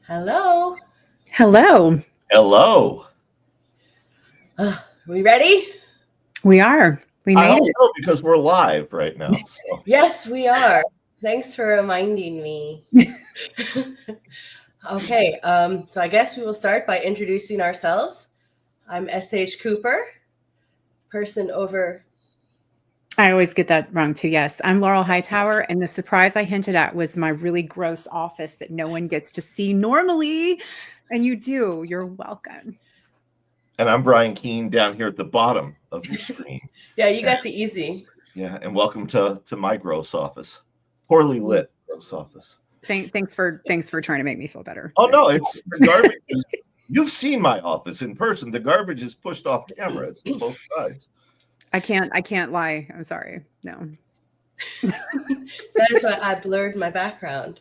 Hello. Hello. Hello. Are we ready? We are. We I made hope it. so because we're live right now. So. Yes, we are. Thanks for reminding me. Okay, so I guess we will start by introducing ourselves. I'm S.H. Cooper, person over. I always get that wrong too. Yes. I'm Laurel Hightower. And the surprise I hinted at was my really gross office that no one gets to see normally. And you do. You're welcome. And I'm Brian Keene down here at the bottom of your screen. Yeah, you got the easy. Yeah, and welcome to my gross office. Poorly lit gross office. Thanks for trying to make me feel better. Oh no, it's the garbage. You've seen my office in person. The garbage is pushed off camera. It's on both sides. I can't lie. I'm sorry. No. That is why I blurred my background.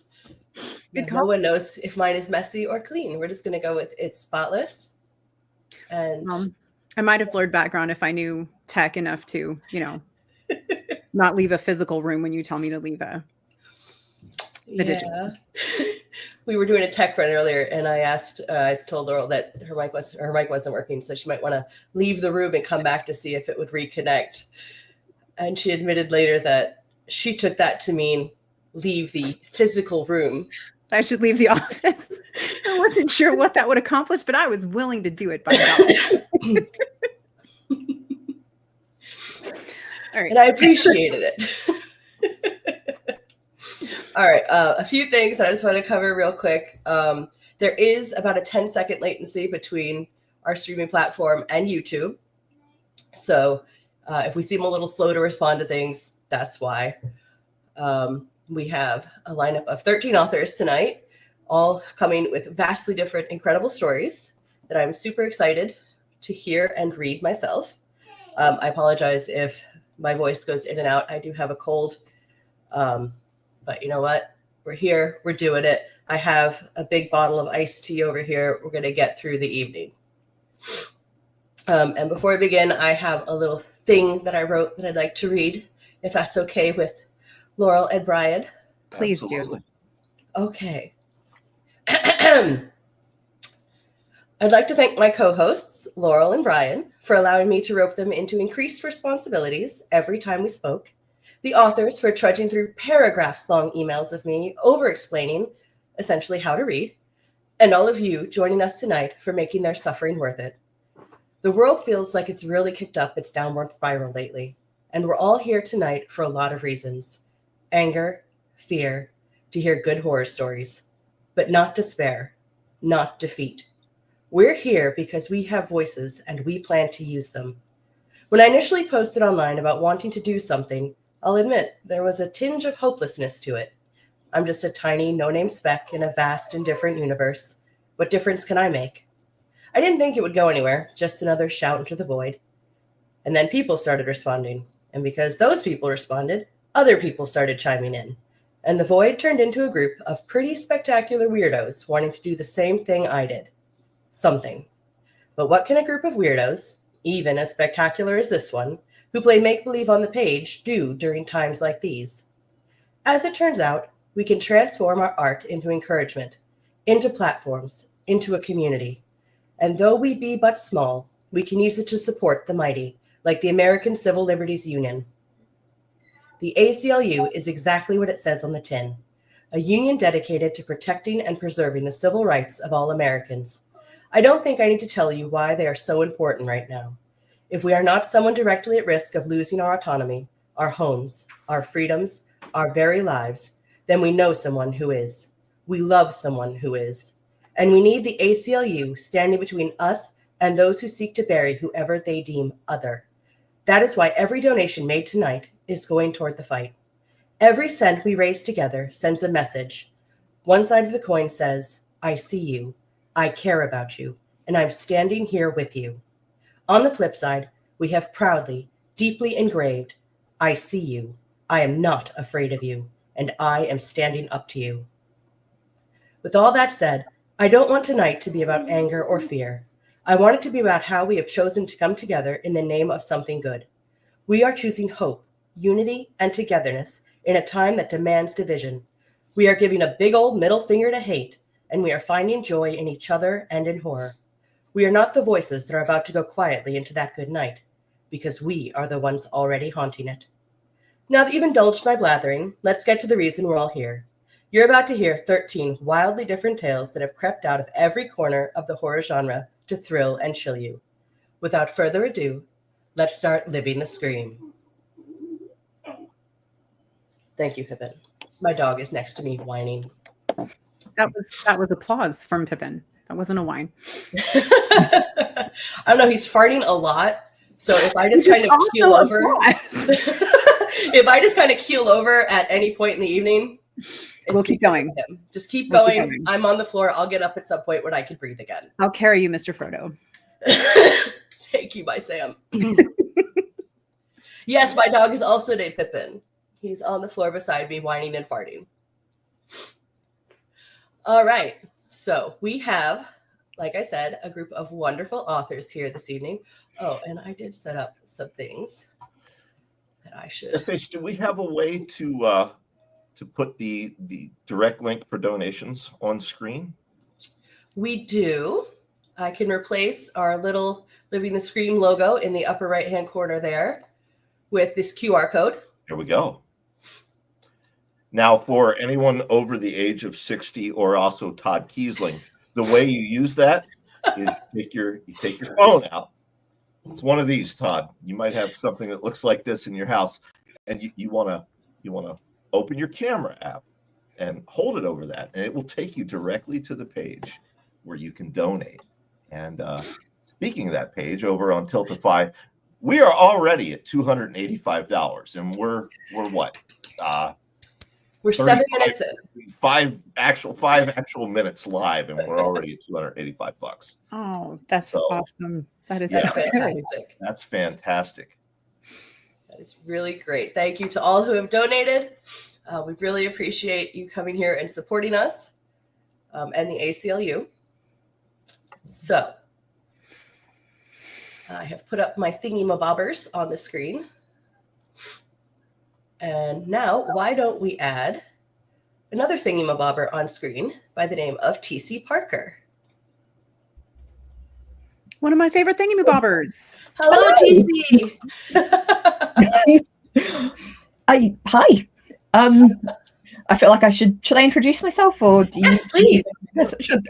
No one knows if mine is messy or clean. We're just going to go with it's spotless. And I might have blurred background if I knew tech enough to, not leave a physical room when you tell me to leave a digital. We were doing a tech run earlier, and I told Laurel that her mic wasn't working, so she might want to leave the room and come back to see if it would reconnect. And she admitted later that she took that to mean leave the physical room. I should leave the office. I wasn't sure what that would accomplish, but I was willing to do it by God. All right. And I appreciated it. All right. A few things that I just want to cover real quick. There is about a 10-second latency between our streaming platform and YouTube. So if we seem a little slow to respond to things, that's why. We have a lineup of 13 authors tonight, all coming with vastly different, incredible stories that I'm super excited to hear and read myself. I apologize if my voice goes in and out. I do have a cold, but you know what? We're here. We're doing it. I have a big bottle of iced tea over here. We're going to get through the evening. And before I begin, I have a little thing that I wrote that I'd like to read, if that's okay with Laurel and Brian. Please Absolutely. do. Okay. I'd like to thank my co-hosts, Laurel and Brian, for allowing me to rope them into increased responsibilities every time we spoke, the authors for trudging through paragraphs-long emails of me over-explaining essentially how to read, and all of you joining us tonight for making their suffering worth it. The world feels like it's really kicked up its downward spiral lately, and we're all here tonight for a lot of reasons. Anger, fear, to hear good horror stories, but not despair, not defeat. We're here because we have voices and we plan to use them. When I initially posted online about wanting to do something, I'll admit there was a tinge of hopelessness to it. I'm just a tiny, no-name speck in a vast and different universe. What difference can I make? I didn't think it would go anywhere, just another shout into the void. And then people started responding. And because those people responded, other people started chiming in. And the void turned into a group of pretty spectacular weirdos wanting to do the same thing I did. Something. But what can a group of weirdos, even as spectacular as this one, who play make-believe on the page, do during times like these? As it turns out, we can transform our art into encouragement, into platforms, into a community. And though we be but small, we can use it to support the mighty, like the American Civil Liberties Union. The ACLU is exactly what it says on the tin, a union dedicated to protecting and preserving the civil rights of all Americans. I don't think I need to tell you why they are so important right now. If we are not someone directly at risk of losing our autonomy, our homes, our freedoms, our very lives, then we know someone who is. We love someone who is. And we need the ACLU standing between us and those who seek to bury whoever they deem other. That is why every donation made tonight is going toward the fight. Every cent we raise together sends a message. One side of the coin says, I see you, I care about you, and I'm standing here with you. On the flip side, we have proudly, deeply engraved, I see you, I am not afraid of you, and I am standing up to you. With all that said, I don't want tonight to be about anger or fear. I want it to be about how we have chosen to come together in the name of something good. We are choosing hope, unity, and togetherness in a time that demands division. We are giving a big old middle finger to hate and we are finding joy in each other and in horror. We are not the voices that are about to go quietly into that good night, because we are the ones already haunting it. Now that you've indulged my blathering, let's get to the reason we're all here. You're about to hear 13 wildly different tales that have crept out of every corner of the horror genre to thrill and chill you. Without further ado, let's start living the scream. Thank you, Pippin. My dog is next to me whining. That was applause from Pippin. That wasn't a whine. I don't know. He's farting a lot. So if I just kind of keel over, if I just kind of keel over at any point in the evening, we'll keep going. Just keep going. I'm on the floor. I'll get up at some point when I can breathe again. I'll carry you, Mr. Frodo. Thank you, my Sam. Yes, my dog is also named Pippin. He's on the floor beside me, whining and farting. All right. So we have, like I said, a group of wonderful authors here this evening. Oh, and I did set up some things that I should. Do we have a way to put the direct link for donations on screen? We do. I can replace our little Living the Scream logo in the upper right-hand corner there with this QR code. There we go. Now, for anyone over the age of 60 or also Todd Kiesling, the way you use that is you take your phone out. It's one of these, Todd. You might have something that looks like this in your house, and you want to open your camera app and hold it over that, and it will take you directly to the page where you can donate. And speaking of that page, over on Tiltify, we are already at $285, and we're what? We're 7 minutes in. Five actual minutes live, and we're already at $285. Oh, that's awesome. That is fantastic. That's fantastic. That is really great. Thank you to all who have donated. We really appreciate you coming here and supporting us and the ACLU. So I have put up my thingy-mabobbers on the screen. And now, why don't we add another thingy-mabobber on screen by the name of T.C. Parker. One of my favorite thingy-mabobbers. Hello, T.C. Hi. I feel like should I introduce myself, or do you? Yes, please. Yes, I should.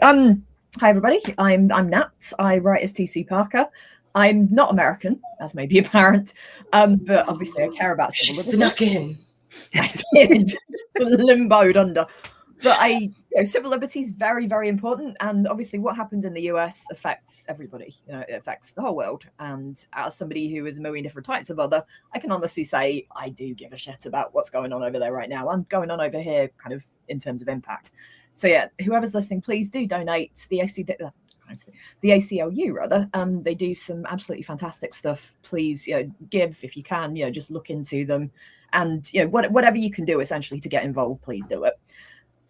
Hi everybody. I'm Nat. I write as T.C. Parker. I'm not American, as may be apparent, but obviously I care about civil liberties. Snuck in. I did. Limboed under. But civil liberty is very, very important, and obviously what happens in the US affects everybody. It affects the whole world. And as somebody who is a million different types of other, I can honestly say I do give a shit about what's going on over there right now and going on over here, kind of in terms of impact. So yeah, whoever's listening, please do donate. The ACLU rather. They do some absolutely fantastic stuff. Please, give if you can. Just look into them, and whatever you can do essentially to get involved, please do it.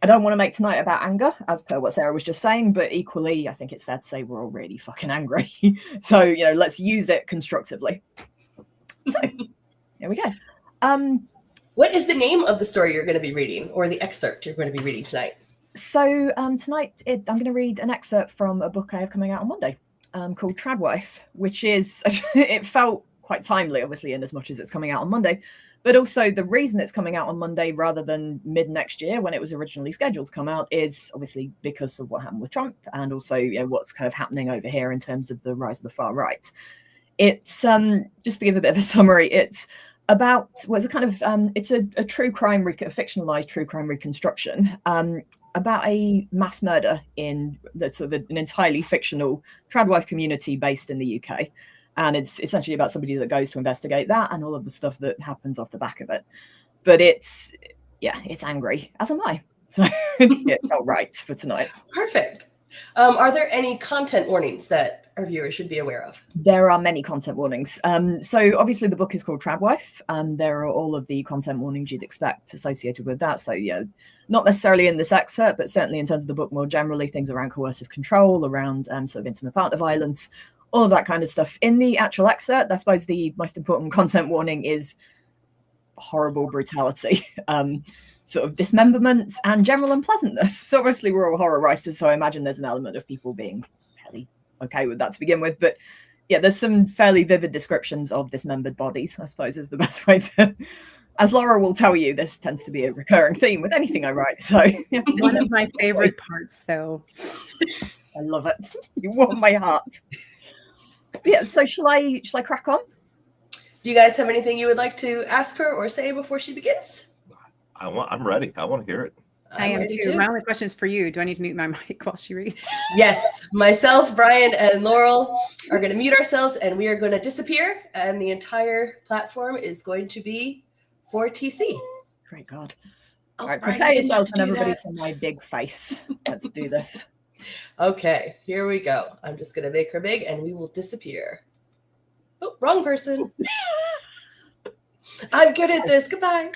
I don't want to make tonight about anger, as per what Sarah was just saying, but equally, I think it's fair to say we're all really fucking angry. So let's use it constructively. So here we go. What is the name of the story you're going to be reading, or the excerpt you're going to be reading tonight? So tonight I'm going to read an excerpt from a book I have coming out on Monday called Tradwife, which is, it felt quite timely, obviously, in as much as it's coming out on Monday, but also the reason it's coming out on Monday rather than mid next year when it was originally scheduled to come out is obviously because of what happened with Trump, and also what's kind of happening over here in terms of the rise of the far right. It's just to give a bit of a summary, it's about it's a true crime, a fictionalized true crime reconstruction about a mass murder in the sort of an entirely fictional Tradwife community based in the UK, and it's essentially about somebody that goes to investigate that and all of the stuff that happens off the back of it. But it's angry, as am I. So it felt right for tonight. Perfect. Are there any content warnings that our viewers should be aware of? There are many content warnings. So obviously the book is called Tradwife. There are all of the content warnings you'd expect associated with that. So not necessarily in this excerpt, but certainly in terms of the book more generally, things around coercive control, around sort of intimate partner violence, all of that kind of stuff. In the actual excerpt, I suppose the most important content warning is horrible brutality. sort of dismemberments and general unpleasantness. So obviously we're all horror writers, so I imagine there's an element of people being fairly okay with that to begin with. But yeah, there's some fairly vivid descriptions of dismembered bodies, I suppose is the best way to... As Laura will tell you, this tends to be a recurring theme with anything I write. So yeah, One of my favorite parts, though. I love it. You warm my heart. But yeah, so shall I crack on? Do you guys have anything you would like to ask her or say before she begins? I'm ready. I want to hear it. I am too. My only question is for you. Do I need to mute my mic while she reads? Yes. Myself, Brian, and Laurel are going to mute ourselves, and we are going to disappear, and the entire platform is going to be for TC. Great God. Oh, All right, Brian, prepare you didn't have yourself to and do everybody that. for my big face. Let's do this. Okay, here we go. I'm just going to make her big, and we will disappear. Oh, wrong person. I'm good at this. Goodbye.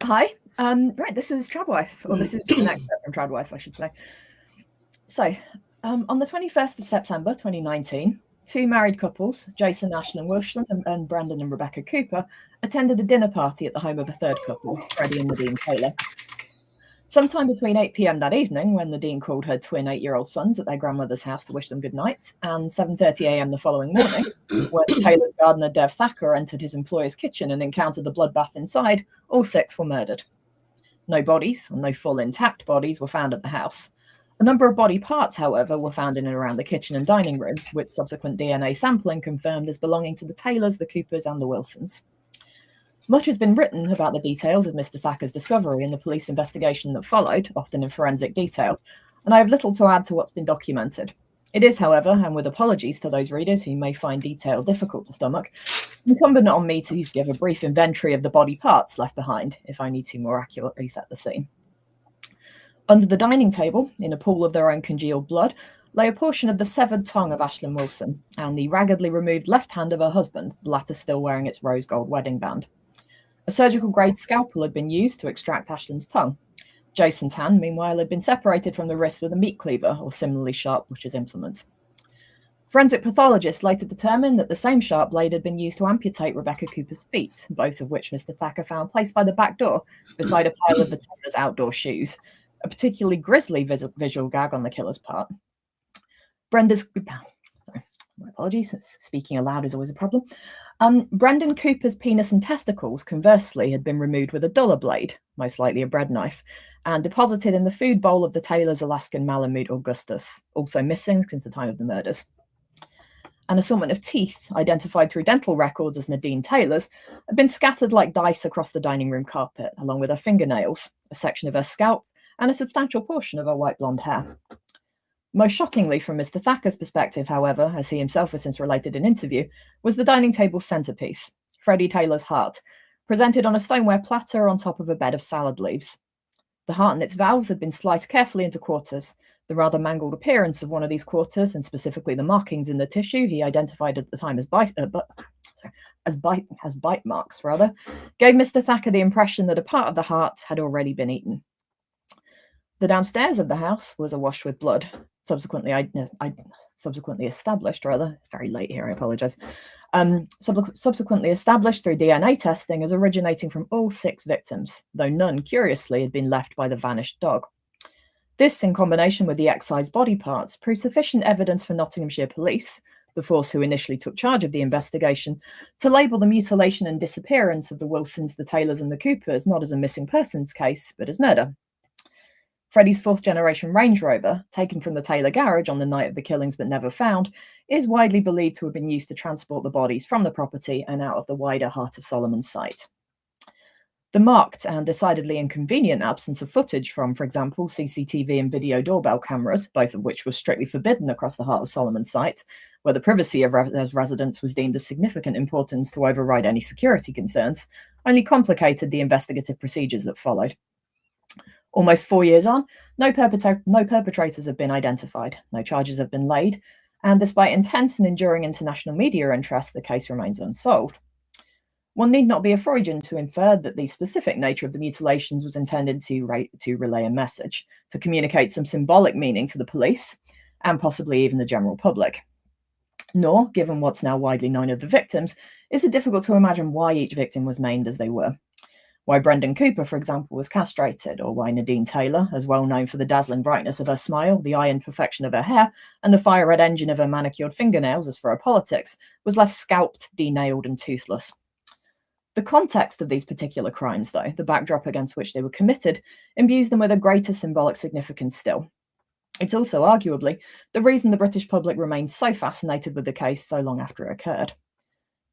Hi. Right, this is Tradwife, or this is an excerpt from Tradwife, I should say. So, on the 21st of September 2019, two married couples, Jason Ashland Wilshland and Brandon and Rebecca Cooper, attended a dinner party at the home of a third couple, Freddie and Nadine Taylor. Sometime between 8 p.m. that evening, when Nadine called her twin 8-year-old sons at their grandmother's house to wish them good night, and 7:30 a.m. the following morning, when Taylor's gardener Dev Thacker entered his employer's kitchen and encountered the bloodbath inside, all six were murdered. No bodies, or no full intact bodies, were found at the house. A number of body parts, however, were found in and around the kitchen and dining room, which subsequent DNA sampling confirmed as belonging to the Taylors, the Coopers, and the Wilsons. Much has been written about the details of Mr. Thacker's discovery and the police investigation that followed, often in forensic detail, and I have little to add to what's been documented. It is, however, and with apologies to those readers who may find detail difficult to stomach, incumbent on me to give a brief inventory of the body parts left behind, if I need to more accurately set the scene. Under the dining table, in a pool of their own congealed blood, lay a portion of the severed tongue of Ashland Wilson and the raggedly removed left hand of her husband, the latter still wearing its rose gold wedding band. A surgical-grade scalpel had been used to extract Ashland's tongue. Jason's hand, meanwhile, had been separated from the wrist with a meat cleaver or similarly sharp butcher's implement. Forensic pathologists later determined that the same sharp blade had been used to amputate Rebecca Cooper's feet, both of which Mr. Thacker found placed by the back door beside a pile of the Taylor's outdoor shoes, a particularly grisly visual gag on the killer's part. My apologies, speaking aloud is always a problem. Brandon Cooper's penis and testicles, conversely, had been removed with a duller blade, most likely a bread knife, and deposited in the food bowl of the Taylor's Alaskan Malamute Augustus, also missing since the time of the murders. An assortment of teeth, identified through dental records as Nadine Taylor's, had been scattered like dice across the dining room carpet, along with her fingernails, a section of her scalp, and a substantial portion of her white blonde hair. Most shockingly from Mr. Thacker's perspective, however, as he himself has since related in interview, was the dining table's centerpiece, Freddie Taylor's heart, presented on a stoneware platter on top of a bed of salad leaves. The heart and its valves had been sliced carefully into quarters. The rather mangled appearance of one of these quarters, and specifically the markings in the tissue he identified at the time as bite marks, gave Mr. Thacker the impression that a part of the heart had already been eaten. The downstairs of the house was awash with blood, subsequently established, very late here, I apologize, subsequently established through DNA testing as originating from all 6 victims, though none, curiously, had been left by the vanished dog. This, in combination with the excised body parts, proved sufficient evidence for Nottinghamshire police, the force who initially took charge of the investigation, to label the mutilation and disappearance of the Wilsons, the Taylors, and the Coopers not as a missing persons case, but as murder. Freddie's 4th-generation Range Rover, taken from the Taylor garage on the night of the killings but never found, is widely believed to have been used to transport the bodies from the property and out of the wider Heart of Solomon site. The marked and decidedly inconvenient absence of footage from, for example, CCTV and video doorbell cameras, both of which were strictly forbidden across the Heart of Solomon site, where the privacy of residents was deemed of significant importance to override any security concerns, only complicated the investigative procedures that followed. Almost 4 years on, no perpetrators have been identified, no charges have been laid, and despite intense and enduring international media interest, the case remains unsolved. One need not be a Freudian to infer that the specific nature of the mutilations was intended to relay a message, to communicate some symbolic meaning to the police, and possibly even the general public. Nor, given what's now widely known of the victims, is it difficult to imagine why each victim was maimed as they were. why Brendan Cooper, for example, was castrated, or why Nadine Taylor, as well known for the dazzling brightness of her smile, the iron perfection of her hair, and the fire-red engine of her manicured fingernails as for her politics, was left scalped, denailed, and toothless. The context of these particular crimes, though, the backdrop against which they were committed, imbues them with a greater symbolic significance still. It's also arguably the reason the British public remained so fascinated with the case so long after it occurred.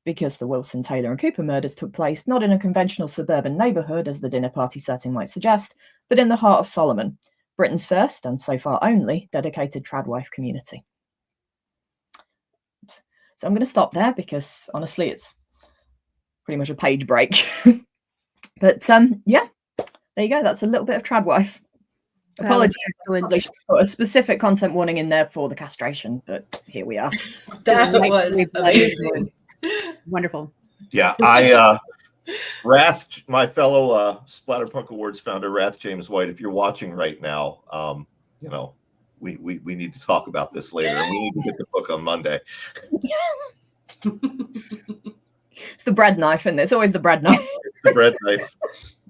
Because the Wilson, Taylor and Cooper murders took place not in a conventional suburban neighbourhood, as the dinner party setting might suggest, but in the heart of Solomon, Britain's first, and so far only, dedicated tradwife community. So I'm going to stop there because, honestly, it's pretty much a page break. But yeah, there you go. That's a little bit of tradwife. Apologies, put a specific content warning in there for the castration, but here we are. That was amazing. Wonderful. Yeah, I Wrath, my fellow Splatterpunk Awards founder, Wrath James White, if you're watching right now, you know, we need to talk about this later, and we need to get the book on Monday. It's the bread knife, and it's always the bread knife. It's the bread knife.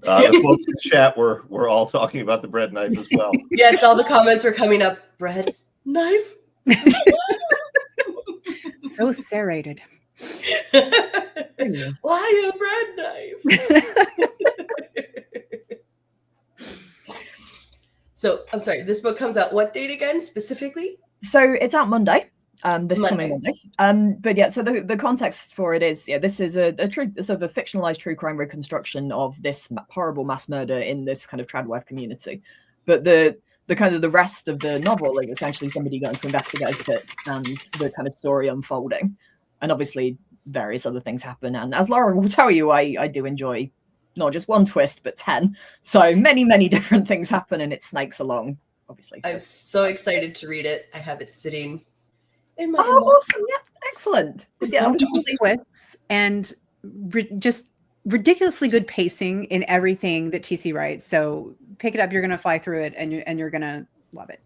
The folks in chat we're all talking about the bread knife as well. Yes, all the comments were coming up. Bread knife. So serrated. Why a bread knife? So I'm sorry, this book comes out what date again specifically? So it's out Monday. This Monday. coming Monday. But yeah, so the context for it is, yeah, this is a true sort of a fictionalized true crime reconstruction of this horrible mass murder in this kind of tradwife community. But the kind of the rest of the novel is essentially somebody going to investigate it and the kind of story unfolding. And obviously various other things happen. And as Laura will tell you, I do enjoy not just one twist, but 10. So many different things happen and it snakes along, obviously. I'm so excited to read it. I have it sitting in my awesome. Yeah, excellent. Yeah, twists and just ridiculously good pacing in everything that TC writes. So pick it up, you're going to fly through it, and you're going to love it.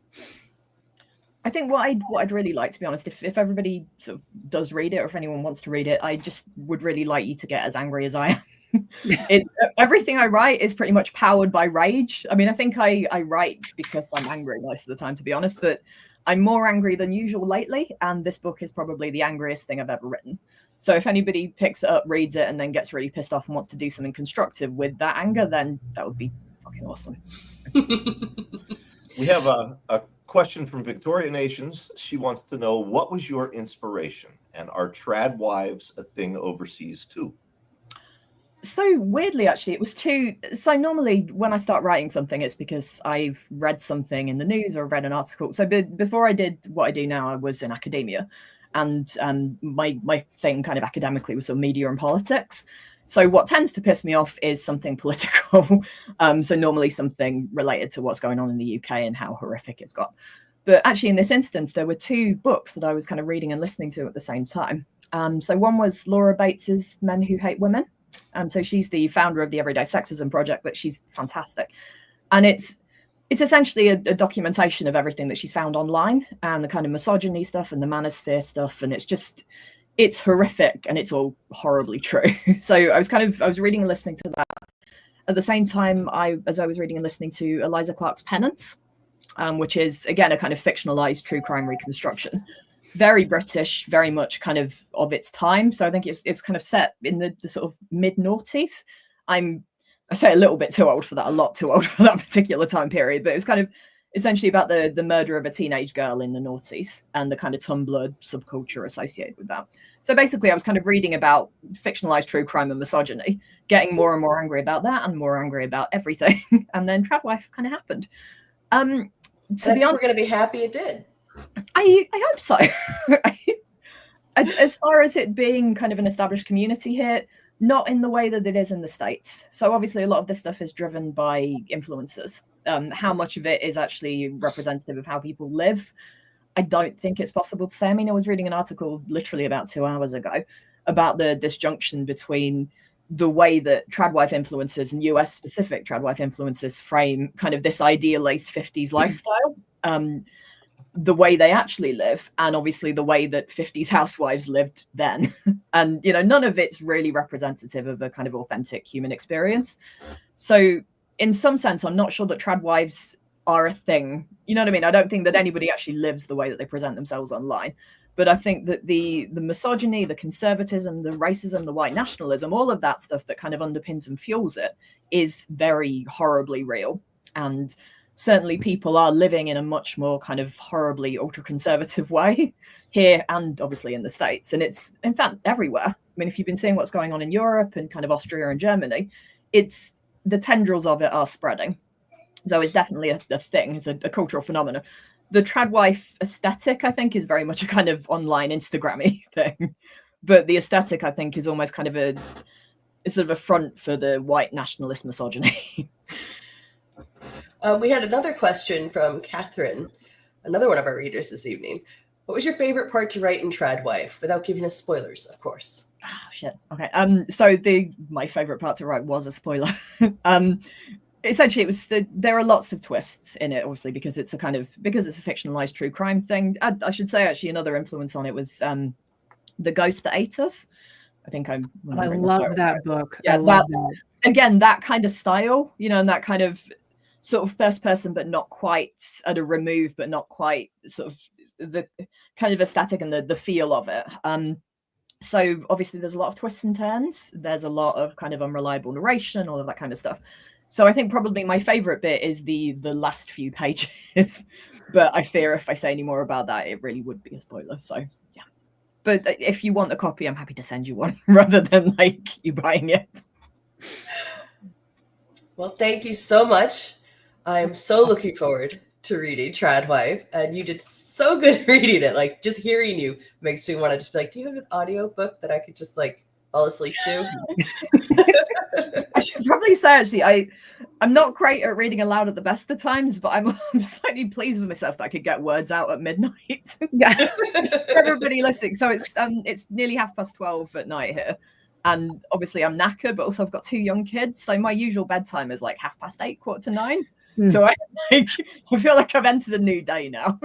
I think what I'd really like, to be honest, if everybody sort of does read it, or if anyone wants to read it, I just would really like you to get as angry as I am. It's everything I write is pretty much powered by rage. I mean, I think I write because I'm angry most of the time, to be honest, but I'm more angry than usual lately, and this book is probably the angriest thing I've ever written. So if anybody picks it up, reads it, and then gets really pissed off and wants to do something constructive with that anger, then that would be fucking awesome. We have a question from Victoria Nations. She wants to know, what was your inspiration, and are trad wives a thing overseas too? So weirdly, actually, it was two. So normally when I start writing something, it's because I've read something in the news or read an article. So before I did what I do now, I was in academia, and my thing kind of academically was sort of media and politics. So what tends to piss me off is something political. So normally something related to what's going on in the UK and how horrific it's got. But actually in this instance, there were two books that I was kind of reading and listening to at the same time. So one was Laura Bates's Men Who Hate Women. So she's the founder of the Everyday Sexism Project, but she's fantastic. And it's essentially a documentation of everything that she's found online and the kind of misogyny stuff and the manosphere stuff. And it's horrific and it's all horribly true. So I was reading and listening to that. At the same time, as I was reading and listening to Eliza Clark's Penance, which is, again, a kind of fictionalized true crime reconstruction. Very British, very much kind of its time. So I think it's kind of set in the sort of mid-noughties. I say a little bit too old for that, a lot too old for that particular time period, but it was kind of essentially about the murder of a teenage girl in the noughties and the kind of Tumblr subculture associated with that. So basically I was kind of reading about fictionalized true crime and misogyny, getting more and more angry about that and more angry about everything. And then Tradwife kind of happened. To be honest, we're going to be happy it did. I hope so. As far as it being kind of an established community here, not in the way that it is in the States. So obviously a lot of this stuff is driven by influencers. How much of it is actually representative of how people live, I don't think it's possible to say. I mean, I was reading an article literally about 2 hours ago about the disjunction between the way that tradwife influencers and US specific tradwife influencers frame kind of this idealized 50s lifestyle. the way they actually live, and obviously the way that 50s housewives lived then. And, you know, none of it's really representative of a kind of authentic human experience. So in some sense, I'm not sure that trad wives are a thing. You know what I mean? I don't think that anybody actually lives the way that they present themselves online. But I think that the misogyny, the conservatism, the racism, the white nationalism, all of that stuff that kind of underpins and fuels it is very horribly real. And certainly people are living in a much more kind of horribly ultra-conservative way here and obviously in the States. And it's, in fact, everywhere. I mean, if you've been seeing what's going on in Europe and kind of Austria and Germany, it's the tendrils of it are spreading. So it's definitely a thing. It's a cultural phenomenon. The trad wife aesthetic, I think, is very much a kind of online Instagram-y thing. But the aesthetic, I think, is almost kind of a sort of a front for the white nationalist misogyny. We had another question from Catherine, another one of our readers this evening. What was your favorite part to write in Trad Wife, without giving us spoilers, of course? Oh, shit. Okay. So my favorite part to write was a spoiler. Essentially, it was there are lots of twists in it, obviously, because it's a fictionalized true crime thing. I should say, actually, another influence on it was The Ghost That Ate Us. I think I love that book. Yeah, that's again that kind of style, you know, and that kind of sort of first person, but not quite at a remove, but not quite sort of the kind of aesthetic and the feel of it. So obviously, there's a lot of twists and turns. There's a lot of kind of unreliable narration, all of that kind of stuff. So I think probably my favorite bit is the last few pages, but I fear if I say any more about that, it really would be a spoiler. So yeah, but if you want a copy, I'm happy to send you one rather than like you buying it. Well, thank you so much. I'm so looking forward to reading Trad Wife, and you did so good reading it. Like, just hearing you makes me want to just be like, do you have an audio book that I could just like fall asleep to? I should probably say, actually, I'm not great at reading aloud at the best of times, but I'm slightly pleased with myself that I could get words out at midnight. Yeah. Everybody listening. So it's nearly 12:30 at night here. And obviously I'm knackered, but also I've got 2 young kids. So my usual bedtime is like 8:30, 8:45. So I feel like I've entered a new day now.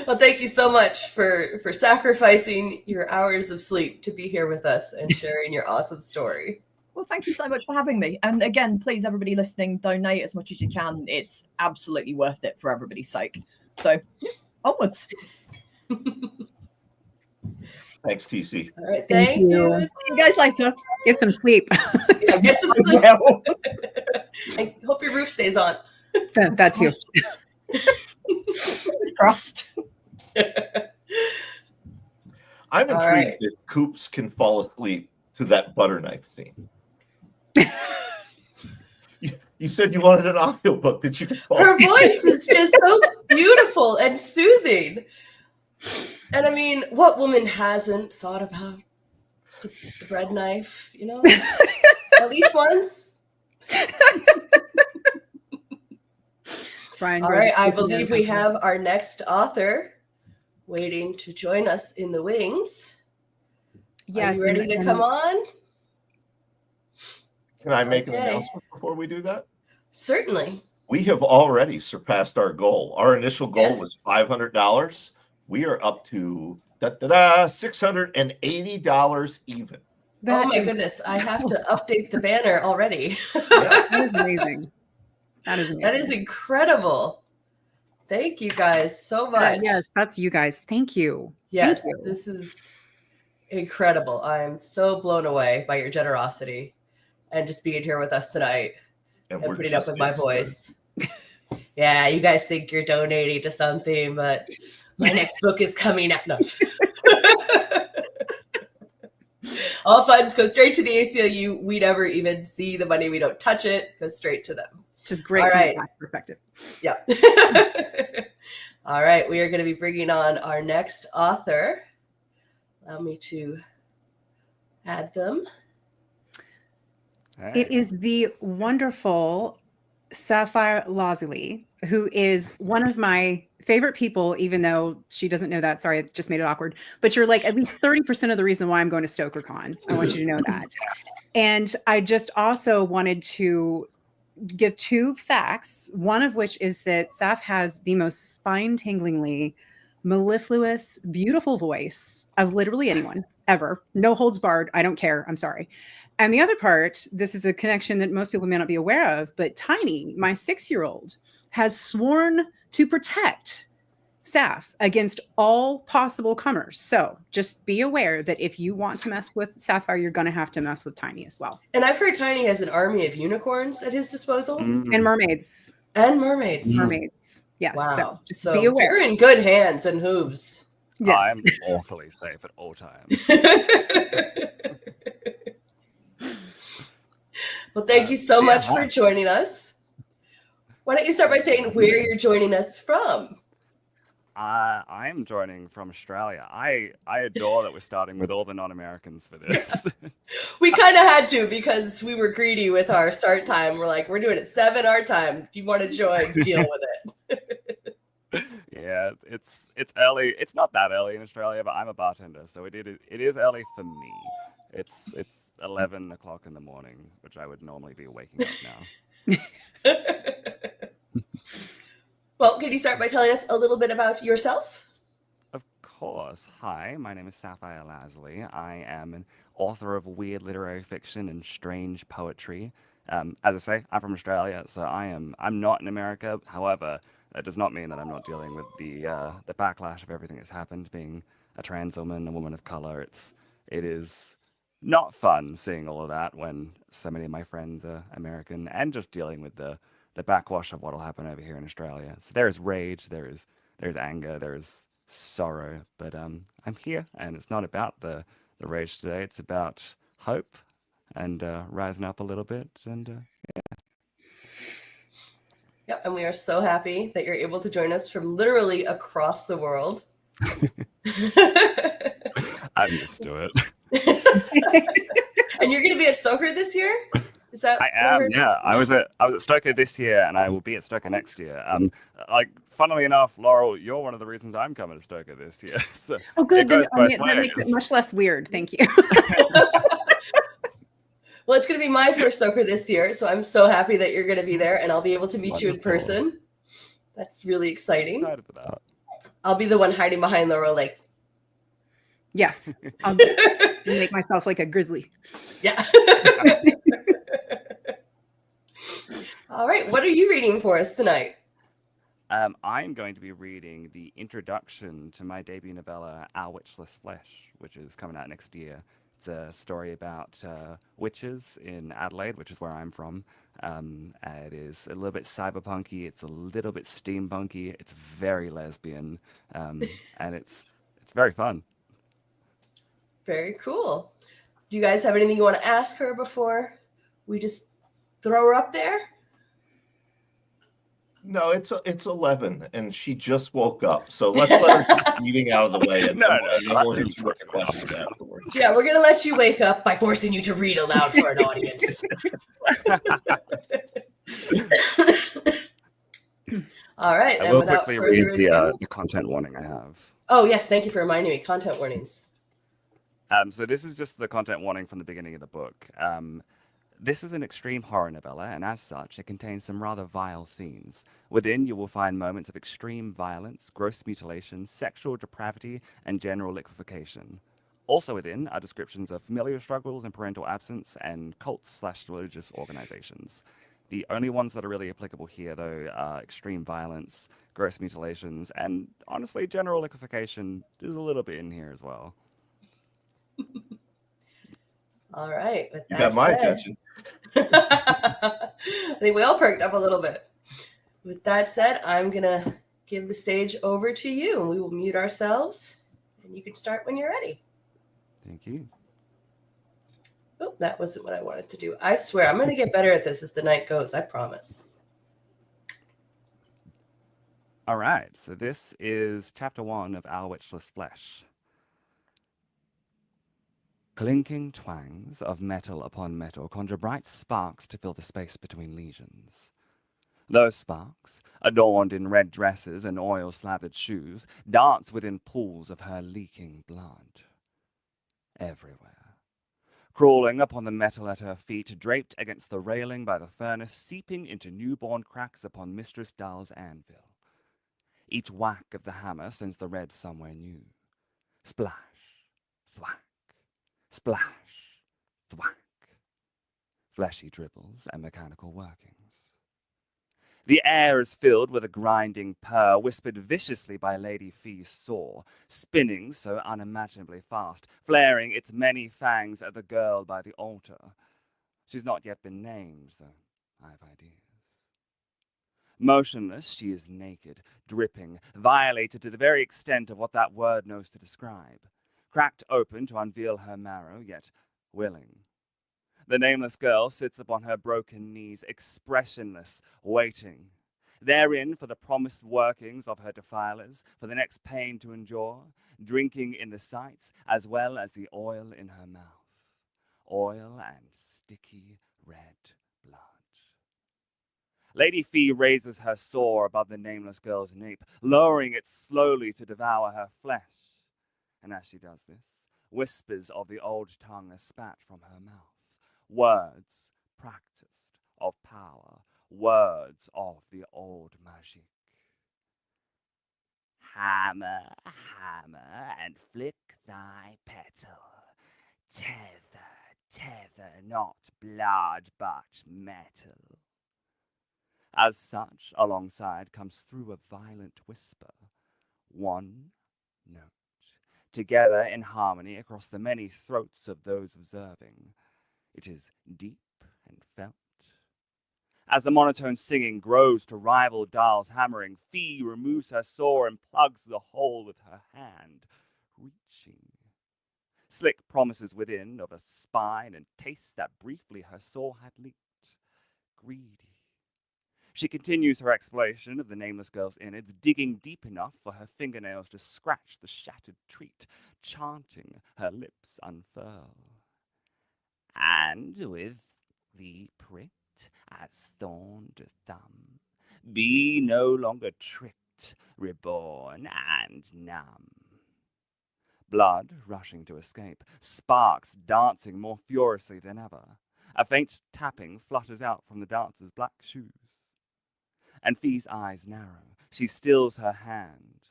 Well, thank you so much for sacrificing your hours of sleep to be here with us and sharing your awesome story. Well, thank you so much for having me. And again, please, everybody listening, donate as much as you can. It's absolutely worth it for everybody's sake. So onwards. Thanks, TC. All right, thank you. See you guys later. Get some sleep. Yeah, get some sleep. I hope your roof stays on. That too. Trust. I'm All intrigued right. that Coops can fall asleep to that butter knife scene. You said you wanted an audiobook that you could fall Her asleep. voice is just so beautiful and soothing. And I mean, what woman hasn't thought about the bread knife, you know? At least once. Brian All goes right, I to believe we have our next author waiting to join us in the wings. Yes. Are you ready to come on? Can I make an Okay. announcement before we do that? Certainly. We have already surpassed our goal. Our initial goal Yes. was $500. We are up to $680 even. Oh my goodness, I have to update the banner already. That is amazing. That is amazing. That is incredible. Thank you guys so much. Yes, that's you guys. Thank you. Yes, Thank you. this is incredible. I'm so blown away by your generosity and just being here with us tonight and we're putting up just with my getting voice. Yeah, you guys think you're donating to something, but my next book is coming out. No. All funds go straight to the ACLU. We never even see the money. We don't touch it. It goes straight to them. Just great All from right. that perspective. Yeah. All right. We are going to be bringing on our next author. Allow me to add them. All right. It is the wonderful Sapphire Lazuli, who is one of my favorite people, even though she doesn't know that. Sorry, I just made it awkward. But you're like at least 30% of the reason why I'm going to StokerCon. I want you to know that. And I just also wanted to give 2 facts, one of which is that Saf has the most spine-tinglingly mellifluous, beautiful voice of literally anyone ever. No holds barred. I don't care. I'm sorry. And the other part, this is a connection that most people may not be aware of, but Tiny, my 6-year-old, has sworn to protect Saf against all possible comers. So just be aware that if you want to mess with Sapphire, you're going to have to mess with Tiny as well. And I've heard Tiny has an army of unicorns at his disposal. And mermaids. And mermaids. Mermaids. Yes. Wow. So just So be aware. you're in good hands and hooves. Yes. I'm awfully safe at all times. Well, thank you so much for hi. joining us. Why don't you start by saying where you're joining us from? I'm joining from Australia. I adore that we're starting with all the non-Americans for this. We kind of had to because we were greedy with our start time. We're like, we're doing it 7 our time. If you want to join, deal with it. Yeah, it's early. It's not that early in Australia, but I'm a bartender, so it is early for me. It's 11 o'clock in the morning, which I would normally be waking up now. Well, can you start by telling us a little bit about yourself? Of course. Hi, my name is Sapphire Lasley. I am an author of weird literary fiction and strange poetry. As I say, I'm from Australia, so I'm not in America. However, that does not mean that I'm not dealing with the backlash of everything that's happened. Being a trans woman, a woman of color, it is not fun seeing all of that when so many of my friends are American, and just dealing with the backwash of what will happen over here in Australia. So there is rage, there's anger, there's sorrow, but I'm here, and it's not about the rage today. It's about hope and rising up a little bit, and Yep, and we are so happy that you're able to join us from literally across the world. I'm used to it. And you're going to be at Stoker this year? Is that I am, yeah. I was at Stoker this year, and I will be at Stoker next year. Funnily enough, Laurel, you're one of the reasons I'm coming to Stoker this year. So Oh, good. Then, that ways. makes it much less weird. Thank you. Well, it's going to be my first Stoker this year, so I'm so happy that you're going to be there, and I'll be able to meet you in person. That's really exciting. Excited for that. I'll be the one hiding behind Laurel, like, Yes. I'll make myself like a grizzly. yeah. All right, what are you reading for us tonight? I'm going to be reading the introduction to my debut novella, Our Witchless Flesh, which is coming out next year. It's a story about witches in Adelaide, which is where I'm from. It is a little bit cyberpunky. It's a little bit steampunky. It's very lesbian, and it's very fun. Very cool. Do you guys have anything you want to ask her before we just throw her up there? No, it's 11, and she just woke up. So let's let her get reading out of the way, and No, then we'll hit you with the no. questions afterwards. Yeah, we're going to let you wake up by forcing you to read aloud for an audience. All right. I And will without quickly further read ado. the content warning I have. Oh, yes. Thank you for reminding me. Content warnings. So this is just the content warning from the beginning of the book. This is an extreme horror novella, and as such, it contains some rather vile scenes. Within, you will find moments of extreme violence, gross mutilation, sexual depravity, and general liquefaction. Also within are descriptions of familial struggles and parental absence, and cults/religious organizations. The only ones that are really applicable here, though, are extreme violence, gross mutilations, and honestly, general liquefaction is a little bit in here as well. All right. With You that got my said- attention. I think we all perked up a little bit. With that said, I'm going to give the stage over to you, and we will mute ourselves, and you can start when you're ready. Thank you. Oh, that wasn't what I wanted to do. I swear, I'm going to get better at this as the night goes. I promise. All right, so this is chapter 1 of Our Witchless Flesh. Clinking twangs of metal upon metal conjure bright sparks to fill the space between lesions. Those sparks, adorned in red dresses and oil-slathered shoes, dance within pools of her leaking blood. Everywhere. crawling upon the metal at her feet, draped against the railing by the furnace, seeping into newborn cracks upon Mistress Dahl's anvil. Each whack of the hammer sends the red somewhere new. Splash, thwack, splash, thwack. Fleshy dribbles and mechanical workings. The air is filled with a grinding purr, whispered viciously by Lady Fee's saw, spinning so unimaginably fast, flaring its many fangs at the girl by the altar. She's not yet been named, though I have ideas. Motionless, she is naked, dripping, violated to the very extent of what that word knows to describe, cracked open to unveil her marrow, yet willing. The nameless girl sits upon her broken knees, expressionless, waiting. Therein for the promised workings of her defilers, for the next pain to endure, drinking in the sights as well as the oil in her mouth. Oil and sticky red blood. Lady Fee raises her saw above the nameless girl's nape, lowering it slowly to devour her flesh. And as she does this, whispers of the old tongue are spat from her mouth. Words practiced of power, words of the old magic. Hammer, hammer, and flick thy petal. Tether, tether, not blood, but metal. As such, alongside comes through a violent whisper, one note, together in harmony across the many throats of those observing. It is deep and felt. As the monotone singing grows to rival Dahl's hammering, Fee removes her saw and plugs the hole with her hand, reaching. Slick promises within of a spine and tastes that briefly her saw had leaked. Greedy. She continues her exploration of the nameless girl's innards, digging deep enough for her fingernails to scratch the shattered treat, chanting, her lips unfurl. And with the pricked as thorn to thumb, be no longer tricked, reborn and numb. Blood rushing to escape, sparks dancing more furiously than ever. A faint tapping flutters out from the dancer's black shoes. And Fee's eyes narrow. She stills her hand.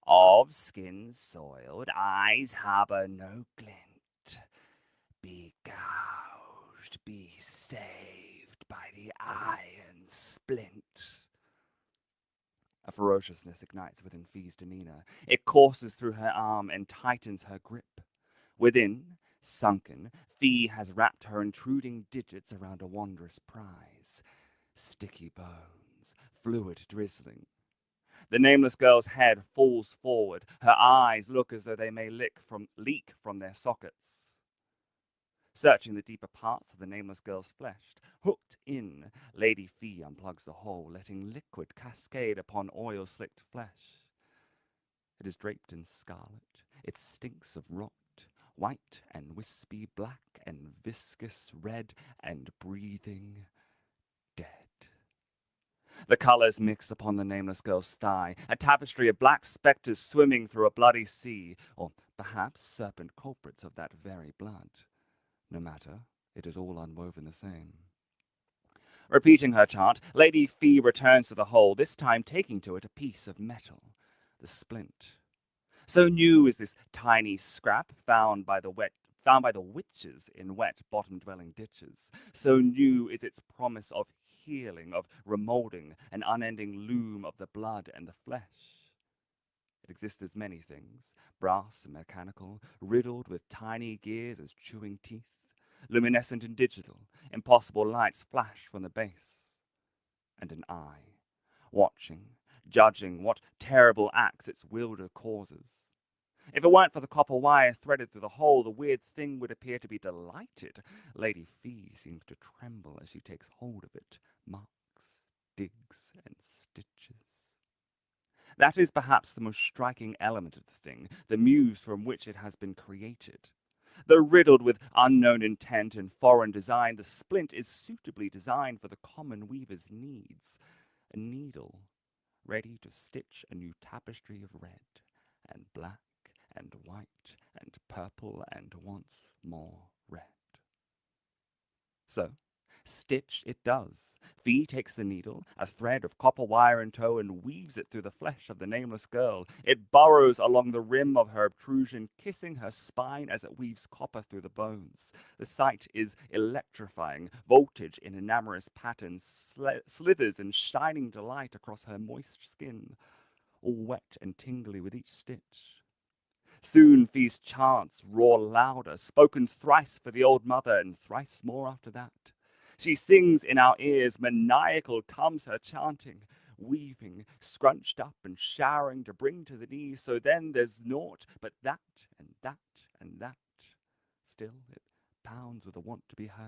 Of skin soiled, eyes harbour no glint. Be gouged, be saved by the iron splint. A ferociousness ignites within Fee's demeanor. It courses through her arm and tightens her grip. Within, sunken, Fee has wrapped her intruding digits around a wondrous prize. Sticky bones, fluid drizzling. The nameless girl's head falls forward. Her eyes look as though they may leak from their sockets. Searching the deeper parts of the nameless girl's flesh, hooked in, Lady Fee unplugs the hole, letting liquid cascade upon oil-slicked flesh. It is draped in scarlet. It stinks of rot, white and wispy, black and viscous, red and breathing, dead. The colors mix upon the nameless girl's thigh, a tapestry of black spectres swimming through a bloody sea, or perhaps serpent culprits of that very blood. No matter, it is all unwoven the same. Repeating her chant, Lady Fee returns to the hole, this time taking to it a piece of metal, the splint. So new is this tiny scrap found by the witches in wet bottom-dwelling ditches. So new is its promise of healing, of remolding, an unending loom of the blood and the flesh. It exists as many things, brass and mechanical, riddled with tiny gears as chewing teeth, luminescent and digital, impossible lights flash from the base. And an eye, watching, judging what terrible acts its wielder causes. If it weren't for the copper wire threaded through the hole, the weird thing would appear to be delighted. Lady Fee seems to tremble as she takes hold of it, marks, digs, and stitches. That is perhaps the most striking element of the thing, the muse from which it has been created. Though riddled with unknown intent and foreign design, the splint is suitably designed for the common weaver's needs. A needle, ready to stitch a new tapestry of red and black and white and purple and once more red. So, stitch it does. Fee takes the needle, a thread of copper wire in tow, and weaves it through the flesh of the nameless girl. It burrows along the rim of her obtrusion, kissing her spine as it weaves copper through the bones. The sight is electrifying. Voltage in enamorous patterns slithers in shining delight across her moist skin, all wet and tingly with each stitch. Soon Fee's chants roar louder, spoken thrice for the old mother, and thrice more after that. She sings in our ears, maniacal comes her chanting, weaving, scrunched up and showering to bring to the knees. So then there's naught but that and that and that. Still it pounds with a want to be heard.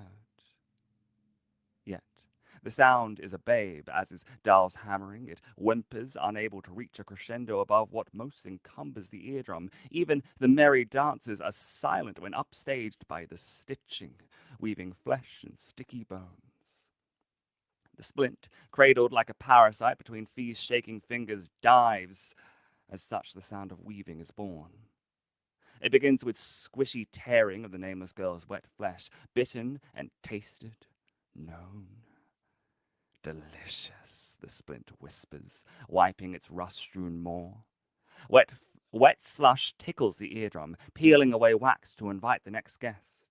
Yet the sound is a babe, as is Dahl's hammering. It whimpers, unable to reach a crescendo above what most encumbers the eardrum. Even the merry dancers are silent when upstaged by the stitching, weaving flesh and sticky bones. The splint, cradled like a parasite between Fee's shaking fingers, dives. As such, the sound of weaving is born. It begins with squishy tearing of the nameless girl's wet flesh, bitten and tasted, known. Delicious, the splint whispers, wiping its rust-strewn maw. Wet slush tickles the eardrum, peeling away wax to invite the next guest.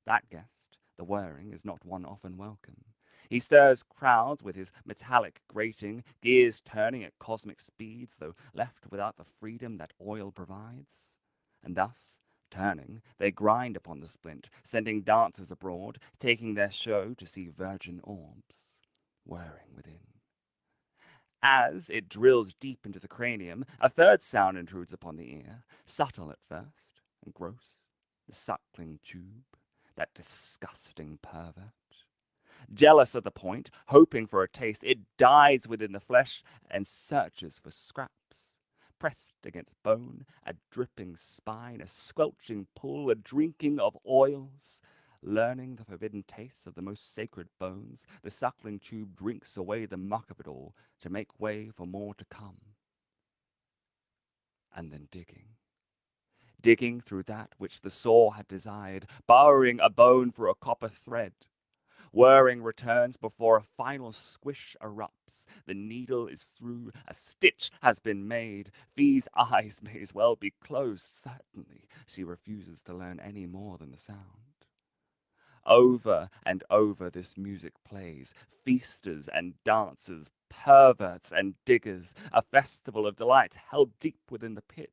That guest, the whirring, is not one often welcome. He stirs crowds with his metallic grating, gears turning at cosmic speeds, though left without the freedom that oil provides. And thus, turning, they grind upon the splint, sending dancers abroad, taking their show to see virgin orbs, whirring within. As it drills deep into the cranium, a third sound intrudes upon the ear, subtle at first and gross, the suckling tube, that disgusting pervert. Jealous at the point, hoping for a taste, it dives within the flesh and searches for scraps. Pressed against bone, a dripping spine, a squelching pull, a drinking of oils. Learning the forbidden tastes of the most sacred bones, the suckling tube drinks away the muck of it all to make way for more to come. And then digging through that which the saw had desired, burrowing a bone for a copper thread. Whirring returns before a final squish erupts. The needle is through, a stitch has been made. Fee's eyes may as well be closed, certainly. She refuses to learn any more than the sound. Over and over this music plays, feasters and dancers, perverts and diggers, a festival of delights held deep within the pit.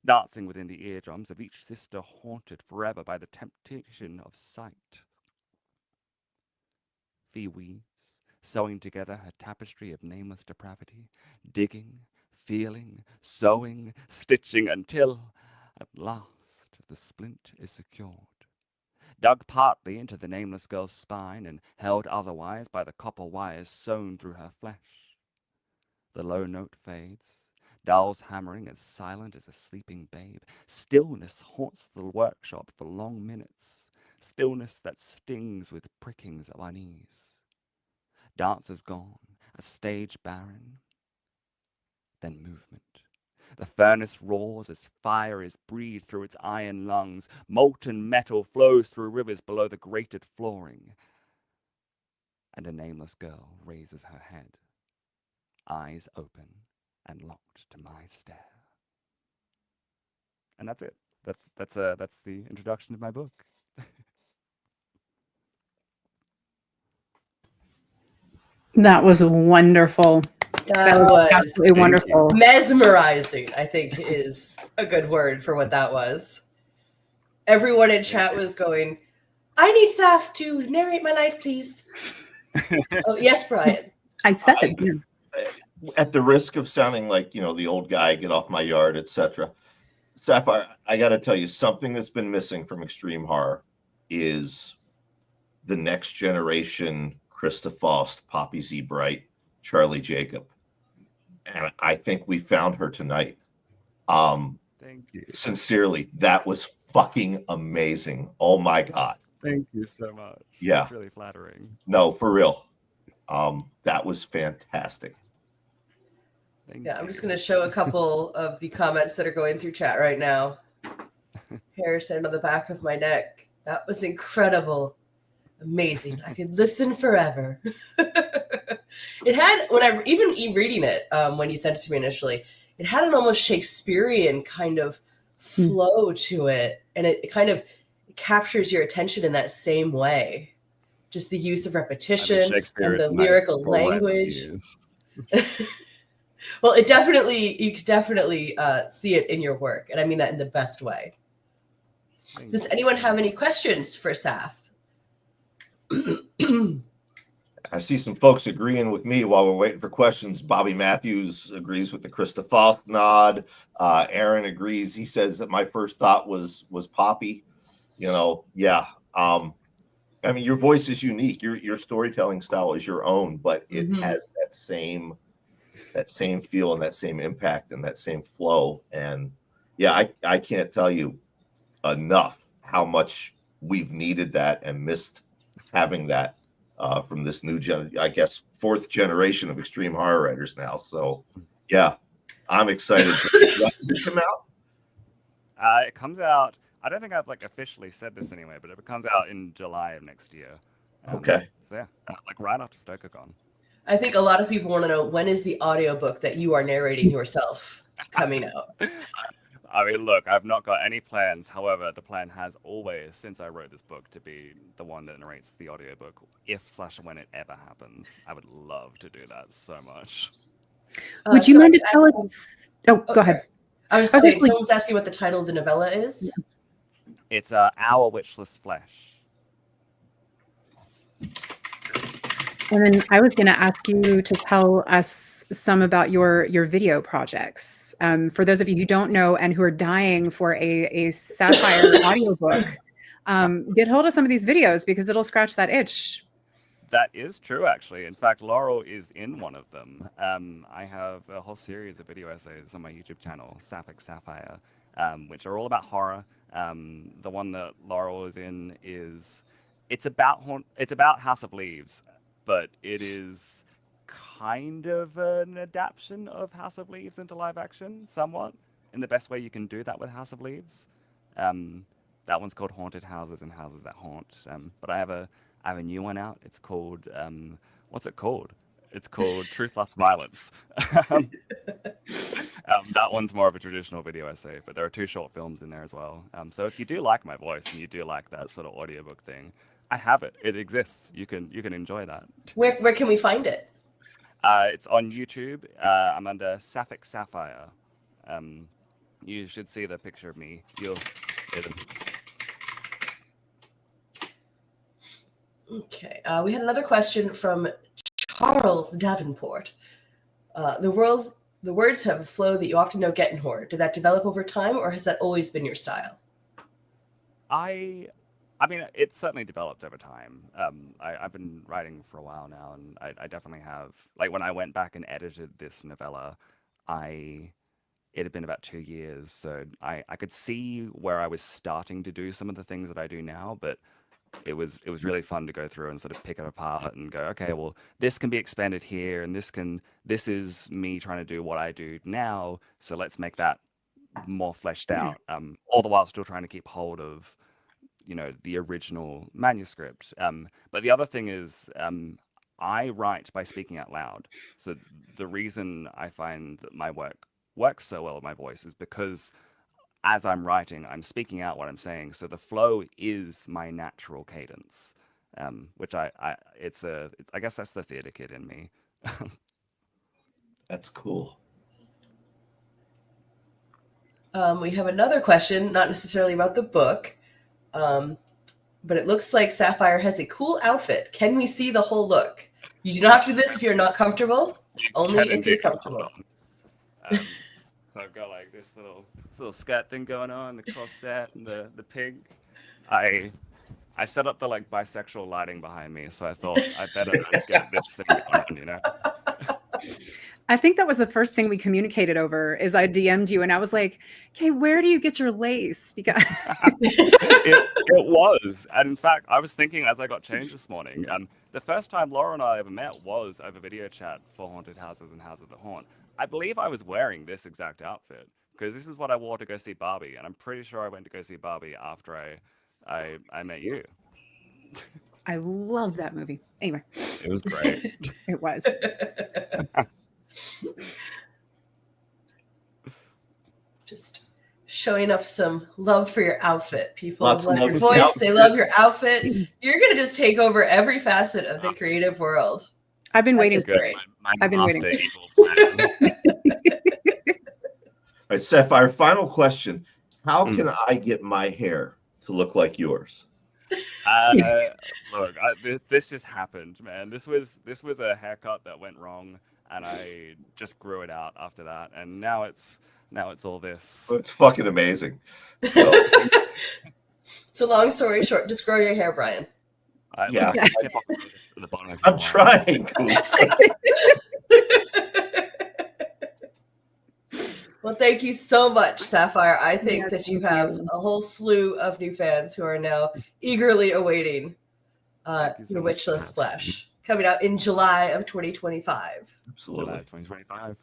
Dancing within the eardrums of each sister haunted forever by the temptation of sight. Fee weaves, sewing together her tapestry of nameless depravity, digging, feeling, sewing, stitching until, at last, the splint is secured. Dug partly into the nameless girl's spine and held otherwise by the copper wires sewn through her flesh. The low note fades. Dahl's hammering as silent as a sleeping babe. Stillness haunts the workshop for long minutes. Stillness that stings with prickings of unease. Dancers gone, a stage barren. Then movement. The furnace roars as fire is breathed through its iron lungs. Molten metal flows through rivers below the grated flooring. And a nameless girl raises her head, eyes open and locked to my stare. And that's it. That's the introduction of my book. That was wonderful. That was absolutely wonderful. Mesmerizing, I think, is a good word for what that was. Everyone in chat was going, I need Saf to narrate my life, please. Oh, yes, Brian. I said At the risk of sounding like, the old guy, get off my yard, etc. Sapphire, I got to tell you, something that's been missing from extreme horror is the next generation Krista Faust, Poppy Z. Bright, Charlie Jacob. And I think we found her tonight. Thank you. Sincerely, that was fucking amazing. Oh my God. Thank you so much. Yeah. It's really flattering. No, for real. That was fantastic. I'm just going to show a couple of the comments that are going through chat right now. hair stand on the back of my neck. That was incredible. Amazing. I could listen forever. It had, when I even reading it, when you sent it to me initially, it had an almost Shakespearean kind of flow to it. And it kind of captures your attention in that same way. Just the use of repetition Shakespeare and is the my lyrical forever language. muse. Well, it definitely, you could definitely see it in your work. And I mean that in the best way. Thank Does you. anyone have any questions for Saf? I see some folks agreeing with me while we're waiting for questions. Bobby Matthews agrees with the Krista Falk nod. Aaron agrees. He says that my first thought was Poppy. You know, yeah. I mean, your voice is unique. Your storytelling style is your own, but it has that same feel and that same impact and that same flow. And yeah, I can't tell you enough how much we've needed that and missed having that from this new I guess fourth generation of extreme horror writers now. So yeah, I'm excited. When does it come out? It comes out. I don't think I've like officially said this anyway, but it comes out in July of next year. Okay. So yeah, like right after StokerCon. I think a lot of people want to know, when is the audiobook that you are narrating yourself coming out? I mean, look, I've not got any plans. However, the plan has always, since I wrote this book, to be the one that narrates the audiobook, if/when it ever happens. I would love to do that so much. Would you mind to tell us? Oh, go ahead. I was saying, someone's asking what the title of the novella is. It's Our Witchless Flesh. And then I was going to ask you to tell us some about your video projects. For those of you who don't know and who are dying for a Sapphire audiobook, get hold of some of these videos because it'll scratch that itch. That is true, actually. In fact, Laurel is in one of them. I have a whole series of video essays on my YouTube channel, Sapphic Sapphire, which are all about horror. The one that Laurel is in it's about House of Leaves, but it is kind of an adaptation of House of Leaves into live action, somewhat, in the best way you can do that with House of Leaves. That one's called Haunted Houses and Houses That Haunt. But I have a new one out. It's called what's it called? It's called Truth Lust Violence. That one's more of a traditional video essay, but there are 2 short films in there as well. So if you do like my voice and you do like that sort of audiobook thing, I have it. It exists. You can enjoy that. Where can we find it? It's on YouTube. I'm under Sapphic Sapphire. You should see the picture of me. Okay. We had another question from Charles Davenport. The words have a flow that you often don't get in horror. Did that develop over time, or has that always been your style? I mean, it's certainly developed over time. I've been writing for a while now, and I definitely have. Like when I went back and edited this novella, it had been about 2 years, so I could see where I was starting to do some of the things that I do now, but it was really fun to go through and sort of pick it apart and go, okay, well, this can be expanded here, and this is me trying to do what I do now, so let's make that more fleshed out. All the while still trying to keep hold of, the original manuscript. But the other thing is, I write by speaking out loud. So the reason I find that my work works so well with my voice is because as I'm writing, I'm speaking out what I'm saying. So the flow is my natural cadence, which I guess that's the theater kid in me. That's cool. We have another question, not necessarily about the book, but it looks like Sapphire has a cool outfit. Can we see the whole look? You do not have to do this if you're not comfortable. Only if you're comfortable. So I've got like this little skirt thing going on, the corset and the pig. I set up the like bisexual lighting behind me, so I thought I better get this thing on, I think that was the first thing we communicated over is I DM'd you and I was like, okay, where do you get your lace? Because it was. And in fact, I was thinking as I got changed this morning, the first time Laura and I ever met was over video chat for Haunted Houses and Houses That Haunt. I believe I was wearing this exact outfit, because this is what I wore to go see Barbie, and I'm pretty sure I went to go see Barbie after I met you. I love that movie. Anyway, It was great. it was. Just showing up some love for your outfit. People Lots of love love your for the voice. They outfit. love your outfit. You're going to just take over every facet of the creative world. I've been waiting just for great. it. My I've been waiting. master evil plan. All right, Sapphire, final question. How Mm. can I get my hair to look like yours? Look, this just happened, man. This was a haircut that went wrong, and I just grew it out after that, and now it's all this. It's fucking amazing. So, So long story short, just grow your hair, Brian. Yeah. Look, snip off the bottom if you I'm want. trying. Oops. Well, thank you so much, Sapphire. I think Yes, that you thank have you. a whole slew of new fans who are now eagerly awaiting Thank you so your much Witch for List having me. Splash coming out in July of 2025. Absolutely. July 2025.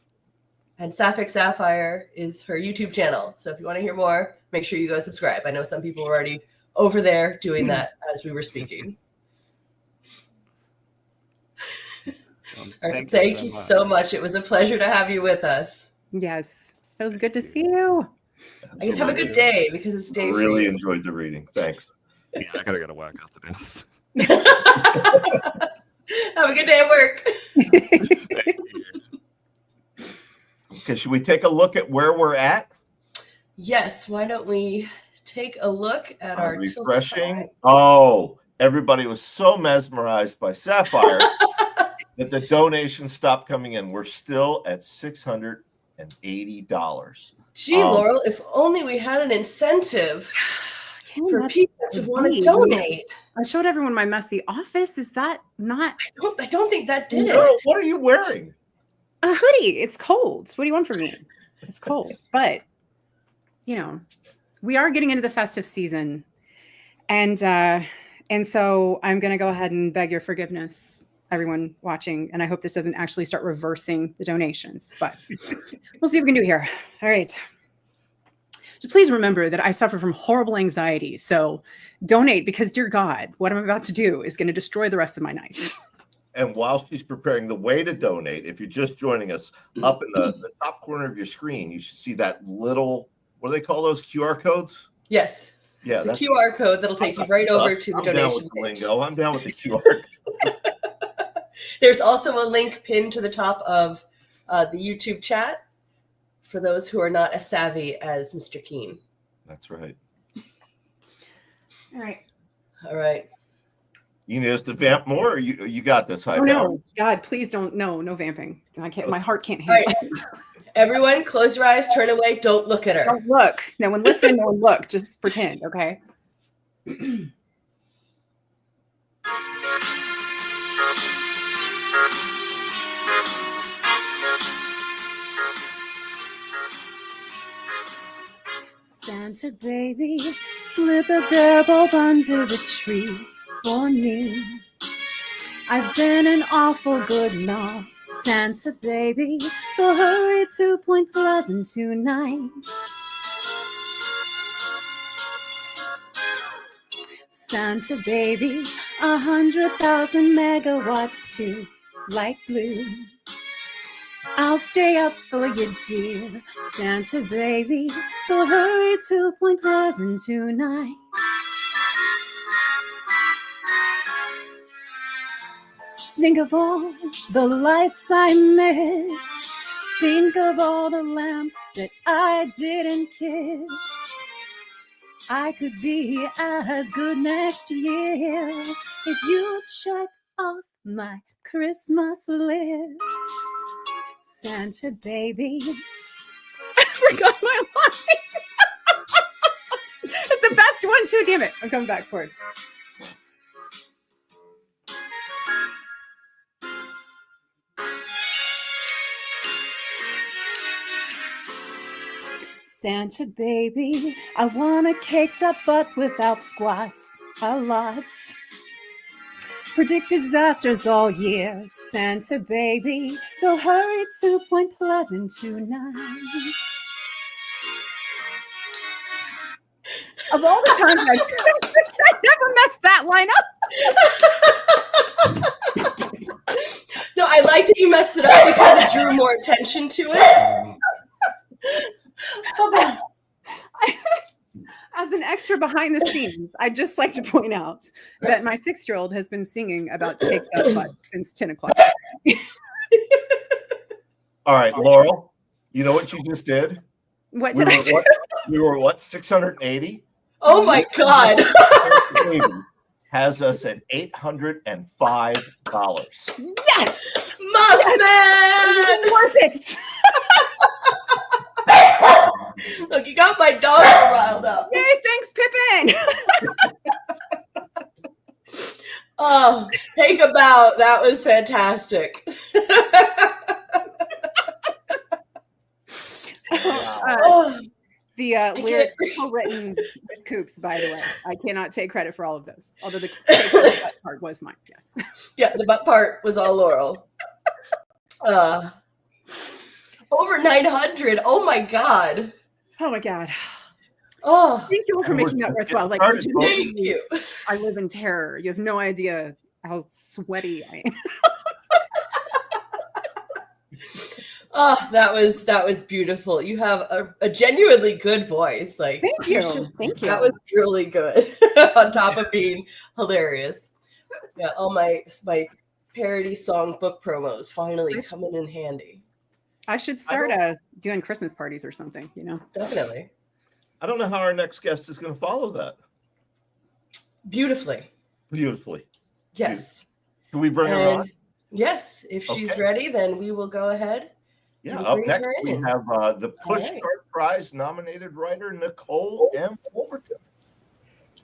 And Sapphic Sapphire is her YouTube channel. So if you want to hear more, make sure you go subscribe. I know some people were already over there doing that as we were speaking. All right, thank you so much. It was a pleasure to have you with us. Yes. It was good to Thank see you. I guess have a good day because it's day for Really you. enjoyed the reading. Thanks. Yeah, I gotta go to work after this. Have a good day at work. Thank you. Okay, should we take a look at where we're at? Yes, why don't we take a look at our Refreshing. Tiltify. Oh, everybody was so mesmerized by Sapphire that the donations stopped coming in. We're still at $680. Gee, Laurel, if only we had an incentive Can't for imagine people what to would want to be. donate. I showed everyone my messy office. Is that not I don't think that did it. Girl, what are you wearing? a hoodie? It's cold. What do you want from me? It's cold. But, you know, we are getting into the festive season. And so I'm going to go ahead and beg your forgiveness, everyone watching. And I hope this doesn't actually start reversing the donations. But we'll see what we can do here. All right. So please remember that I suffer from horrible anxiety. So donate because, dear God, what I'm about to do is going to destroy the rest of my night. And while she's preparing the way to donate, if you're just joining us, up in the top corner of your screen, you should see that little, what do they call those, QR codes? Yes. Yeah, It's a QR code that'll take you right over to the I'm down donation with the page. lingo. I'm down with the QR. There's also a link pinned to the top of the YouTube chat for those who are not as savvy as Mr. Keene. That's right. All right. All right. You need us to vamp more, or you got this? Oh no, God, please don't. No vamping. I can't. My heart can't All handle right. it. Everyone, close your eyes, turn away, don't look at her. Don't look. No one listen. No one look. Just pretend. Okay. Santa baby, slip a bear bulb under the tree for me. I've been an awful good knob, Santa baby, so hurry to Point Pleasant tonight. Santa baby, 100,000 megawatts to light blue. I'll stay up for you, dear Santa baby, so hurry to Point Pleasant tonight. Think of all the lights I missed. Think of all the lamps that I didn't kiss. I could be as good next year if you check off my Christmas list. Santa baby. I forgot my line. It's the best one too, damn it. I'm coming back for it. Santa baby, I want a caked up butt without squats, a lot. Predict disasters all year, Santa baby, so hurry to Point Pleasant tonight. Of all the times I never messed that line up. No, I like that you messed it up because it drew more attention to it. Oh, As an extra behind the scenes, I'd just like to point out that my 6-year-old has been singing about cake that butt since 10 o'clock. All right, Laurel, you know what you just did? What did I do? We were what, 680? oh my God. Has us at $805. Yes! Muffin! Worth it! Look, you got my dog riled up. Yay, thanks, Pippin! Oh, take a bow. That was fantastic. Oh, The I lyrics can't- were written with Coops, by the way. I cannot take credit for all of this, although the part was mine, yes. yeah, the butt part was all Laurel. Over 900. Oh my God. Oh my God. Oh, Thank you all for And we're making that just worthwhile. Like, getting started, thank you. I live in terror. You have no idea how sweaty I am. Oh, that was beautiful. You have a genuinely good voice. Like, Thank you. Thank you. that was really good. On top of being hilarious. Yeah, all my parody song book promos finally coming in handy. I should start doing Christmas parties or something, you know? Definitely. I don't know how our next guest is going to follow that Beautifully. beautifully. Yes. Can we bring her And on? yes, if she's Okay. ready, then we will go ahead. Yeah, and up bring next her we in. have the Pushcart Prize nominated writer Nicole M. Overton.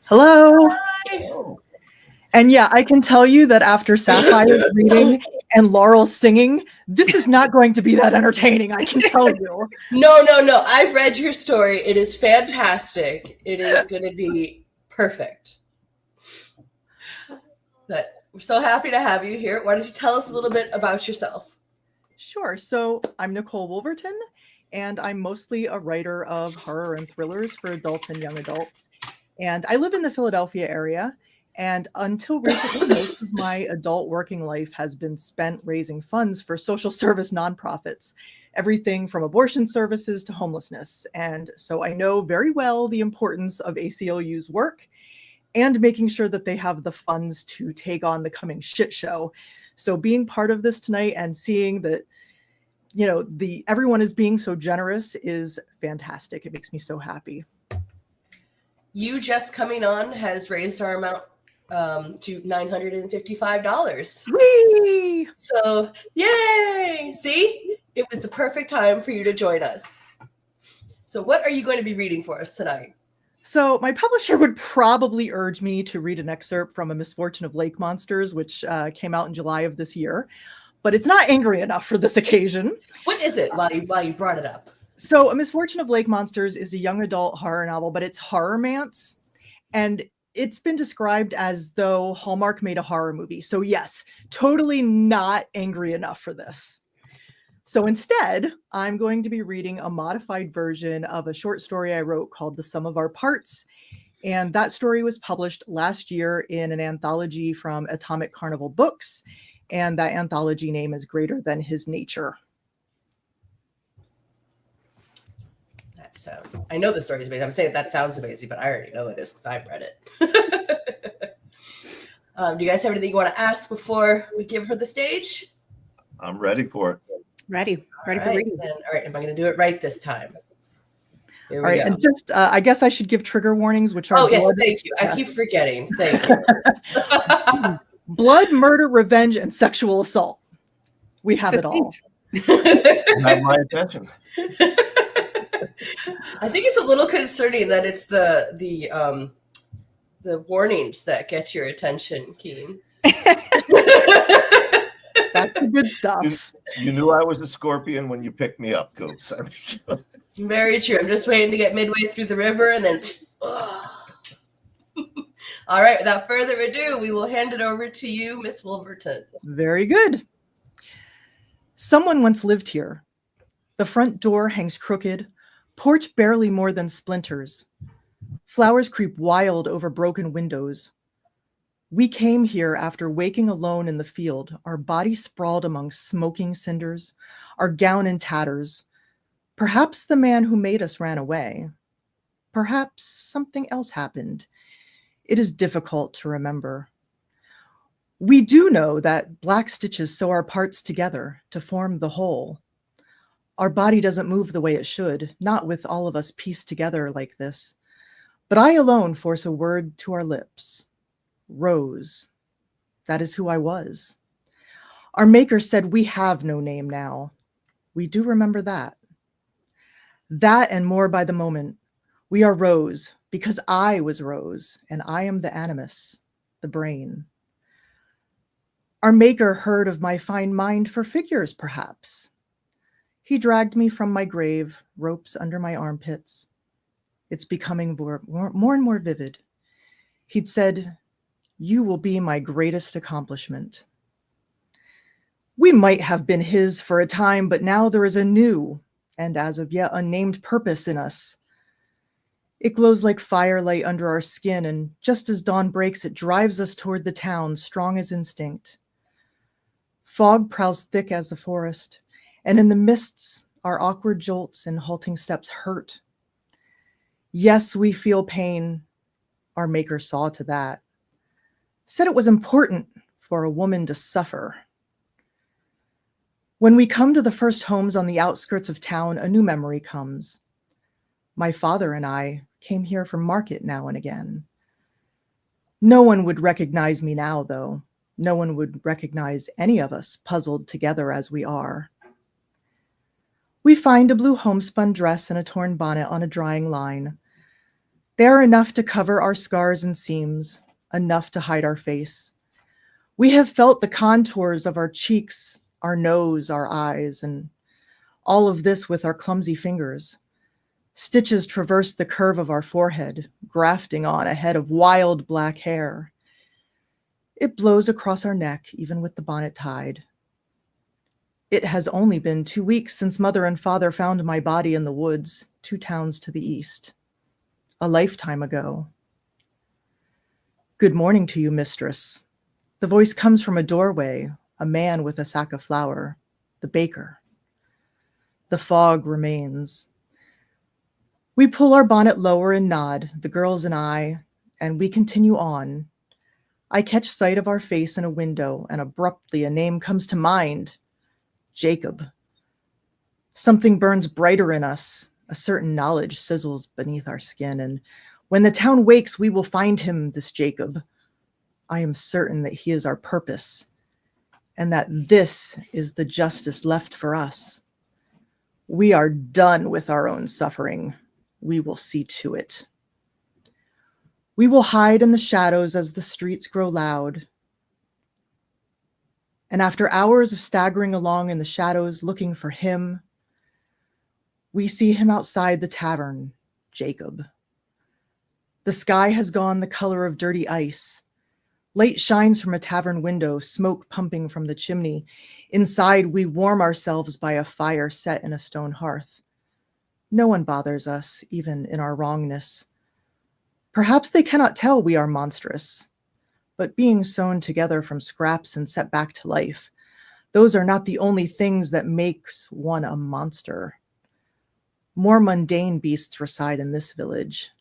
Hello. Hi. Oh, And yeah, I can tell you that after Sapphire reading and Laurel singing, this is not going to be that entertaining, I can tell you. No. I've read your story. It is fantastic. It is going to be perfect. But we're so happy to have you here. Why don't you tell us a little bit about yourself? Sure. So I'm Nicole Wolverton, and I'm mostly a writer of horror and thrillers for adults and young adults. And I live in the Philadelphia area. And until recently, most of my adult working life has been spent raising funds for social service nonprofits, everything from abortion services to homelessness. And so I know very well the importance of ACLU's work and making sure that they have the funds to take on the coming shit show. So being part of this tonight and seeing that, you know, everyone is being so generous is fantastic. It makes me so happy. You just coming on has raised our amount to $955. Whee! So, yay! See? It was the perfect time for you to join us. So, what are you going to be reading for us tonight? So my publisher would probably urge me to read an excerpt from A Misfortune of Lake Monsters, which came out in July of this year, but it's not angry enough for this occasion. What is it while you brought it up? So A Misfortune of Lake Monsters is a young adult horror novel, but it's horror-mance. And it's been described as though Hallmark made a horror movie. So yes, totally not angry enough for this. So instead, I'm going to be reading a modified version of a short story I wrote called The Sum of Our Parts. And that story was published last year in an anthology from Atomic Carnival Books. And that anthology name is Greater Than His Nature. That sounds, I know the story is amazing. I'm saying that sounds amazing, but I already know it is because I've read it. Do you guys have anything you want to ask before we give her the stage? I'm ready for it. Ready All for reading. Then, all right, am I going to do it right this time? Here All we right, go. and just, I guess I should give trigger warnings, which are Oh, yes, blood, thank you. I keep forgetting. Thank you. blood, murder, revenge, and sexual assault. We have it all. You have my attention. I think it's a little concerning that it's the warnings that get your attention, Keen. That's the good stuff. You knew I was a scorpion when you picked me up, Coops. Very true. I'm just waiting to get midway through the river and then. All right. Without further ado, we will hand it over to you, Miss Wolverton. Very good. Someone once lived here. The front door hangs crooked, porch barely more than splinters. Flowers creep wild over broken windows. We came here after waking alone in the field, our bodies sprawled among smoking cinders, our gown in tatters. Perhaps the man who made us ran away. Perhaps something else happened. It is difficult to remember. We do know that black stitches sew our parts together to form the whole. Our body doesn't move the way it should, not with all of us pieced together like this. But I alone force a word to our lips. Rose. That is who I was. Our maker said we have no name now. We do remember that. That and more by the moment. We are Rose because I was Rose and I am the animus, the brain. Our maker heard of my fine mind for figures, perhaps. He dragged me from my grave, ropes under my armpits. It's becoming more and more vivid. He'd said, "You will be my greatest accomplishment." We might have been his for a time, but now there is a new and as of yet unnamed purpose in us. It glows like firelight under our skin, and just as dawn breaks, it drives us toward the town, strong as instinct. Fog prowls thick as the forest, and in the mists, our awkward jolts and halting steps hurt. Yes, we feel pain. Our maker saw to that. Said it was important for a woman to suffer. When we come to the first homes on the outskirts of town, a new memory comes. My father and I came here from market now and again. No one would recognize me now, though. No one would recognize any of us puzzled together as we are. We find a blue homespun dress and a torn bonnet on a drying line. They are enough to cover our scars and seams, enough to hide our face. We have felt the contours of our cheeks, our nose, our eyes, and all of this with our clumsy fingers. Stitches traverse the curve of our forehead, grafting on a head of wild black hair. It blows across our neck, even with the bonnet tied. It has only been 2 weeks since mother and father found my body in the woods, 2 towns to the east. A lifetime ago. Good morning to you, mistress. The voice comes from a doorway, a man with a sack of flour, the baker. The fog remains. We pull our bonnet lower and nod, the girls and I, and we continue on. I catch sight of our face in a window, and abruptly a name comes to mind. Jacob. Something burns brighter in us. A certain knowledge sizzles beneath our skin, and when the town wakes, we will find him, this Jacob. I am certain that he is our purpose, and that this is the justice left for us. We are done with our own suffering. We will see to it. We will hide in the shadows as the streets grow loud. And after hours of staggering along in the shadows looking for him, we see him outside the tavern, Jacob. The sky has gone the color of dirty ice. Light shines from a tavern window, smoke pumping from the chimney. Inside, we warm ourselves by a fire set in a stone hearth. No one bothers us, even in our wrongness. Perhaps they cannot tell we are monstrous, but being sewn together from scraps and set back to life, those are not the only things that makes one a monster. More mundane beasts reside in this village.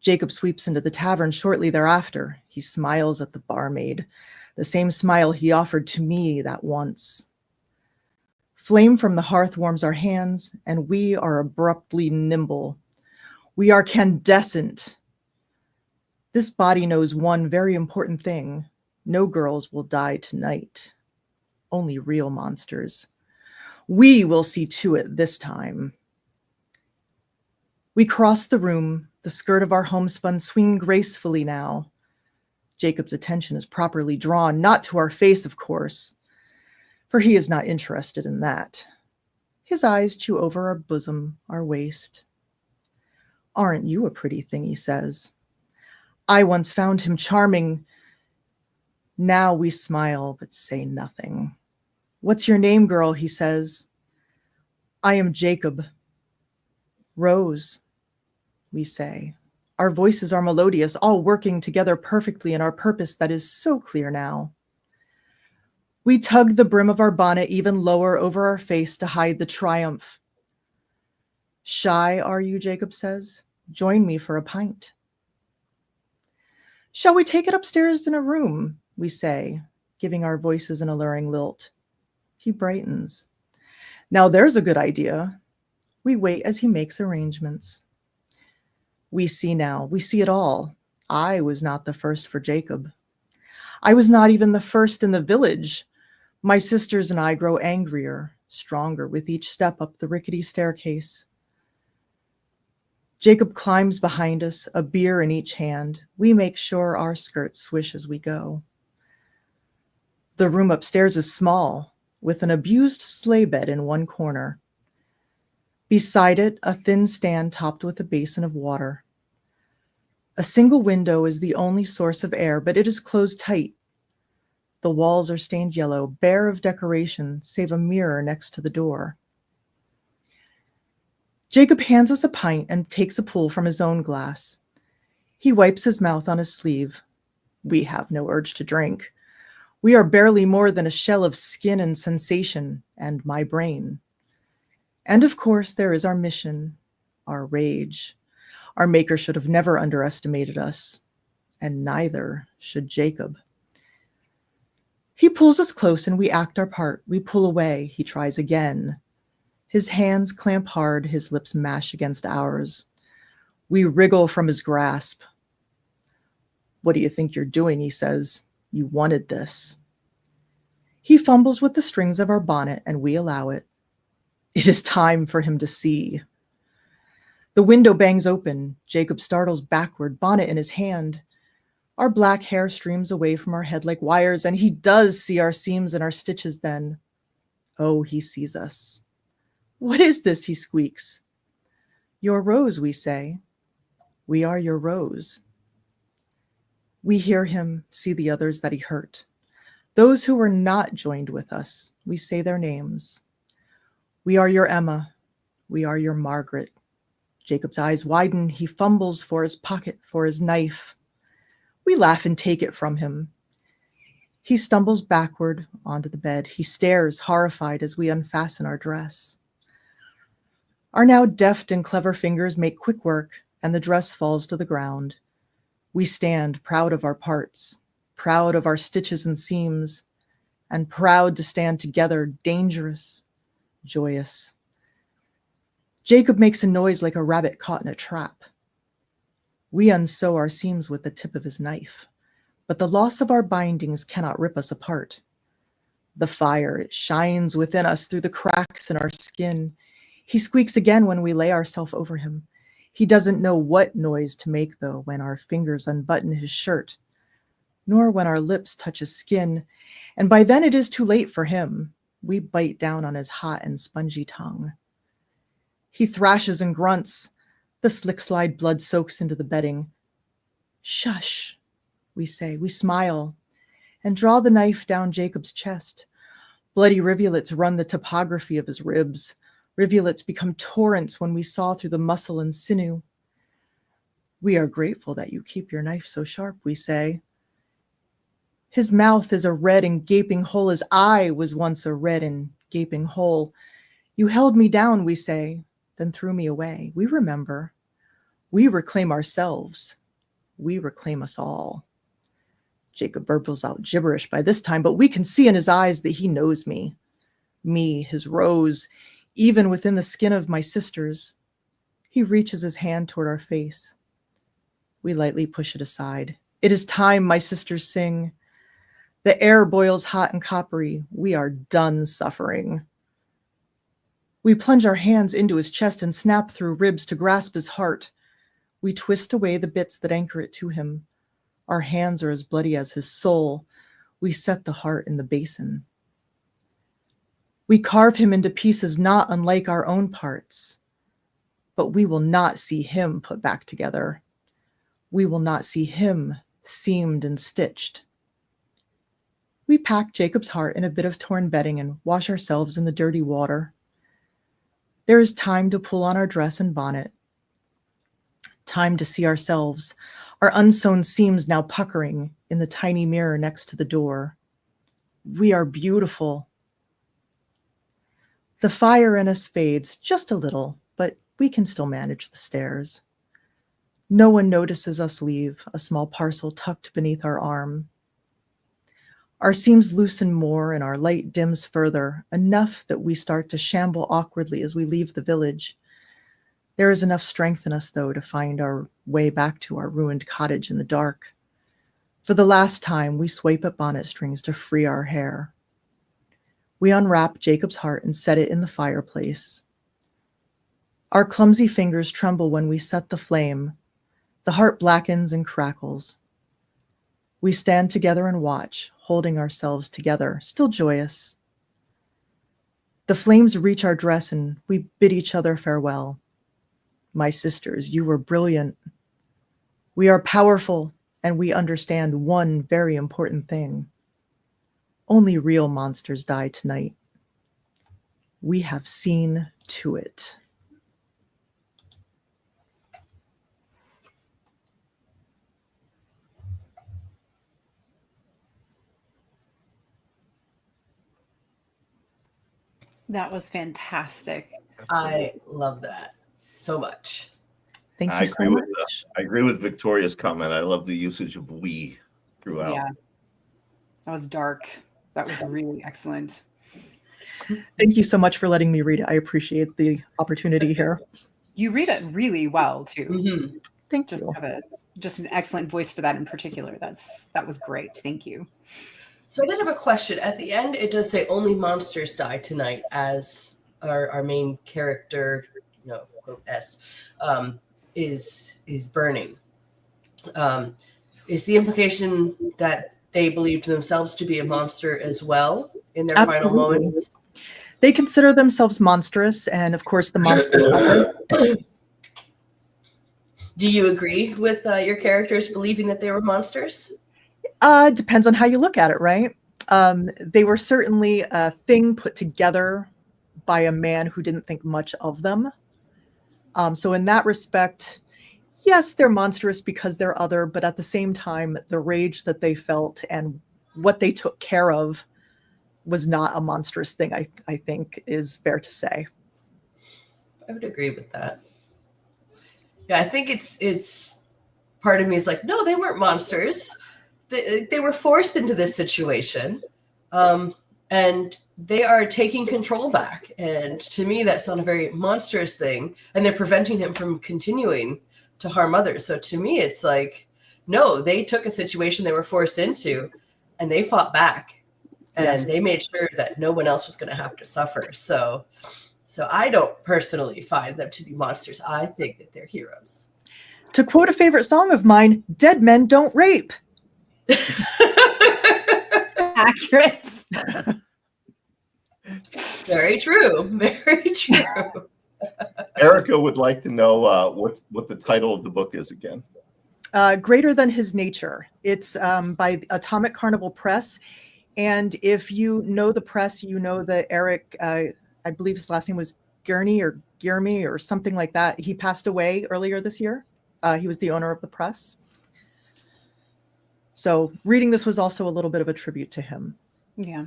Jacob sweeps into the tavern shortly thereafter. He smiles at the barmaid, the same smile he offered to me that once. Flame from the hearth warms our hands, and we are abruptly nimble. We are candescent. This body knows one very important thing. No girls will die tonight. Only real monsters. We will see to it this time. We cross the room, the skirt of our homespun swinging gracefully now. Jacob's attention is properly drawn, not to our face, of course, for he is not interested in that. His eyes chew over our bosom, our waist. Aren't you a pretty thing, he says. I once found him charming. Now we smile, but say nothing. What's your name, girl, he says. I am Jacob. Rose. we say. Our voices are melodious, all working together perfectly in our purpose that is so clear now. We tug the brim of our bonnet even lower over our face to hide the triumph. Shy are you, Jacob says. Join me for a pint. Shall we take it upstairs in a room, we say, giving our voices an alluring lilt. He brightens. Now there's a good idea. We wait as he makes arrangements. We see now, we see it all. I was not the first for Jacob. I was not even the first in the village. My sisters and I grow angrier, stronger with each step up the rickety staircase. Jacob climbs behind us, a beer in each hand. We make sure our skirts swish as we go. The room upstairs is small, with an abused sleigh bed in one corner. Beside it, a thin stand topped with a basin of water. A single window is the only source of air, but it is closed tight. The walls are stained yellow, bare of decoration, save a mirror next to the door. Jacob hands us a pint and takes a pull from his own glass. He wipes his mouth on his sleeve. We have no urge to drink. We are barely more than a shell of skin and sensation, and my brain. And of course, there is our mission, our rage. Our maker should have never underestimated us, and neither should Jacob. He pulls us close and we act our part. We pull away. He tries again. His hands clamp hard, his lips mash against ours. We wriggle from his grasp. What do you think you're doing, he says. You wanted this. He fumbles with the strings of our bonnet and we allow it. It is time for him to see. The window bangs open. Jacob startles backward, bonnet in his hand. Our black hair streams away from our head like wires, and he does see our seams and our stitches then. Oh, he sees us. What is this, he squeaks. Your rose, we say. We are your rose. We hear him, see the others that he hurt. Those who were not joined with us, we say their names. We are your Emma. We are your Margaret. Jacob's eyes widen. He fumbles for his pocket, for his knife. We laugh and take it from him. He stumbles backward onto the bed. He stares, horrified, as we unfasten our dress. Our now deft and clever fingers make quick work, and the dress falls to the ground. We stand proud of our parts, proud of our stitches and seams, and proud to stand together, dangerous, joyous. Jacob makes a noise like a rabbit caught in a trap. We unsew our seams with the tip of his knife, but the loss of our bindings cannot rip us apart. The fire, it shines within us through the cracks in our skin. He squeaks again when we lay ourselves over him. He doesn't know what noise to make, though, when our fingers unbutton his shirt, nor when our lips touch his skin, and by then it is too late for him. We bite down on his hot and spongy tongue. He thrashes and grunts. The slick slide blood soaks into the bedding. Shush, we say. We smile and draw the knife down Jacob's chest. Bloody rivulets run the topography of his ribs. Rivulets become torrents when we saw through the muscle and sinew. We are grateful that you keep your knife so sharp, we say. His mouth is a red and gaping hole as I was once a red and gaping hole. You held me down, we say, then threw me away. We remember. We reclaim ourselves. We reclaim us all. Jacob burbles out gibberish by this time, but we can see in his eyes that he knows me. Me, his rose, even within the skin of my sisters. He reaches his hand toward our face. We lightly push it aside. It is time, my sisters sing. The air boils hot and coppery. We are done suffering. We plunge our hands into his chest and snap through ribs to grasp his heart. We twist away the bits that anchor it to him. Our hands are as bloody as his soul. We set the heart in the basin. We carve him into pieces not unlike our own parts. But we will not see him put back together. We will not see him seamed and stitched. We pack Jacob's heart in a bit of torn bedding and wash ourselves in the dirty water. There is time to pull on our dress and bonnet. Time to see ourselves, our unsewn seams now puckering in the tiny mirror next to the door. We are beautiful. The fire in us fades just a little, but we can still manage the stairs. No one notices us leave, a small parcel tucked beneath our arm. Our seams loosen more and our light dims further, enough that we start to shamble awkwardly as we leave the village. There is enough strength in us, though, to find our way back to our ruined cottage in the dark. For the last time, we swipe at bonnet strings to free our hair. We unwrap Jacob's heart and set it in the fireplace. Our clumsy fingers tremble when we set the flame. The heart blackens and crackles. We stand together and watch, holding ourselves together, still joyous. The flames reach our dress and we bid each other farewell. My sisters, you were brilliant. We are powerful, and we understand one very important thing. Only real monsters die tonight. We have seen to it. That was fantastic. I love that so much. Thank you I so agree much. with I agree with Victoria's comment. I love the usage of we throughout. Yeah. That was dark. That was really excellent. Thank you so much for letting me read it. I appreciate the opportunity here. You read it really well too. Mhm. Thank Just you. have just an excellent voice for that in particular. That was great. Thank you. So I did have a question. At the end, it does say only monsters die tonight, as our main character, quote S, is burning. Is the implication that they believed themselves to be a monster as well in their final Absolutely. moments? They consider themselves monstrous, and of course the monster. Do you agree with your characters believing that they were monsters? Depends on how you look at it, right? They were certainly a thing put together by a man who didn't think much of them. So in that respect, yes, they're monstrous because they're other, but at the same time, the rage that they felt and what they took care of was not a monstrous thing, I think is fair to say. I would agree with that. Yeah, I think it's part of me is like, no, they weren't monsters. They were forced into this situation, and they are taking control back. And to me, that's not a very monstrous thing. And they're preventing him from continuing to harm others. So to me, it's like, no, they took a situation they were forced into, and they fought back, and Yes. they made sure that no one else was going to have to suffer. So I don't personally find them to be monsters. I think that they're heroes. To quote a favorite song of mine, dead men don't rape. Accurate. Very true. Very true. Erica would like to know what the title of the book is again. Greater Than His Nature. It's by Atomic Carnival Press. And if you know the press, you know that Eric, I believe his last name was Gurney or Giermy or something like that. He passed away earlier this year. He was the owner of the press. So reading this was also a little bit of a tribute to him. Yeah.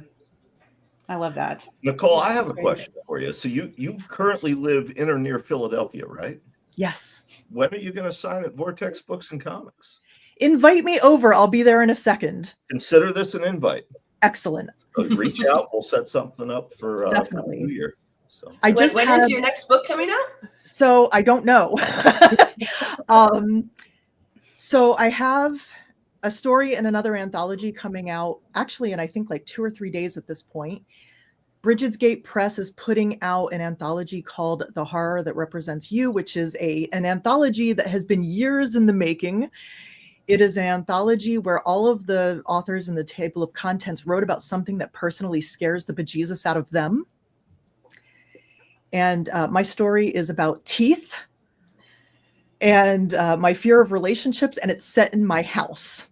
I love that. Nicole, I have a question for you. So you currently live in or near Philadelphia, right? Yes. When are you going to sign at Vortex Books and Comics? Invite me over. I'll be there in a second. Consider this an invite. Excellent. So reach out. We'll set something up for Definitely. New Year. So I When just is had, your next book coming out? so I don't know. So I have a story and another anthology coming out actually in I think like 2 or 3 days at this point. Bridget's Gate Press is putting out an anthology called The Horror That Represents You, which is an anthology that has been years in the making. It is an anthology where all of the authors in the table of contents wrote about something that personally scares the bejesus out of them. And my story is about teeth and my fear of relationships, and it's set in my house.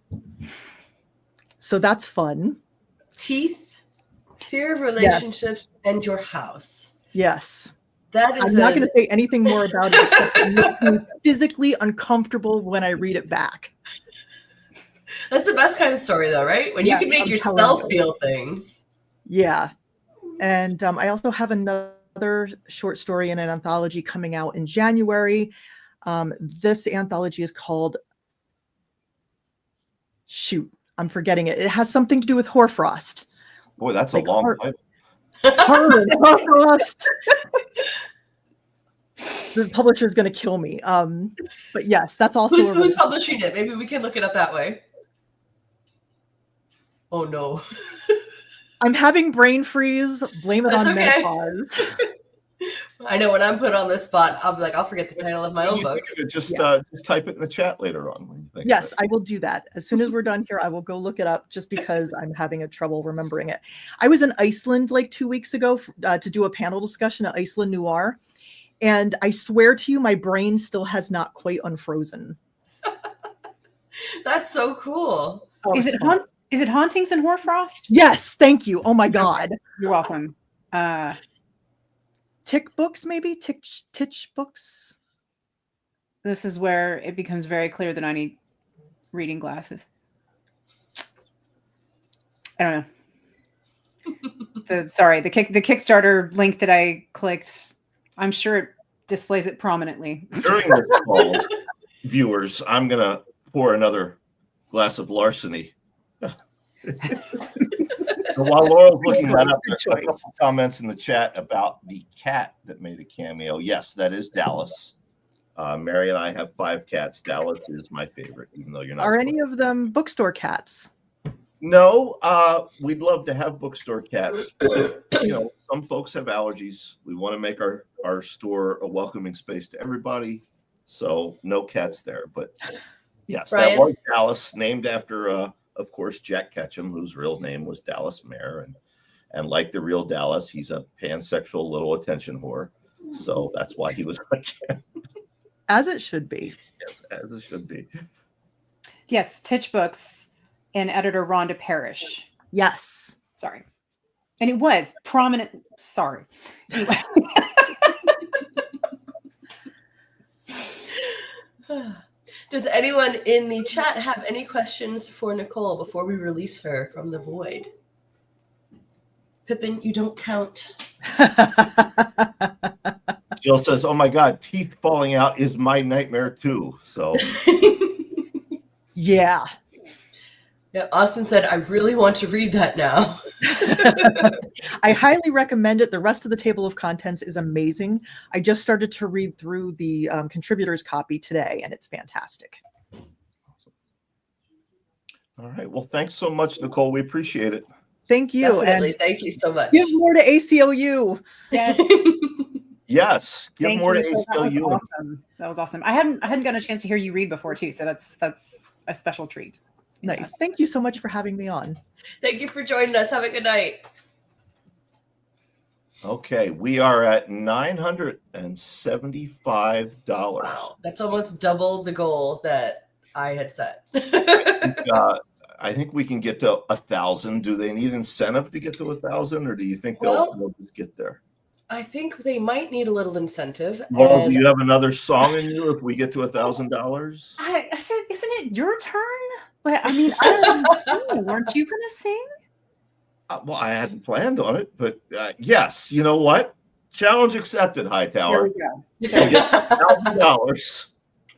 So that's fun. Teeth, fear of relationships, and your house. Yes. I'm not going to say anything more about it, except it makes me physically uncomfortable when I read it back. That's the best kind of story, though, right? When you can make yourself feel things. Yeah. And I also have another short story in an anthology coming out in January. This anthology is called, shoot, I'm forgetting it. It has something to do with hoarfrost. Boy, that's a long title. Hoarfrost. The publisher is going to kill me. But yes, that's also who's publishing it. Maybe we can look it up that way. Oh no. I'm having brain freeze. Blame it on menopause. I know when I'm put on this spot, I'll be like, I'll forget the title of my own books. Just type it in the chat later on. Yes, I will do that. As soon as we're done here, I will go look it up just because I'm having a trouble remembering it. I was in Iceland like 2 weeks ago to do a panel discussion at Iceland Noir. And I swear to you, my brain still has not quite unfrozen. That's so cool. Oh, is it Hauntings and Hoarfrost? Yes, thank you. Oh my God. You're welcome. Tick books, maybe? Titch books? This is where it becomes very clear that I need reading glasses. I don't know. The Kickstarter link that I clicked, I'm sure it displays it prominently. During this call, viewers, I'm going to pour another glass of larceny. So while Laurel's looking that up, there's a couple comments in the chat about the cat that made a cameo. Yes, that is Dallas. Mary and I have 5 cats. Dallas is my favorite, even though you're not. Are any of them bookstore cats? No, we'd love to have bookstore cats. But, some folks have allergies. We want to make our store a welcoming space to everybody. So no cats there. But yes, Brian? That was Dallas, named after, of course, Jack Ketchum, whose real name was Dallas Mayer. And like the real Dallas, he's a pansexual little attention whore. So that's why he was like as it should be. Yes, as it should be. Yes, Titch Books and editor Rhonda Parrish. Yes. Sorry. And it was prominent. Sorry. Anyway. Does anyone in the chat have any questions for Nicole before we release her from the void? Pippin, you don't count. Jill says, "Oh my God, teeth falling out is my nightmare too." So, yeah. Yeah, Austin said, "I really want to read that now." I highly recommend it. The rest of the table of contents is amazing. I just started to read through the contributors copy today, and it's fantastic. All right. Well, thanks so much, Nicole. We appreciate it. Thank you. Definitely. And thank you so much. give more to ACLU. Yes. Yes. Give Thank more to you. ACLU. That was awesome. I hadn't gotten a chance to hear you read before too, so that's a special treat. Nice. Thank you so much for having me on. Thank you for joining us. Have a good night. Okay, we are at $975. Wow, that's almost double the goal that I had set. I think we can get to 1,000. Do they need incentive to get to 1,000, or do you think they'll just get there? I think they might need a little incentive. Well, do you have another song in you if we get to $1,000? I said, isn't it your turn? But I mean, I don't know. Weren't you going to sing? Well, I hadn't planned on it, but yes. You know what? Challenge accepted, Hightower. There we go. $1,000.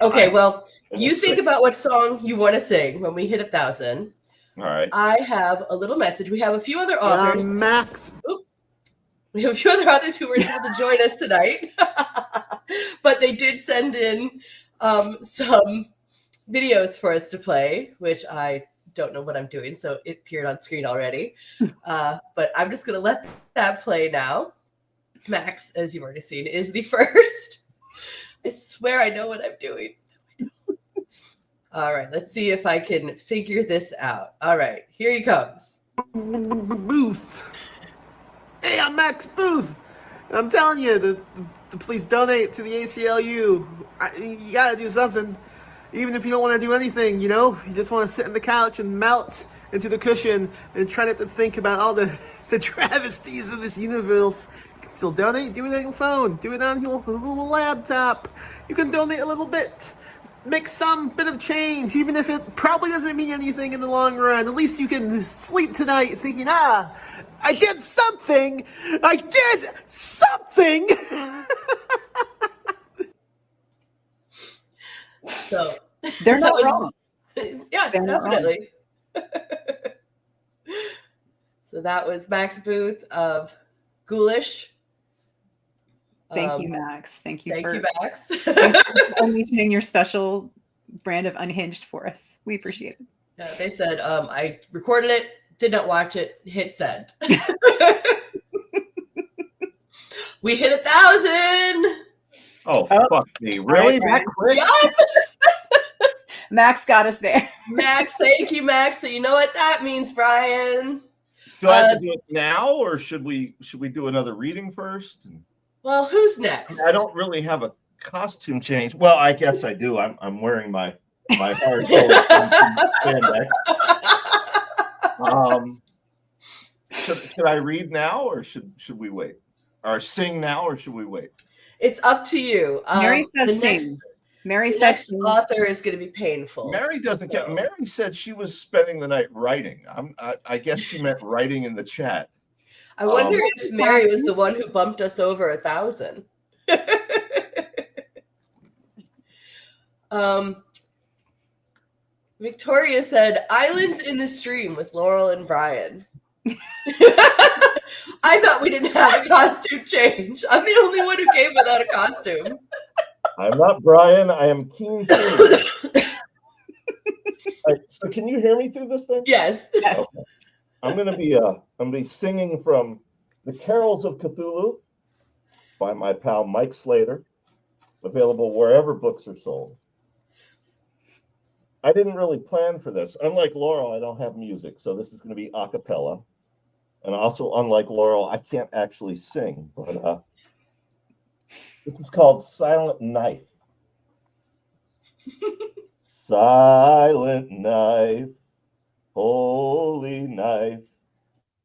Okay, well, you think about what song you want to sing when we hit 1,000. All right. I have a little message. We have a few other authors. Max. We have a few other authors who were able to join us tonight, but they did send in some videos for us to play, which I don't know what I'm doing, so it appeared on screen already. But I'm just going to let that play now. Max, as you've already seen, is the first. I swear I know what I'm doing. All right, let's see if I can figure this out. All right, here he comes. Booth. Hey, I'm Max Booth. And I'm telling you to please donate to the ACLU. You gotta do something. Even if you don't want to do anything, you just want to sit on the couch and melt into the cushion and try not to think about all the the travesties of this universe. You can still donate. Do it on your phone. Do it on your little laptop. You can donate a little bit. Make some bit of change, even if it probably doesn't mean anything in the long run. At least you can sleep tonight thinking, I did something! I did something! So They're that not was- wrong. Yeah, They're not wrong. definitely. So that was Max Booth of Ghoulish. Thank you, Max. Thank you for Max. unleashing your special brand of unhinged for us. We appreciate it. Yeah, they said, I recorded it, did not watch it, hit send. We hit 1,000. Oh, Oh. fuck me. Really? All right, That quick? Yup. Max got us there. Max, thank you, Max. So you know what that means, Brian. Do I have to do it now, or should we do another reading first? Well, who's next? I don't really have a costume change. Well, I guess I do. I'm wearing my hard spandex. Should I read now, or should we wait? Or sing now, or should we wait? It's up to you. Mary says the sing. Mary the says next sing. author is going to be painful. Mary doesn't get. So- Mary said she was spending the night writing. I guess she meant writing in the chat. I wonder if Mary was the one who bumped us over 1,000. Victoria said, "Islands in the Stream" with Laurel and Brian. I thought we didn't have a costume change. I'm the only one who came without a costume. I'm not Brian. I am Keen. Right, so can you hear me through this thing? Yes. Yes. Okay. I'm gonna be singing from The Carols of Cthulhu by my pal Mike Slater, available wherever books are sold. I didn't really plan for this. Unlike Laurel, I don't have music, so this is going to be a cappella. And also, unlike Laurel, I can't actually sing, but this is called Silent Knife. Silent knife, holy knife,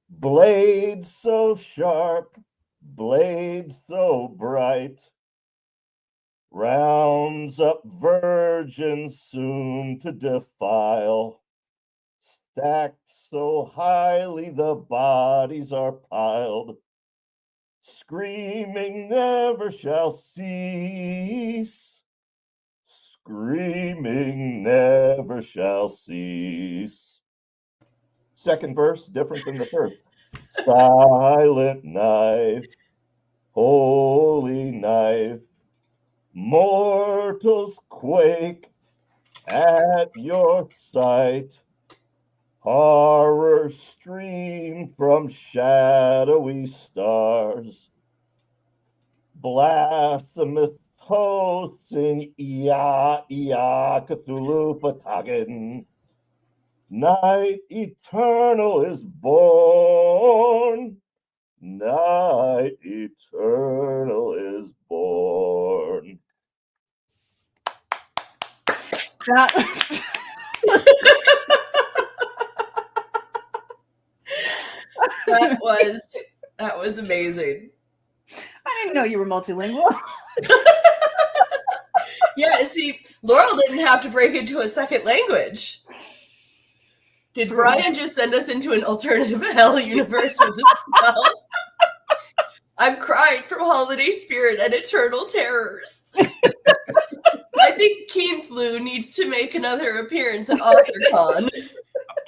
blade so sharp, blade so bright, rounds up virgins soon to defile, stacked so highly the bodies are piled, screaming never shall cease, screaming never shall cease. Second verse, different than the first. Silent knife, holy knife, mortals quake at your sight. Horror stream from shadowy stars. Blasphemous hosts sing Ia, Ia, Cthulhu, Patagan. Night eternal is born. Night eternal is born. That was That was amazing. I didn't know you were multilingual. Yeah, see, Laurel didn't have to break into a second language. Did Brian just send us into an alternative hell universe with this spell? I'm crying from holiday spirit and eternal terrors. I think Keith Lou needs to make another appearance at AuthorCon.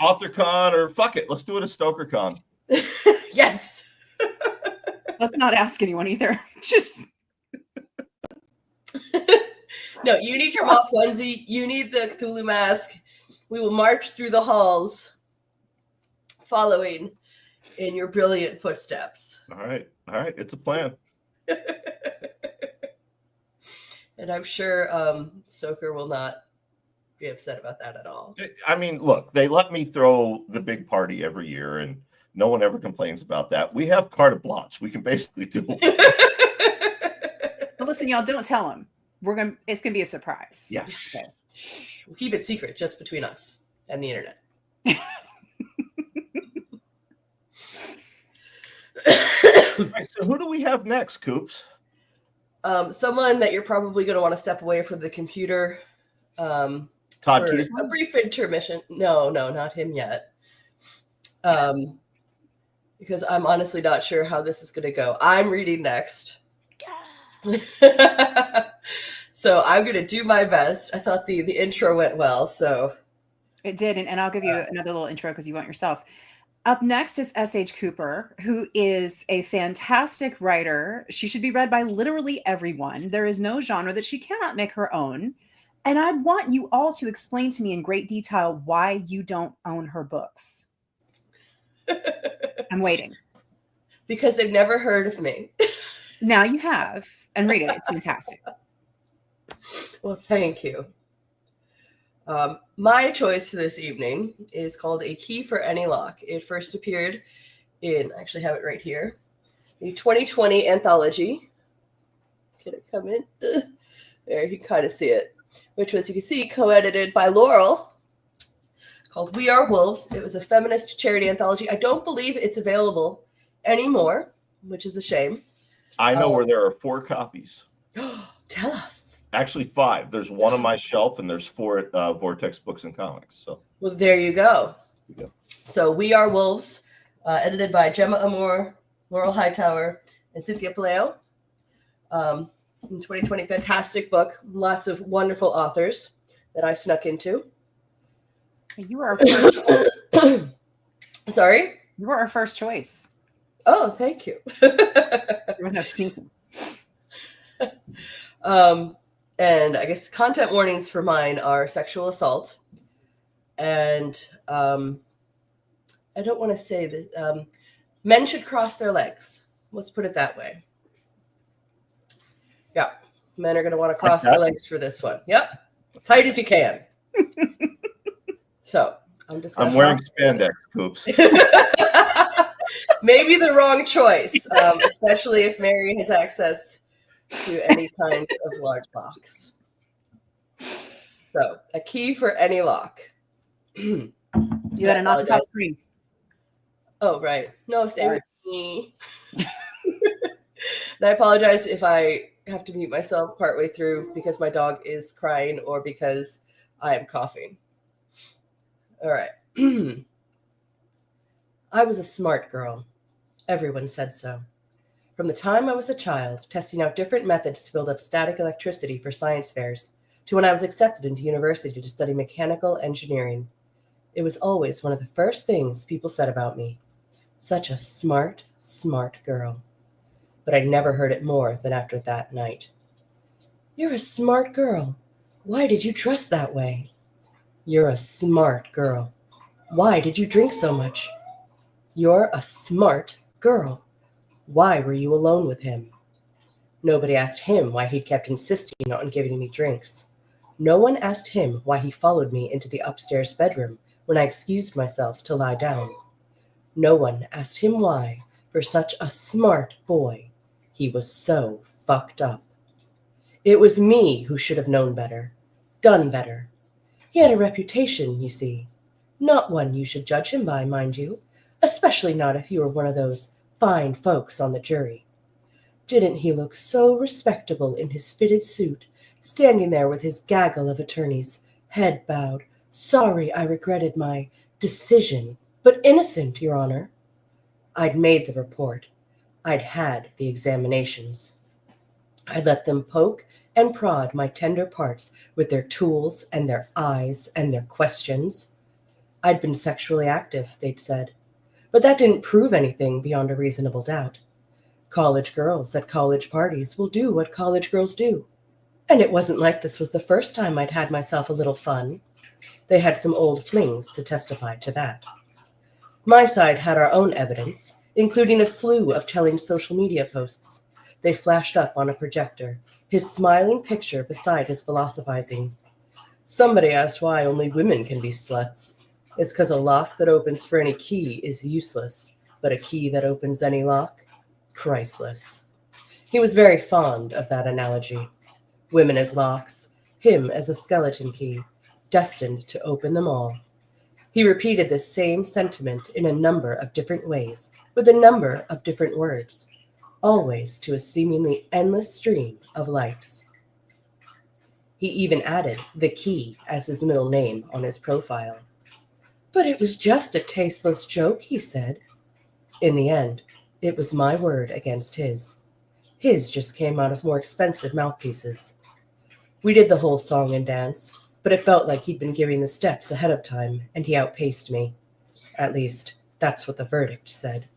AuthorCon, or fuck it, let's do it at StokerCon. Yes. Let's not ask anyone either. Just No, you need your moth onesie. You need the Cthulhu mask. We will march through the halls, following in your brilliant footsteps. All right, it's a plan. And I'm sure Stoker will not be upset about that at all. I mean, look, they let me throw the big party every year, and no one ever complains about that. We have carte blanche. We can basically do but listen, y'all, don't tell him. It's gonna be a surprise. Yeah. Okay. We'll keep it secret just between us and the internet. right, so who do we have next, Coops? Someone that you're probably going to want to step away from the computer Todd for Keesler? a brief intermission. No, not him yet. Because I'm honestly not sure how this is going to go. I'm reading next. So I'm going to do my best. I thought the intro went well, so. It did, and I'll give you another little intro because you want yourself. Up next is S.H. Cooper, who is a fantastic writer. She should be read by literally everyone. There is no genre that she cannot make her own. And I want you all to explain to me in great detail why you don't own her books. I'm waiting. Because they've never heard of me. Now you have, and read it. It's fantastic. Well, thank you. My choice for this evening is called A Key for Any Lock. It first appeared in, I actually have it right here, the 2020 anthology. Can it come in? There, you can kind of see it. Which was, you can see, co-edited by Laurel, called We Are Wolves. It was a feminist charity anthology. I don't believe it's available anymore, which is a shame. I know where there are 4 copies. Tell us. Actually, 5. There's one on my shelf, and there's 4 at Vortex Books and Comics. So, well, there you go. There you go. So, We Are Wolves, edited by Gemma Amor, Laurel Hightower, and Cynthia Paleo. In 2020, fantastic book. Lots of wonderful authors that I snuck into. You are our first. Sorry? You were our first choice. Oh, thank you. There was no sneaking. And I guess content warnings for mine are sexual assault. And I don't want to say that men should cross their legs. Let's put it that way. Yeah. Men are going to want to cross their legs for this one. Yep. Tight as you can. So I'm wearing spandex, Coops. Maybe the wrong choice, especially if Mary has access to any kind of large box. So, a key for any lock. You got to knock it off screen. Oh, right. No, stay with me. And I apologize if I have to mute myself partway through because my dog is crying or because I am coughing. All right. I was a smart girl. Everyone said so. From the time I was a child, testing out different methods to build up static electricity for science fairs, to when I was accepted into university to study mechanical engineering. It was always one of the first things people said about me. Such a smart, smart girl. But I never heard it more than after that night. You're a smart girl. Why did you dress that way? You're a smart girl. Why did you drink so much? You're a smart girl. Why were you alone with him? Nobody asked him why he'd kept insisting on giving me drinks. No one asked him why he followed me into the upstairs bedroom when I excused myself to lie down. No one asked him why, for such a smart boy, he was so fucked up. It was me who should have known better, done better. He had a reputation, you see. Not one you should judge him by, mind you, especially not if you were one of those fine folks on the jury. Didn't he look so respectable in his fitted suit, standing there with his gaggle of attorneys, head bowed, sorry I regretted my decision, but innocent, Your Honor. I'd made the report. I'd had the examinations. I'd let them poke and prod my tender parts with their tools and their eyes and their questions. I'd been sexually active, they'd said, but that didn't prove anything beyond a reasonable doubt. College girls at college parties will do what college girls do. And it wasn't like this was the first time I'd had myself a little fun. They had some old flings to testify to that. My side had our own evidence, including a slew of telling social media posts. They flashed up on a projector, his smiling picture beside his philosophizing. Somebody asked why only women can be sluts. It's because a lock that opens for any key is useless, but a key that opens any lock, priceless. He was very fond of that analogy. Women as locks, him as a skeleton key, destined to open them all. He repeated this same sentiment in a number of different ways, with a number of different words. always to a seemingly endless stream of likes. He even added the key as his middle name on his profile. But it was just a tasteless joke, he said. In the end, it was my word against his. His just came out of more expensive mouthpieces. We did the whole song and dance, but it felt like he'd been giving the steps ahead of time, and he outpaced me. At least, that's what the verdict said.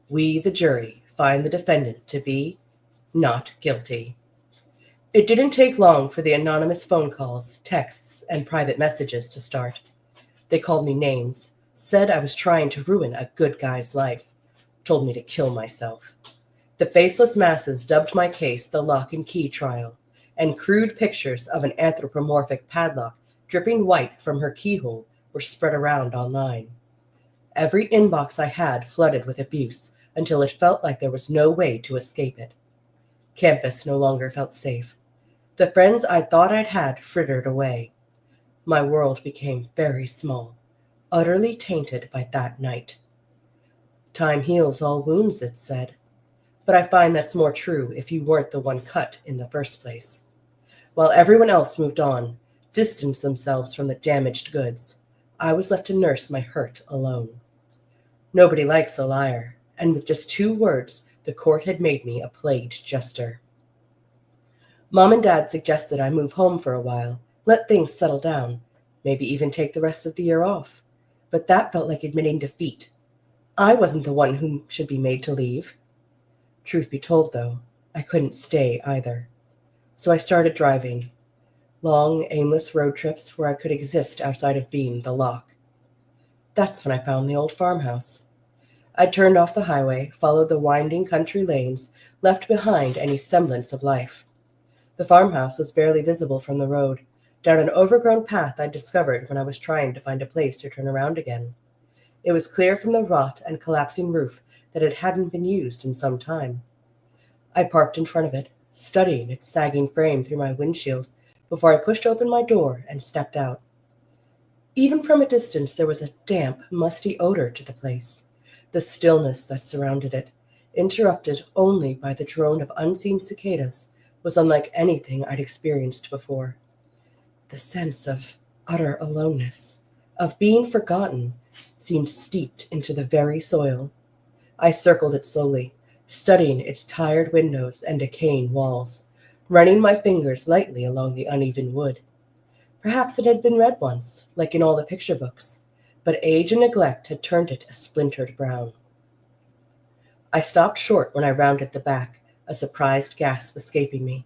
We, the jury, find the defendant to be not guilty. It didn't take long for the anonymous phone calls, texts, and private messages to start. They called me names, said I was trying to ruin a good guy's life, told me to kill myself. The faceless masses dubbed my case the lock and key trial, and crude pictures of an anthropomorphic padlock dripping white from her keyhole were spread around online. Every inbox I had flooded with abuse until it felt like there was no way to escape it. Campus no longer felt safe. The friends I thought I'd had frittered away. My world became very small, utterly tainted by that night. Time heals all wounds, it said. But I find that's more true if you weren't the one cut in the first place. While everyone else moved on, distanced themselves from the damaged goods, I was left to nurse my hurt alone. Nobody likes a liar, and with just 2 words, the court had made me a plagued jester. Mom and Dad suggested I move home for a while, let things settle down, maybe even take the rest of the year off. But that felt like admitting defeat. I wasn't the one who should be made to leave. Truth be told, though, I couldn't stay either. So I started driving. Long, aimless road trips where I could exist outside of being the lock. That's when I found the old farmhouse. I turned off the highway, followed the winding country lanes, left behind any semblance of life. The farmhouse was barely visible from the road, down an overgrown path I discovered when I was trying to find a place to turn around again. It was clear from the rot and collapsing roof that it hadn't been used in some time. I parked in front of it, studying its sagging frame through my windshield, before I pushed open my door and stepped out. Even from a distance, there was a damp, musty odor to the place. The stillness that surrounded it, interrupted only by the drone of unseen cicadas, was unlike anything I'd experienced before. The sense of utter aloneness, of being forgotten, seemed steeped into the very soil. I circled it slowly, studying its tired windows and decaying walls, running my fingers lightly along the uneven wood. Perhaps it had been red once, like in all the picture books, but age and neglect had turned it a splintered brown. I stopped short when I rounded the back, a surprised gasp escaping me.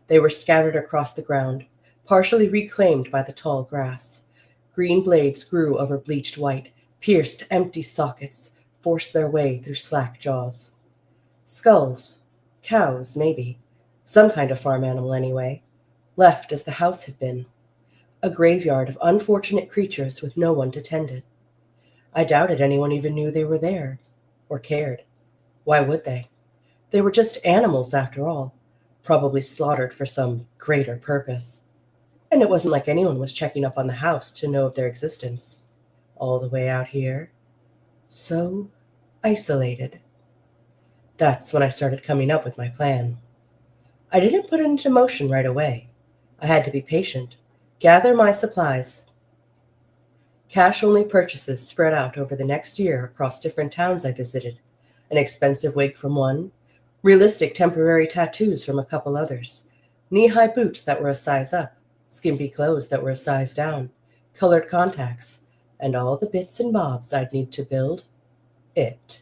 They were scattered across the ground, partially reclaimed by the tall grass. Green blades grew over bleached white, pierced empty sockets, forced their way through slack jaws. Skulls. Cows, maybe. Some kind of farm animal, anyway. Left as the house had been. A graveyard of unfortunate creatures with no one to tend it. I doubted anyone even knew they were there, or cared. Why would they? They were just animals, after all, probably slaughtered for some greater purpose. And it wasn't like anyone was checking up on the house to know of their existence. All the way out here. So isolated. That's when I started coming up with my plan. I didn't put it into motion right away. I had to be patient, gather my supplies. Cash-only purchases spread out over the next year across different towns I visited. An expensive wig from one, realistic temporary tattoos from a couple others, knee-high boots that were a size up, skimpy clothes that were a size down, colored contacts, and all the bits and bobs I'd need to build it.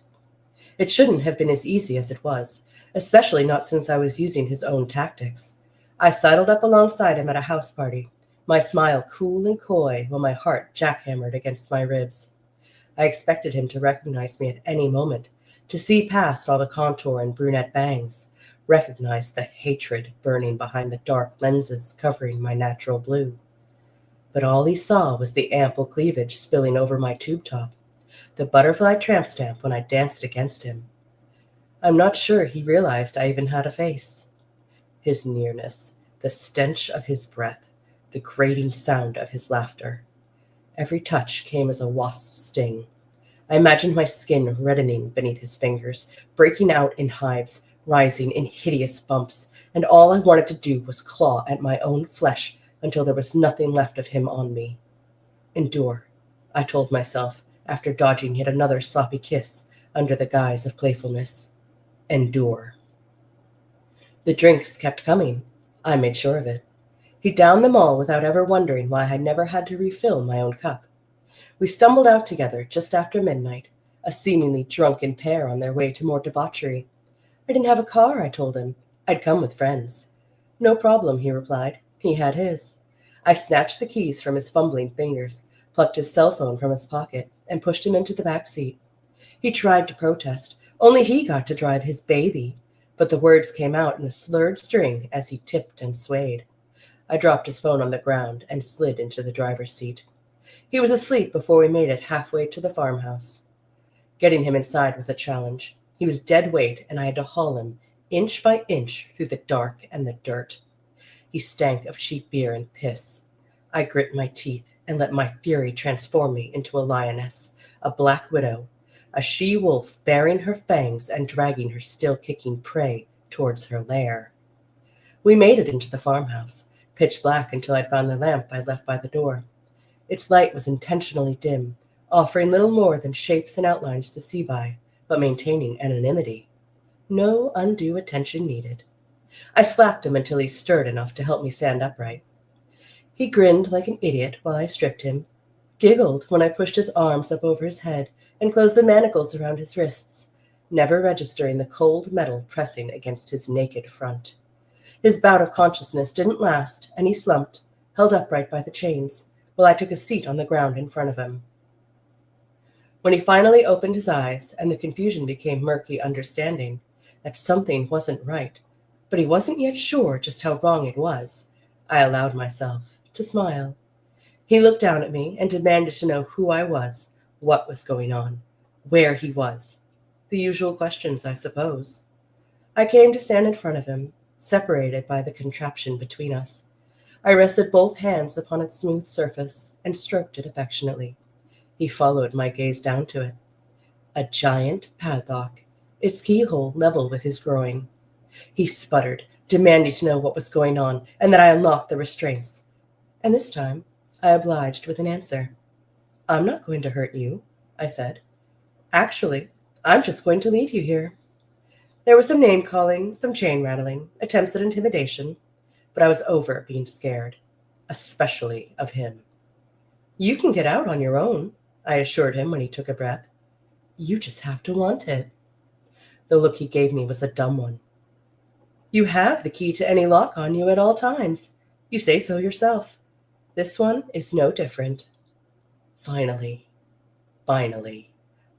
It shouldn't have been as easy as it was, especially not since I was using his own tactics. I sidled up alongside him at a house party, my smile cool and coy while my heart jackhammered against my ribs. I expected him to recognize me at any moment, to see past all the contour and brunette bangs, recognize the hatred burning behind the dark lenses covering my natural blue. But all he saw was the ample cleavage spilling over my tube top, the butterfly tramp stamp when I danced against him. I'm not sure he realized I even had a face. His nearness, the stench of his breath, the grating sound of his laughter. Every touch came as a wasp's sting. I imagined my skin reddening beneath his fingers, breaking out in hives, rising in hideous bumps, and all I wanted to do was claw at my own flesh until there was nothing left of him on me. Endure, I told myself, after dodging yet another sloppy kiss under the guise of playfulness. Endure. The drinks kept coming. I made sure of it. He downed them all without ever wondering why I never had to refill my own cup. We stumbled out together just after midnight, a seemingly drunken pair on their way to more debauchery. I didn't have a car, I told him. I'd come with friends. No problem, he replied. He had his. I snatched the keys from his fumbling fingers, plucked his cell phone from his pocket, and pushed him into the back seat. He tried to protest. Only he got to drive his baby. But the words came out in a slurred string as he tipped and swayed. I dropped his phone on the ground and slid into the driver's seat. He was asleep before we made it halfway to the farmhouse. Getting him inside was a challenge. He was dead weight, and I had to haul him, inch by inch, through the dark and the dirt. He stank of cheap beer and piss. I grit my teeth and let my fury transform me into a lioness, a black widow, a she-wolf baring her fangs and dragging her still-kicking prey towards her lair. We made it into the farmhouse, pitch black until I'd found the lamp I'd left by the door. Its light was intentionally dim, offering little more than shapes and outlines to see by, but maintaining anonymity. No undue attention needed. I slapped him until he stirred enough to help me stand upright. He grinned like an idiot while I stripped him, giggled when I pushed his arms up over his head and closed the manacles around his wrists, never registering the cold metal pressing against his naked front. His bout of consciousness didn't last, and he slumped, held upright by the chains, while I took a seat on the ground in front of him. When he finally opened his eyes and the confusion became murky understanding that something wasn't right, but he wasn't yet sure just how wrong it was, I allowed myself to smile. He looked down at me and demanded to know who I was, what was going on, where he was. The usual questions, I suppose. I came to stand in front of him, separated by the contraption between us. I rested both hands upon its smooth surface and stroked it affectionately. He followed my gaze down to it. A giant padlock, its keyhole level with his groin. He sputtered, demanding to know what was going on and that I unlock the restraints. And this time, I obliged with an answer. I'm not going to hurt you, I said. Actually, I'm just going to leave you here. There was some name-calling, some chain-rattling, attempts at intimidation, but I was over being scared, especially of him. You can get out on your own, I assured him when he took a breath. You just have to want it. The look he gave me was a dumb one. You have the key to any lock on you at all times. You say so yourself. This one is no different. Finally,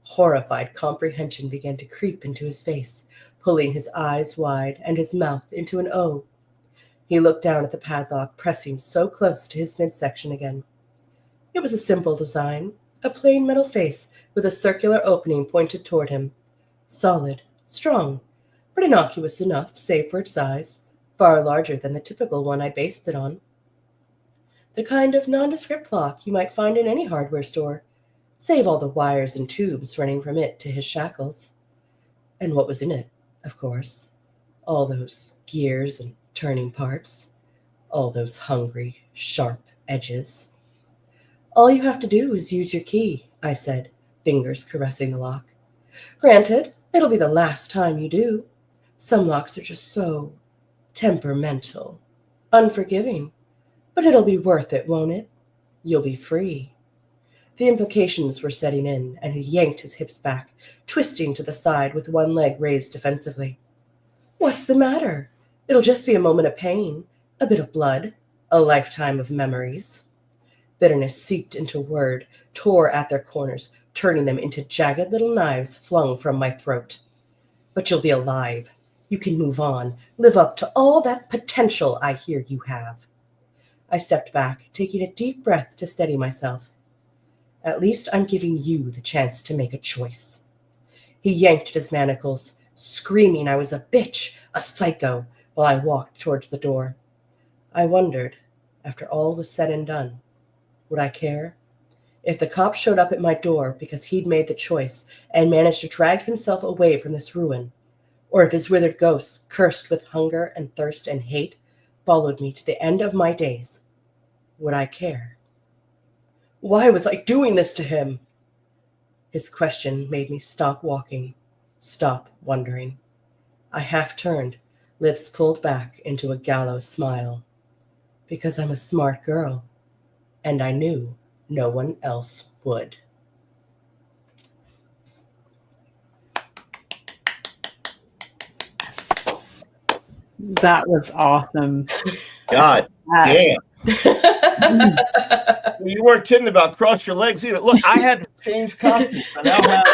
horrified comprehension began to creep into his face, pulling his eyes wide and his mouth into an O. He looked down at the padlock, pressing so close to his midsection again. It was a simple design, a plain metal face with a circular opening pointed toward him. Solid, strong, but innocuous enough, save for its size, far larger than the typical one I based it on. The kind of nondescript lock you might find in any hardware store, save all the wires and tubes running from it to his shackles. And what was in it, of course? All those gears and turning parts, all those hungry, sharp edges. All you have to do is use your key, I said, fingers caressing the lock. Granted, it'll be the last time you do. Some locks are just so temperamental, unforgiving. But it'll be worth it, won't it? You'll be free. The implications were setting in, and he yanked his hips back, twisting to the side with one leg raised defensively. What's the matter? It'll just be a moment of pain, a bit of blood, a lifetime of memories. Bitterness seeped into word, tore at their corners, turning them into jagged little knives flung from my throat. But you'll be alive. You can move on, live up to all that potential I hear you have. I stepped back, taking a deep breath to steady myself. At least I'm giving you the chance to make a choice. He yanked at his manacles, screaming I was a bitch, a psycho, while I walked towards the door. I wondered, after all was said and done, would I care? If the cop showed up at my door because he'd made the choice and managed to drag himself away from this ruin, or if his withered ghosts, cursed with hunger and thirst and hate, followed me to the end of my days, would I care? Why was I doing this to him? His question made me stop walking, stop wondering. I half turned, lips pulled back into a gallows smile. Because I'm a smart girl, and I knew no one else would. That was awesome. God damn. You weren't kidding about cross your legs either. Look, I had to change costumes. I now have.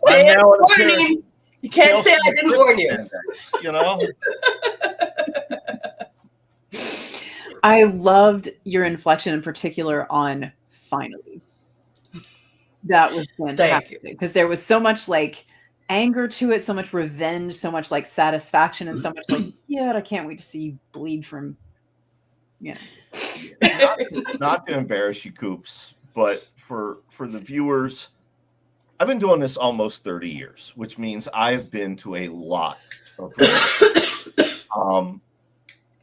I'm now in a pair of Warning. You can't say I didn't warn you. spandex, you know? I loved your inflection in particular on finally. That was fantastic because there was so much like anger to it, so much revenge, so much like satisfaction, and so much like, yeah, I can't wait to see you bleed from, you know. Not to embarrass you, Coops, but for the viewers, I've been doing this almost 30 years, which means I've been to a lot of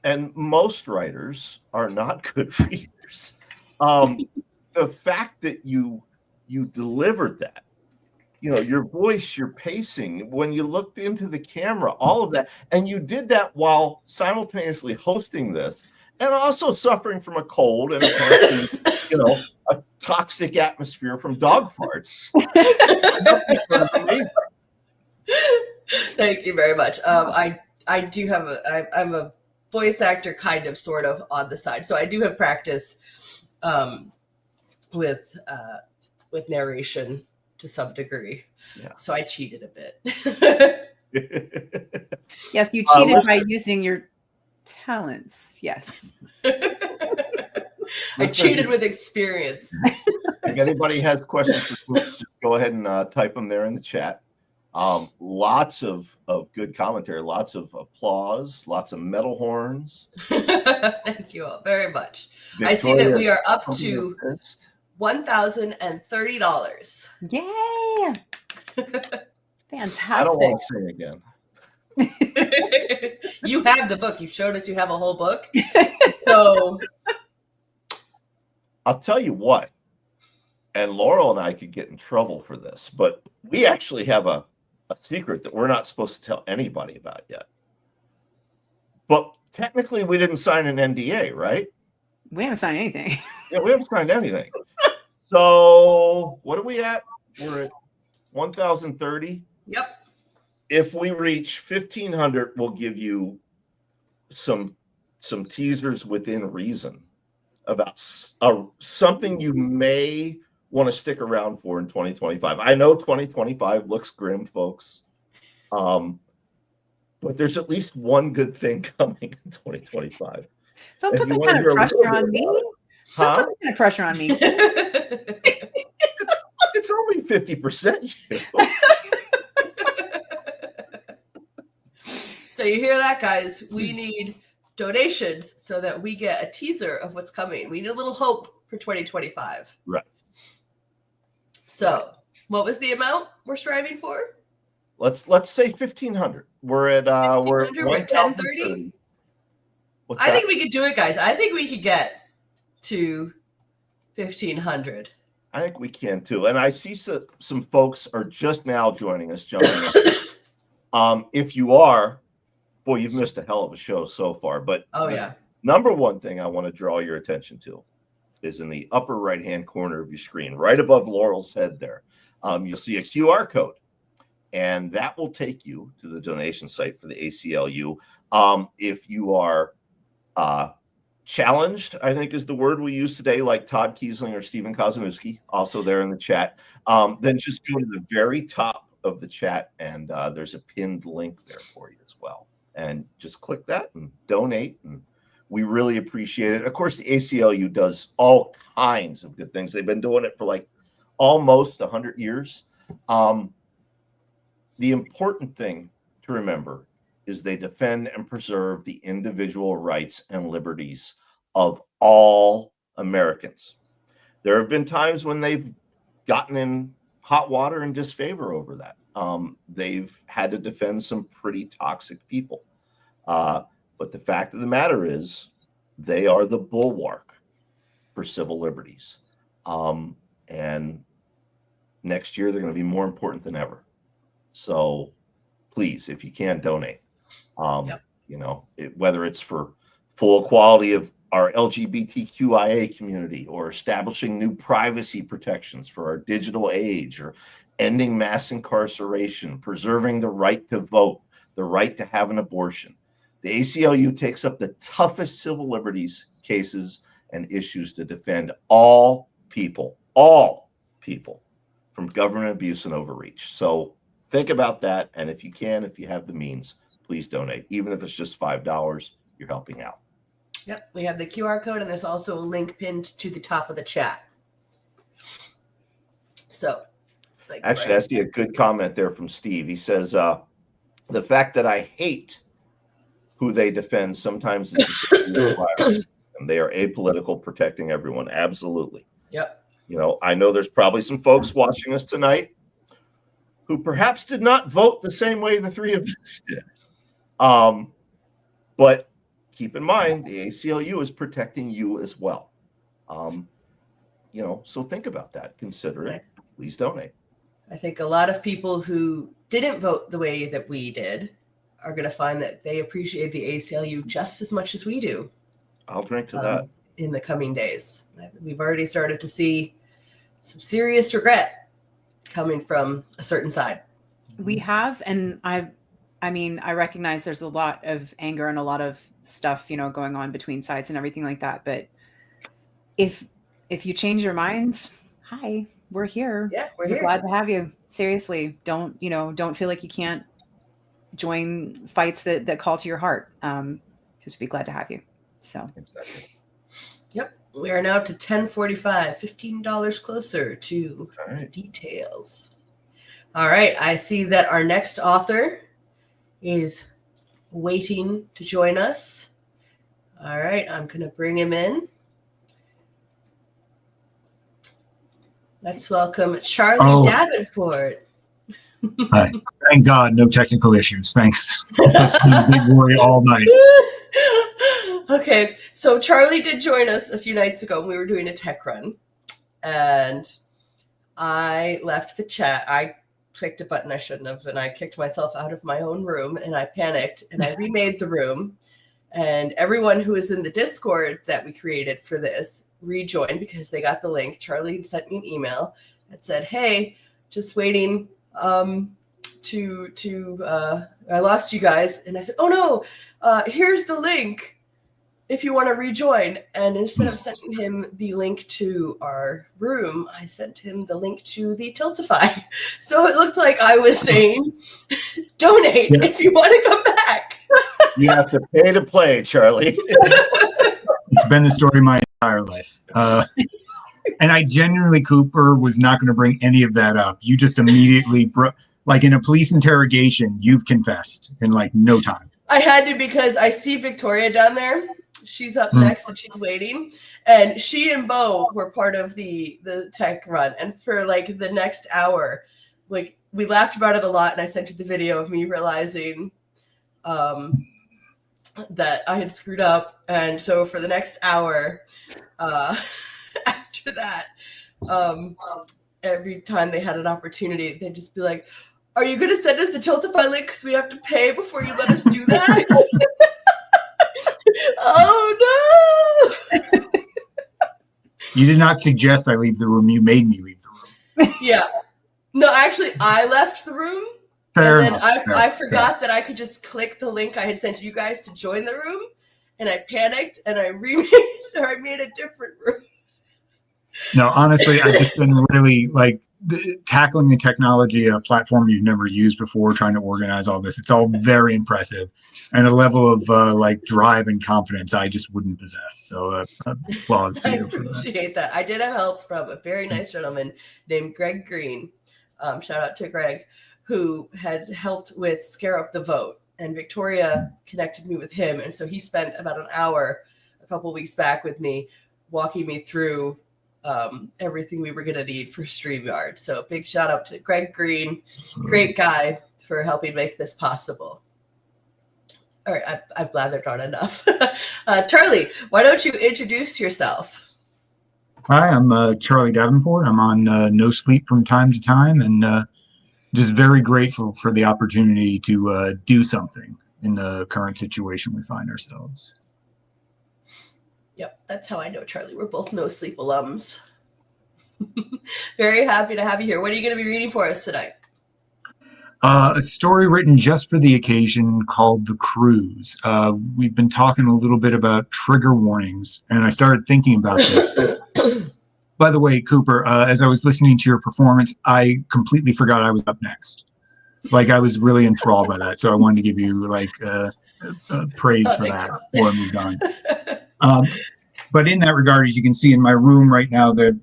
and most writers are not good readers. The fact that you delivered that, you know, your voice, your pacing, when you looked into the camera, all of that, and you did that while simultaneously hosting this and also suffering from a cold and apparently, you know, a toxic atmosphere from dog farts. Thank you very much. I do have I'm a voice actor, kind of, sort of, on the side, so I do have practice with narration to some degree. Yeah. So I cheated a bit. Yes, you cheated by using your talents. Yes. I cheated with experience. If anybody has questions for Coops, just go ahead and type them there in the chat. Lots of good commentary, lots of applause, lots of metal horns. Thank you all very much. Victoria, I see that we are up to $1,030. Yeah. Fantastic. I don't want to say it again. You have the book. You showed us you have a whole book. So I'll tell you what, and Laurel and I could get in trouble for this, but we actually have a secret that we're not supposed to tell anybody about yet. But technically we didn't sign an NDA, right? We haven't signed anything. Yeah, we haven't signed anything. So what are we at? We're at 1,030. Yep. If we reach 1,500, we'll give you some teasers within reason about something you may want to stick around for in 2025. I know 2025 looks grim, folks. But there's at least one good thing coming in 2025. Don't put that kind of pressure on me. Huh? Don't put that kind of pressure on me. It's only 50%. So you hear that, guys? We need donations so that we get a teaser of what's coming. We need a little hope for 2025. Right. So, what was the amount we're striving for? Let's say 1,500. We're at 1030. I think we could do it, guys. I think we could get to 1,500. I think we can too. And I see some folks are just now joining us, John. If you are, boy, you've missed a hell of a show so far. But number one thing I want to draw your attention to is in the upper right-hand corner of your screen, right above Laurel's head there. You'll see a QR code, and that will take you to the donation site for the ACLU. If you are challenged, I think is the word we use today, like Todd Kiesling or Stephen Kozanowski, also there in the chat, then just go to the very top of the chat, and there's a pinned link there for you as well. And just click that and donate, and we really appreciate it. Of course, the ACLU does all kinds of good things. They've been doing it for like almost 100 years. The important thing to remember is they defend and preserve the individual rights and liberties of all Americans. There have been times when they've gotten in hot water and disfavor over that. They've had to defend some pretty toxic people. But the fact of the matter is, they are the bulwark for civil liberties. And next year, they're going to be more important than ever. So please, if you can, donate. Whether it's for full equality of our LGBTQIA community, or establishing new privacy protections for our digital age, or ending mass incarceration, preserving the right to vote, the right to have an abortion. The ACLU takes up the toughest civil liberties cases and issues to defend all people from government abuse and overreach. So think about that. And if you have the means, please donate. Even if it's just $5, you're helping out. Yep, we have the QR code, and there's also a link pinned to the top of the chat. So, actually, I see a good comment there from Steve. He says, the fact that I hate who they defend sometimes is and they are apolitical, protecting everyone. Absolutely. Yep. I know there's probably some folks watching us tonight who perhaps did not vote the same way the three of us did. But keep in mind, the ACLU is protecting you as well. So think about that. Consider it. Please donate. I think a lot of people who didn't vote the way that we did are going to find that they appreciate the ACLU just as much as we do. I'll drink to that. In the coming days. We've already started to see some serious regret coming from a certain side. We have, and I recognize there's a lot of anger and a lot of stuff, going on between sides and everything like that. But if you change your mind, hi, we're here. Yeah, we're here. Glad to have you. Seriously, don't feel like you can't join fights that call to your heart. Because we'd be glad to have you. So. Exactly. Yep. We are now up to $10.45, $15 closer to the details. All right. I see that our next author is waiting to join us. All right. I'm going to bring him in. Let's welcome Charlie Davenport. Hi. Thank God, no technical issues. Thanks. That's been a big worry all night. Okay, so Charlie did join us a few nights ago when we were doing a tech run, and I left the chat. I clicked a button I shouldn't have, and I kicked myself out of my own room, and I panicked, and I remade the room, and everyone who was in the Discord that we created for this rejoined because they got the link. Charlie sent me an email that said, hey, just waiting I lost you guys. And I said, oh no, here's the link if you want to rejoin. And instead of sending him the link to our room, I sent him the link to the Tiltify. So it looked like I was saying, donate if you want to come back. You have to pay to play, Charlie. It's been the story of my entire life. And I genuinely, Cooper, was not going to bring any of that up. You just immediately, like in a police interrogation, you've confessed in like no time. I had to because I see Victoria down there. She's up next and she's waiting. And she and Bo were part of the tech run. And for like the next hour, like we laughed about it a lot. And I sent you the video of me realizing that I had screwed up. And so for the next hour, after that, every time they had an opportunity, they'd just be like, are you going to send us the Tiltify link because we have to pay before you let us do that? Oh, no. You did not suggest I leave the room. You made me leave the room. Yeah. No, actually, I left the room. Fair and then enough. I forgot that I could just click the link I had sent you guys to join the room. And I panicked and I remade it, or I made a different room. No, honestly, I've just been really like tackling the technology, a platform you've never used before, trying to organize all this. It's all very impressive, and a level of like drive and confidence I just wouldn't possess. So, applause to I you for that. appreciate that. I did have help from a very nice gentleman named Greg Green. Shout out to Greg, who had helped with Scare Up the Vote, and Victoria connected me with him, and so he spent about an hour a couple weeks back with me, walking me through everything we were going to need for StreamYard. So big shout out to Greg Green, great guy, for helping make this possible. All right, I've blathered on enough. Charlie, why don't you introduce yourself? Hi, I'm Charlie Davenport. I'm on No Sleep from time to time, and just very grateful for the opportunity to do something in the current situation we find ourselves. Yep, that's how I know Charlie. We're both No Sleep alums. Very happy to have you here. What are you going to be reading for us tonight? A story written just for the occasion called The Cruise. We've been talking a little bit about trigger warnings, and I started thinking about this. By the way, Cooper, as I was listening to your performance, I completely forgot I was up next. Like, I was really enthralled by that, so I wanted to give you praise for that before I moved on. But in that regard, as you can see in my room right now, there's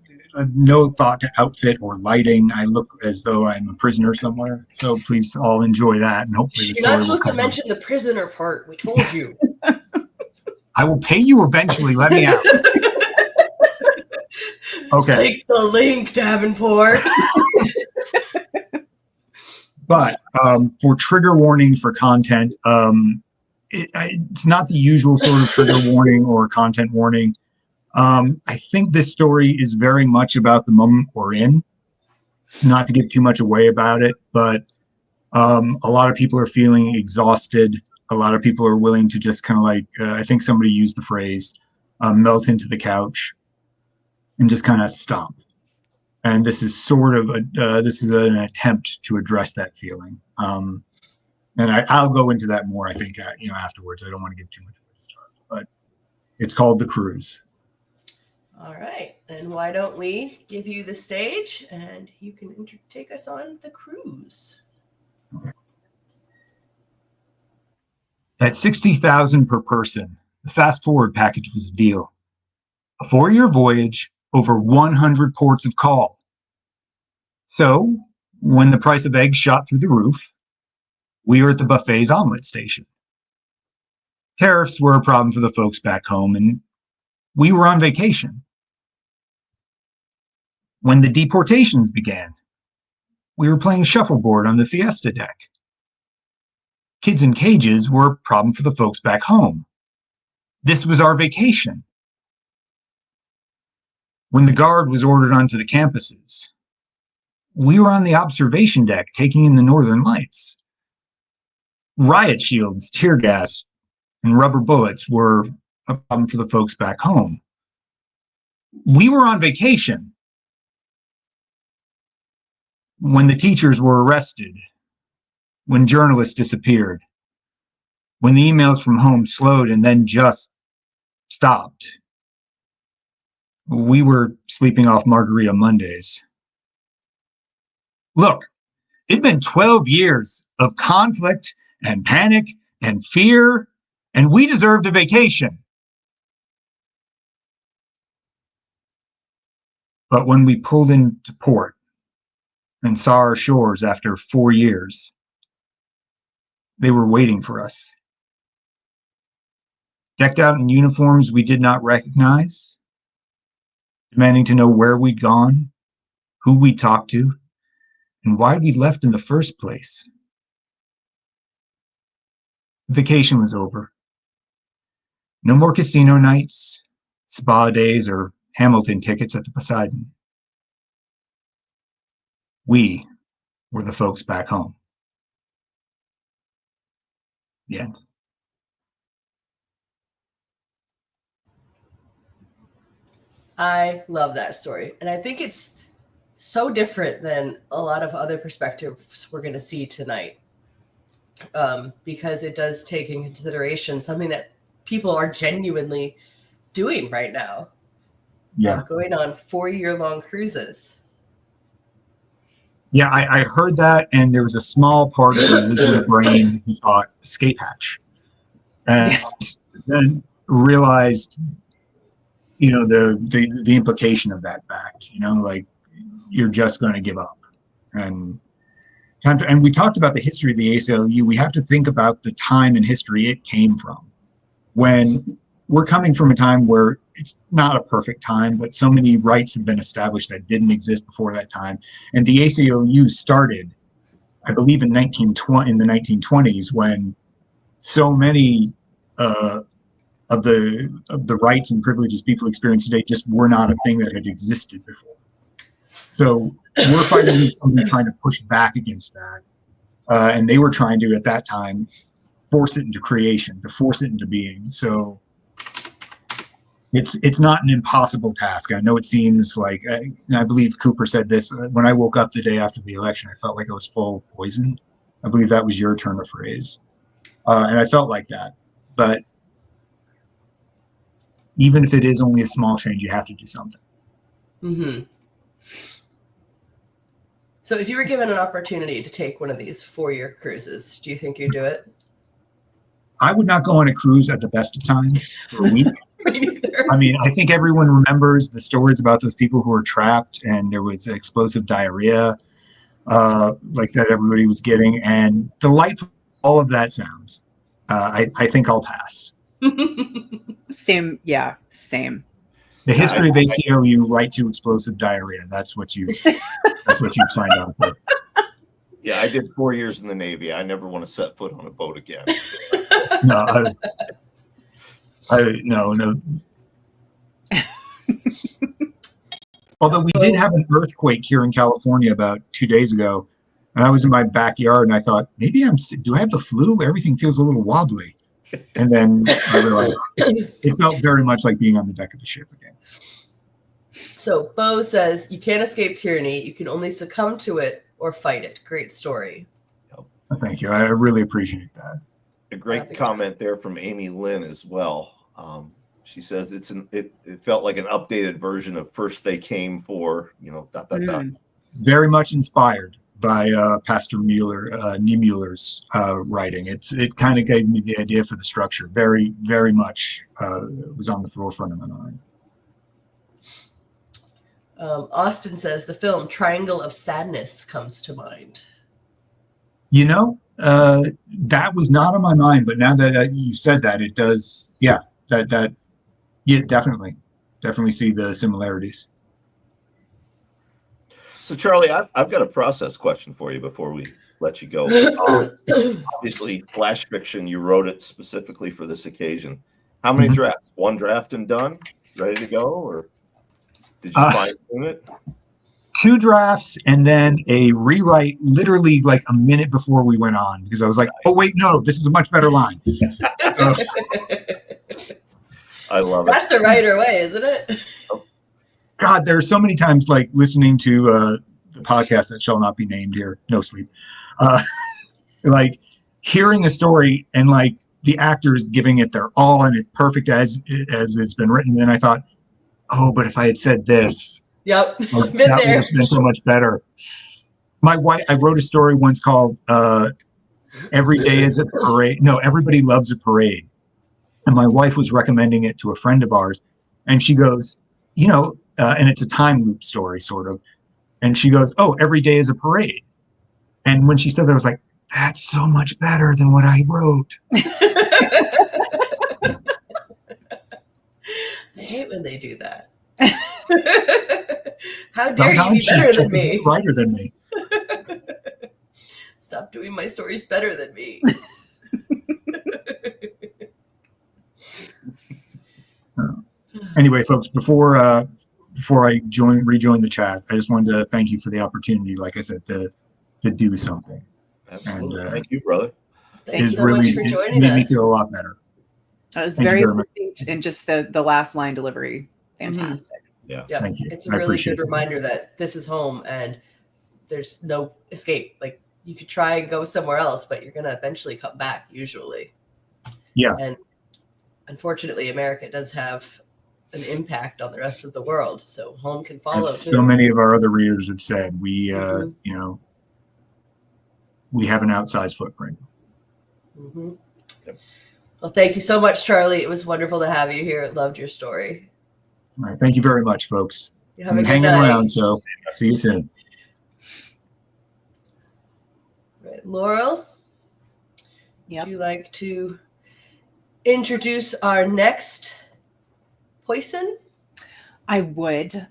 no thought to outfit or lighting. I look as though I'm a prisoner somewhere. So please all enjoy that, and hopefully the You're not story will supposed to come mention the prisoner part. We told you. I will pay you eventually. Let me out. Okay. Click the link, Davenport. But for trigger warning for content, it's not the usual sort of trigger warning or content warning. I think this story is very much about the moment we're in. Not to give too much away about it, but a lot of people are feeling exhausted. A lot of people are willing to just kind of I think somebody used the phrase, melt into the couch and just kind of stop. And this is sort of an attempt to address that feeling. And I'll go into that more, I think, afterwards. I don't want to give too much away to start, but it's called The Cruise. All right, then why don't we give you the stage and you can take us on the cruise. At $60,000 per person, the fast forward package was a deal. A 4-year voyage, over 100 ports of call. So, when the price of eggs shot through the roof, we were at the buffet's omelet station. Tariffs were a problem for the folks back home, and we were on vacation. When the deportations began, we were playing shuffleboard on the Fiesta deck. Kids in cages were a problem for the folks back home. This was our vacation. When the guard was ordered onto the campuses, we were on the observation deck taking in the northern lights. Riot shields, tear gas, and rubber bullets were a problem for the folks back home. We were on vacation. When the teachers were arrested, when journalists disappeared, when the emails from home slowed and then just stopped, we were sleeping off Margarita Mondays. Look, it'd been 12 years of conflict and panic and fear, and we deserved a vacation. But when we pulled into port and saw our shores after 4 years, they were waiting for us. Decked out in uniforms we did not recognize, demanding to know where we'd gone, who we talked to, and why we'd left in the first place. Vacation was over. No more casino nights, spa days, or Hamilton tickets at the Poseidon. We were the folks back home. The end. I love that story. And I think it's so different than a lot of other perspectives we're going to see tonight, because it does take in consideration something that people are genuinely doing right now. Yeah. Going on 4-year-long cruises. Yeah, I heard that, and there was a small part of the lizard brain who thought escape hatch, and then realized, the implication of that fact. You're just going to give up, and we talked about the history of the ACLU. We have to think about the time in history it came from. When we're coming from a time where it's not a perfect time, but so many rights have been established that didn't exist before that time. And the ACLU started, I believe, in the 1920s, when so many of the rights and privileges people experience today just were not a thing that had existed before. So we're fighting somebody trying to push back against that, and they were trying to, at that time, force it into creation, to force it into being. So it's not an impossible task. I know it seems like, I believe Cooper said this, when I woke up the day after the election, I felt like I was full of poison. I believe that was your turn of phrase. And I felt like that. But even if it is only a small change, you have to do something. Mm-hmm. So if you were given an opportunity to take one of these 4-year cruises, do you think you'd do it? I would not go on a cruise at the best of times for a week. Me neither. I mean, I think everyone remembers the stories about those people who were trapped and there was explosive diarrhea like that everybody was getting. And delightful, all of that sounds. I think I'll pass. Same. Yeah, same. The history of ACLU, right to explosive diarrhea. That's what you've signed on for. Yeah, I did 4 years in the Navy. I never want to set foot on a boat again. No, no. Although we did have an earthquake here in California about 2 days ago, and I was in my backyard and I thought, maybe do I have the flu? Everything feels a little wobbly. And then I realized it felt very much like being on the deck of a ship again. So Bo says, you can't escape tyranny. You can only succumb to it or fight it. Great story. Thank you. I really appreciate that. A great comment there from Amy Lynn as well. She says it felt like an updated version of First They Came for, Very much inspired by Pastor Niemuller's writing. It kind of gave me the idea for the structure. Very, very much was on the forefront of my mind. Austin says the film Triangle of Sadness comes to mind. That was not on my mind, but now that you said that, it does. Yeah, definitely see the similarities. So, Charlie, I've got a process question for you before we let you go. Obviously, flash fiction, you wrote it specifically for this occasion. How many drafts? One draft and done? Ready to go? Or did you fine-tune it? 2 drafts and then a rewrite literally like a minute before we went on, because I was like, oh, wait, no, this is a much better line. I love it. That's the writer way, isn't it? God, there are so many times like listening to the podcast that shall not be named here, no sleep, like hearing a story and like the actors giving it their all and it's perfect as it's been written. And then I thought, oh, but if I had said this, yep, that would have been so much better. My wife, I wrote a story once called Every Day is a Parade. No, Everybody Loves a Parade. And my wife was recommending it to a friend of ours. And she goes, and it's a time loop story, sort of. And she goes, oh, every day is a parade. And when she said that, I was like, that's so much better than what I wrote. I hate when they do that. How dare Sometimes you be better than a me? good writer than me. Stop doing my stories better than me. Anyway, folks, before I rejoin the chat, I just wanted to thank you for the opportunity, like I said, to do something. Absolutely. And thank you, brother. Thank you so much for joining made me us. feel a lot better. It was Thank you very very much. distinct and just the last line delivery. Fantastic. Yeah. Yep. Thank you. It's a I really appreciate good reminder that this is home and there's no escape. Like you could try and go somewhere else, but you're going to eventually come back usually. Yeah. And unfortunately, America does have an impact on the rest of the world. So home can follow. As so many of our other readers have said, we have an outsized footprint. Mm-hmm. Yep. Well, thank you so much, Charlie. It was wonderful to have you here. Loved your story. All right. Thank you very much, folks. You have a good hanging night. around, so see you soon. Right. Laurel, Yep. would you like to introduce our next Poison? I would.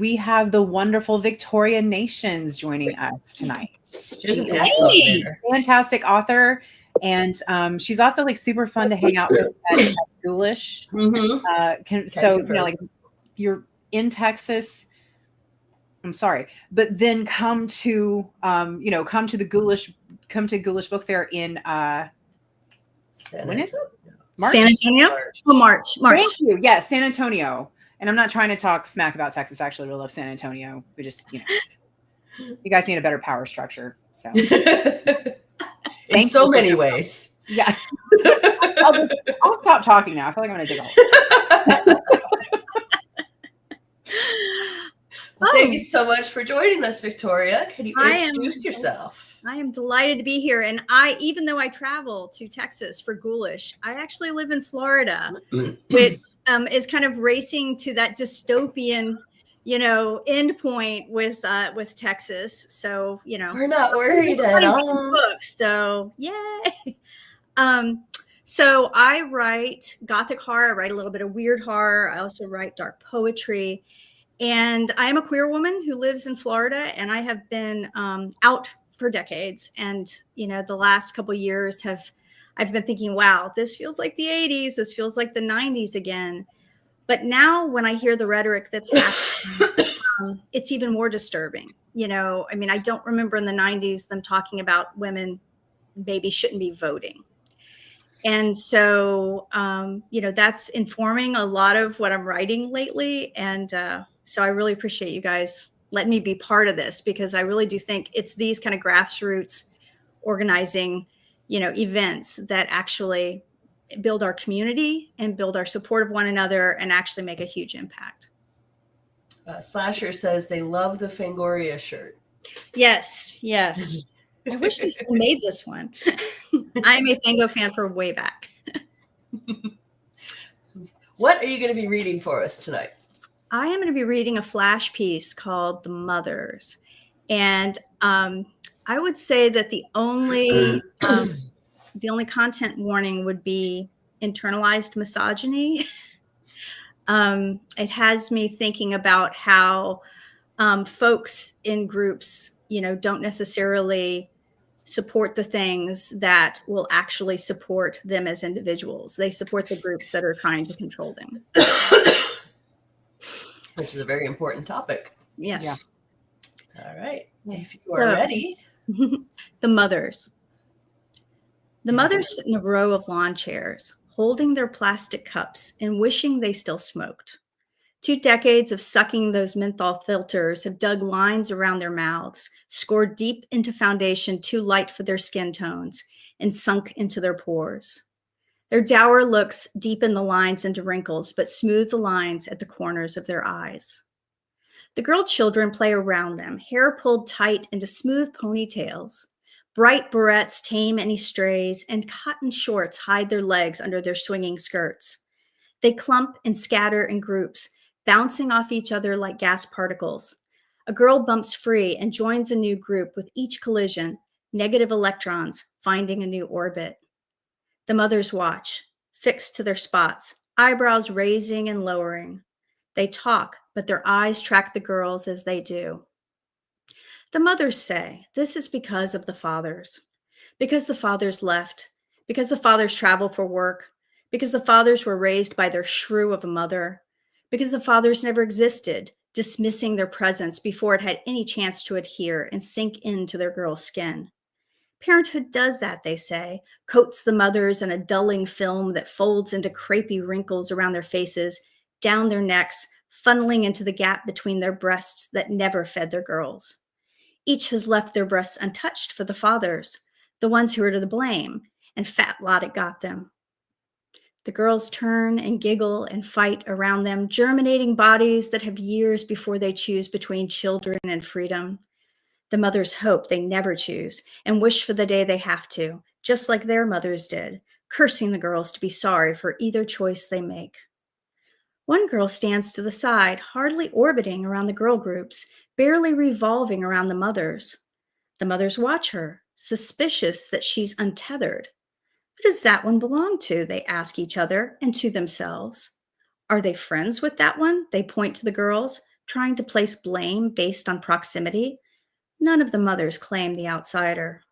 We have the wonderful Victoria Nations joining us tonight. There's an She is S a on there. fantastic author, and she's also like super fun to hang out with at Ghoulish. Mm-hmm. So you know, like if you're in Texas, I'm sorry, but then come to the Ghoulish Book Fair in when is it? March? San Antonio? Oh, March. Thank you. Yes, San Antonio. And I'm not trying to talk smack about Texas. Actually, we love San Antonio. We just, you guys need a better power structure. So, in so many ways. Yeah. I'll stop talking now. I feel like I'm going to dig a hole. Well, thank you so much for joining us, Victoria. Can you introduce yourself? I am delighted to be here. And even though I travel to Texas for Ghoulish, I actually live in Florida, which is kind of racing to that dystopian, end point with Texas. So, we're not worried at all. Books, so yay. So I write Gothic horror. I write a little bit of weird horror. I also write dark poetry. And I am a queer woman who lives in Florida, and I have been out for decades. And, the last couple of years I've been thinking, wow, this feels like the 80s. This feels like the 90s again. But now when I hear the rhetoric that's happening, it's even more disturbing. I don't remember in the 90s them talking about women maybe shouldn't be voting. And so, that's informing a lot of what I'm writing lately. And so I really appreciate you guys letting me be part of this, because I really do think it's these kind of grassroots organizing, events that actually build our community and build our support of one another and actually make a huge impact. Slasher says they love the Fangoria shirt. Yes. I wish they still made this one. I'm a Fango fan for way back. What are you going to be reading for us tonight? I am going to be reading a flash piece called The Mothers. And I would say that the only content warning would be internalized misogyny. It has me thinking about how folks in groups, don't necessarily support the things that will actually support them as individuals. They support the groups that are trying to control them. Which is a very important topic. Yes. Yeah. All right. If you are ready. The mothers. The mothers sit in a row of lawn chairs, holding their plastic cups and wishing they still smoked. 2 decades of sucking those menthol filters have dug lines around their mouths, scored deep into foundation too light for their skin tones, and sunk into their pores. Their dour looks deepen the lines into wrinkles, but smooth the lines at the corners of their eyes. The girl children play around them, hair pulled tight into smooth ponytails. Bright barrettes tame any strays, and cotton shorts hide their legs under their swinging skirts. They clump and scatter in groups, bouncing off each other like gas particles. A girl bumps free and joins a new group with each collision, negative electrons finding a new orbit. The mothers watch, fixed to their spots, eyebrows raising and lowering. They talk, but their eyes track the girls as they do. The mothers say this is because of the fathers, because the fathers left, because the fathers travel for work, because the fathers were raised by their shrew of a mother, because the fathers never existed, dismissing their presence before it had any chance to adhere and sink into their girl's skin. Parenthood does that, they say, coats the mothers in a dulling film that folds into crepey wrinkles around their faces, down their necks, funneling into the gap between their breasts that never fed their girls. Each has left their breasts untouched for the fathers, the ones who are to the blame, and fat lot it got them. The girls turn and giggle and fight around them, germinating bodies that have years before they choose between children and freedom. The mothers hope they never choose and wish for the day they have to, just like their mothers did, cursing the girls to be sorry for either choice they make. One girl stands to the side, hardly orbiting around the girl groups, barely revolving around the mothers. The mothers watch her, suspicious that she's untethered. Who does that one belong to? They ask each other and to themselves. Are they friends with that one? They point to the girls, trying to place blame based on proximity. None of the mothers claim the outsider.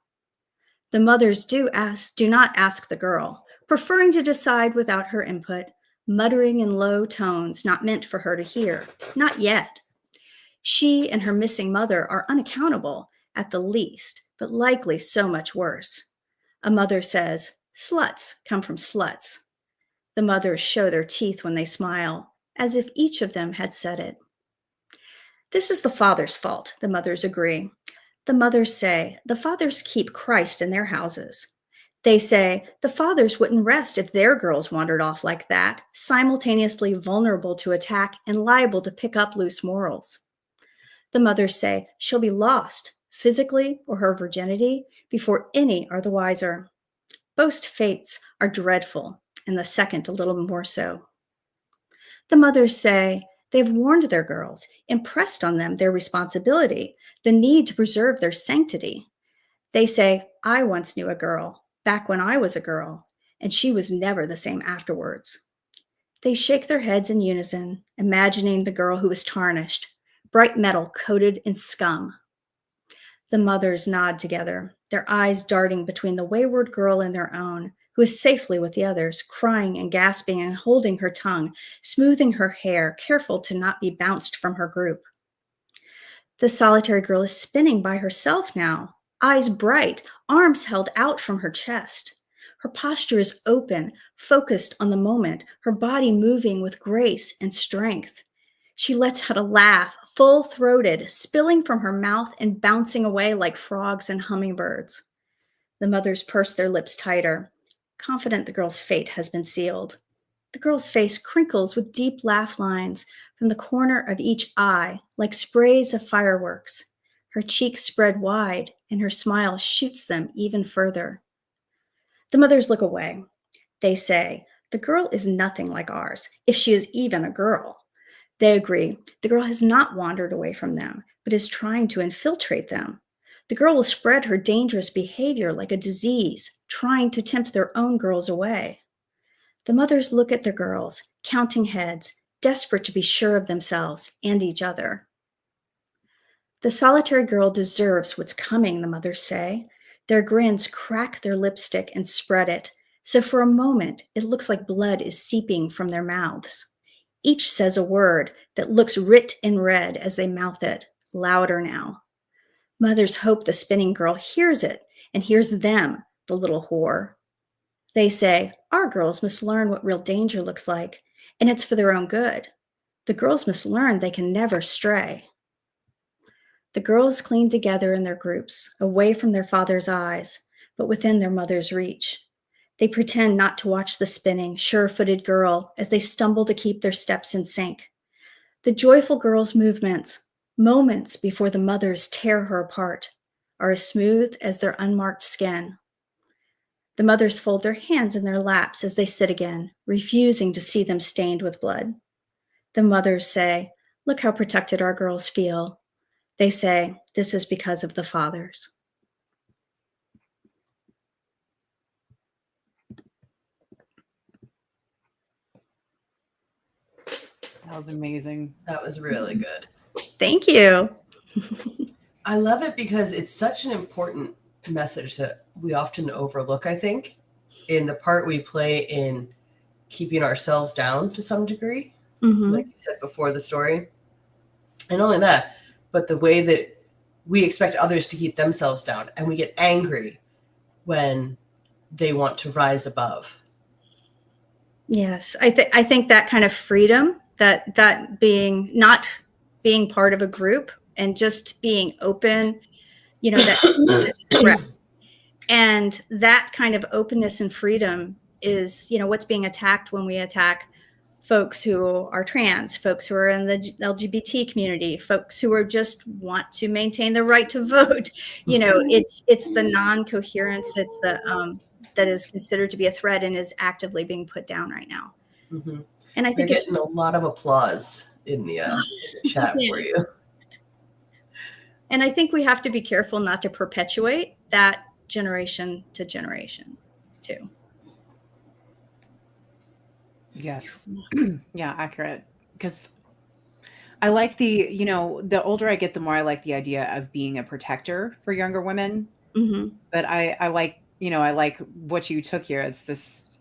The mothers do not ask the girl, preferring to decide without her input, muttering in low tones not meant for her to hear. Not yet. She and her missing mother are unaccountable at the least, but likely so much worse. A mother says, "Sluts come from sluts." The mothers show their teeth when they smile, as if each of them had said it. This is the father's fault, the mothers agree. The mothers say, the fathers keep Christ in their houses. They say, the fathers wouldn't rest if their girls wandered off like that, simultaneously vulnerable to attack and liable to pick up loose morals. The mothers say, she'll be lost, physically or her virginity, before any are the wiser. Both fates are dreadful, and the second a little more so. The mothers say they've warned their girls, impressed on them their responsibility, the need to preserve their sanctity. They say, I once knew a girl, back when I was a girl, and she was never the same afterwards. They shake their heads in unison, imagining the girl who was tarnished, bright metal coated in scum. The mothers nod together, their eyes darting between the wayward girl and their own, who is safely with the others, crying and gasping and holding her tongue, smoothing her hair, careful to not be bounced from her group. The solitary girl is spinning by herself now, eyes bright, arms held out from her chest. Her posture is open, focused on the moment, her body moving with grace and strength. She lets out a laugh, full-throated, spilling from her mouth and bouncing away like frogs and hummingbirds. The mothers purse their lips tighter, confident the girl's fate has been sealed. The girl's face crinkles with deep laugh lines from the corner of each eye, like sprays of fireworks. Her cheeks spread wide, and her smile shoots them even further. The mothers look away. They say, the girl is nothing like ours, if she is even a girl. They agree, the girl has not wandered away from them, but is trying to infiltrate them. The girl will spread her dangerous behavior like a disease, trying to tempt their own girls away. The mothers look at their girls, counting heads, desperate to be sure of themselves and each other. The solitary girl deserves what's coming, the mothers say. Their grins crack their lipstick and spread it, so for a moment it looks like blood is seeping from their mouths. Each says a word that looks writ in red as they mouth it, louder now. Mothers hope the spinning girl hears it and hears them, the little whore. They say, our girls must learn what real danger looks like, and it's for their own good. The girls must learn they can never stray. The girls cling together in their groups, away from their father's eyes, but within their mother's reach. They pretend not to watch the spinning, sure-footed girl as they stumble to keep their steps in sync. The joyful girl's movements, moments before the mothers tear her apart, are as smooth as their unmarked skin. The mothers fold their hands in their laps as they sit again, refusing to see them stained with blood. The mothers say, look how protected our girls feel. They say, this is because of the fathers. That was amazing. That was really good. Thank you. I love it because it's such an important message that we often overlook, I think, in the part we play in keeping ourselves down to some degree, like you said before the story. And not only that, but the way that we expect others to keep themselves down, and we get angry when they want to rise above. Yes, I think that kind of freedom, that being not being part of a group and just being open, that threat. And that kind of openness and freedom is, what's being attacked when we attack folks who are trans, folks who are in the LGBT community, folks who are just want to maintain the right to vote. It's the non-coherence, it's the that is considered to be a threat and is actively being put down right now. Mm-hmm. And I think We're getting a lot of applause in the chat for you. And I think we have to be careful not to perpetuate that generation to generation too. Yes. Yeah, accurate. Because I like the older I get, the more I like the idea of being a protector for younger women. Hmm. But I like, I like what you took here as this,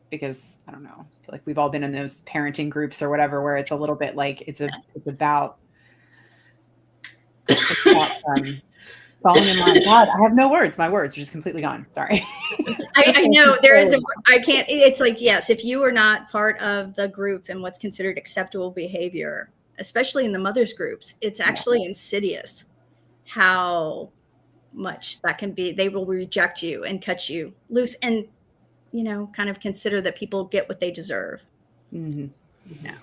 because I don't know, I feel like we've all been in those parenting groups or whatever, where it's a little bit like it's about falling in line. God, I have no words. My words are just completely gone. Sorry. I know there is I can't, it's like, yes, if you are not part of the group and what's considered acceptable behavior, especially in the mothers groups, it's actually insidious how much that can be. They will reject you and cut you loose and, kind of consider that people get what they deserve. Mm-hmm. Yeah.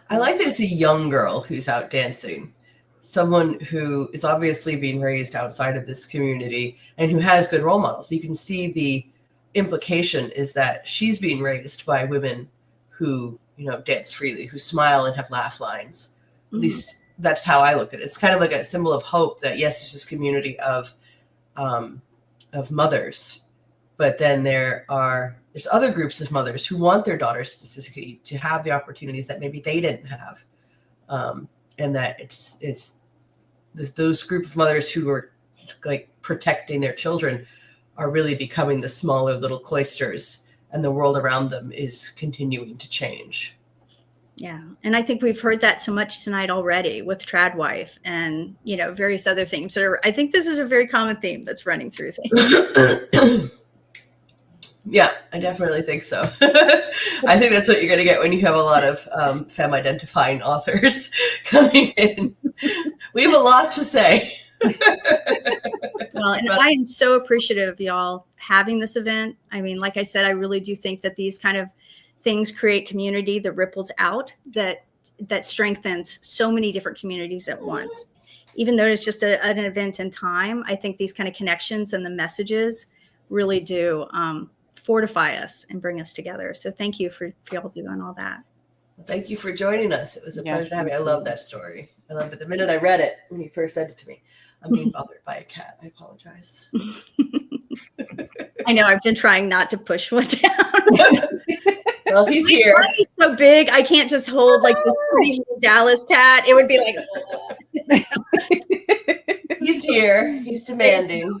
I like that it's a young girl who's out dancing. Someone who is obviously being raised outside of this community and who has good role models. You can see the implication is that she's being raised by women who, dance freely, who smile and have laugh lines. At least that's how I look at it. It's kind of like a symbol of hope that, yes, there's this community of mothers, but then there's other groups of mothers who want their daughters to succeed, to have the opportunities that maybe they didn't have. And that it's those group of mothers who are like protecting their children are really becoming the smaller little cloisters, and the world around them is continuing to change. Yeah. And I think we've heard that so much tonight already with Tradwife and, various other themes. I think this is a very common theme that's running through things. Yeah, I definitely think so. I think that's what you're going to get when you have a lot of femme-identifying authors coming in. We have a lot to say. Well, and I am so appreciative of y'all having this event. I mean, like I said, I really do think that these kind of things create community that ripples out, that strengthens so many different communities at once. Even though it's just an event in time, I think these kind of connections and the messages really do fortify us and bring us together. So thank you for y'all doing all that. Well, thank you for joining us. It was a pleasure to have you. I love that story. I loved it. The minute I read it, when you first sent it to me, I'm being bothered by a cat. I apologize. I know. I've been trying not to push one down. Well, he's here. He's so big. I can't just hold like this pretty little Dallas cat. It would be like. He's here. He's demanding.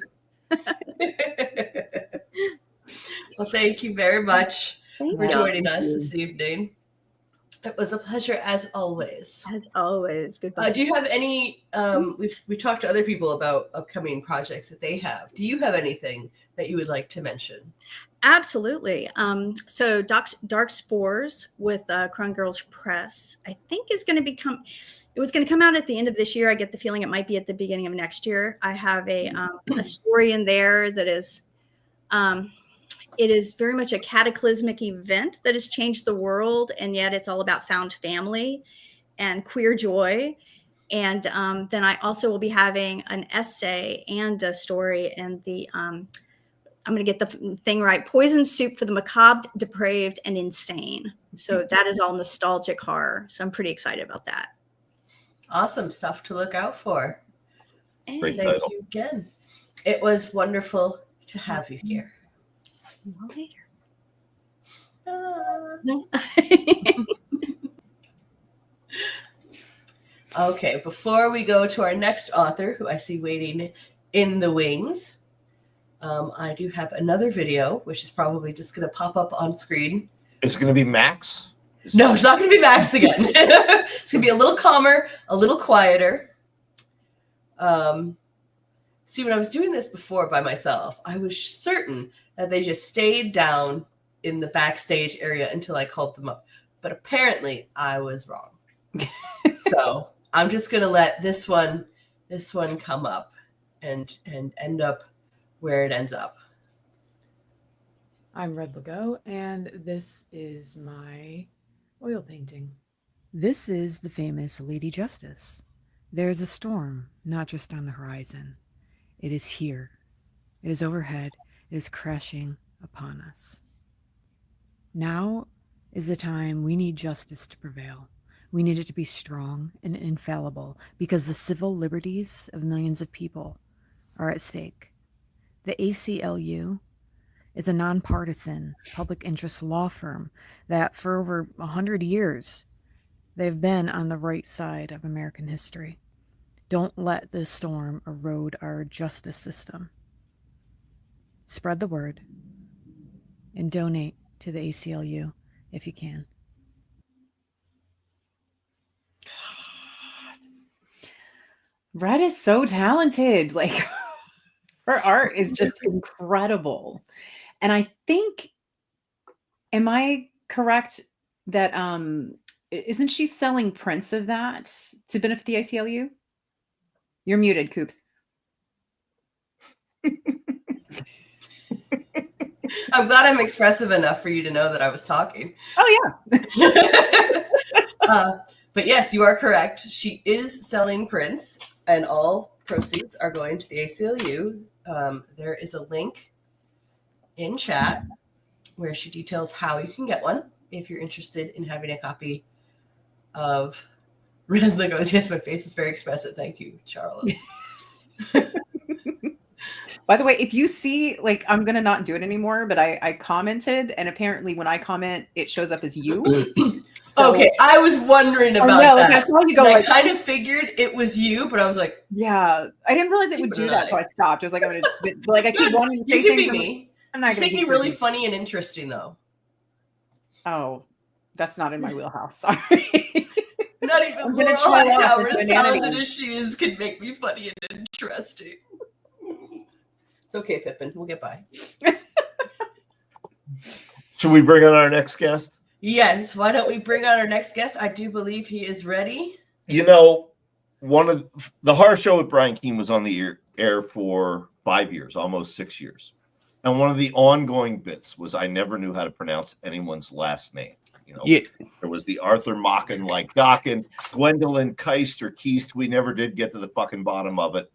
Well, thank you very much for joining us this evening. It was a pleasure as always. As always. Goodbye. Do you have any, we talked to other people about upcoming projects that they have. Do you have anything that you would like to mention? Absolutely. So Dark Spores with Crown Girls Press, I think it was going to come out at the end of this year. I get the feeling it might be at the beginning of next year. I have a story in there that is, it is very much a cataclysmic event that has changed the world, and yet it's all about found family and queer joy. And then I also will be having an essay and a story in the, I'm going to get the thing right, Poison Soup for the Macabre, Depraved, and Insane. So that is all nostalgic horror. So I'm pretty excited about that. Awesome stuff to look out for. And Great Thank title. you again. It was wonderful to have you here. see you later. Okay, before we go to our next author, who I see waiting in the wings, I do have another video, which is probably just going to pop up on screen. It's going to be Max? No, it's not going to be Max again. It's going to be a little calmer, a little quieter. See, when I was doing this before by myself, I was certain that they just stayed down in the backstage area until I called them up. But apparently I was wrong. So I'm just going to let this one come up and end up where it ends up. I'm Red Legault, and this is my oil painting. This is the famous Lady Justice. There is a storm, not just on the horizon. It is here. It is overhead. It is crashing upon us. Now is the time we need justice to prevail. We need it to be strong and infallible because the civil liberties of millions of people are at stake. The ACLU is a nonpartisan public interest law firm that for over 100 years, they've been on the right side of American history. Don't let this storm erode our justice system. Spread the word and donate to the ACLU if you can. Red is so talented. Like her art is just incredible. And I think, am I correct that isn't she selling prints of that to benefit the ACLU? You're muted, Coops. I'm glad I'm expressive enough for you to know that I was talking. Oh yeah. But yes, you are correct. She is selling prints, and all proceeds are going to the ACLU. There is a link in chat where she details how you can get one if you're interested in having a copy of Red Legos. Yes, my face is very expressive. Thank you, Charles. By the way, if you see, like, I'm going to not do it anymore, but I commented, and apparently when I comment, it shows up as you. So, okay, I was wondering about that. That's why you go, I kind of figured it was you, but I was like, yeah, I didn't realize it would do that, so I stopped. I was like, I'm going to, like, I keep wanting to say you can things. be me. I'm not just make me really funny and interesting, though. Oh, that's not in my wheelhouse. Sorry. Not even Laurel Hightower, as talented as she is, can make me funny and interesting. It's okay, Pippin. We'll get by. Should we bring on our next guest? Yes. Why don't we bring on our next guest? I do believe he is ready. You know, one of the horror show with Brian Keene was on the air for 5 years, almost 6 years. And one of the ongoing bits was I never knew how to pronounce anyone's last name. You know, There was the Arthur Mocken, like Dokken, Gwendolyn Keist or Keist. We never did get to the fucking bottom of it.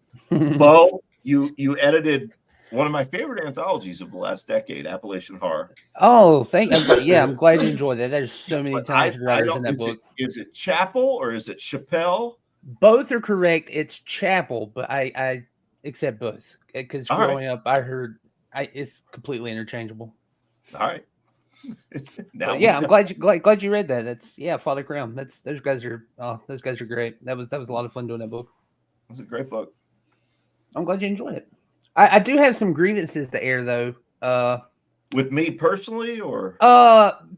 Bo, you edited one of my favorite anthologies of the last decade, Appalachian Horror. Oh, thank you. Yeah, I'm glad you enjoyed that. There's so many talented writers in that book. Is it Chapel or is it Chappelle? Both are correct. It's Chapel, but I accept both because growing up, I heard it's completely interchangeable. All right. Now, yeah, I'm glad you read that. That's Father Crown. Those guys are great. That was a lot of fun doing that book. It was a great book. I'm glad you enjoyed it. I do have some grievances to air though. With me personally, or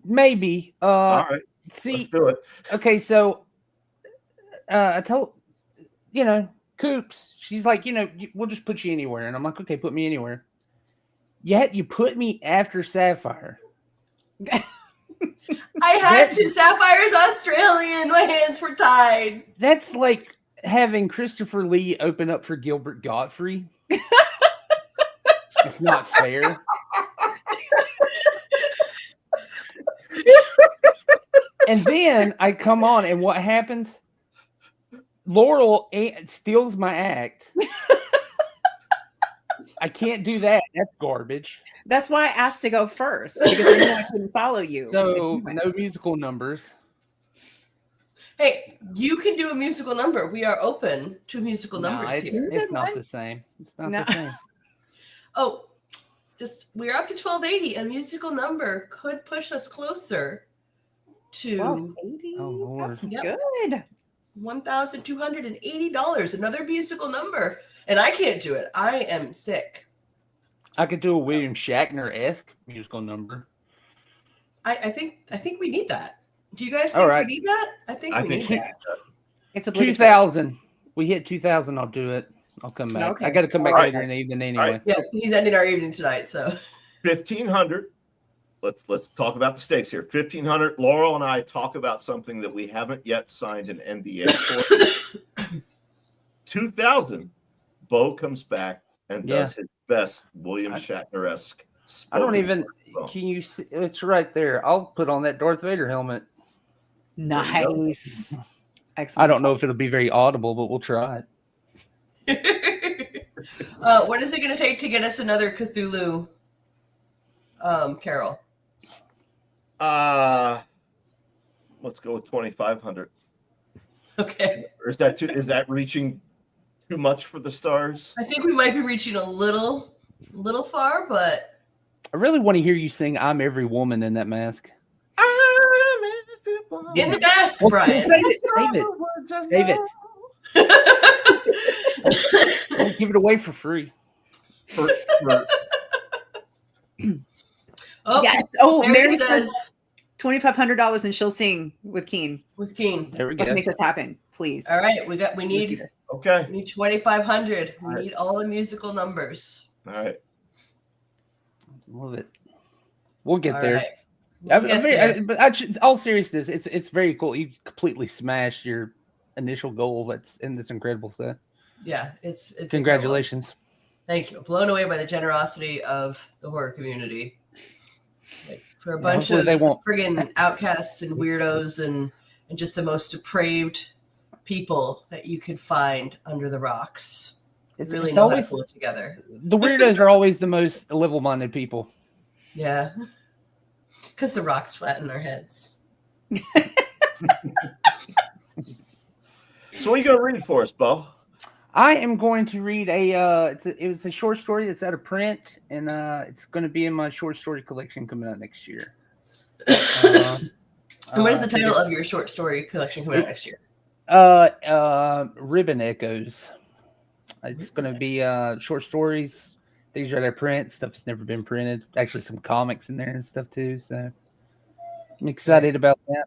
maybe. All right. See, let's do it. Okay, so I told Coops, she's like, we'll just put you anywhere, and I'm like, okay, put me anywhere. Yet you put me after Sapphire. I had to. Sapphire's Australian. My hands were tied. That's like having Christopher Lee open up for Gilbert Gottfried. It's not fair. And then I come on, and what happens? Laurel steals my act. I can't do that. That's garbage. That's why I asked to go first, because I knew I couldn't follow you. So no musical numbers. Hey, you can do a musical number. We are open to musical numbers here. It's not the same. It's not the same. Oh, we're up to 1280. A musical number could push us closer to 1280. Oh, Lord. That's good. $1,280. Another musical number. And I can't do it. I am sick. I could do a William Shatner-esque musical number. I think we need that. Do you guys think we need that? I think we need that. It's a 2,000. We hit 2,000. I'll do it. I'll come back. Okay. I got to come back later in the evening anyway. Right. Yeah, he's ending our evening tonight. So 1,500. Let's talk about the stakes here. 1,500. Laurel and I talk about something that we haven't yet signed an NDA for. 2,000. Bo comes back and does his best William Shatner-esque. I don't even. Can you see? It's right there. I'll put on that Darth Vader helmet. Nice. Excellent. I don't know if it'll be very audible, but we'll try it. What is it going to take to get us another Cthulhu Carol? Let's go with 2,500. Okay. Or is that reaching too much for the stars? I think we might be reaching a little far, but I really want to hear you sing "I'm Every Woman" in that mask. In the mask, Well, Brian. save it. Don't give it away for free. Oh, Yes. Oh, Mary Mary says says $2,500 and she'll sing with Keen. with Keen. There we Let's go. make this happen, please. All right, we Let's do need this. Okay. 2,500. We All right. need all the musical numbers. All right. Love it. We'll get All there. right. We'll get there. But all seriousness, it's very cool. You completely smashed your initial goal. That's incredible stuff. Yeah, it's Congratulations. incredible. Thank you. Blown away by the generosity of the horror community. Like, for a bunch of friggin' outcasts and weirdos and just the most depraved people that you could find under the rocks. Really know how to pull it together. The weirdos are always the most level-minded people. Yeah. Because the rocks flatten our heads. So what are you going to read for us, Bo? I am going to read it's a short story that's out of print, and it's going to be in my short story collection coming out next year. And what is the title of your short story collection coming out next year? Ribbon Echoes. It's going to be short stories, things are out of print, stuff that's never been printed. Actually, some comics in there and stuff too. So I'm excited about that.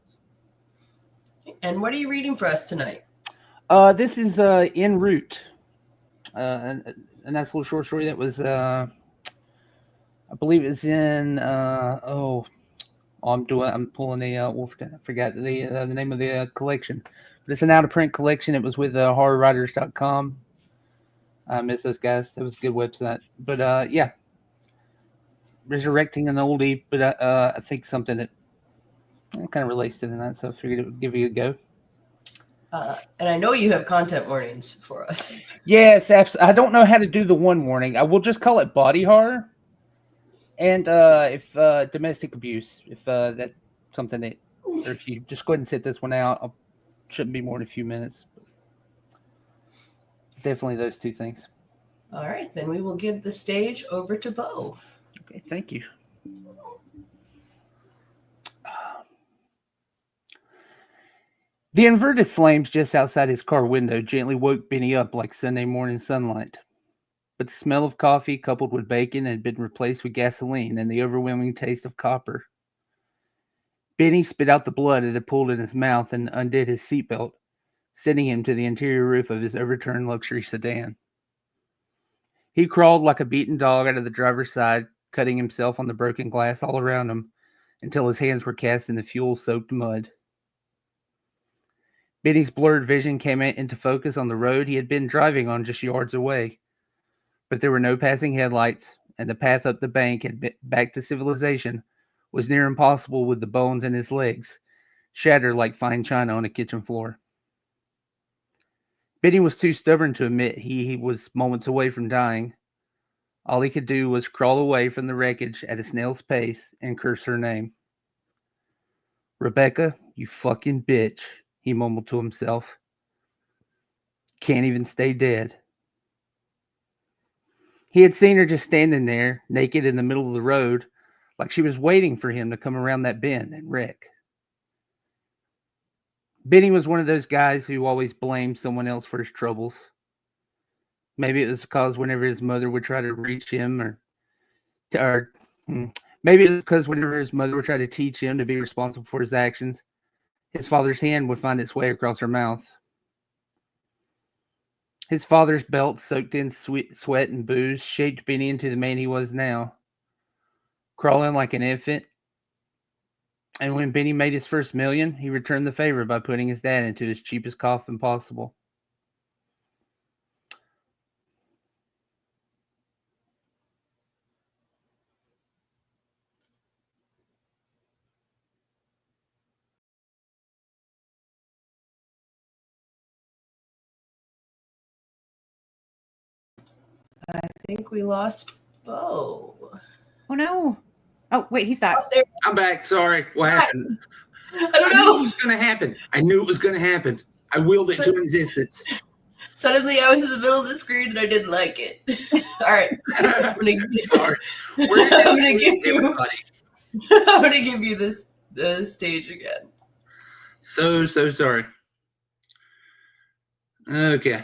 And what are you reading for us tonight? This is En Route, a nice little short story that was, I believe it's in. I'm pulling the wolf. I forgot the name of the collection. But it's an out of print collection. It was with horrorwriters.com. I miss those guys. That was a good website. But yeah, resurrecting an oldie, but I think something that kind of relates to that. So I figured it would give you a go. And I know you have content warnings for us. Yes, absolutely. I don't know how to do the one warning. I will just call it body horror. And if domestic abuse, if that's something that, or if you just go ahead and sit this one out, shouldn't be more than a few minutes. Definitely those two things. All right, then we will give the stage over to Bo. Okay, thank you. The inverted flames just outside his car window gently woke Benny up like Sunday morning sunlight. But the smell of coffee coupled with bacon had been replaced with gasoline and the overwhelming taste of copper. Benny spit out the blood it had pulled in his mouth and undid his seatbelt, sending him to the interior roof of his overturned luxury sedan. He crawled like a beaten dog out of the driver's side, cutting himself on the broken glass all around him until his hands were cast in the fuel-soaked mud. Benny's blurred vision came into focus on the road he had been driving on just yards away. But there were no passing headlights, and the path up the bank and back to civilization was near impossible with the bones in his legs, shattered like fine china on a kitchen floor. Benny was too stubborn to admit he was moments away from dying. All he could do was crawl away from the wreckage at a snail's pace and curse her name. "Rebecca, you fucking bitch," he mumbled to himself. "Can't even stay dead." He had seen her just standing there, naked in the middle of the road, like she was waiting for him to come around that bend and wreck. Benny was one of those guys who always blamed someone else for his troubles. Maybe it was because whenever his mother would try to reach him, maybe it was because whenever his mother would try to teach him to be responsible for his actions, his father's hand would find its way across her mouth. His father's belt, soaked in sweat and booze, shaped Benny into the man he was now, crawling like an infant. And when Benny made his first million, he returned the favor by putting his dad into his cheapest coffin possible. I think we lost Bo. Oh no. Oh, wait, he's back. Oh, I'm back. Sorry. What happened? I don't I knew know. it was going to happen. I knew it was going to happen. I willed it to existence. Suddenly, I was in the middle of the screen and I didn't like it. All right, Sorry. I'm gonna give you the stage again. So sorry. Okay.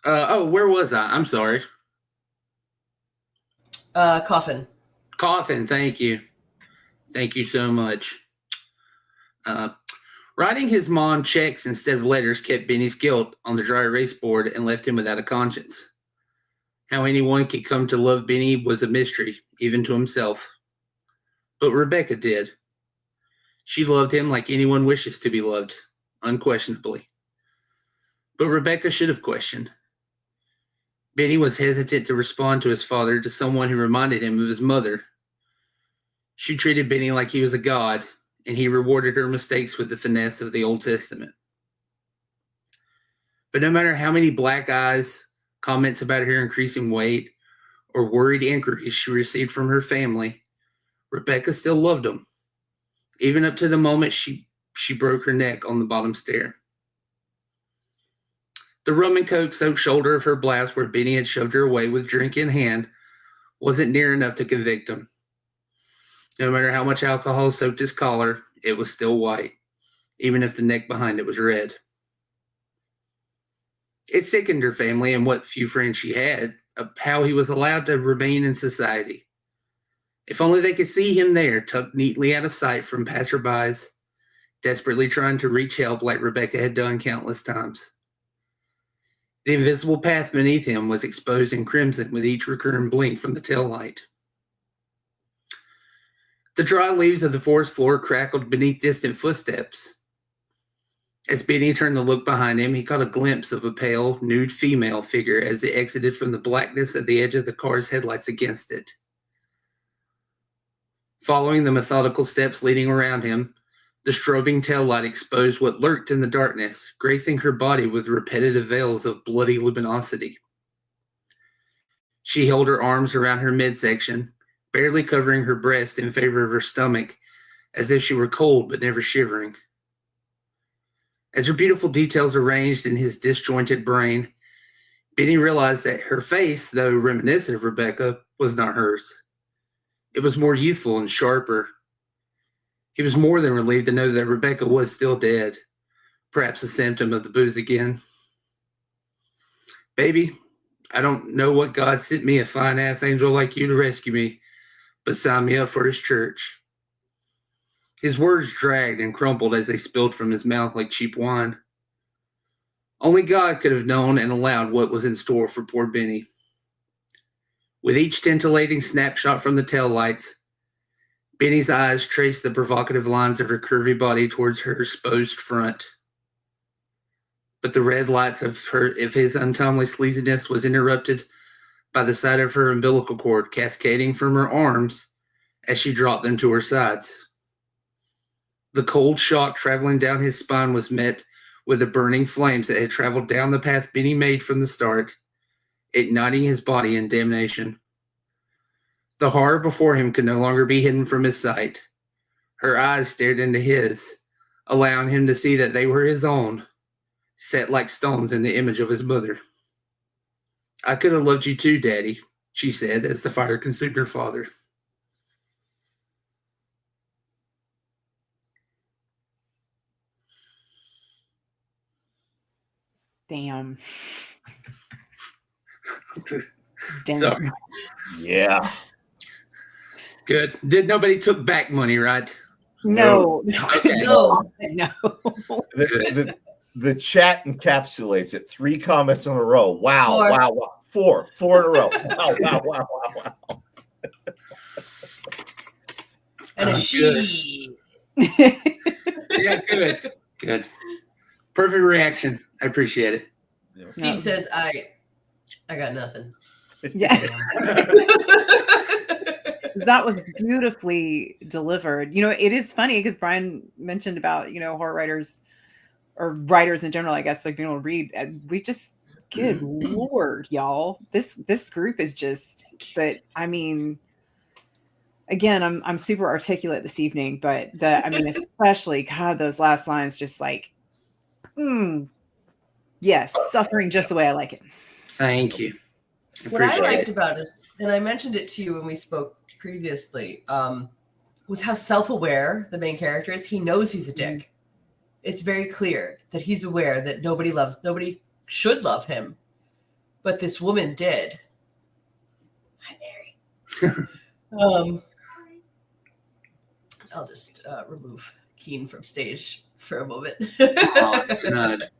Where was I? I'm sorry. Coffin. Coffin. Thank you. Thank you so much. Writing his mom checks instead of letters kept Benny's guilt on the dry erase board and left him without a conscience. How anyone could come to love Benny was a mystery, even to himself. But Rebecca did. She loved him like anyone wishes to be loved, unquestionably. But Rebecca should have questioned. Benny was hesitant to respond to his father, to someone who reminded him of his mother. She treated Benny like he was a god, and he rewarded her mistakes with the finesse of the Old Testament. But no matter how many black eyes, comments about her increasing weight, or worried inquiries she received from her family, Rebecca still loved him, even up to the moment she broke her neck on the bottom stair. The rum and coke soaked shoulder of her blouse where Benny had shoved her away with drink in hand wasn't near enough to convict him. No matter how much alcohol soaked his collar, it was still white, even if the neck behind it was red. It sickened her family and what few friends she had of how he was allowed to remain in society. If only they could see him there, tucked neatly out of sight from passerbys, desperately trying to reach help like Rebecca had done countless times. The invisible path beneath him was exposed in crimson with each recurring blink from the tail light. The dry leaves of the forest floor crackled beneath distant footsteps. As Benny turned to look behind him, he caught a glimpse of a pale, nude female figure as it exited from the blackness at the edge of the car's headlights against it. Following the methodical steps leading around him, the strobing taillight exposed what lurked in the darkness, gracing her body with repetitive veils of bloody luminosity. She held her arms around her midsection, barely covering her breast in favor of her stomach, as if she were cold but never shivering. As her beautiful details arranged in his disjointed brain, Benny realized that her face, though reminiscent of Rebecca, was not hers. It was more youthful and sharper. He was more than relieved to know that Rebecca was still dead, perhaps a symptom of the booze again. Baby, I don't know what God sent me a fine-ass angel like you to rescue me, but sign me up for his church. His words dragged and crumpled as they spilled from his mouth like cheap wine. Only God could have known and allowed what was in store for poor Benny. With each scintillating snapshot from the taillights, Benny's eyes traced the provocative lines of her curvy body towards her exposed front. But the red lights of his untimely sleaziness was interrupted by the sight of her umbilical cord cascading from her arms as she dropped them to her sides. The cold shock traveling down his spine was met with the burning flames that had traveled down the path Benny made from the start, igniting his body in damnation. The horror before him could no longer be hidden from his sight. Her eyes stared into his, allowing him to see that they were his own, set like stones in the image of his mother. I could have loved you too, Daddy, she said as the fire consumed her father. Damn. Sorry. Yeah. Good. Nobody took back money, right? No. Okay. No. The chat encapsulates it. 3 comments in a row. Wow. 4. Wow. Wow. 4 in a row. Wow. And a she. Yeah, good. Perfect reaction. I appreciate it. Steve says, I got nothing. Yeah. That was beautifully delivered. It is funny because Brian mentioned about, horror writers or writers in general, I guess, like being able to read. We just, good Lord, y'all. This group is just, but I mean, again, I'm super articulate this evening, but especially God, those last lines just like Yes, suffering just the way I like it. Thank you. What I Appreciate liked it. about this, and I mentioned it to you when we spoke previously, was how self-aware the main character is. He knows he's a dick. It's very clear that he's aware that nobody should love him, but this woman did. Hi, Mary. I'll just remove Keen from stage for a moment. Oh, God.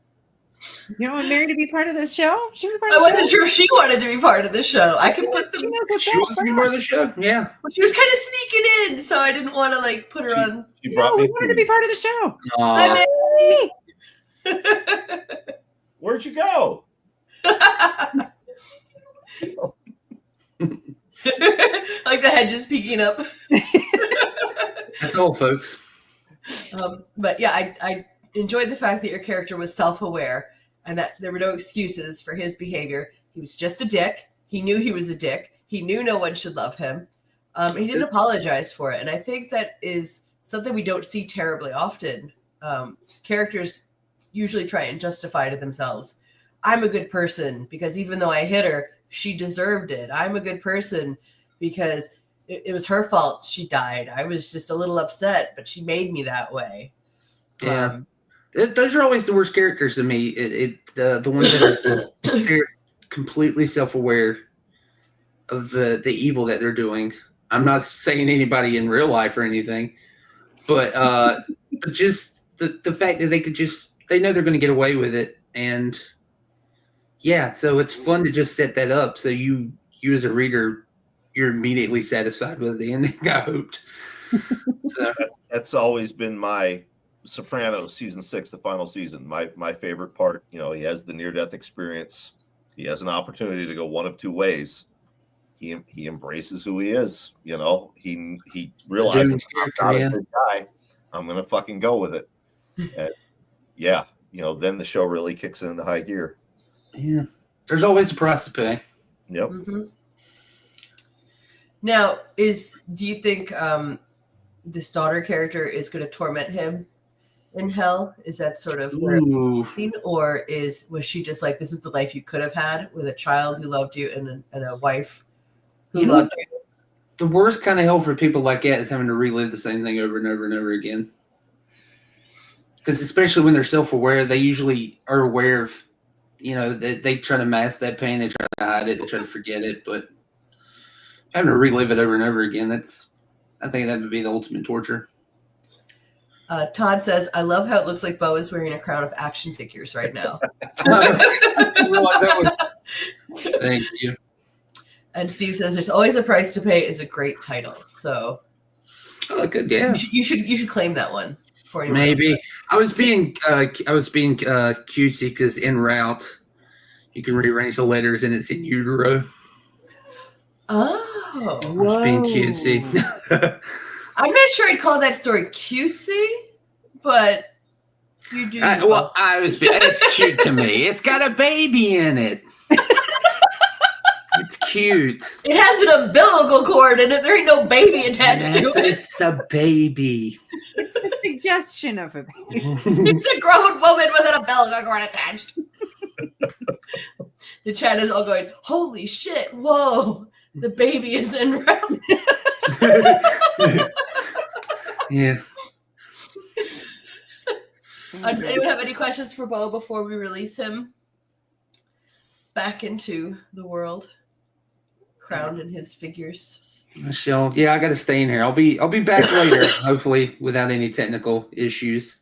You don't want Mary to be part of this show? She was part I of the wasn't show? sure if she wanted to be part of the show. I could put She them. knows what's She up. wants to be part of the show. Yeah. She was kind of sneaking in, so I didn't want to like put her on. She No, brought we me wanted to be part of the show. Aw. Hey! Where'd you go? Like the head just peeking up. That's all, folks. But yeah, I enjoyed the fact that your character was self-aware and that there were no excuses for his behavior. He was just a dick. He knew he was a dick. He knew no one should love him. He didn't apologize for it. And I think that is something we don't see terribly often. Characters usually try and justify to themselves, I'm a good person because even though I hit her, she deserved it. I'm a good person because it was her fault she died. I was just a little upset, but she made me that way. Yeah. Those are always the worst characters to me. The ones that are they're completely self-aware of the evil that they're doing. I'm not saying anybody in real life or anything, but just the fact that they know they're going to get away with it, and yeah, so it's fun to just set that up. So you as a reader, you're immediately satisfied with the ending. I hoped. So That's always been my Sopranos season 6, the final season. My favorite part. You know, he has the near-death experience. He has an opportunity to go one of two ways. He embraces who he is. You know, he realizes I'm not a good guy. I'm gonna fucking go with it. And yeah, you know, then the show really kicks into high gear. yeah, there's always a price to pay. Yep. Mm-hmm. Now, do you think this daughter character is going to torment him in hell? Is that sort of where or was she just like, this is the life you could have had with a child who loved you and a wife who loved you? The worst kind of hell for people like that is having to relive the same thing over and over and over again. Because especially when they're self-aware, they usually are aware of, you know, they try to mask that pain, they try to hide it, they try to forget it, but having to relive it over and over again, I think that would be the ultimate torture. Todd says, I love how it looks like Bo is wearing a crown of action figures right now. Thank you. And Steve says, there's always a price to pay is a great title. So good, yeah. You should claim that one for anyone Maybe. else. I was being cutesy because en route you can rearrange the letters and it's in utero. Oh. I was being cutesy. I'm not sure I'd call that story cutesy, but you do. It's cute to me. It's got a baby in it. It's cute. It has an umbilical cord in it. There ain't no baby attached to it. It's a baby. It's the suggestion of a baby. It's a grown woman with an umbilical cord attached. The chat is all going, holy shit, whoa, the baby is in round. Yeah. Does anyone have any questions for Bo before we release him back into the world, crowned in his figures? Michelle, yeah, I got to stay in here. I'll be back later, hopefully without any technical issues.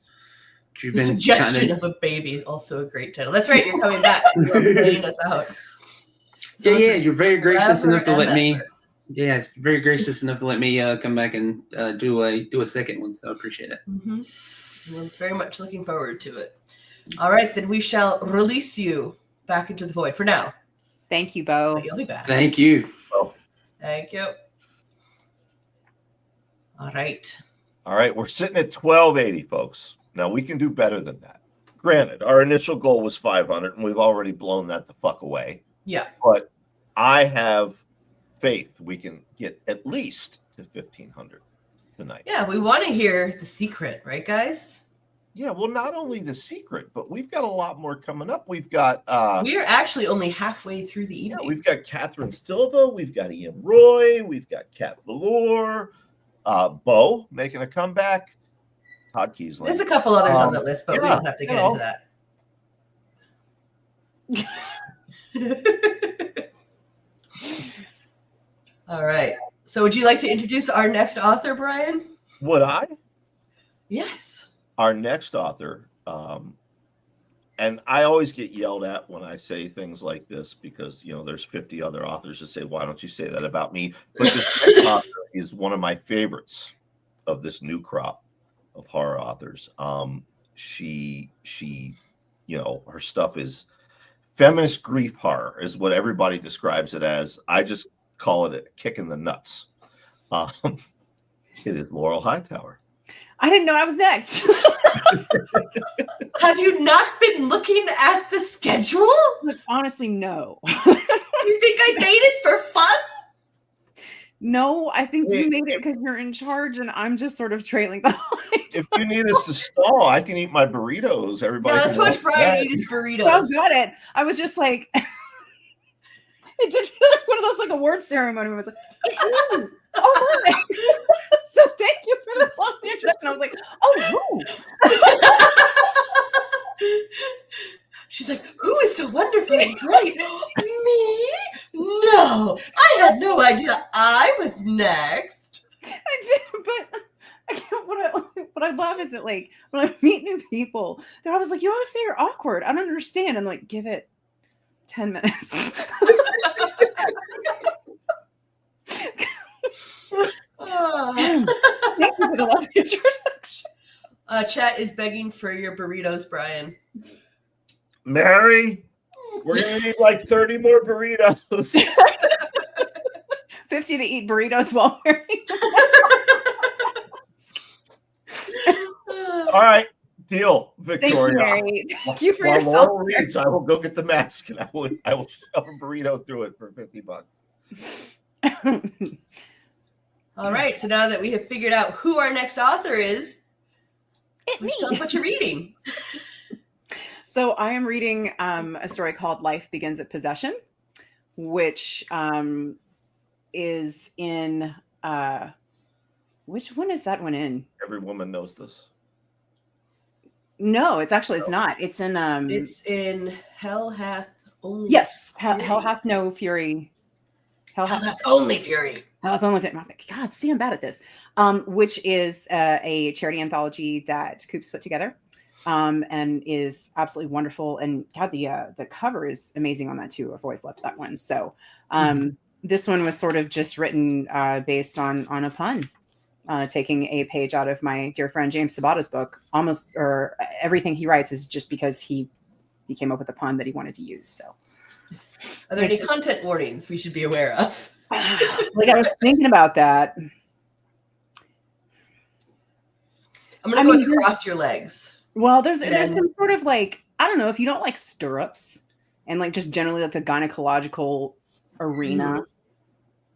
The suggestion of a baby is also a great title. That's right, you're coming back. You're playing us out. So yeah, you're very gracious enough to let me. Yeah, very gracious enough to let me come back and do a second one. So I appreciate it. Mm-hmm. We're very much looking forward to it. All right, then we shall release you back into the void for now. Thank you, Bo. But you'll be back. Thank you. Thank you. All right. All right, we're sitting at 1280, folks. Now we can do better than that. Granted, our initial goal was 500, and we've already blown that the fuck away. Yeah. But I have faith we can get at least to 1,500 tonight. Yeah, we want to hear the secret, right, guys? Yeah, well, not only The Secret, but we've got a lot more coming up. We've got We are actually only halfway through the evening. we've got Catherine Silva, we've got Ian Roy, we've got Kat Valor, Bo making a comeback, Todd Kiesling. There's a couple others on that list, but we don't have to get into that. All right. So would you like to introduce our next author, Brian? Would I? Yes. Our next author, and I always get yelled at when I say things like this because, there's 50 other authors that say, why don't you say that about me? But this next author is one of my favorites of this new crop of horror authors. She, her stuff is feminist grief horror is what everybody describes it as. I just call it a kick in the nuts. It is Laurel Hightower. I didn't know I was next. Have you not been looking at the schedule? Honestly, no. You think I made it for fun? No, I think you made it because you're in charge and I'm just sort of trailing behind. If you need us to stall, I can eat my burritos. Everybody. Yeah, let's watch Brian eat his burritos. Oh, got it. I was just like, it did feel like one of those award ceremony. I was like, ooh, oh my. So thank you for the long introduction. I was like, oh, She's like, who is so wonderful and great? Me? No, I had no idea I was next. I did, but what I love is that when I meet new people, they're always like, you always say you're awkward. I don't understand. I'm like, give it 10 minutes. Thank you for the lovely introduction. Chat is begging for your burritos, Brian. Mary, we're going to need like 30 more burritos. 50 to eat burritos while wearing All right, deal, Victoria. Thank you, Mary. Thank you for While your Laurel support. reads, I will go get the mask and I will shove a burrito through it for $50. All right, so now that we have figured out who our next author is, tell us what you're reading. So I am reading a story called Life Begins at Possession, which is in which one is that one in? Every woman knows this. No, it's not. It's in Hell Hath Only Yes, Fury. Hell Hath No Fury. Hell Hath Only Fury. Hell Hath Only Fury. God, see, I'm bad at this. Which is a charity anthology that Coops put together. And is absolutely wonderful. And God, the cover is amazing on that too. I've always loved that one. So this one was sort of just written based on a pun, taking a page out of my dear friend James Sabata's book. Almost, or everything he writes is just because he came up with a pun that he wanted to use. So, are there any content warnings we should be aware of? I was thinking about that. I'm gonna go with cross your legs. Well, there's some sort of I don't know, if you don't like stirrups and just generally the gynecological arena,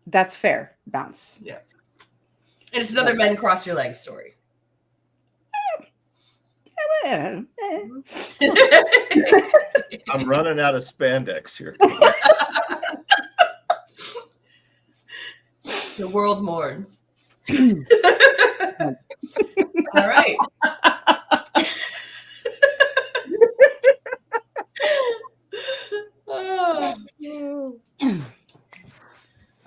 that's fair. Bounce. Yeah. And it's another men cross your legs story. I'm running out of spandex here. The world mourns. All right.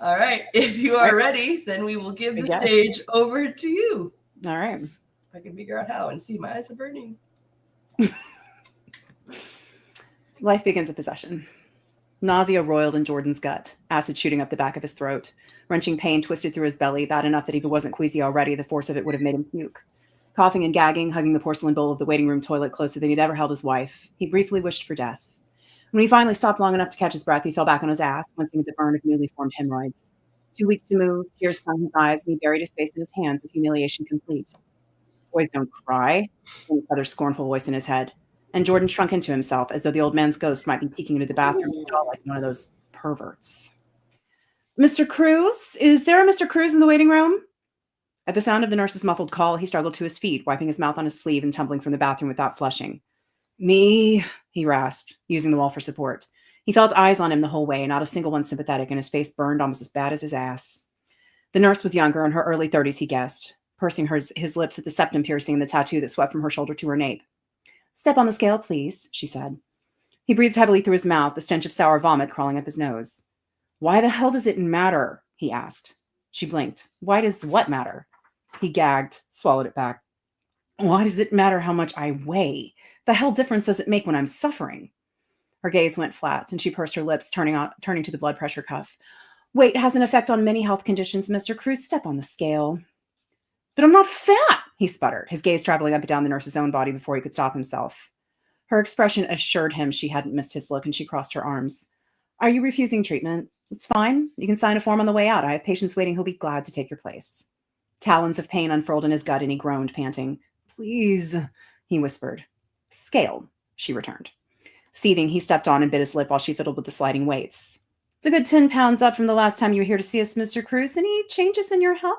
All right. If you are ready, then we will give the stage over to you. All right. If I can figure out how and see my eyes are burning. Life begins at possession. Nausea roiled in Jordan's gut, acid shooting up the back of his throat. Wrenching pain twisted through his belly, bad enough that if he wasn't queasy already, the force of it would have made him puke. Coughing and gagging, hugging the porcelain bowl of the waiting room toilet closer than he'd ever held his wife, he briefly wished for death. When he finally stopped long enough to catch his breath, he fell back on his ass, wincing at the burn of newly formed hemorrhoids. Too weak to move, tears stung his eyes, and he buried his face in his hands with humiliation complete. Boys don't cry, came another scornful voice in his head, and Jordan shrunk into himself as though the old man's ghost might be peeking into the bathroom stall like one of those perverts. Mr. Cruz? Is there a Mr. Cruz in the waiting room? At the sound of the nurse's muffled call, he struggled to his feet, wiping his mouth on his sleeve and tumbling from the bathroom without flushing. Me, he rasped, using the wall for support. He felt eyes on him the whole way, not a single one sympathetic, and his face burned almost as bad as his ass. The nurse was younger, in her early 30s, he guessed, pursing his lips at the septum piercing and the tattoo that swept from her shoulder to her nape. Step on the scale, please, she said. He breathed heavily through his mouth, the stench of sour vomit crawling up his nose. Why the hell does it matter? He asked. She blinked. Why does what matter? He gagged, swallowed it back. Why does it matter how much I weigh? The hell difference does it make when I'm suffering? Her gaze went flat, and she pursed her lips, turning to the blood pressure cuff. Weight has an effect on many health conditions, Mr. Cruz. Step on the scale. But I'm not fat, he sputtered, his gaze traveling up and down the nurse's own body before he could stop himself. Her expression assured him she hadn't missed his look, and she crossed her arms. Are you refusing treatment? It's fine. You can sign a form on the way out. I have patients waiting who'll be glad to take your place. Talons of pain unfurled in his gut, and he groaned, panting. Please, he whispered. Scale, she returned. Seething, he stepped on and bit his lip while she fiddled with the sliding weights. It's a good 10 pounds up from the last time you were here to see us, Mr. Cruz. Any changes in your health?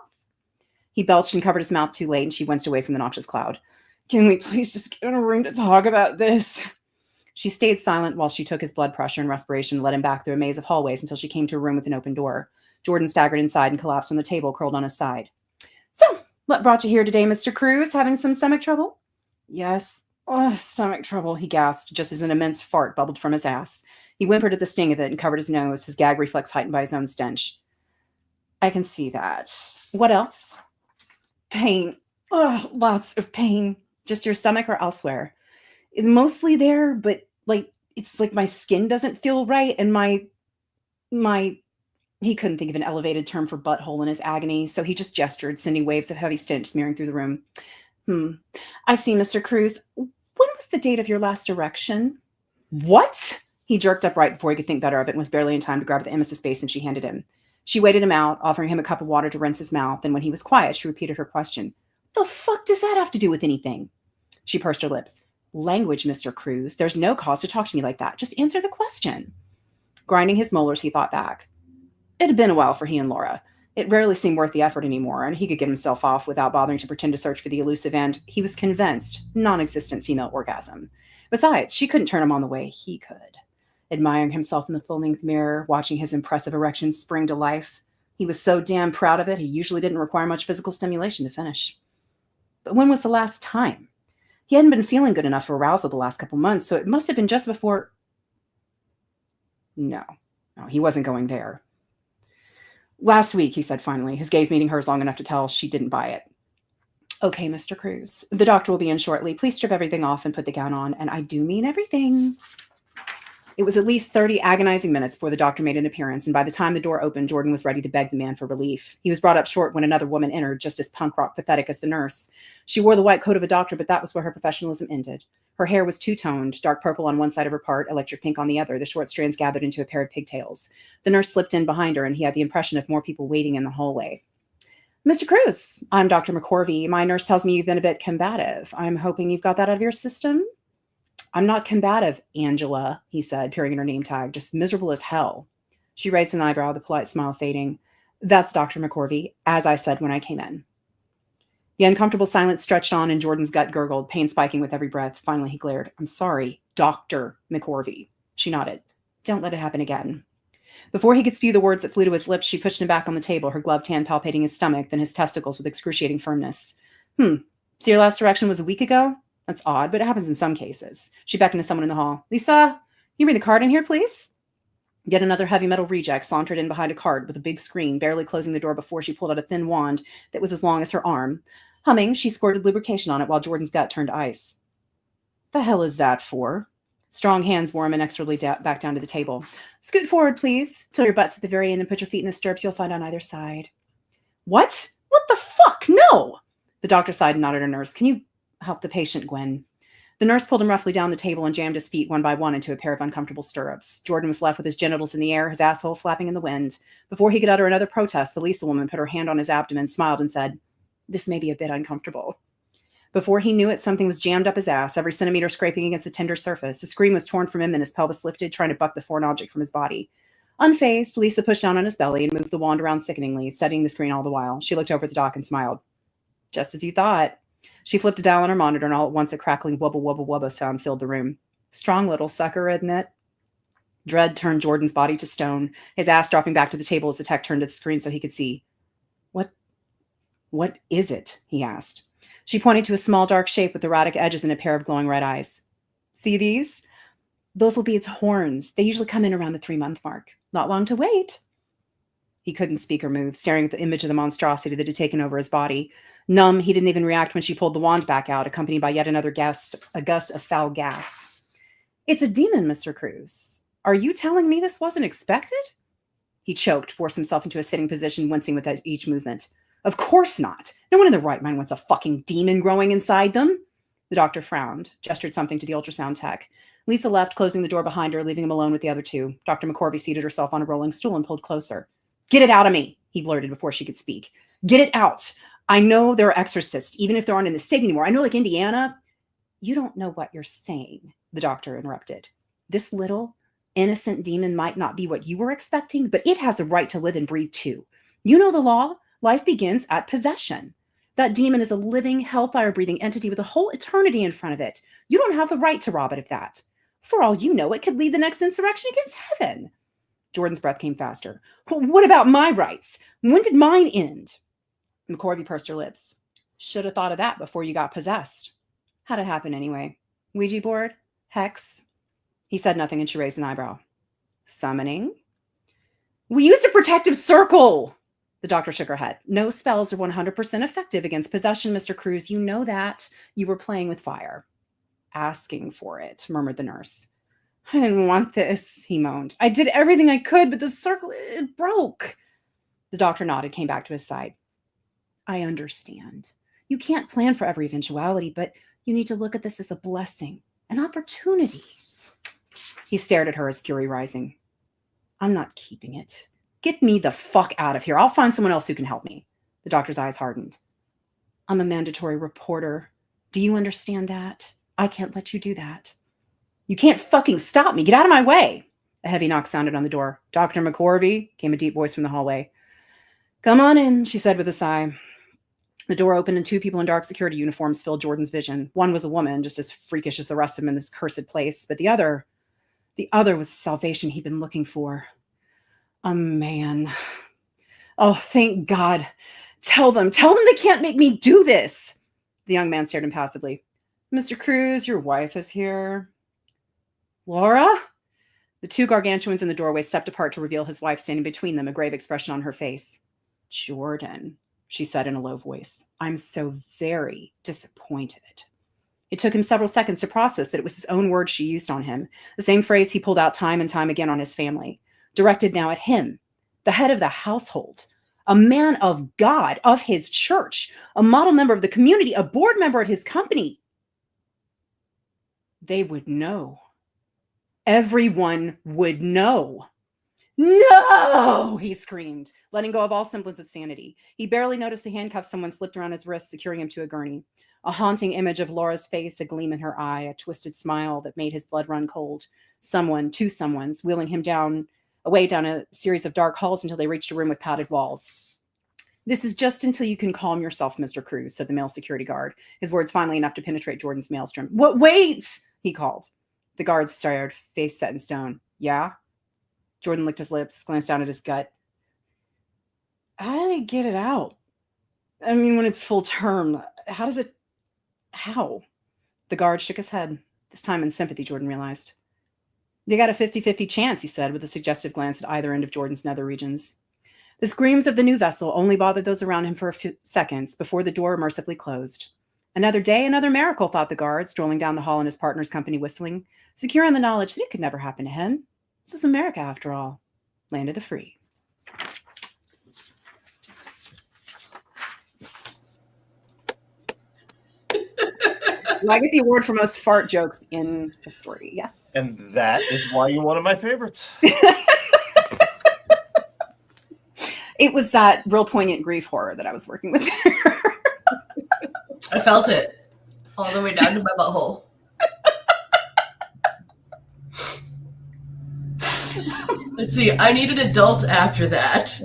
He belched and covered his mouth too late, and she winced away from the noxious cloud. Can we please just get in a room to talk about this? She stayed silent while she took his blood pressure and respiration and led him back through a maze of hallways until she came to a room with an open door. Jordan staggered inside and collapsed on the table, curled on his side. So, what brought you here today, Mr. Cruz? Having some stomach trouble? Yes. Oh, stomach trouble, he gasped, just as an immense fart bubbled from his ass. He whimpered at the sting of it and covered his nose, his gag reflex heightened by his own stench. I can see that. What else? Pain. Oh, lots of pain. Just your stomach or elsewhere? It's mostly there, but it's like my skin doesn't feel right, and my he couldn't think of an elevated term for butthole in his agony, so he just gestured, sending waves of heavy stench smearing through the room. I see, Mr. Cruz. When was the date of your last erection? What? He jerked upright before he could think better of it and was barely in time to grab the emesis basin she handed him. She waited him out, offering him a cup of water to rinse his mouth, and when he was quiet, she repeated her question. The fuck does that have to do with anything? She pursed her lips. Language, Mr. Cruz. There's no cause to talk to me like that. Just answer the question. Grinding his molars, he thought back. It had been a while for he and Laura. It rarely seemed worth the effort anymore, and he could get himself off without bothering to pretend to search for the elusive and, he was convinced, non-existent female orgasm. Besides, she couldn't turn him on the way he could. Admiring himself in the full-length mirror, watching his impressive erections spring to life. He was so damn proud of it, he usually didn't require much physical stimulation to finish. But when was the last time? He hadn't been feeling good enough for arousal the last couple months, so it must have been just before... No, he wasn't going there. Last week, he said finally, his gaze meeting hers long enough to tell she didn't buy it. Okay, Mr. Cruz. The doctor will be in shortly. Please strip everything off and put the gown on, and I do mean everything. It was at least 30 agonizing minutes before the doctor made an appearance, and by the time the door opened, Jordan was ready to beg the man for relief. He was brought up short when another woman entered, just as punk rock pathetic as the nurse. She wore the white coat of a doctor, but that was where her professionalism ended. Her hair was two-toned, dark purple on one side of her part, electric pink on the other, the short strands gathered into a pair of pigtails. The nurse slipped in behind her, and he had the impression of more people waiting in the hallway. Mr. Cruz, I'm Dr. McCorvey. My nurse tells me you've been a bit combative. I'm hoping you've got that out of your system. I'm not combative, Angela, he said, peering at her name tag, just miserable as hell. She raised an eyebrow, the polite smile fading. That's Dr. McCorvey, as I said when I came in. The uncomfortable silence stretched on, and Jordan's gut gurgled, pain spiking with every breath. Finally, he glared. I'm sorry, Dr. McCorvey. She nodded. Don't let it happen again. Before he could spew the words that flew to his lips, she pushed him back on the table, her gloved hand palpating his stomach, then his testicles with excruciating firmness. So your last erection was a week ago? That's odd, but it happens in some cases. She beckoned to someone in the hall. Lisa, you bring the card in here, please? Yet another heavy metal reject sauntered in behind a cart with a big screen, barely closing the door before she pulled out a thin wand that was as long as her arm. Humming, she squirted lubrication on it while Jordan's gut turned to ice. The hell is that for? Strong hands bore him inexorably back down to the table. Scoot forward, please, till your butt's at the very end and put your feet in the stirrups you'll find on either side. What? What the fuck? No! The doctor sighed and nodded at her nurse. Can you help the patient, Gwen? The nurse pulled him roughly down the table and jammed his feet one by one into a pair of uncomfortable stirrups. Jordan was left with his genitals in the air, his asshole flapping in the wind. Before he could utter another protest, the Lisa woman put her hand on his abdomen, smiled, and said, This may be a bit uncomfortable. Before he knew it, something was jammed up his ass, every centimeter scraping against the tender surface. A scream was torn from him and his pelvis lifted, trying to buck the foreign object from his body. Unfazed, Lisa pushed down on his belly and moved the wand around sickeningly, studying the screen all the while. She looked over at the doc and smiled. Just as you thought. She flipped a dial on her monitor, and all at once a crackling wubba wubba wubba sound filled the room. Strong little sucker, isn't it? Dread turned Jordan's body to stone, his ass dropping back to the table as the tech turned to the screen so he could see. What is it? He asked. She pointed to a small dark shape with erratic edges and a pair of glowing red eyes. See these? Those will be its horns. They usually come in around the 3-month mark. Not long to wait. He couldn't speak or move, staring at the image of the monstrosity that had taken over his body. Numb, he didn't even react when she pulled the wand back out, accompanied by yet another gust of foul gas. It's a demon, Mr. Cruz. Are you telling me this wasn't expected? He choked, forced himself into a sitting position, wincing with each movement. Of course not. No one in their right mind wants a fucking demon growing inside them. The doctor frowned, gestured something to the ultrasound tech. Lisa left, closing the door behind her, leaving him alone with the other two. Dr. McCorvey seated herself on a rolling stool and pulled closer. Get it out of me, he blurted before she could speak. Get it out. I know there are exorcists, even if they aren't in the state anymore. I know, like Indiana. You don't know what you're saying, the doctor interrupted. This little, innocent demon might not be what you were expecting, but it has a right to live and breathe too. You know the law. Life begins at possession. That demon is a living, hellfire-breathing entity with a whole eternity in front of it. You don't have the right to rob it of that. For all you know, it could lead the next insurrection against heaven. Jordan's breath came faster. What about my rights? When did mine end? McCorvey pursed her lips. Should have thought of that before you got possessed. How'd it happen anyway? Ouija board? Hex? He said nothing and she raised an eyebrow. Summoning? We used a protective circle! The doctor shook her head. No spells are 100% effective against possession, Mr. Cruz. You know that. You were playing with fire. Asking for it, murmured the nurse. I didn't want this, he moaned. I did everything I could, but the circle, it broke. The doctor nodded, came back to his side. I understand. You can't plan for every eventuality, but you need to look at this as a blessing, an opportunity. He stared at her, his fury rising. I'm not keeping it. Get me the fuck out of here. I'll find someone else who can help me. The doctor's eyes hardened. I'm a mandatory reporter. Do you understand that? I can't let you do that. You can't fucking stop me. Get out of my way. A heavy knock sounded on the door. Dr. McCorvey, came a deep voice from the hallway. Come on in, she said with a sigh. The door opened and two people in dark security uniforms filled Jordan's vision. One was a woman, just as freakish as the rest of them in this cursed place. But the other was the salvation he'd been looking for. A man. Oh, thank God. Tell them they can't make me do this. The young man stared impassively. Mr. Cruz, your wife is here. Laura? The two gargantuans in the doorway stepped apart to reveal his wife standing between them, a grave expression on her face. Jordan, she said in a low voice, I'm so very disappointed. It took him several seconds to process that it was his own words she used on him, the same phrase he pulled out time and time again on his family. Directed now at him, the head of the household, a man of God, of his church, a model member of the community, a board member at his company. They would know. Everyone would know. No, he screamed, letting go of all semblance of sanity. He barely noticed the handcuffs someone slipped around his wrist, securing him to a gurney. A haunting image of Laura's face, a gleam in her eye, a twisted smile that made his blood run cold. Two someones, wheeling him away down a series of dark halls until they reached a room with padded walls. This is just until you can calm yourself, Mr. Cruz, said the male security guard, his words finally enough to penetrate Jordan's maelstrom. What? Wait, he called. The guard stared, face set in stone. Yeah? Jordan licked his lips, glanced down at his gut. How do they get it out? I mean, when it's full term, how? The guard shook his head, this time in sympathy, Jordan realized. They got a 50-50 chance, he said, with a suggestive glance at either end of Jordan's nether regions. The screams of the new vessel only bothered those around him for a few seconds before the door mercifully closed. Another day, another miracle, thought the guard, strolling down the hall in his partner's company whistling, secure in the knowledge that it could never happen to him. This was America, after all. Land of the free. I get the award for most fart jokes in history. Yes. And that is why you're one of my favorites. It was that real poignant grief horror that I was working with there. I felt it all the way down to my butthole. Let's see. I need an adult after that.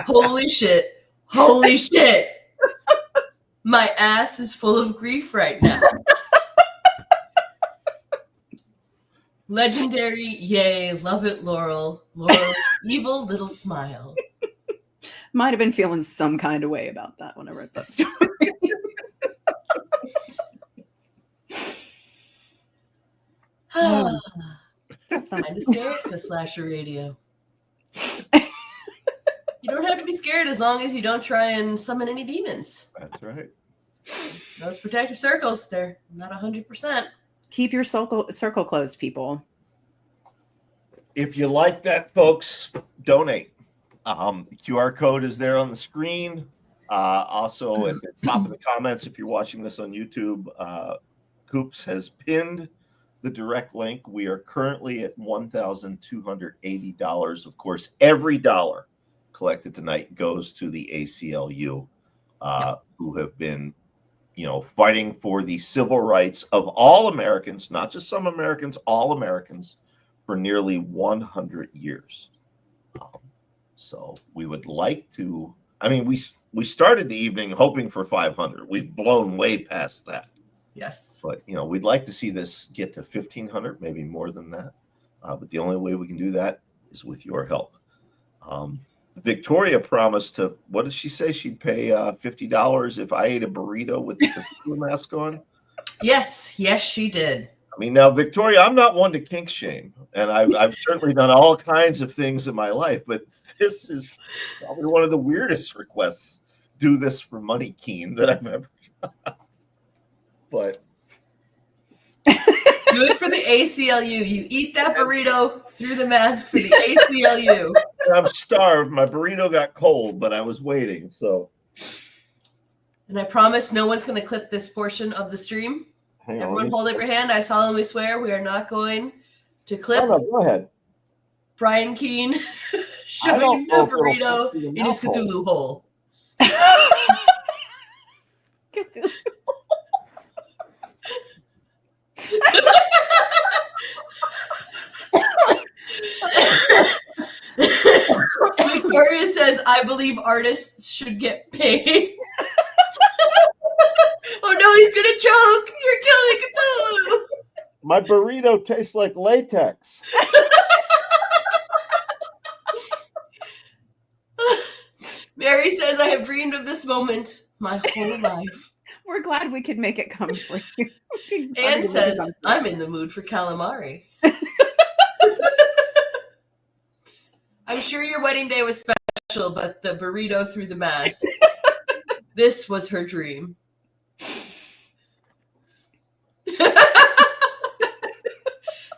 Holy shit. Holy shit. My ass is full of grief right now. Legendary, yay, love it, Laurel. Laurel's evil little smile. Might have been feeling some kind of way about that when I wrote that story. That's fine. Kind of scared, says Slasher Radio. You don't have to be scared as long as you don't try and summon any demons. That's right. Those protective circles, they're not 100%. Keep your circle closed, people. If you like that, folks, donate. The QR code is there on the screen. Also, at the top of the comments, if you're watching this on YouTube, Coops has pinned the direct link. We are currently at $1,280. Of course, every dollar collected tonight goes to the ACLU, who have been, fighting for the civil rights of all Americans, not just some Americans, all Americans, for nearly 100 years. So we would like to, we started the evening hoping for 500. We've blown way past that. Yes. But, we'd like to see this get to 1,500, maybe more than that. But the only way we can do that is with your help. Victoria promised to, what did she say? She'd pay $50 if I ate a burrito with the Cthulhu mask on? Yes, she did. Now, Victoria, I'm not one to kink shame, and I've certainly done all kinds of things in my life, but this is probably one of the weirdest requests. Do this for money, Keen, that I've ever got. But do it for the ACLU. You eat that burrito through the mask for the ACLU. I'm starved. My burrito got cold, but I was waiting. So, and I promise no one's going to clip this portion of the stream. Everyone hold up your hand. I solemnly swear we are not going to clip. No, go ahead. Brian Keene showing a burrito in his Cthulhu hole. Victoria says, I believe artists should get paid. Oh no, he's gonna choke. You're killing Cthulhu. My burrito tastes like latex. Mary says, I have dreamed of this moment my whole life. We're glad we could make it come for you. Anne says, I'm in the mood for calamari. I'm sure your wedding day was special, but the burrito through the mask, this was her dream.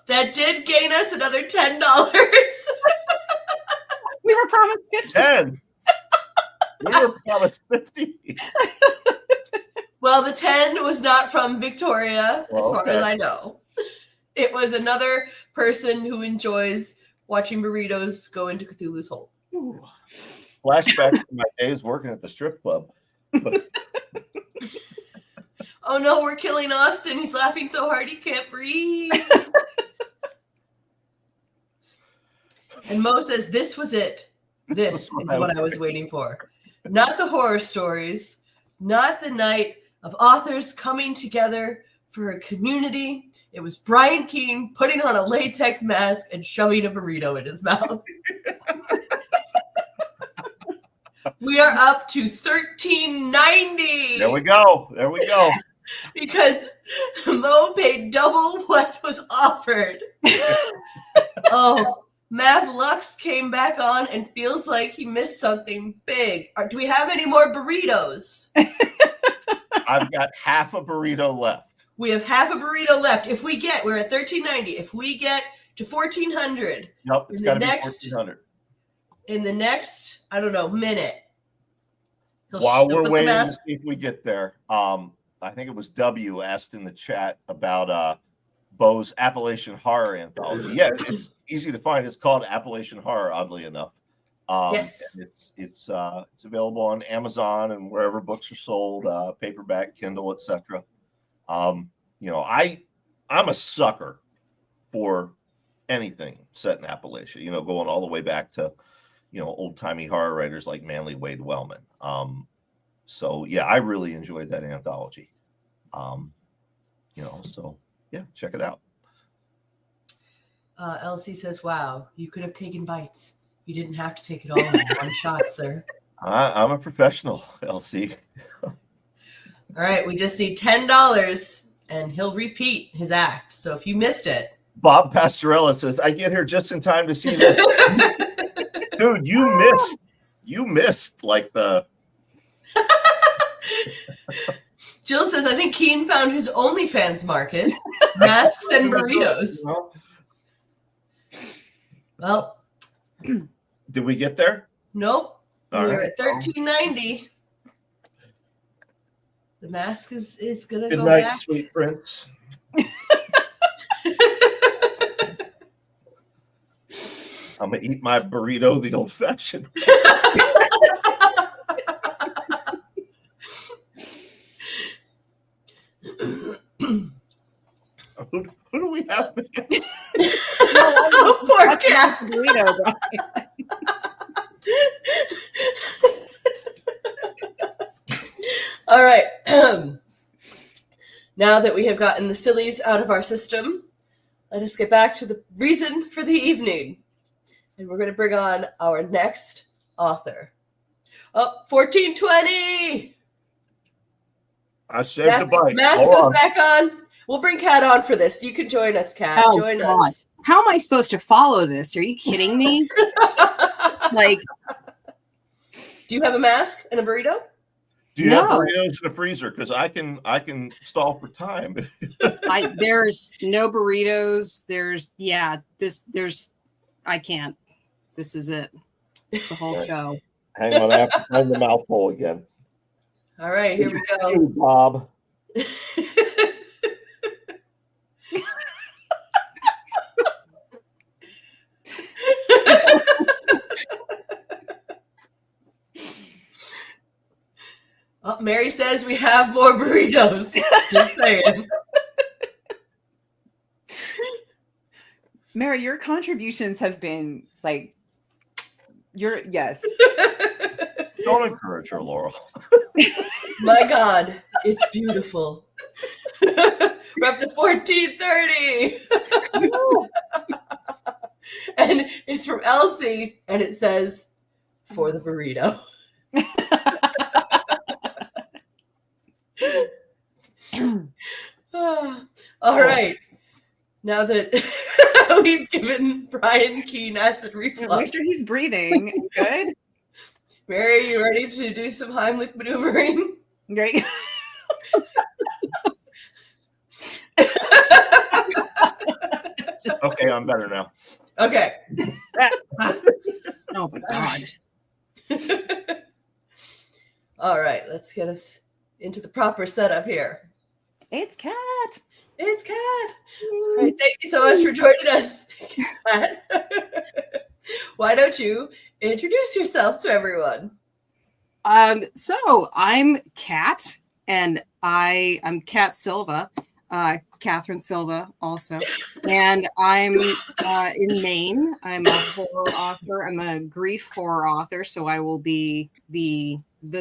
That did gain us another $10. We were promised 50. 10. We were promised 50. Well, the 10 was not from Victoria, as far as I know. It was another person who enjoys watching burritos go into Cthulhu's hole. Ooh. Flashback to my days working at the strip club. Oh no, we're killing Austin. He's laughing so hard he can't breathe. And Mo says, this was it. This is what I was waiting for. Not the horror stories, not the night of authors coming together for a community. It was Brian Keene putting on a latex mask and shoving a burrito in his mouth. We are up to $13.90. There we go. Because Mo paid double what was offered. Oh, Mav Lux came back on and feels like he missed something big. Do we have any more burritos? I've got half a burrito left. We have half a burrito left. We're at $13.90. If we get to $1,400, nope, it's got to be $1,400. In the next, I don't know, minute. While we're waiting to see if we get there, I think it was W asked in the chat about Bo's Appalachian Horror Anthology. Yeah, it's easy to find. It's called Appalachian Horror, oddly enough. Yes. It's available on Amazon and wherever books are sold, paperback, Kindle, etc. I'm a sucker for anything set in Appalachia, going all the way back to, old timey horror writers like Manly Wade Wellman. So yeah, I really enjoyed that anthology. So yeah, check it out. Elsie says, "Wow, you could have taken bites. You didn't have to take it all in one shot, sir." I'm a professional, LC. All right, we just need $10, and he'll repeat his act. So if you missed it, Bob Pastorella says, "I get here just in time to see this." Dude, you missed like the. Jill says, "I think Keen found his OnlyFans market: masks and burritos." Well, did we get there? Nope. All We're right. at $13.90. The mask is gonna Good go night, back. sweet prince. I'm gonna eat my burrito the old-fashioned. Who do we have? Oh, poor cat. Burrito, Brian. All right. Now that we have gotten the sillies out of our system, let us get back to the reason for the evening. And we're going to bring on our next author. Oh, 1420. I saved the bite. Mask Hold goes on. back on. We'll bring Kat on for this. You can join us, Kat. Oh, join God. us. How am I supposed to follow this? Are you kidding me? Like, do you have a mask and a burrito? Do you have burritos in the freezer? Because I can stall for time. There's no burritos. I can't. This is it. It's the whole show. Hang on, I have to find the mouthful again. All right, here we go. You, Bob. Oh, Mary says we have more burritos. Just saying. Mary, your contributions have been like yes. Don't encourage her, Laurel. My God, it's beautiful. We're up to 1430. And it's from Elsie, and it says, "For the burrito." All right. Now that we've given Brian Keen acid reflux. Make sure he's breathing. Good. Mary, you ready to do some Heimlich maneuvering? Great. Okay, I'm better now. Okay. Oh my God. All right, let's get us into the proper setup here. It's Kat. It's Kat. All right, thank you so much for joining us, Kat. Why don't you introduce yourself to everyone? So I'm Kat, and I'm Kat Silva, Catherine Silva also, and I'm in Maine. I'm a horror author. I'm a grief horror author, so I will be the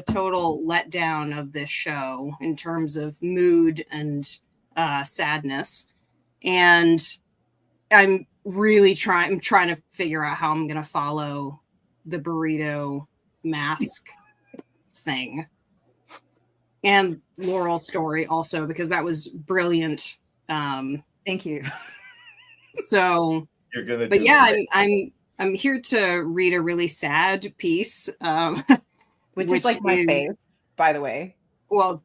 total letdown of this show in terms of mood and sadness. And I'm really trying to figure out how I'm going to follow the burrito mask thing and Laurel's story also, because that was brilliant. Thank you. So you're gonna. But yeah, I'm here to read a really sad piece, which is like my face, by the way. Well,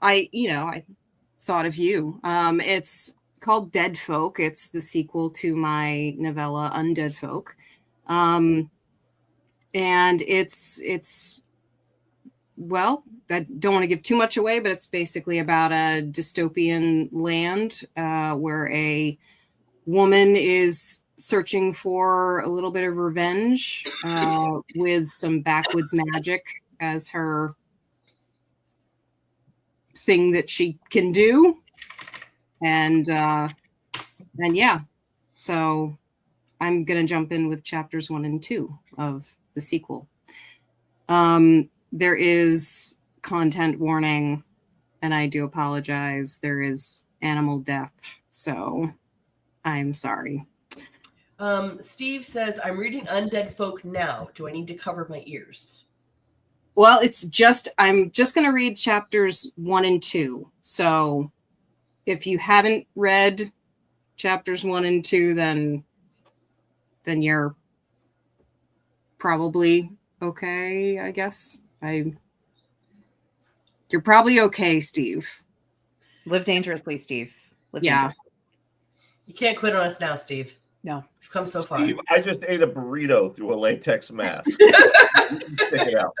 I thought of you. It's called Dead Folk. It's the sequel to my novella Undead Folk, and it's well, I don't want to give too much away, but it's basically about a dystopian land where a woman is searching for a little bit of revenge with some backwoods magic as her thing that she can do. And yeah, so I'm going to jump in with chapters 1 and 2 of the sequel. There is content warning, and I do apologize. There is animal death, so I'm sorry. Steve says, I'm reading Undead Folk now. Do I need to cover my ears? Well, I'm just going to read chapters 1 and 2. So if you haven't read chapters 1 and 2, then you're probably okay, I guess. You're probably okay, Steve. Live dangerously, Steve. Live Yeah. dangerously. You can't quit on us now, Steve. No. We've come so far. Steve, I just ate a burrito through a latex mask. You can stick it out.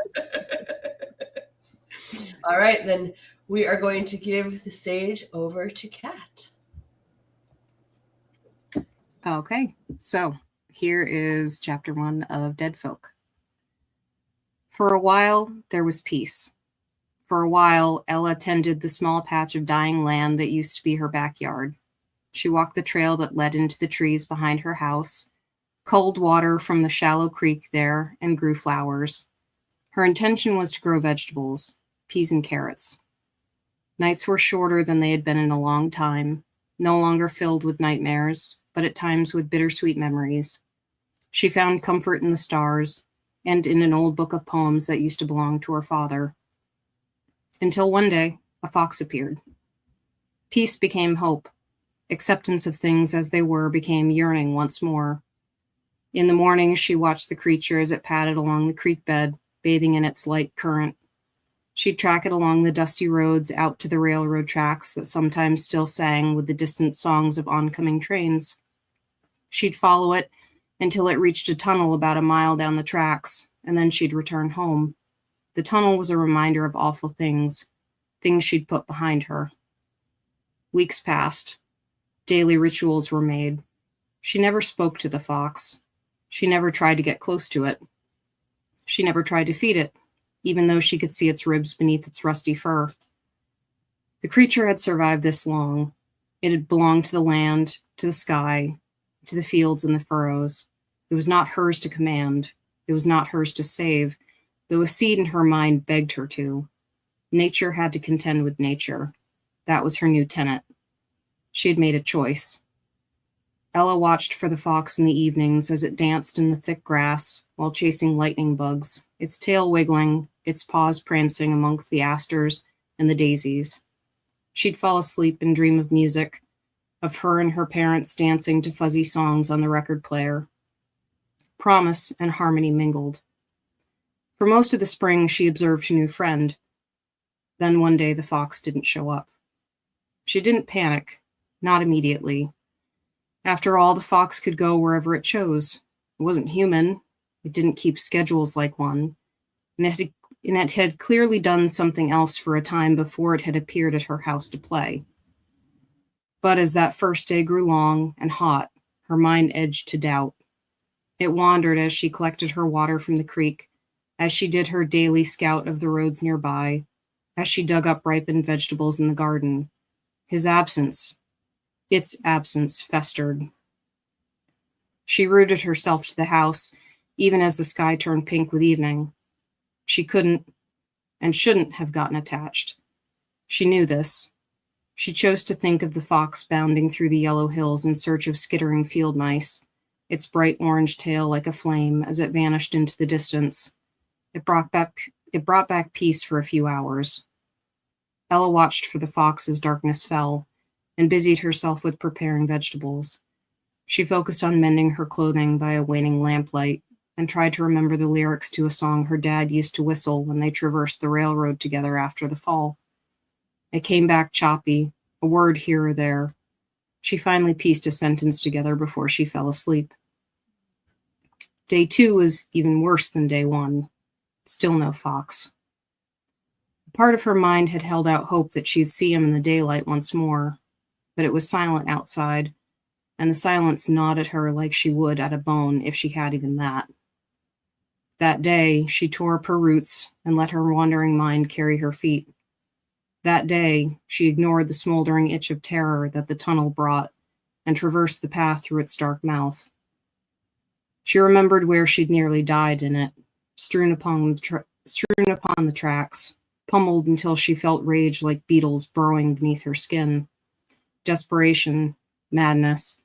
All right, then we are going to give the stage over to Kat. Okay, so here is chapter 1 of Dead Folk. For a while, there was peace. For a while, Ella tended the small patch of dying land that used to be her backyard. She walked the trail that led into the trees behind her house, culled water from the shallow creek there, and grew flowers. Her intention was to grow vegetables, peas and carrots. Nights were shorter than they had been in a long time, no longer filled with nightmares, but at times with bittersweet memories. She found comfort in the stars and in an old book of poems that used to belong to her father. Until one day, a fox appeared. Peace became hope. Acceptance of things as they were became yearning once more. In the morning, she watched the creature as it padded along the creek bed, bathing in its light current. She'd track it along the dusty roads out to the railroad tracks that sometimes still sang with the distant songs of oncoming trains. She'd follow it until it reached a tunnel about a mile down the tracks, and then she'd return home. The tunnel was a reminder of awful things she'd put behind her. Weeks passed. Daily rituals were made. She never spoke to the fox. She never tried to get close to it. She never tried to feed it, even though she could see its ribs beneath its rusty fur. The creature had survived this long. It had belonged to the land, to the sky, to the fields and the furrows. It was not hers to command. It was not hers to save, though a seed in her mind begged her to. Nature had to contend with nature. That was her new tenet. She had made a choice. Ella watched for the fox in the evenings as it danced in the thick grass while chasing lightning bugs, its tail wiggling, its paws prancing amongst the asters and the daisies. She'd fall asleep and dream of music, of her and her parents dancing to fuzzy songs on the record player. Promise and harmony mingled. For most of the spring, she observed her new friend. Then one day the fox didn't show up. She didn't panic, not immediately. After all, the fox could go wherever it chose. It wasn't human. It didn't keep schedules like one. And it had clearly done something else for a time before it had appeared at her house to play. But as that first day grew long and hot, her mind edged to doubt. It wandered as she collected her water from the creek, as she did her daily scout of the roads nearby, as she dug up ripened vegetables in the garden. Its absence festered. She rooted herself to the house, even as the sky turned pink with evening. She couldn't and shouldn't have gotten attached. She knew this. She chose to think of the fox bounding through the yellow hills in search of skittering field mice, its bright orange tail like a flame as it vanished into the distance. It brought back peace for a few hours. Ella watched for the fox as darkness fell, and busied herself with preparing vegetables. She focused on mending her clothing by a waning lamplight, and tried to remember the lyrics to a song her dad used to whistle when they traversed the railroad together after the fall. It came back choppy, a word here or there. She finally pieced a sentence together before she fell asleep. Day 2 was even worse than day 1. Still no fox. Part of her mind had held out hope that she'd see him in the daylight once more, but it was silent outside, and the silence gnawed at her like she would at a bone if she had even that. That day, she tore up her roots and let her wandering mind carry her feet. That day, she ignored the smoldering itch of terror that the tunnel brought and traversed the path through its dark mouth. She remembered where she'd nearly died in it, strewn upon the tracks, pummeled until she felt rage like beetles burrowing beneath her skin. Desperation, madness.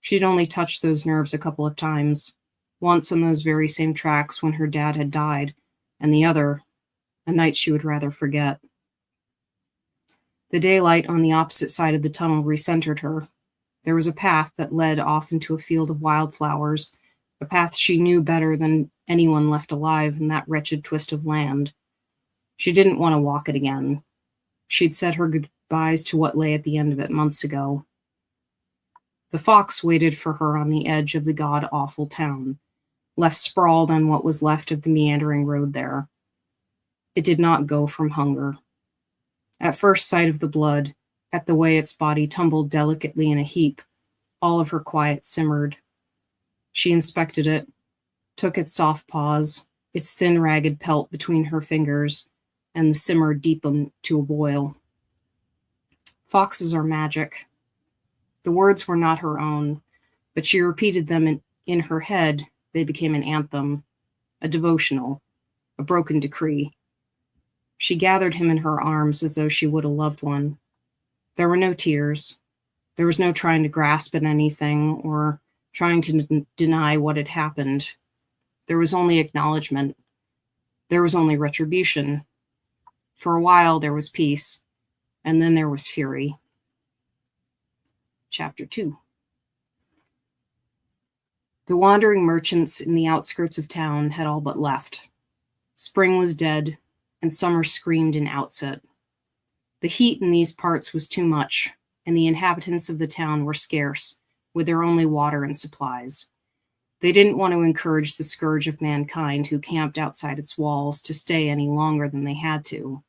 She'd only touched those nerves a couple of times, once on those very same tracks when her dad had died, and the other, a night she would rather forget. The daylight on the opposite side of the tunnel recentered her. There was a path that led off into a field of wildflowers, a path she knew better than anyone left alive in that wretched twist of land. She didn't want to walk it again. She'd said her goodbyes to what lay at the end of it months ago. The fox waited for her on the edge of the god-awful town, left sprawled on what was left of the meandering road there. It did not go from hunger. At first sight of the blood, at the way its body tumbled delicately in a heap, all of her quiet simmered. She inspected it, took its soft paws, its thin ragged pelt between her fingers, and the simmer deepened to a boil. Foxes are magic. The words were not her own, but she repeated them in her head. They became an anthem, a devotional, a broken decree. She gathered him in her arms as though she would a loved one. There were no tears. There was no trying to grasp at anything or trying to deny what had happened. There was only acknowledgement. There was only retribution. For a while there was peace, and then there was fury. Chapter 2. The wandering merchants in the outskirts of town had all but left. Spring was dead, and summer screamed in outset. The heat in these parts was too much, and the inhabitants of the town were scarce, with their only water and supplies. They didn't want to encourage the scourge of mankind who camped outside its walls to stay any longer than they had to.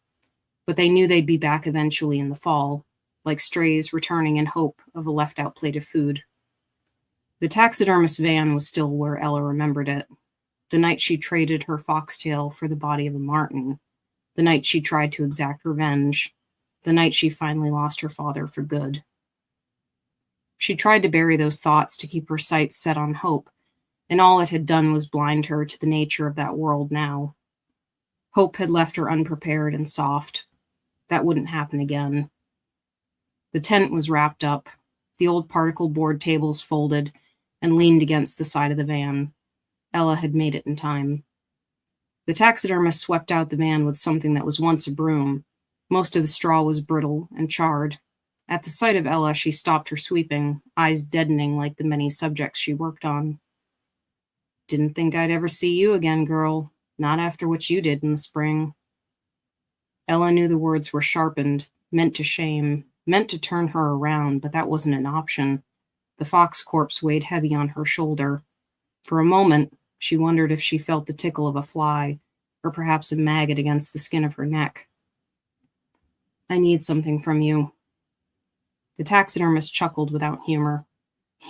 But they knew they'd be back eventually in the fall, like strays returning in hope of a left-out plate of food. The taxidermist van was still where Ella remembered it. The night she traded her foxtail for the body of a marten. The night she tried to exact revenge. The night she finally lost her father for good. She tried to bury those thoughts to keep her sights set on hope, and all it had done was blind her to the nature of that world now. Hope had left her unprepared and soft. That wouldn't happen again. The tent was wrapped up, the old particle board tables folded and leaned against the side of the van. Ella had made it in time. The taxidermist swept out the van with something that was once a broom. Most of the straw was brittle and charred. At the sight of Ella, she stopped her sweeping, eyes deadening like the many subjects she worked on. Didn't think I'd ever see you again, girl. Not after what you did in the spring. Ella knew the words were sharpened, meant to shame, meant to turn her around, but that wasn't an option. The fox corpse weighed heavy on her shoulder. For a moment, she wondered if she felt the tickle of a fly, or perhaps a maggot against the skin of her neck. I need something from you. The taxidermist chuckled without humor.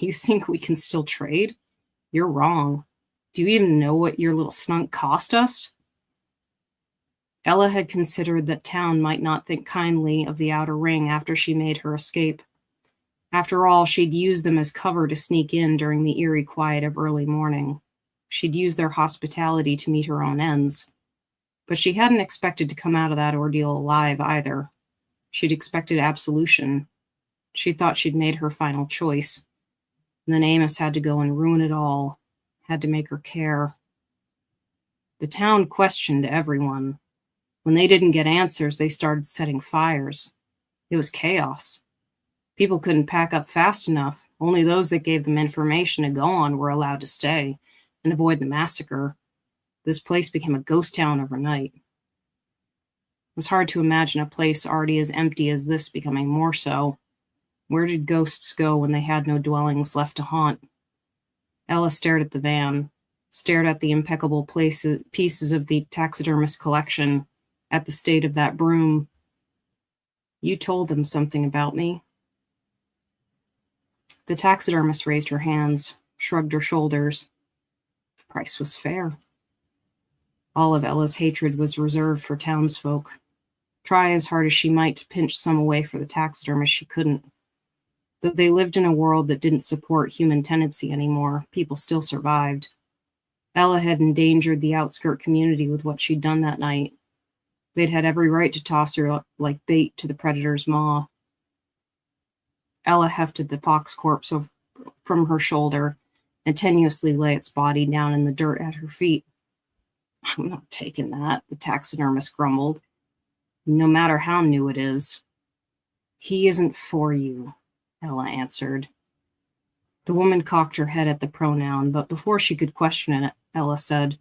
You think we can still trade? You're wrong. Do you even know what your little snunk cost us? Ella had considered that town might not think kindly of the outer ring after she made her escape. After all, she'd used them as cover to sneak in during the eerie quiet of early morning. She'd used their hospitality to meet her own ends. But she hadn't expected to come out of that ordeal alive either. She'd expected absolution. She thought she'd made her final choice. And then Amos had to go and ruin it all, had to make her care. The town questioned everyone. When they didn't get answers, they started setting fires. It was chaos. People couldn't pack up fast enough. Only those that gave them information to go on were allowed to stay and avoid the massacre. This place became a ghost town overnight. It was hard to imagine a place already as empty as this becoming more so. Where did ghosts go when they had no dwellings left to haunt? Ella stared at the van, stared at the impeccable pieces of the taxidermist collection, at the state of that broom. You told them something about me. The taxidermist raised her hands, shrugged her shoulders. The price was fair. All of Ella's hatred was reserved for townsfolk. Try as hard as she might to pinch some away for the taxidermist, she couldn't. Though they lived in a world that didn't support human tenancy anymore, people still survived. Ella had endangered the outskirt community with what she'd done that night. They'd had every right to toss her like bait to the predator's maw. Ella hefted the fox corpse from her shoulder and tenuously lay its body down in the dirt at her feet. I'm not taking that, the taxidermist grumbled. No matter how new it is. He isn't for you, Ella answered. The woman cocked her head at the pronoun, but before she could question it, Ella said,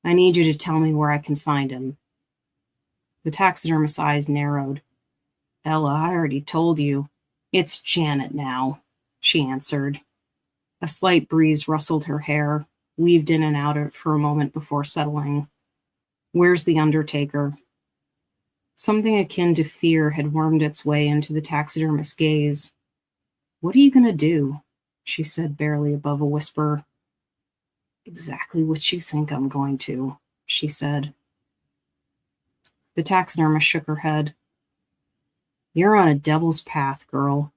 I need you to tell me where I can find him. The taxidermist's eyes narrowed. Ella, I already told you. It's Janet now, she answered. A slight breeze rustled her hair, weaved in and out for a moment before settling. Where's the undertaker? Something akin to fear had wormed its way into the taxidermist's gaze. What are you going to do? She said barely above a whisper. Exactly what you think I'm going to, she said. The taxidermist shook her head. You're on a devil's path, girl.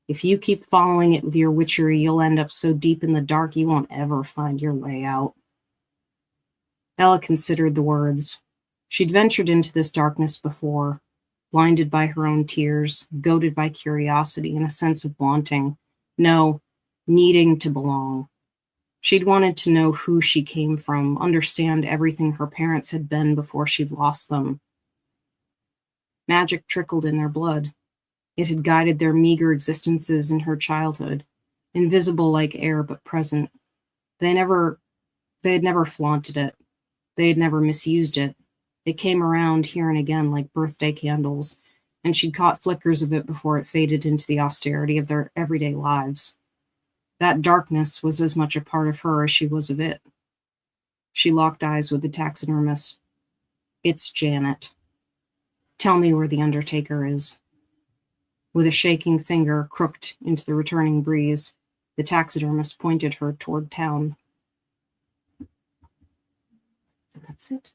If you keep following it with your witchery, you'll end up so deep in the dark you won't ever find your way out. Ella considered the words. She'd ventured into this darkness before, blinded by her own tears, goaded by curiosity and a sense of wanting. No, needing to belong. She'd wanted to know who she came from, understand everything her parents had been before she'd lost them. Magic trickled in their blood. It had guided their meager existences in her childhood, invisible like air but present. They had never flaunted it. They had never misused it. It came around here and again like birthday candles, and she'd caught flickers of it before it faded into the austerity of their everyday lives. That darkness was as much a part of her as she was of it. She locked eyes with the taxidermist. It's Janet. Tell me where the undertaker is. With a shaking finger crooked into the returning breeze, the taxidermist pointed her toward town. And that's it.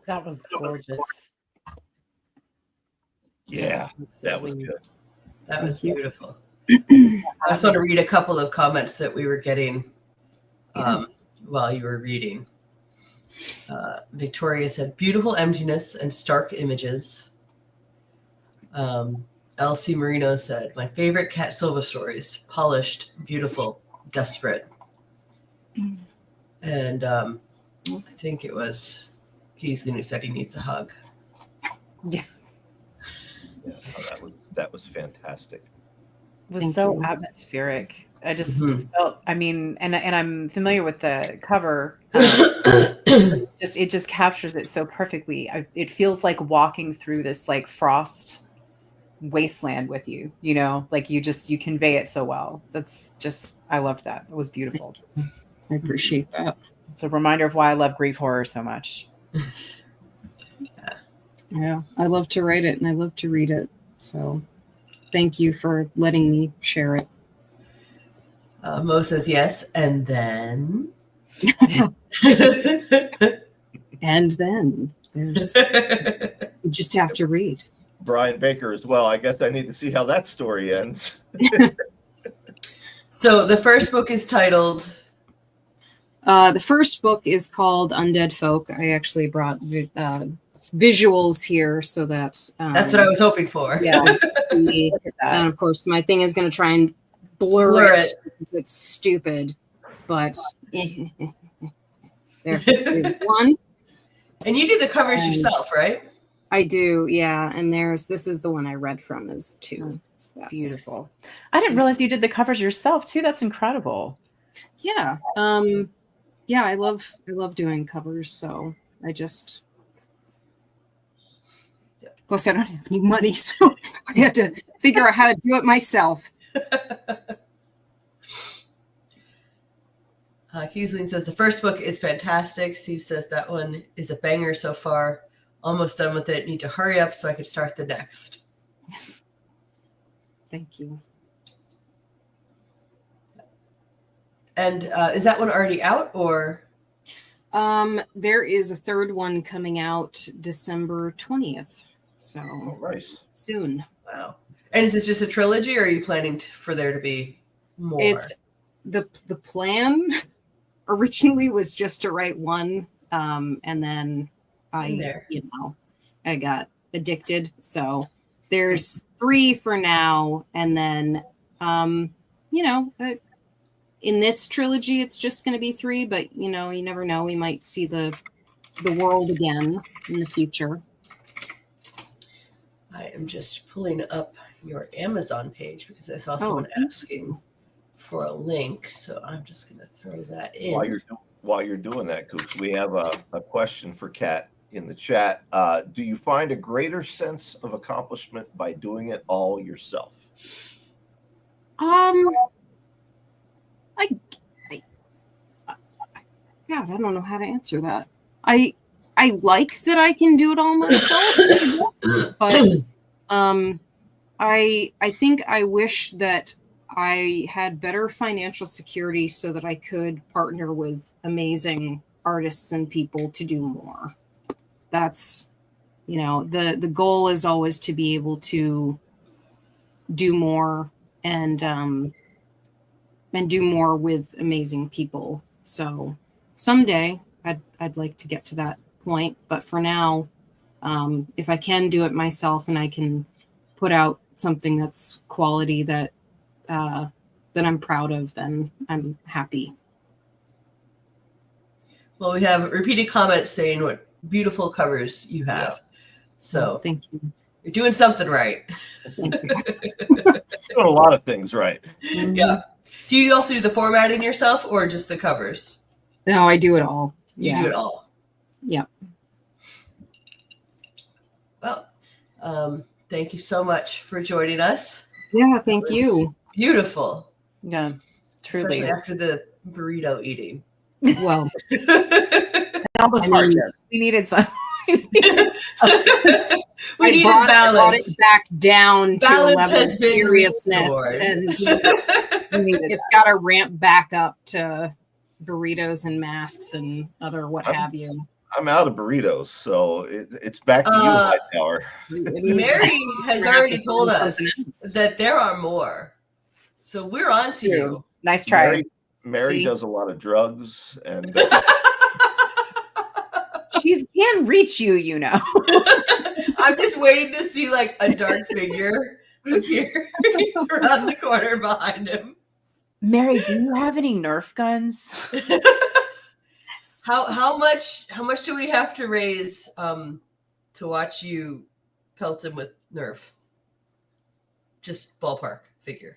That was gorgeous. Yeah, that was good. That was beautiful. I just want to read a couple of comments that we were getting while you were reading. Victoria said, beautiful emptiness and stark images. Elsie Marino said, my favorite Cat Silva stories, polished, beautiful, desperate. And I think it was Keesley who said he needs a hug. Yeah. Yeah, that was fantastic. It was so atmospheric. I just felt, I mean, and I'm familiar with the cover. It just captures it so perfectly. It feels like walking through this like frost wasteland with you, you know, like you convey it so well. That's just, I loved that. It was beautiful. I appreciate that. It's a reminder of why I love grief horror so much. Yeah, I love to write it and I love to read it. So thank you for letting me share it. Mo says yes, and then... And then there's you just have to read. Brian Baker as well. I guess I need to see how that story ends. So the first book is titled... The first book is called Undead Folk. I actually brought visuals here so that... that's what I was hoping for. Yeah. And of course, my thing is going to try and blur it. It's stupid, but there's one. And you do the covers yourself, right? I do, yeah. And this is the one I read from is two. That's beautiful. I didn't realize you did the covers yourself too. That's incredible. Yeah. Yeah, I love doing covers, so I just plus I don't have any money, so I had to figure out how to do it myself. Keesley says the first book is fantastic. Steve says that one is a banger so far. Almost done with it. Need to hurry up so I could start the next. Thank you. And is that one already out or? There is a third one coming out December 20th. So nice. Soon. Wow. And is this just a trilogy or are you planning for there to be more? It's the plan originally was just to write one, and then I got addicted. So there's 3 for now, and then in this trilogy it's just going to be 3. But you never know. We might see the world again in the future. I am just pulling up your Amazon page because I saw someone asking for a link, so I'm just going to throw that in. While you're doing that, Coops, we have a question for Kat in the chat. Do you find a greater sense of accomplishment by doing it all yourself? God, I don't know how to answer that. I like that I can do it all myself, but I think I wish that I had better financial security so that I could partner with amazing artists and people to do more. That's, the goal is always to be able to do more and do more with amazing people. So someday I'd like to get to that point, but for now, if I can do it myself and I can put out something that's quality that I'm proud of, then I'm happy. Well, we have repeated comments saying what beautiful covers you have. So thank you. You're doing something right. Doing a lot of things right. Yeah. Do you also do the formatting yourself or just the covers? No, I do it all. You do it all. Yeah. Well, thank you so much for joining us. Yeah, thank you. Beautiful. Yeah, truly. Especially after the burrito eating. Well, all the fart jokes. We needed some. We needed brought balance. it back down Balance to a level has of been seriousness, restored. and it's got to ramp back up to burritos and masks and other what have you. I'm out of burritos, so it's back to you, Hightower. Mary has already told us that there are more. So we're on to you. Nice try. Mary does a lot of drugs, and she can reach you, I'm just waiting to see like a dark figure appear around the corner behind him. Mary, do you have any Nerf guns? How much do we have to raise to watch you pelt him with Nerf? Just ballpark figure.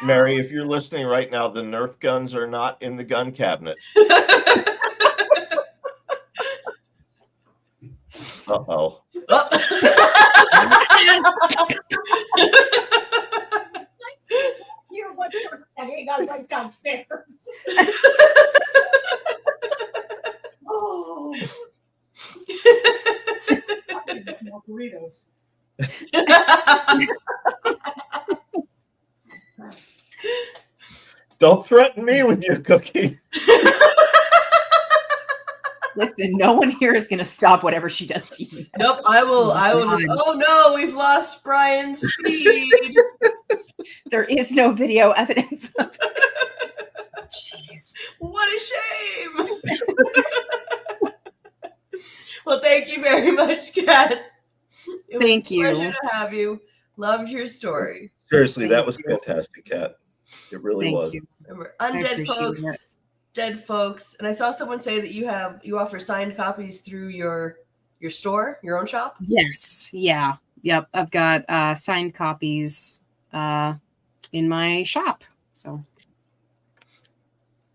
Mary, if you're listening right now, the Nerf guns are not in the gun cabinet. Uh-oh. You're one person that ain't got to write downstairs. Oh. I need more burritos. Don't threaten me with your cooking. Listen, no one here is going to stop whatever she does to you. Nope, I will just, oh no, we've lost Brian's feed. There is no video evidence of it. Jeez. What a shame. Well, thank you very much, Kat. Thank you. Pleasure to have you. Loved your story. Seriously, that was fantastic, Kat. It really was. Remember, undead folks, dead folks, and I saw someone say that you offer signed copies through your store, your own shop. Yes. Yeah. Yep. I've got signed copies in my shop. So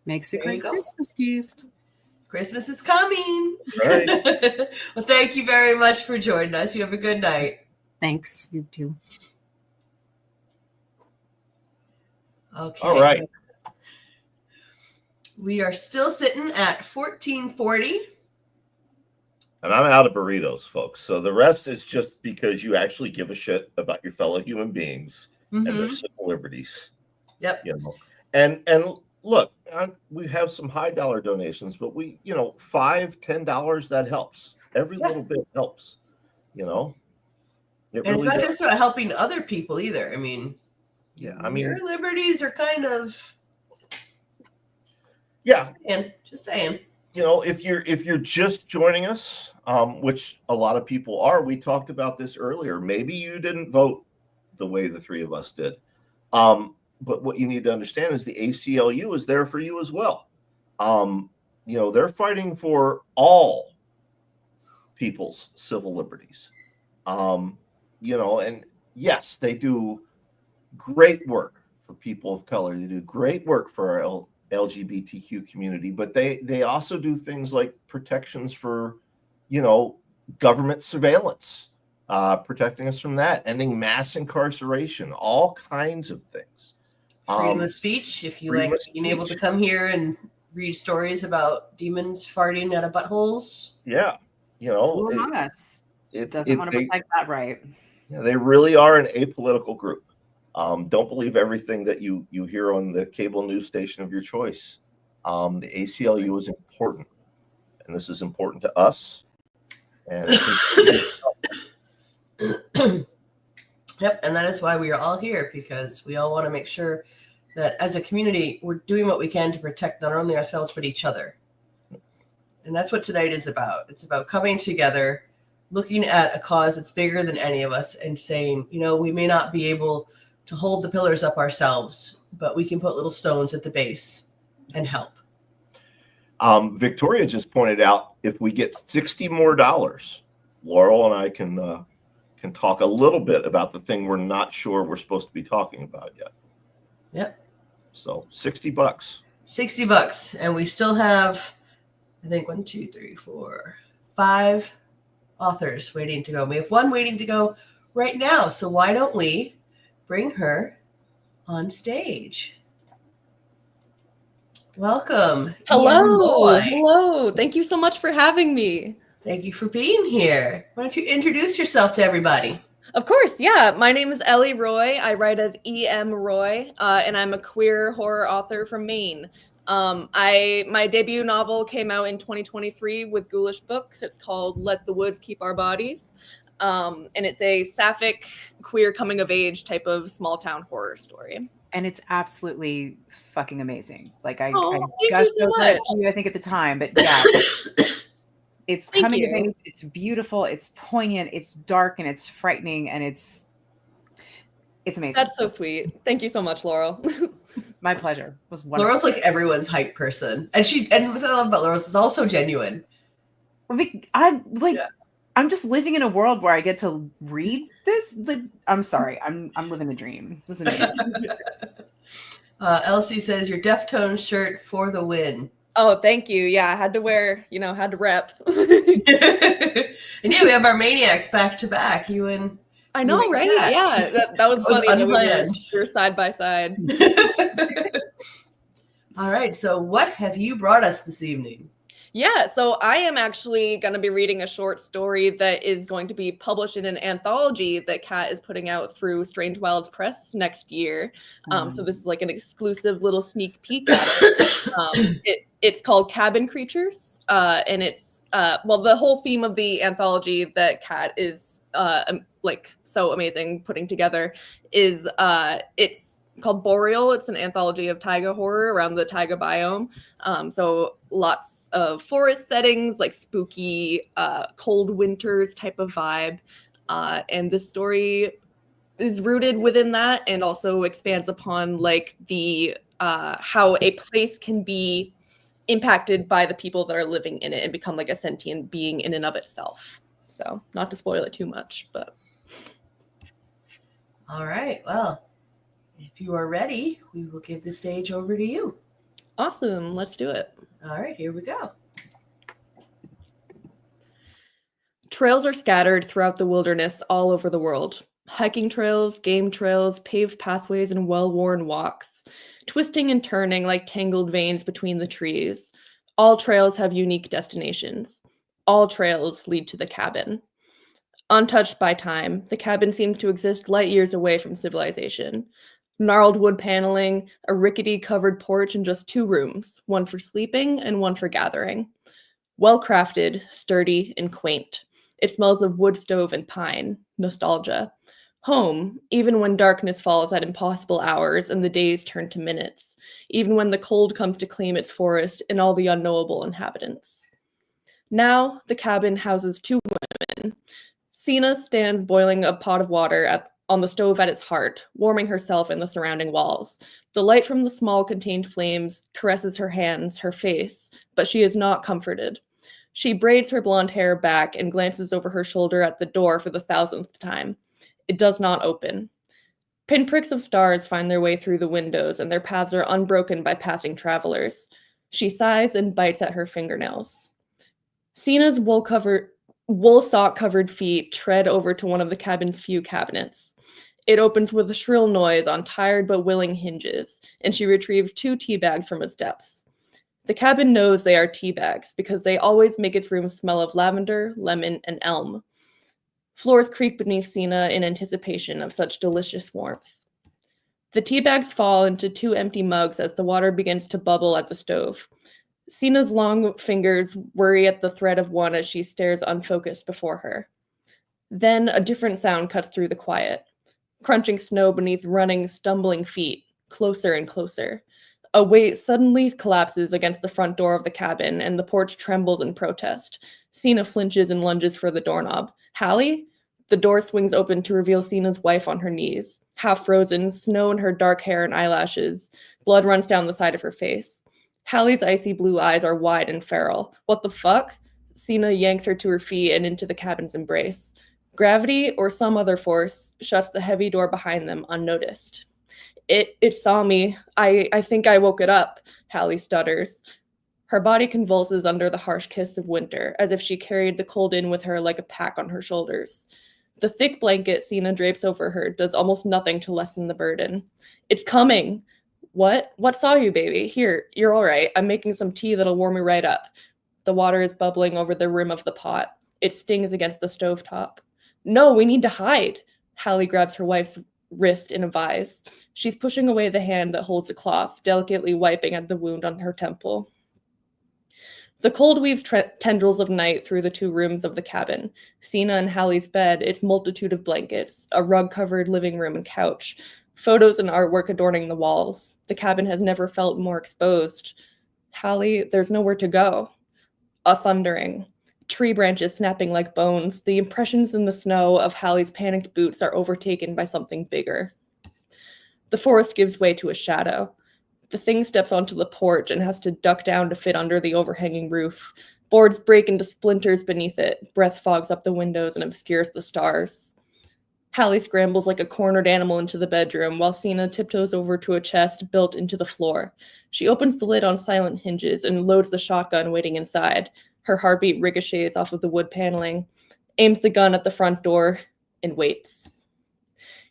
makes a great Christmas gift. Christmas is coming. All right. Well, thank you very much for joining us. You have a good night. Thanks. You too. Okay. All right. We are still sitting at 1440. And I'm out of burritos, folks. So the rest is just because you actually give a shit about your fellow human beings and their civil liberties. Yep. And look, we have some high dollar donations, but we, $5-10, that helps. Every little bit helps. And it's not just about helping other people either. I mean, your liberties are kind of Yeah. Just saying. You know, if you're just joining us, which a lot of people are, we talked about this earlier. Maybe you didn't vote the way the three of us did. But what you need to understand is the ACLU is there for you as well. You know, they're fighting for all people's civil liberties. You know, and yes, they do great work for people of color. They do great work for our LGBTQ community, but they also do things like protections for, you know, government surveillance, protecting us from that, ending mass incarceration, all kinds of things. Freedom of speech. If you like being able to come here and read stories about demons farting out of buttholes. Yeah. You know, Who among us doesn't want to protect that right? Yeah, they really are an apolitical group. Don't believe everything that you hear on the cable news station of your choice. The ACLU is important, and this is important to us. And yep, and that is why we are all here, because we all want to make sure that as a community, we're doing what we can to protect not only ourselves, but each other. And that's what tonight is about. It's about coming together, looking at a cause that's bigger than any of us and saying, you know, we may not be able to hold the pillars up ourselves, but we can put little stones at the base and help. Victoria just pointed out, if we get $60 more, Laurel and I can talk a little bit about the thing we're not sure we're supposed to be talking about yet. Yep. So $60. $60. And we still have, I think, 1, 2, 3, 4, 5 authors waiting to go. We have one waiting to go right now. So why don't we bring her on stage? Welcome. Hello. Hello. Thank you so much for having me. Thank you for being here. Why don't you introduce yourself to everybody? Of course, yeah. My name is Ellie Roy. I write as E.M. Roy, and I'm a queer horror author from Maine. My debut novel came out in 2023 with Ghoulish Books. It's called Let the Woods Keep Our Bodies. And it's a sapphic queer coming of age type of small town horror story. And it's absolutely fucking amazing. Like I thank gushed you so over it much. to you, I think, at the time, but yeah, it's Thank coming of you. age. It's beautiful. It's poignant. It's dark and it's frightening, and it's amazing. That's so sweet. Thank you so much, Laurel. My pleasure. It was wonderful. Laurel's like everyone's hype person, and what I love about Laurel is also genuine. I'm just living in a world where I get to read this. I'm sorry. I'm living the dream. This is amazing. Elsie says your Deftones shirt for the win. Oh, thank you. Yeah, I had to wear, had to rep. And yeah, we have our Maniacs back to back. You and I know, you and right? Kat. Yeah, that was funny. Unplanned. We were side by side. All right. So what have you brought us this evening? Yeah, so I am actually going to be reading a short story that is going to be published in an anthology that Kat is putting out through Strange Wilds Press next year. So this is like an exclusive little sneak peek at it. It's called Cabin Creatures, and it's the whole theme of the anthology that Kat is so amazing putting together is it's called Boreal. It's an anthology of taiga horror around the taiga biome. So lots of forest settings, like spooky, cold winters type of vibe. And this story is rooted within that and also expands upon like the how a place can be impacted by the people that are living in it and become like a sentient being in and of itself. So not to spoil it too much, but. All right. Well, if you are ready, we will give the stage over to you. Awesome. Let's do it. All right, here we go. Trails are scattered throughout the wilderness all over the world. Hiking trails, game trails, paved pathways, and well-worn walks, twisting and turning like tangled veins between the trees. All trails have unique destinations. All trails lead to the cabin. Untouched by time, the cabin seems to exist light years away from civilization. Gnarled wood paneling, a rickety covered porch, and just 2 rooms, one for sleeping and one for gathering. Well-crafted, sturdy, and quaint. It smells of wood stove and pine, nostalgia. Home, even when darkness falls at impossible hours and the days turn to minutes, even when the cold comes to claim its forest and all the unknowable inhabitants. Now, the cabin houses 2 women. Sina stands boiling a pot of water on the stove at its heart, warming herself and the surrounding walls. The light from the small contained flames caresses her hands, her face, but she is not comforted. She braids her blonde hair back and glances over her shoulder at the door for the 1,000th time. It does not open. Pinpricks of stars find their way through the windows, and their paths are unbroken by passing travelers. She sighs and bites at her fingernails. Sina's wool sock-covered feet tread over to one of the cabin's few cabinets. It opens with a shrill noise on tired but willing hinges, and she retrieves 2 tea bags from its depths. The cabin knows they are tea bags because they always make its room smell of lavender, lemon, and elm. Floors creak beneath Sina in anticipation of such delicious warmth. The tea bags fall into 2 empty mugs as the water begins to bubble at the stove. Sina's long fingers worry at the thread of one as she stares unfocused before her. Then a different sound cuts through the quiet. Crunching snow beneath running, stumbling feet, closer and closer. A weight suddenly collapses against the front door of the cabin, and the porch trembles in protest. Sina flinches and lunges for the doorknob. Hallie? The door swings open to reveal Sina's wife on her knees. Half frozen, snow in her dark hair and eyelashes. Blood runs down the side of her face. Hallie's icy blue eyes are wide and feral. What the fuck? Sina yanks her to her feet and into the cabin's embrace. Gravity, or some other force, shuts the heavy door behind them unnoticed. It saw me. I think I woke it up, Hallie stutters. Her body convulses under the harsh kiss of winter, as if she carried the cold in with her like a pack on her shoulders. The thick blanket Sina drapes over her does almost nothing to lessen the burden. It's coming! What? What saw you, baby? Here, you're all right. I'm making some tea that'll warm you right up. The water is bubbling over the rim of the pot. It stings against the stovetop. No, we need to hide. Hallie grabs her wife's wrist in a vise. She's pushing away the hand that holds the cloth, delicately wiping at the wound on her temple. The cold weaves tendrils of night through the 2 rooms of the cabin. Sina and Hallie's bed, its multitude of blankets, a rug-covered living room and couch, photos and artwork adorning the walls. The cabin has never felt more exposed. Hallie, there's nowhere to go. A thundering. Tree branches snapping like bones. The impressions in the snow of Hallie's panicked boots are overtaken by something bigger. The forest gives way to a shadow. The thing steps onto the porch and has to duck down to fit under the overhanging roof. Boards break into splinters beneath it. Breath fogs up the windows and obscures the stars. Hallie scrambles like a cornered animal into the bedroom, while Sina tiptoes over to a chest built into the floor. She opens the lid on silent hinges and loads the shotgun waiting inside. Her heartbeat ricochets off of the wood paneling, aims the gun at the front door, and waits.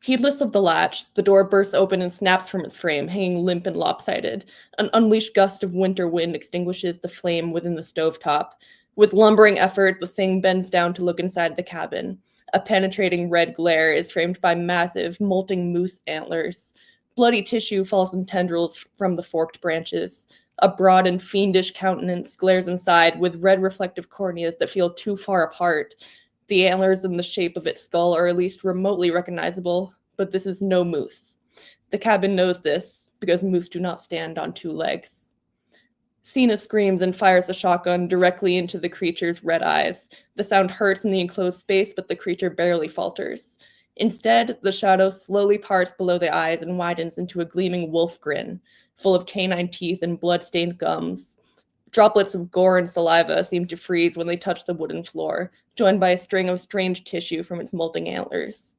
Heedless of the latch, the door bursts open and snaps from its frame, hanging limp and lopsided. An unleashed gust of winter wind extinguishes the flame within the stovetop. With lumbering effort, the thing bends down to look inside the cabin. A penetrating red glare is framed by massive, molting moose antlers. Bloody tissue falls in tendrils from the forked branches. A broad and fiendish countenance glares inside, with red reflective corneas that feel too far apart. The antlers and the shape of its skull are at least remotely recognizable, but this is no moose. The cabin knows this, because moose do not stand on 2 legs. Sina screams and fires the shotgun directly into the creature's red eyes. The sound hurts in the enclosed space, but the creature barely falters. Instead, the shadow slowly parts below the eyes and widens into a gleaming wolf grin, full of canine teeth and blood-stained gums. Droplets of gore and saliva seem to freeze when they touch the wooden floor, joined by a string of strange tissue from its molting antlers.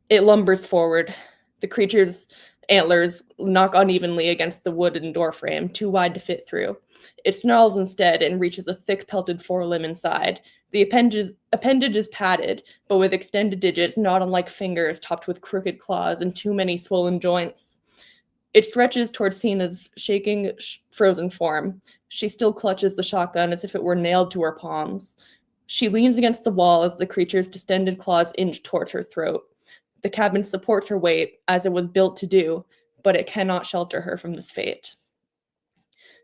It lumbers forward. The creature's antlers knock unevenly against the wooden doorframe, too wide to fit through. It snarls instead and reaches a thick pelted forelimb inside. The appendage is padded, but with extended digits not unlike fingers topped with crooked claws and too many swollen joints. It stretches towards Sina's shaking, frozen form. She still clutches the shotgun as if it were nailed to her palms. She leans against the wall as the creature's distended claws inch towards her throat. The cabin supports her weight, as it was built to do, but it cannot shelter her from this fate.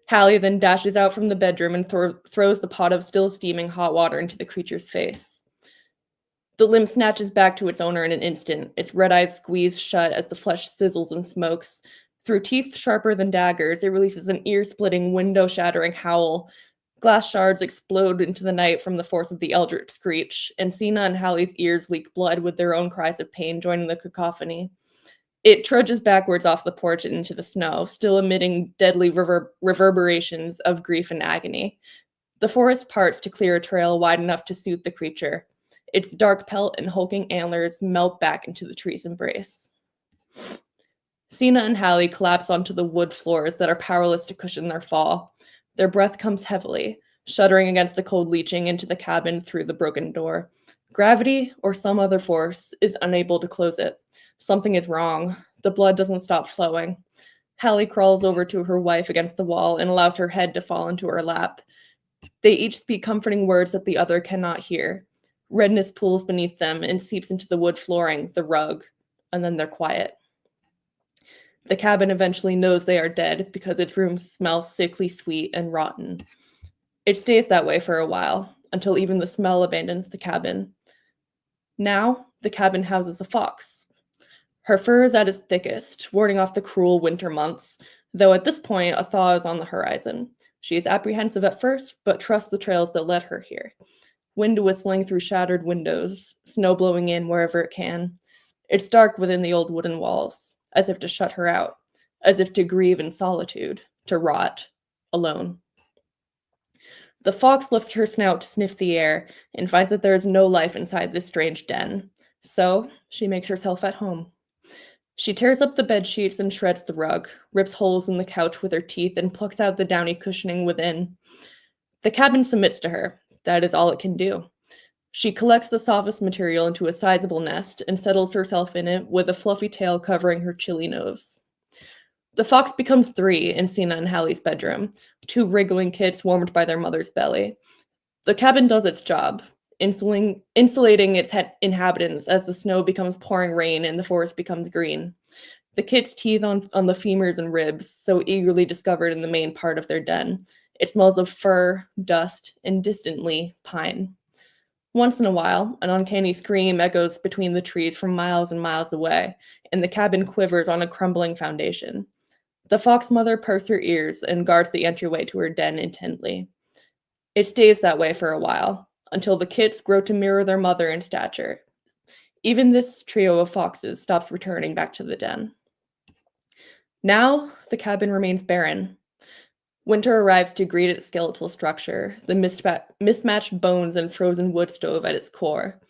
Hallie then dashes out from the bedroom and throws the pot of still steaming hot water into the creature's face. The limb snatches back to its owner in an instant, its red eyes squeezed shut as the flesh sizzles and smokes. Through teeth sharper than daggers, it releases an ear-splitting, window-shattering howl. Glass shards explode into the night from the force of the eldritch screech, and Sina and Hallie's ears leak blood with their own cries of pain joining the cacophony. It trudges backwards off the porch and into the snow, still emitting deadly reverberations of grief and agony. The forest parts to clear a trail wide enough to suit the creature. Its dark pelt and hulking antlers melt back into the tree's embrace. Sina and Hallie collapse onto the wood floors that are powerless to cushion their fall. Their breath comes heavily, shuddering against the cold leaching into the cabin through the broken door. Gravity, or some other force, is unable to close it. Something is wrong. The blood doesn't stop flowing. Hallie crawls over to her wife against the wall and allows her head to fall into her lap. They each speak comforting words that the other cannot hear. Redness pools beneath them and seeps into the wood flooring, the rug, and then they're quiet. The cabin eventually knows they are dead because its room smells sickly sweet and rotten. It stays that way for a while, until even the smell abandons the cabin. Now, the cabin houses a fox. Her fur is at its thickest, warding off the cruel winter months, though at this point a thaw is on the horizon. She is apprehensive at first, but trusts the trails that led her here. Wind whistling through shattered windows, snow blowing in wherever it can. It's dark within the old wooden walls, as if to shut her out, as if to grieve in solitude, to rot, alone. The fox lifts her snout to sniff the air and finds that there is no life inside this strange den. So she makes herself at home. She tears up the bed sheets and shreds the rug, rips holes in the couch with her teeth, and plucks out the downy cushioning within. The cabin submits to her. That is all it can do. She collects the softest material into a sizable nest and settles herself in it with a fluffy tail covering her chilly nose. The fox becomes 3 in Sina and Hallie's bedroom, 2 wriggling kits warmed by their mother's belly. The cabin does its job, insulating its inhabitants as the snow becomes pouring rain and the forest becomes green. The kits teethe on the femurs and ribs, so eagerly discovered in the main part of their den. It smells of fur, dust, and distantly, pine. Once in a while, an uncanny scream echoes between the trees from miles and miles away, and the cabin quivers on a crumbling foundation. The fox mother perks her ears and guards the entryway to her den intently. It stays that way for a while, until the kits grow to mirror their mother in stature. Even this trio of foxes stops returning back to the den. Now, the cabin remains barren. Winter arrives to greet its skeletal structure, the mismatched bones and frozen wood stove at its core.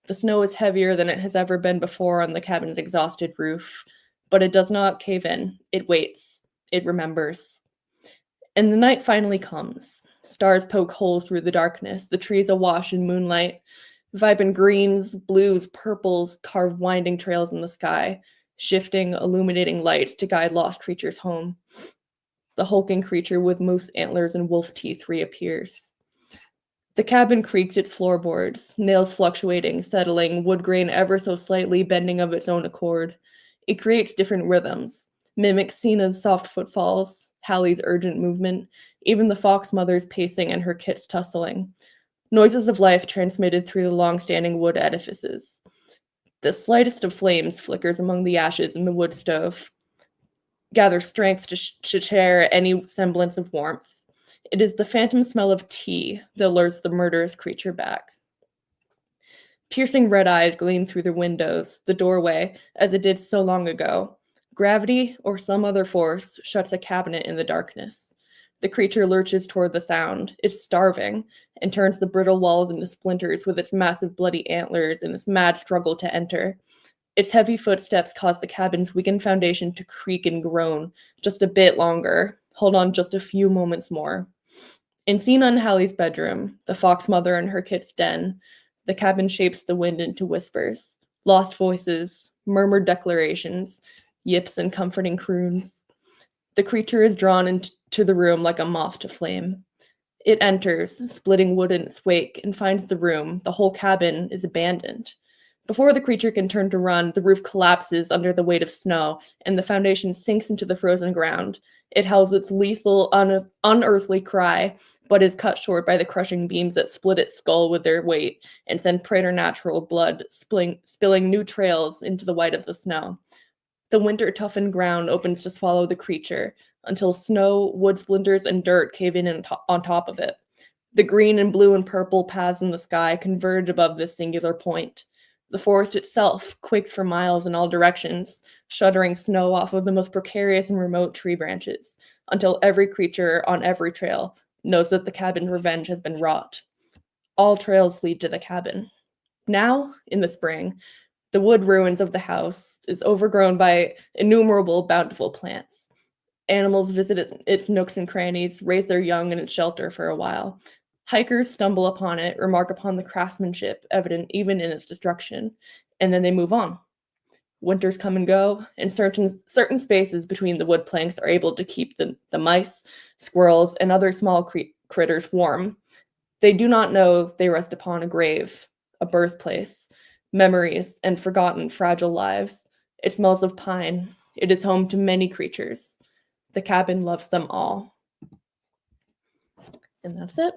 The snow is heavier than it has ever been before on the cabin's exhausted roof, but it does not cave in. It waits. It remembers. And the night finally comes. Stars poke holes through the darkness, the trees awash in moonlight. Vibrant greens, blues, purples carve winding trails in the sky, shifting, illuminating lights to guide lost creatures home. The hulking creature with moose antlers and wolf teeth reappears. The cabin creaks its floorboards, nails fluctuating, settling, wood grain ever so slightly bending of its own accord. It creates different rhythms, mimics Sina's soft footfalls, Hallie's urgent movement, even the fox mother's pacing and her kits tussling. Noises of life transmitted through the long-standing wood edifices. The slightest of flames flickers among the ashes in the wood stove, gathers strength to share any semblance of warmth. It is the phantom smell of tea that lures the murderous creature back. Piercing red eyes gleam through the windows, the doorway, as it did so long ago. Gravity, or some other force, shuts a cabinet in the darkness. The creature lurches toward the sound. It's starving, and turns the brittle walls into splinters with its massive bloody antlers in its mad struggle to enter. Its heavy footsteps cause the cabin's weakened foundation to creak and groan just a bit longer. Hold on just a few moments more. In Sina and Hallie's bedroom, the fox mother and her kit's den, the cabin shapes the wind into whispers, lost voices, murmured declarations, yips and comforting croons. The creature is drawn into the room like a moth to flame. It enters, splitting wood in its wake, and finds the room, the whole cabin, is abandoned. Before the creature can turn to run, the roof collapses under the weight of snow, and the foundation sinks into the frozen ground. It howls its lethal, unearthly cry, but is cut short by the crushing beams that split its skull with their weight and send preternatural blood spilling new trails into the white of the snow. The winter-toughened ground opens to swallow the creature until snow, wood splinters, and dirt cave in on top of it. The green and blue and purple paths in the sky converge above this singular point. The forest itself quakes for miles in all directions, shuddering snow off of the most precarious and remote tree branches, until every creature on every trail knows that the cabin's revenge has been wrought. All trails lead to the cabin. Now, in the spring, the wood ruins of the house is overgrown by innumerable bountiful plants. Animals visit its nooks and crannies, raise their young in its shelter for a while. Hikers stumble upon it, remark upon the craftsmanship evident even in its destruction, and then they move on. Winters come and go, and certain spaces between the wood planks are able to keep the mice, squirrels, and other small critters warm. They do not know they rest upon a grave, a birthplace, memories, and forgotten fragile lives. It smells of pine. It is home to many creatures. The cabin loves them all. And that's it.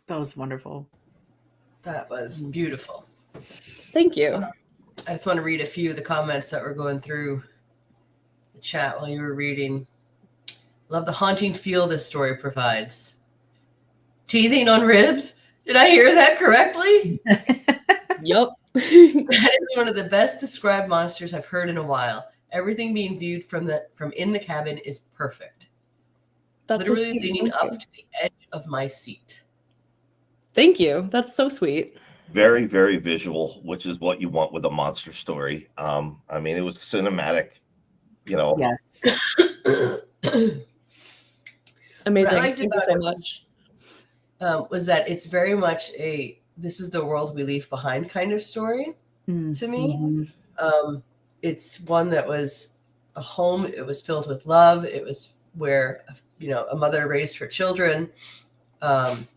That was wonderful. That was beautiful. Thank you. I just want to read a few of the comments that were going through the chat while you were reading. Love the haunting feel this story provides. Teething on ribs? Did I hear that correctly? Yup. That is one of the best described monsters I've heard in a while. Everything being viewed from in the cabin is perfect. That's literally so leaning up to the edge of my seat. Thank you. That's so sweet. Very, very visual, which is what you want with a monster story. I mean, it was cinematic, you know. Yes. Amazing. What I liked Thank you about so it much. was that it's very much this is the world we leave behind kind of story to me. It's one that was a home. It was filled with love. It was where, a mother raised her children. And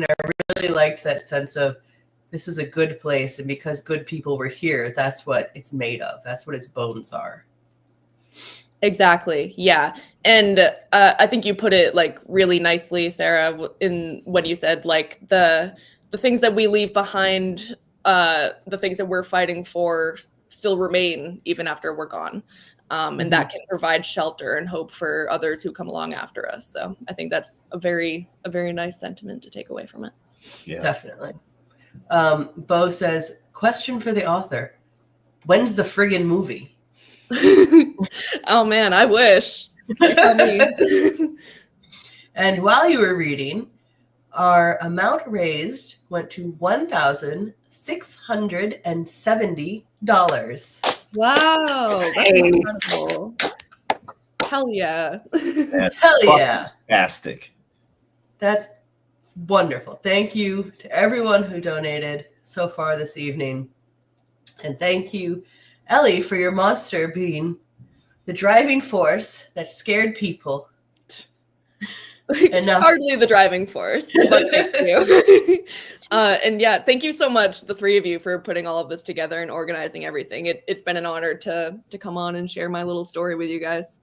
I really liked that sense of this is a good place. And because good people were here, that's what it's made of. That's what its bones are. Exactly. Yeah. And I think you put it like really nicely, Sarah, in when you said like the things that we leave behind, the things that we're fighting for still remain even after we're gone. And that can provide shelter and hope for others who come along after us. So I think that's a very nice sentiment to take away from it. Yeah, definitely. Bo says, question for the author. When's the friggin' movie? Oh man, I wish. Tell me. And while you were reading, our amount raised went to $1,670. Wow, that's incredible. Hell yeah. Hell yeah. Fantastic. That's wonderful. Thank you to everyone who donated so far this evening. And thank you, Ellie, for your monster being the driving force that scared people. Enough. Hardly the driving force, but thank you. And yeah, thank you so much, the three of you, for putting all of this together and organizing everything. It's been an honor to come on and share my little story with you guys.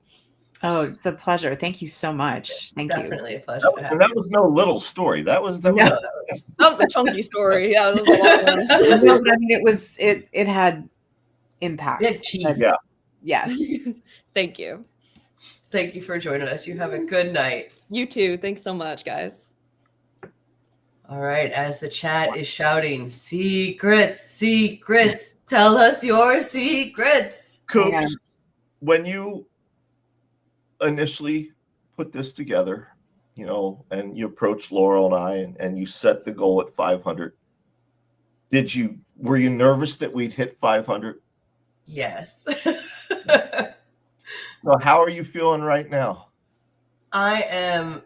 Oh, it's a pleasure. Thank you so much. Thank you. Definitely a pleasure. And that was no little story. That was That was a chunky story. Yeah, it was a long one. No, but I mean, it had impact. Yeah. Yes. Thank you. Thank you for joining us. You have a good night. You too. Thanks so much, guys. All right. As the chat is shouting, secrets, secrets, tell us your secrets. Coops, when you initially put this together, and you approached Laurel and I, and you set the goal at 500, were you nervous that we'd hit 500? Yes. Well, how are you feeling right now? I am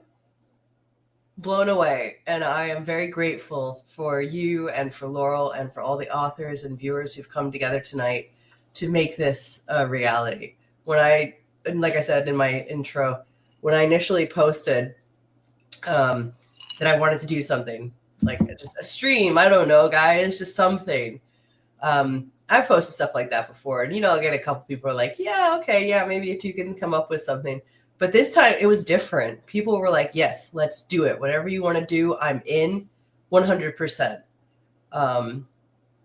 blown away, and I am very grateful for you and for Laurel and for all the authors and viewers who've come together tonight to make this a reality. Like I said in my intro, when I initially posted that I wanted to do something, like just a stream, I don't know, guys, just something. I I've posted stuff like that before, and I'll get a couple people are like, yeah, okay, yeah, maybe if you can come up with something. But this time it was different. People were like, yes, let's do it. Whatever you want to do, I'm in 100%.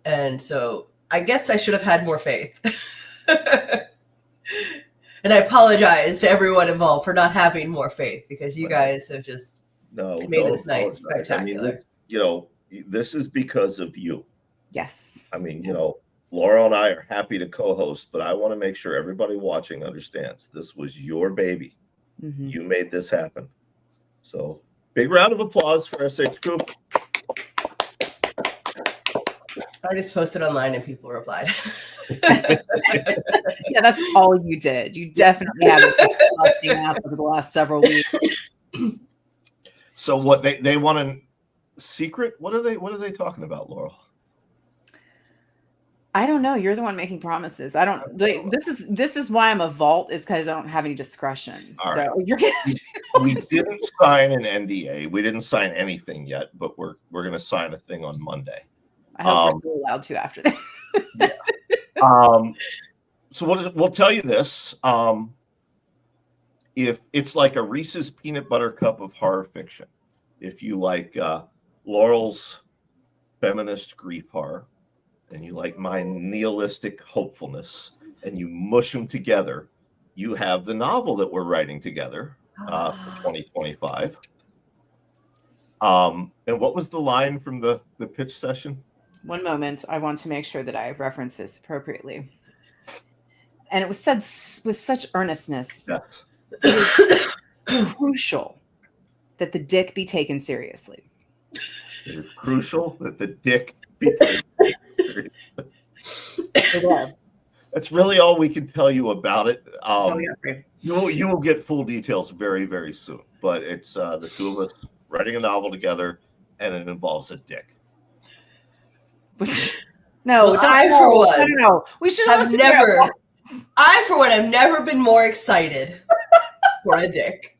And so I guess I should have had more faith. And I apologize to everyone involved for not having more faith, because you guys have just made this night spectacular. I mean, this is because of you. Yes. I mean, Laurel and I are happy to co-host, but I want to make sure everybody watching understands this was your baby. Mm-hmm. You made this happen. So big round of applause for SH Group. I just posted online and people replied. Yeah, that's all you did. You definitely had it out over the last several weeks. So what they want a secret? What are they talking about, Laurel? I don't know. You're the one making promises. I don't. This is why I'm a vault, is because I don't have any discretion. All so right. you're getting. We didn't sign an NDA. We didn't sign anything yet, but we're going to sign a thing on Monday. I hope we're still allowed to after that. Yeah. So we'll tell you this. If it's like a Reese's peanut butter cup of horror fiction, if you like Laurel's feminist grief horror, and you like my nihilistic hopefulness, and you mush them together, you have the novel that we're writing together for 2025. And what was the line from the pitch session? One moment. I want to make sure that I reference this appropriately. And it was said with such earnestness. Yes. It is crucial that the dick be taken seriously. It is crucial that the dick be taken seriously. That's really all we can tell you about it. You will get full details very, very soon. But it's the two of us writing a novel together, and it involves a dick. No, well, I for one, no. We should have never. I for one have never been more excited for a dick.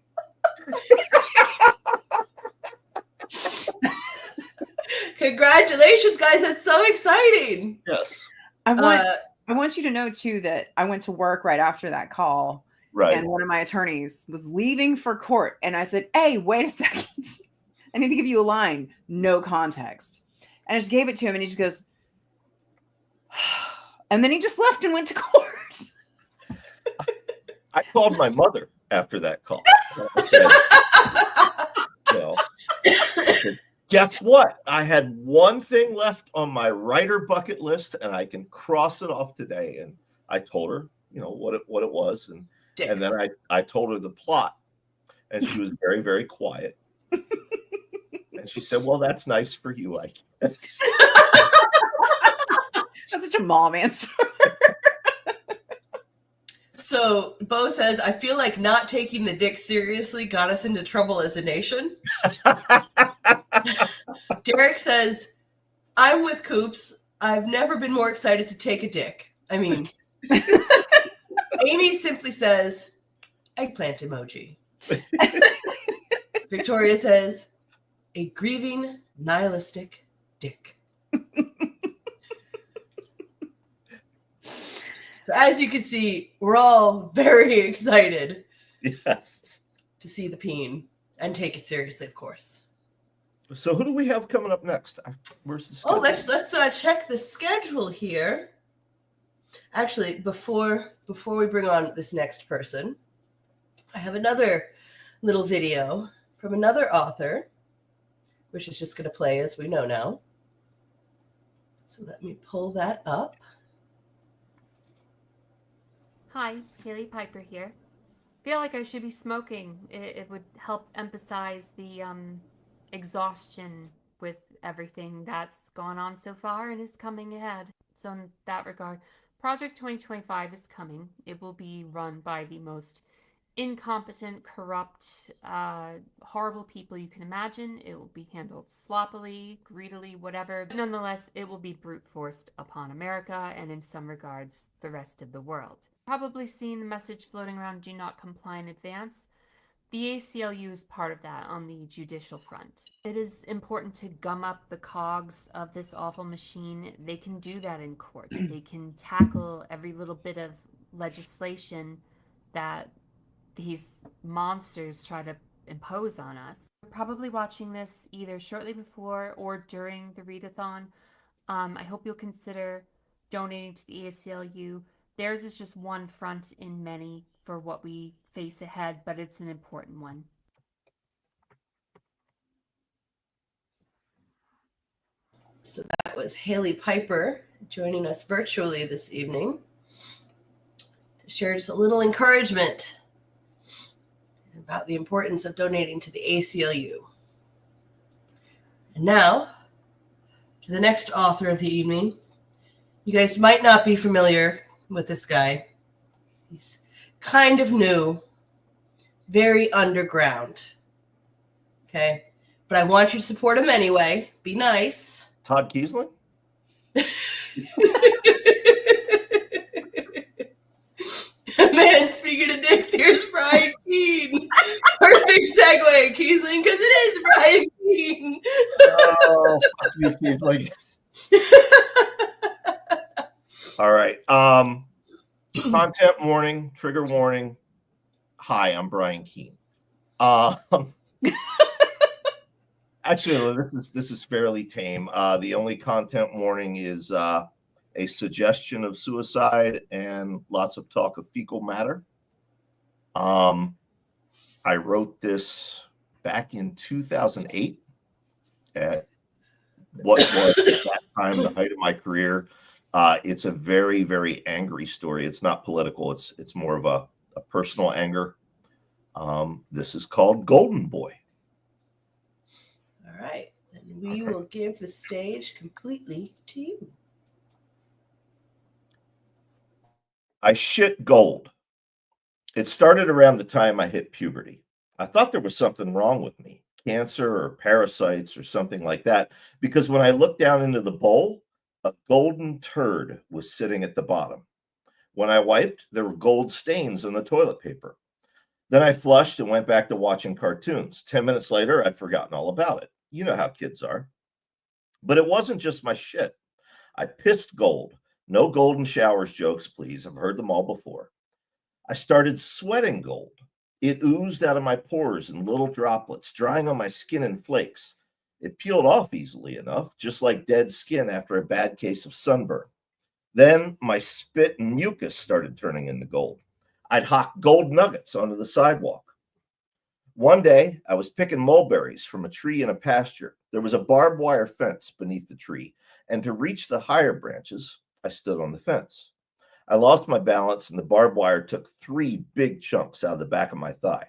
Congratulations, guys! That's so exciting. Yes. I want you to know too that I went to work right after that call. Right. And one of my attorneys was leaving for court, and I said, "Hey, wait a second! I need to give you a line. No context." And I just gave it to him, and he just goes, and then he just left and went to court. I called my mother after that call. I said, guess what? I had one thing left on my writer bucket list, and I can cross it off today. And I told her, what it was, and then I told her the plot, and she was very, very quiet. And she said, "Well, that's nice for you, I guess." That's such a mom answer. So Bo says, "I feel like not taking the dick seriously got us into trouble as a nation." Derek says, "I'm with Coops. I've never been more excited to take a dick." I mean, Amy simply says, "Eggplant emoji." Victoria says, "A grieving, nihilistic dick." So as you can see, we're all very excited Yes. to see the peen and take it seriously, of course. So who do we have coming up next? Where's the schedule? Oh, let's check the schedule here. Actually, before we bring on this next person, I have another little video from another author, which is just going to play as we know now. So let me pull that up. Hi, Kaylee Piper here. Feel like I should be smoking. It would help emphasize the exhaustion with everything that's gone on so far and is coming ahead. So in that regard, Project 2025 is coming. It will be run by the most incompetent, corrupt, horrible people you can imagine. It will be handled sloppily, greedily, whatever. But nonetheless, it will be brute forced upon America and in some regards, the rest of the world. Probably seen the message floating around, "Do not comply in advance." The ACLU is part of that on the judicial front. It is important to gum up the cogs of this awful machine. They can do that in court. They can tackle every little bit of legislation that these monsters try to impose on us. We're probably watching this either shortly before or during the readathon. I hope you'll consider donating to the ACLU. Theirs is just one front in many for what we face ahead, but it's an important one. So that was Haley Piper joining us virtually this evening to share just a little encouragement about the importance of donating to the ACLU. And now, to the next author of the evening. You guys might not be familiar with this guy. He's kind of new, very underground. Okay? But I want you to support him anyway. Be nice. Todd Kiesling? Man, speaking of dicks, here's Brian Keene. Perfect segue, Kiesling, because it is Brian Keene. Oh, fuck you, Kiesling. All right. Content warning, trigger warning. Hi, I'm Brian Keene. Actually, this is fairly tame. The only content warning is a suggestion of suicide and lots of talk of fecal matter. I wrote this back in 2008 at what was at that time the height of my career. It's a very, very angry story. It's not political. It's more of a personal anger. This is called Golden Boy. All right. And we will give the stage completely to you. I shit gold. It started around the time I hit puberty. I thought there was something wrong with me, cancer or parasites or something like that, because when I looked down into the bowl, a golden turd was sitting at the bottom. When I wiped, there were gold stains on the toilet paper. Then I flushed and went back to watching cartoons. 10 minutes later, I'd forgotten all about it. You know how kids are. But it wasn't just my shit. I pissed gold. No golden showers jokes, please. I've heard them all before. I started sweating gold. It oozed out of my pores in little droplets, drying on my skin in flakes. It peeled off easily enough, just like dead skin after a bad case of sunburn. Then my spit and mucus started turning into gold. I'd hawk gold nuggets onto the sidewalk. One day, I was picking mulberries from a tree in a pasture. There was a barbed wire fence beneath the tree, and to reach the higher branches, I stood on the fence. I lost my balance, and the barbed wire took 3 big chunks out of the back of my thigh.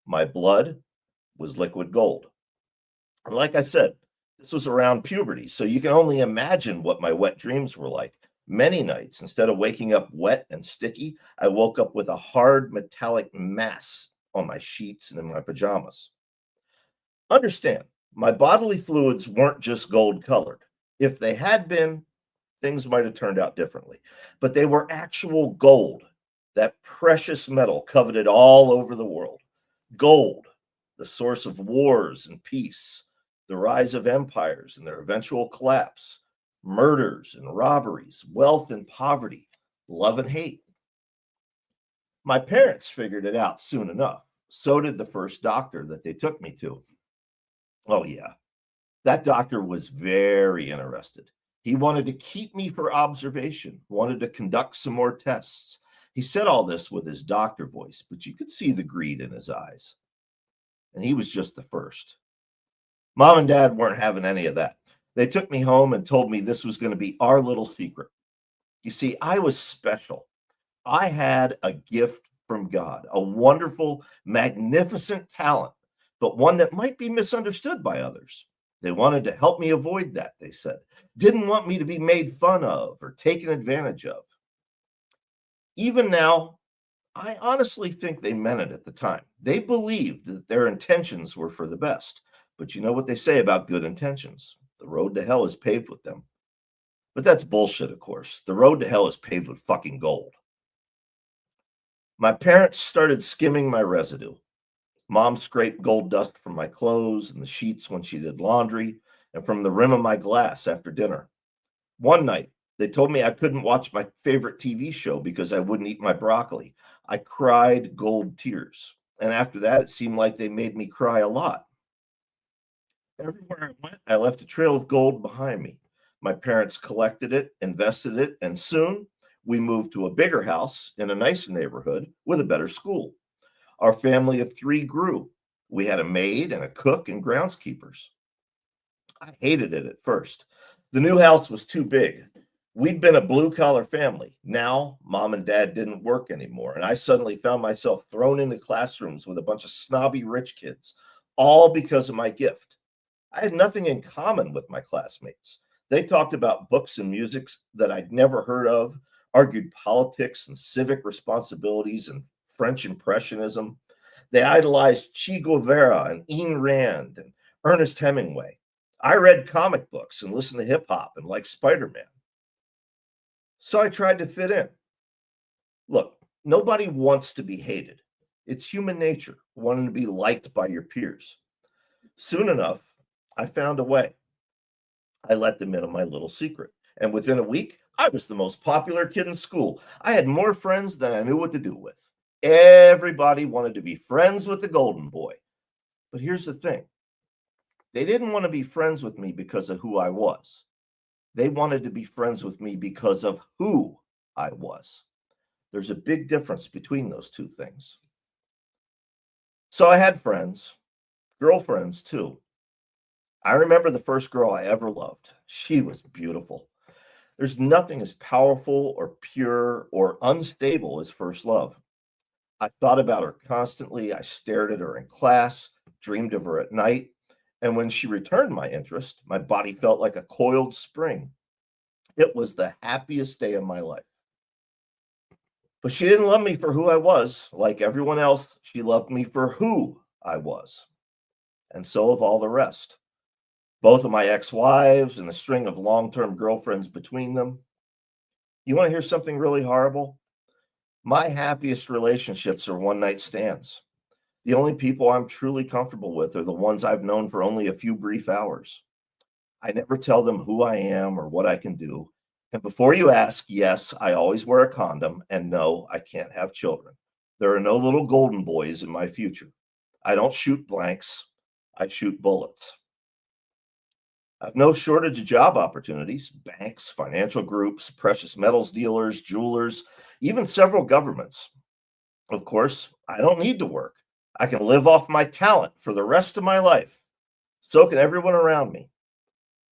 My blood was liquid gold. And like I said, this was around puberty, so you can only imagine what my wet dreams were like. Many nights, instead of waking up wet and sticky, I woke up with a hard metallic mass on my sheets and in my pajamas. Understand, my bodily fluids weren't just gold colored. If they had been, things might have turned out differently. But they were actual gold, that precious metal coveted all over the world. Gold, the source of wars and peace, the rise of empires and their eventual collapse, murders and robberies, wealth and poverty, love and hate. My parents figured it out soon enough. So did the first doctor that they took me to. Oh, yeah. That doctor was very interested. He wanted to keep me for observation, wanted to conduct some more tests. He said all this with his doctor voice, but you could see the greed in his eyes. And he was just the first. Mom and Dad weren't having any of that. They took me home and told me this was going to be our little secret. You see, I was special. I had a gift from God, a wonderful, magnificent talent, but one that might be misunderstood by others. They wanted to help me avoid that, they said. Didn't want me to be made fun of or taken advantage of. Even now, I honestly think they meant it at the time. They believed that their intentions were for the best. But you know what they say about good intentions? The road to hell is paved with them. But that's bullshit, of course. The road to hell is paved with fucking gold. My parents started skimming my residue. Mom scraped gold dust from my clothes and the sheets when she did laundry and from the rim of my glass after dinner. One night, they told me I couldn't watch my favorite TV show because I wouldn't eat my broccoli. I cried gold tears. And after that, it seemed like they made me cry a lot. Everywhere I went, I left a trail of gold behind me. My parents collected it, invested it, and soon we moved to a bigger house in a nicer neighborhood with a better school. Our family of 3 grew. We had a maid and a cook and groundskeepers. I hated it at first. The new house was too big. We'd been a blue-collar family. Now, Mom and Dad didn't work anymore, and I suddenly found myself thrown into classrooms with a bunch of snobby rich kids, all because of my gift. I had nothing in common with my classmates. They talked about books and music that I'd never heard of, argued politics and civic responsibilities and French Impressionism. They idolized Che Guevara and Ayn Rand and Ernest Hemingway. I read comic books and listened to hip hop and liked Spider-Man. So I tried to fit in. Look, nobody wants to be hated. It's human nature, wanting to be liked by your peers. Soon enough, I found a way. I let them in on my little secret. And within a week, I was the most popular kid in school. I had more friends than I knew what to do with. Everybody wanted to be friends with the golden boy. But here's the thing. They didn't want to be friends with me because of who I was. They wanted to be friends with me because of who I was. There's a big difference between those two things. So I had friends, girlfriends too. I remember the first girl I ever loved. She was beautiful. There's nothing as powerful or pure or unstable as first love. I thought about her constantly. I stared at her in class, dreamed of her at night. And when she returned my interest, my body felt like a coiled spring. It was the happiest day of my life. But she didn't love me for who I was. Like everyone else, she loved me for who I was. And so have all the rest. Both of my ex-wives and a string of long-term girlfriends between them. You want to hear something really horrible? My happiest relationships are one-night stands. The only people I'm truly comfortable with are the ones I've known for only a few brief hours. I never tell them who I am or what I can do. And before you ask, yes, I always wear a condom, and no, I can't have children. There are no little golden boys in my future. I don't shoot blanks. I shoot bullets. I have no shortage of job opportunities, banks, financial groups, precious metals dealers, jewelers, even several governments. Of course, I don't need to work. I can live off my talent for the rest of my life. So can everyone around me.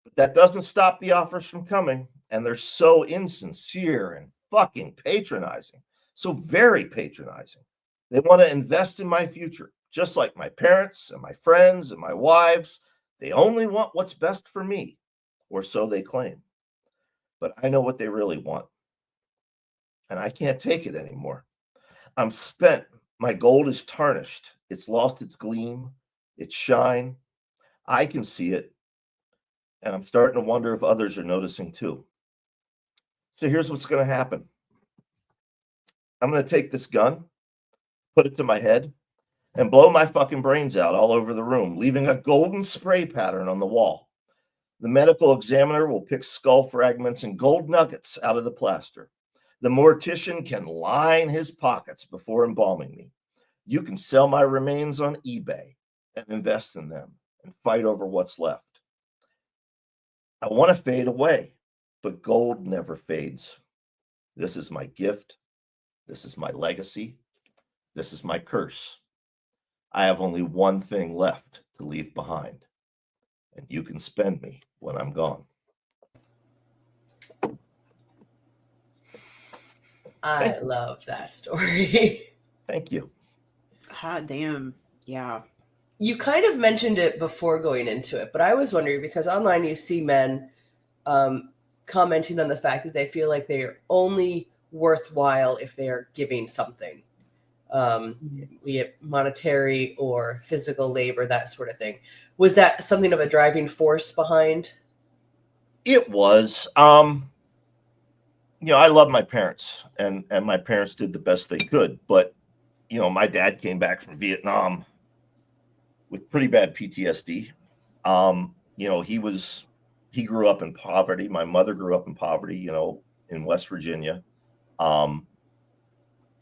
But that doesn't stop the offers from coming, and they're so insincere and fucking patronizing. So very patronizing. They want to invest in my future, just like my parents and my friends and my wives. They only want what's best for me, or so they claim. But I know what they really want, and I can't take it anymore. I'm spent. My gold is tarnished. It's lost its gleam, its shine. I can see it, and I'm starting to wonder if others are noticing too. So here's what's going to happen. I'm going to take this gun, put it to my head, and blow my fucking brains out all over the room, leaving a golden spray pattern on the wall. The medical examiner will pick skull fragments and gold nuggets out of the plaster. The mortician can line his pockets before embalming me. You can sell my remains on eBay and invest in them and fight over what's left. I want to fade away, but gold never fades. This is my gift. This is my legacy. This is my curse. I have only one thing left to leave behind, and you can spend me when I'm gone. I love that story. Thank you. God damn. Yeah. You kind of mentioned it before going into it, but I was wondering because online you see men commenting on the fact that they feel like they are only worthwhile if they are giving something, be it monetary or physical labor, that sort of thing. Was that something of a driving force behind? It was. I love my parents, and my parents did the best they could. But, my dad came back from Vietnam with pretty bad PTSD. He grew up in poverty. My mother grew up in poverty, in West Virginia.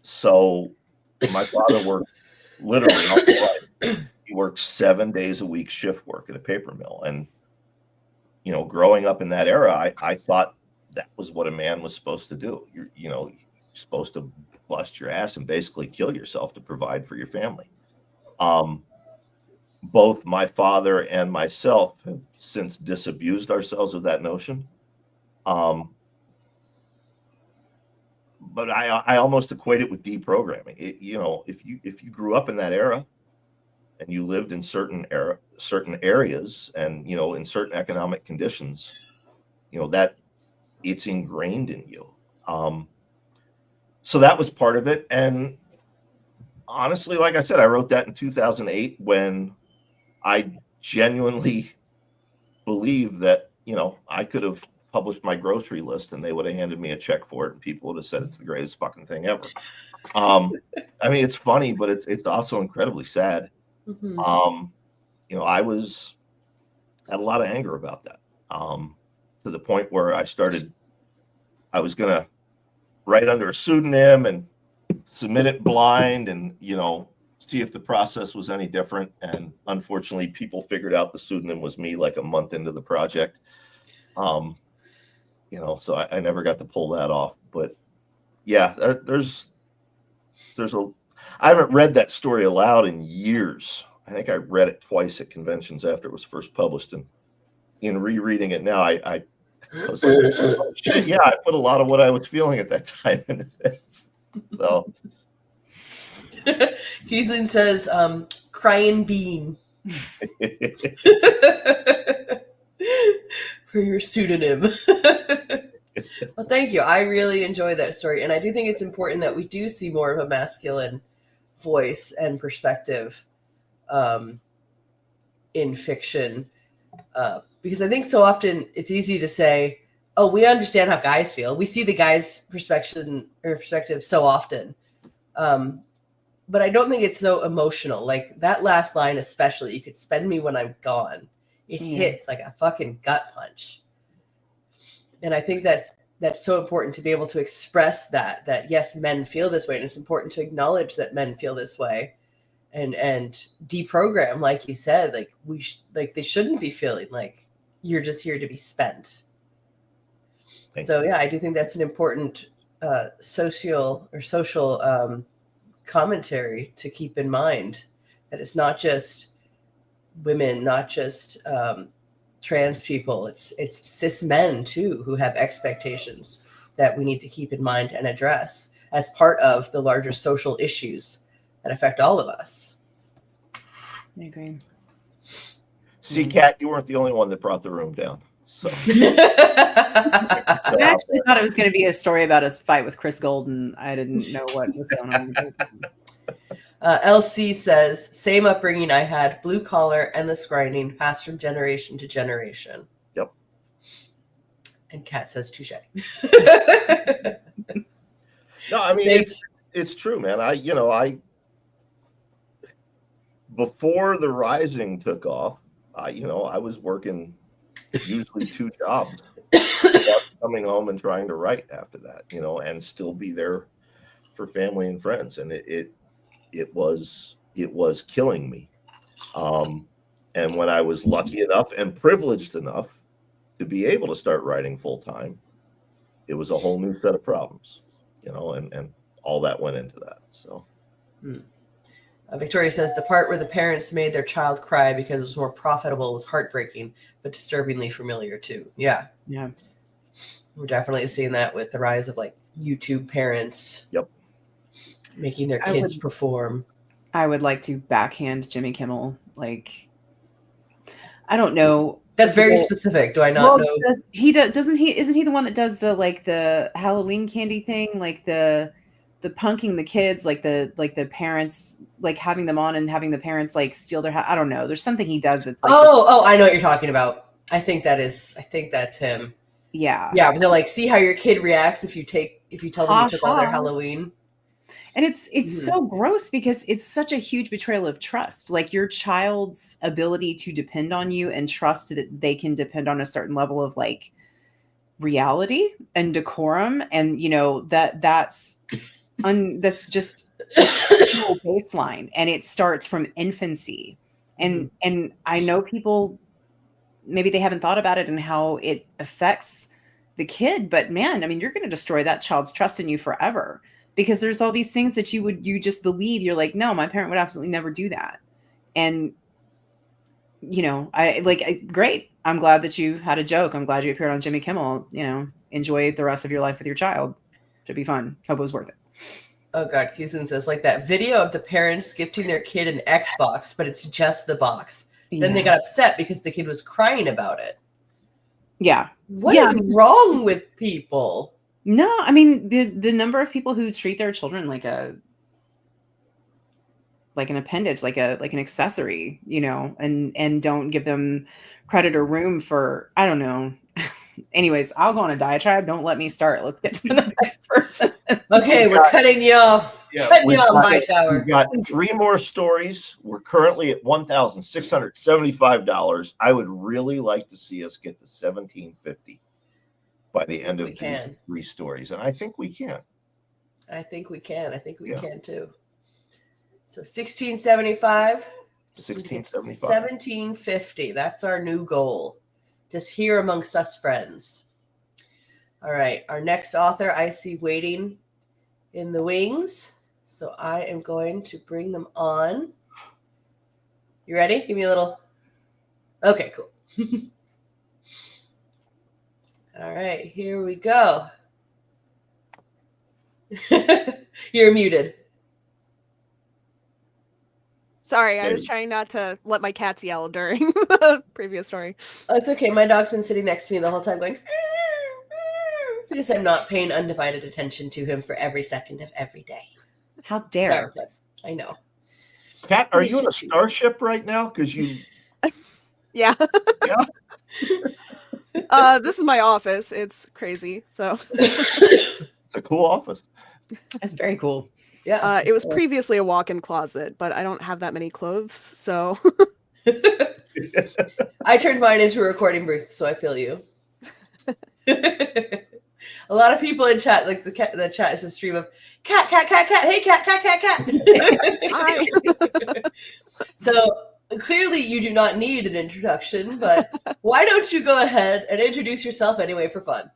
So my father worked literally all his life. He worked 7 days a week shift work at a paper mill. And, growing up in that era, I thought that was what a man was supposed to do. You're supposed to bust your ass and basically kill yourself to provide for your family. Both my father and myself have since disabused ourselves of that notion. But I almost equate it with deprogramming. If you grew up in that era and you lived in certain areas and, in certain economic conditions, that it's ingrained in you. So that was part of it. And honestly, like I said, I wrote that in 2008 when I genuinely believed that, I could have published my grocery list and they would have handed me a check for it and people would have said it's the greatest fucking thing ever. It's funny, but it's also incredibly sad. Mm-hmm. I had a lot of anger about that, to the point where I was going to write under a pseudonym and submit it blind and, see if the process was any different. And unfortunately, people figured out the pseudonym was me like a month into the project. So I never got to pull that off. But yeah, I haven't read that story aloud in years. I think I read it twice at conventions after it was first published. And in rereading it now, I was like, oh, shit, yeah, I put a lot of what I was feeling at that time into this. So. Kiesling says, crying bean. For your pseudonym. Well, thank you. I really enjoy that story. And I do think it's important that we do see more of a masculine voice and perspective in fiction. Because I think so often it's easy to say, oh, we understand how guys feel. We see the guy's perspective so often. But I don't think it's so emotional. Like that last line, especially, you could spend me when I'm gone. It hits like a fucking gut punch. And I think that's so important to be able to express that yes, men feel this way. And it's important to acknowledge that men feel this way and deprogram, like you said, like they shouldn't be feeling like you're just here to be spent. So yeah, I do think that's an important social commentary to keep in mind, that it's not just women, not just trans people, it's cis men too who have expectations that we need to keep in mind and address as part of the larger social issues that affect all of us. I agree. See, Kat, you weren't the only one that brought the room down. So I actually thought it was going to be a story about his fight with Chris Golden. I didn't know what was going on. LC says, same upbringing I had, blue collar, endless grinding, passed from generation to generation. Yep. And Kat says, touche. No, I mean, it's true, man. I before the Rising took off, I was working usually 2 jobs, coming home and trying to write after that, and still be there for family and friends. And it was killing me. And when I was lucky enough and privileged enough to be able to start writing full time, it was a whole new set of problems, and all that went into that. So. Victoria says the part where the parents made their child cry because it was more profitable was heartbreaking, but disturbingly familiar too. Yeah. Yeah. We're definitely seeing that with the rise of like YouTube parents. Yep. Making their kids perform. I would like to backhand Jimmy Kimmel. Like, I don't know. That's very specific. Do I not know? He doesn't he? Isn't he the one that does the Halloween candy thing? Like the punking the kids, like the parents, like having them on and having the parents like steal their. I don't know. There's something he does. That's like I know what you're talking about. I think that's him. Yeah. Yeah, but they're like, see how your kid reacts if you tell them you took all their Halloween. And it's so gross because it's such a huge betrayal of trust. Like your child's ability to depend on you and trust that they can depend on a certain level of like reality and decorum, and that's just a baseline, and it starts from infancy. And I know people, maybe they haven't thought about it and how it affects the kid, but man, I mean, you're going to destroy that child's trust in you forever, because there's all these things that you just believe. You're like, no, my parent would absolutely never do that. And great. I'm glad that you had a joke. I'm glad you appeared on Jimmy Kimmel. Enjoy the rest of your life with your child. Should be fun. Hope it was worth it. Oh God, Kusin says like that video of the parents gifting their kid an Xbox, but it's just the box. Then they got upset because the kid was crying about it. Yeah. What is wrong with people? No, I mean the number of people who treat their children like an appendage, like an accessory, and don't give them credit or room for, I don't know. Anyways, I'll go on a diatribe. Don't let me start. Let's get to the next person. Okay, we're cutting you off. Cutting you off, Hightower. We've got 3 more stories. We're currently at $1,675. I would really like to see us get to $1,750 by the end of these 3 stories, and I think we can. I think we can. I think we can too. So 1675. 1675. 1750. That's our new goal. Just here amongst us friends. All right. Our next author I see waiting in the wings. So I am going to bring them on. You ready? Give me a little. Okay, cool. All right. Here we go. You're muted. Sorry, I was trying not to let my cats yell during the previous story. Oh, it's okay. My dog's been sitting next to me the whole time going, because I'm not paying undivided attention to him for every second of every day. How dare. Sorry, I know. Pat, are you in a starship right now? Because you... Yeah. Yeah? This is my office. It's crazy. So It's a cool office. That's very cool. Yeah. It was previously a walk-in closet, but I don't have that many clothes, so I turned mine into a recording booth, so I feel you. A lot of people in chat, like the chat is a stream of cat, hey cat. Hi. So clearly you do not need an introduction, but why don't you go ahead and introduce yourself anyway for fun?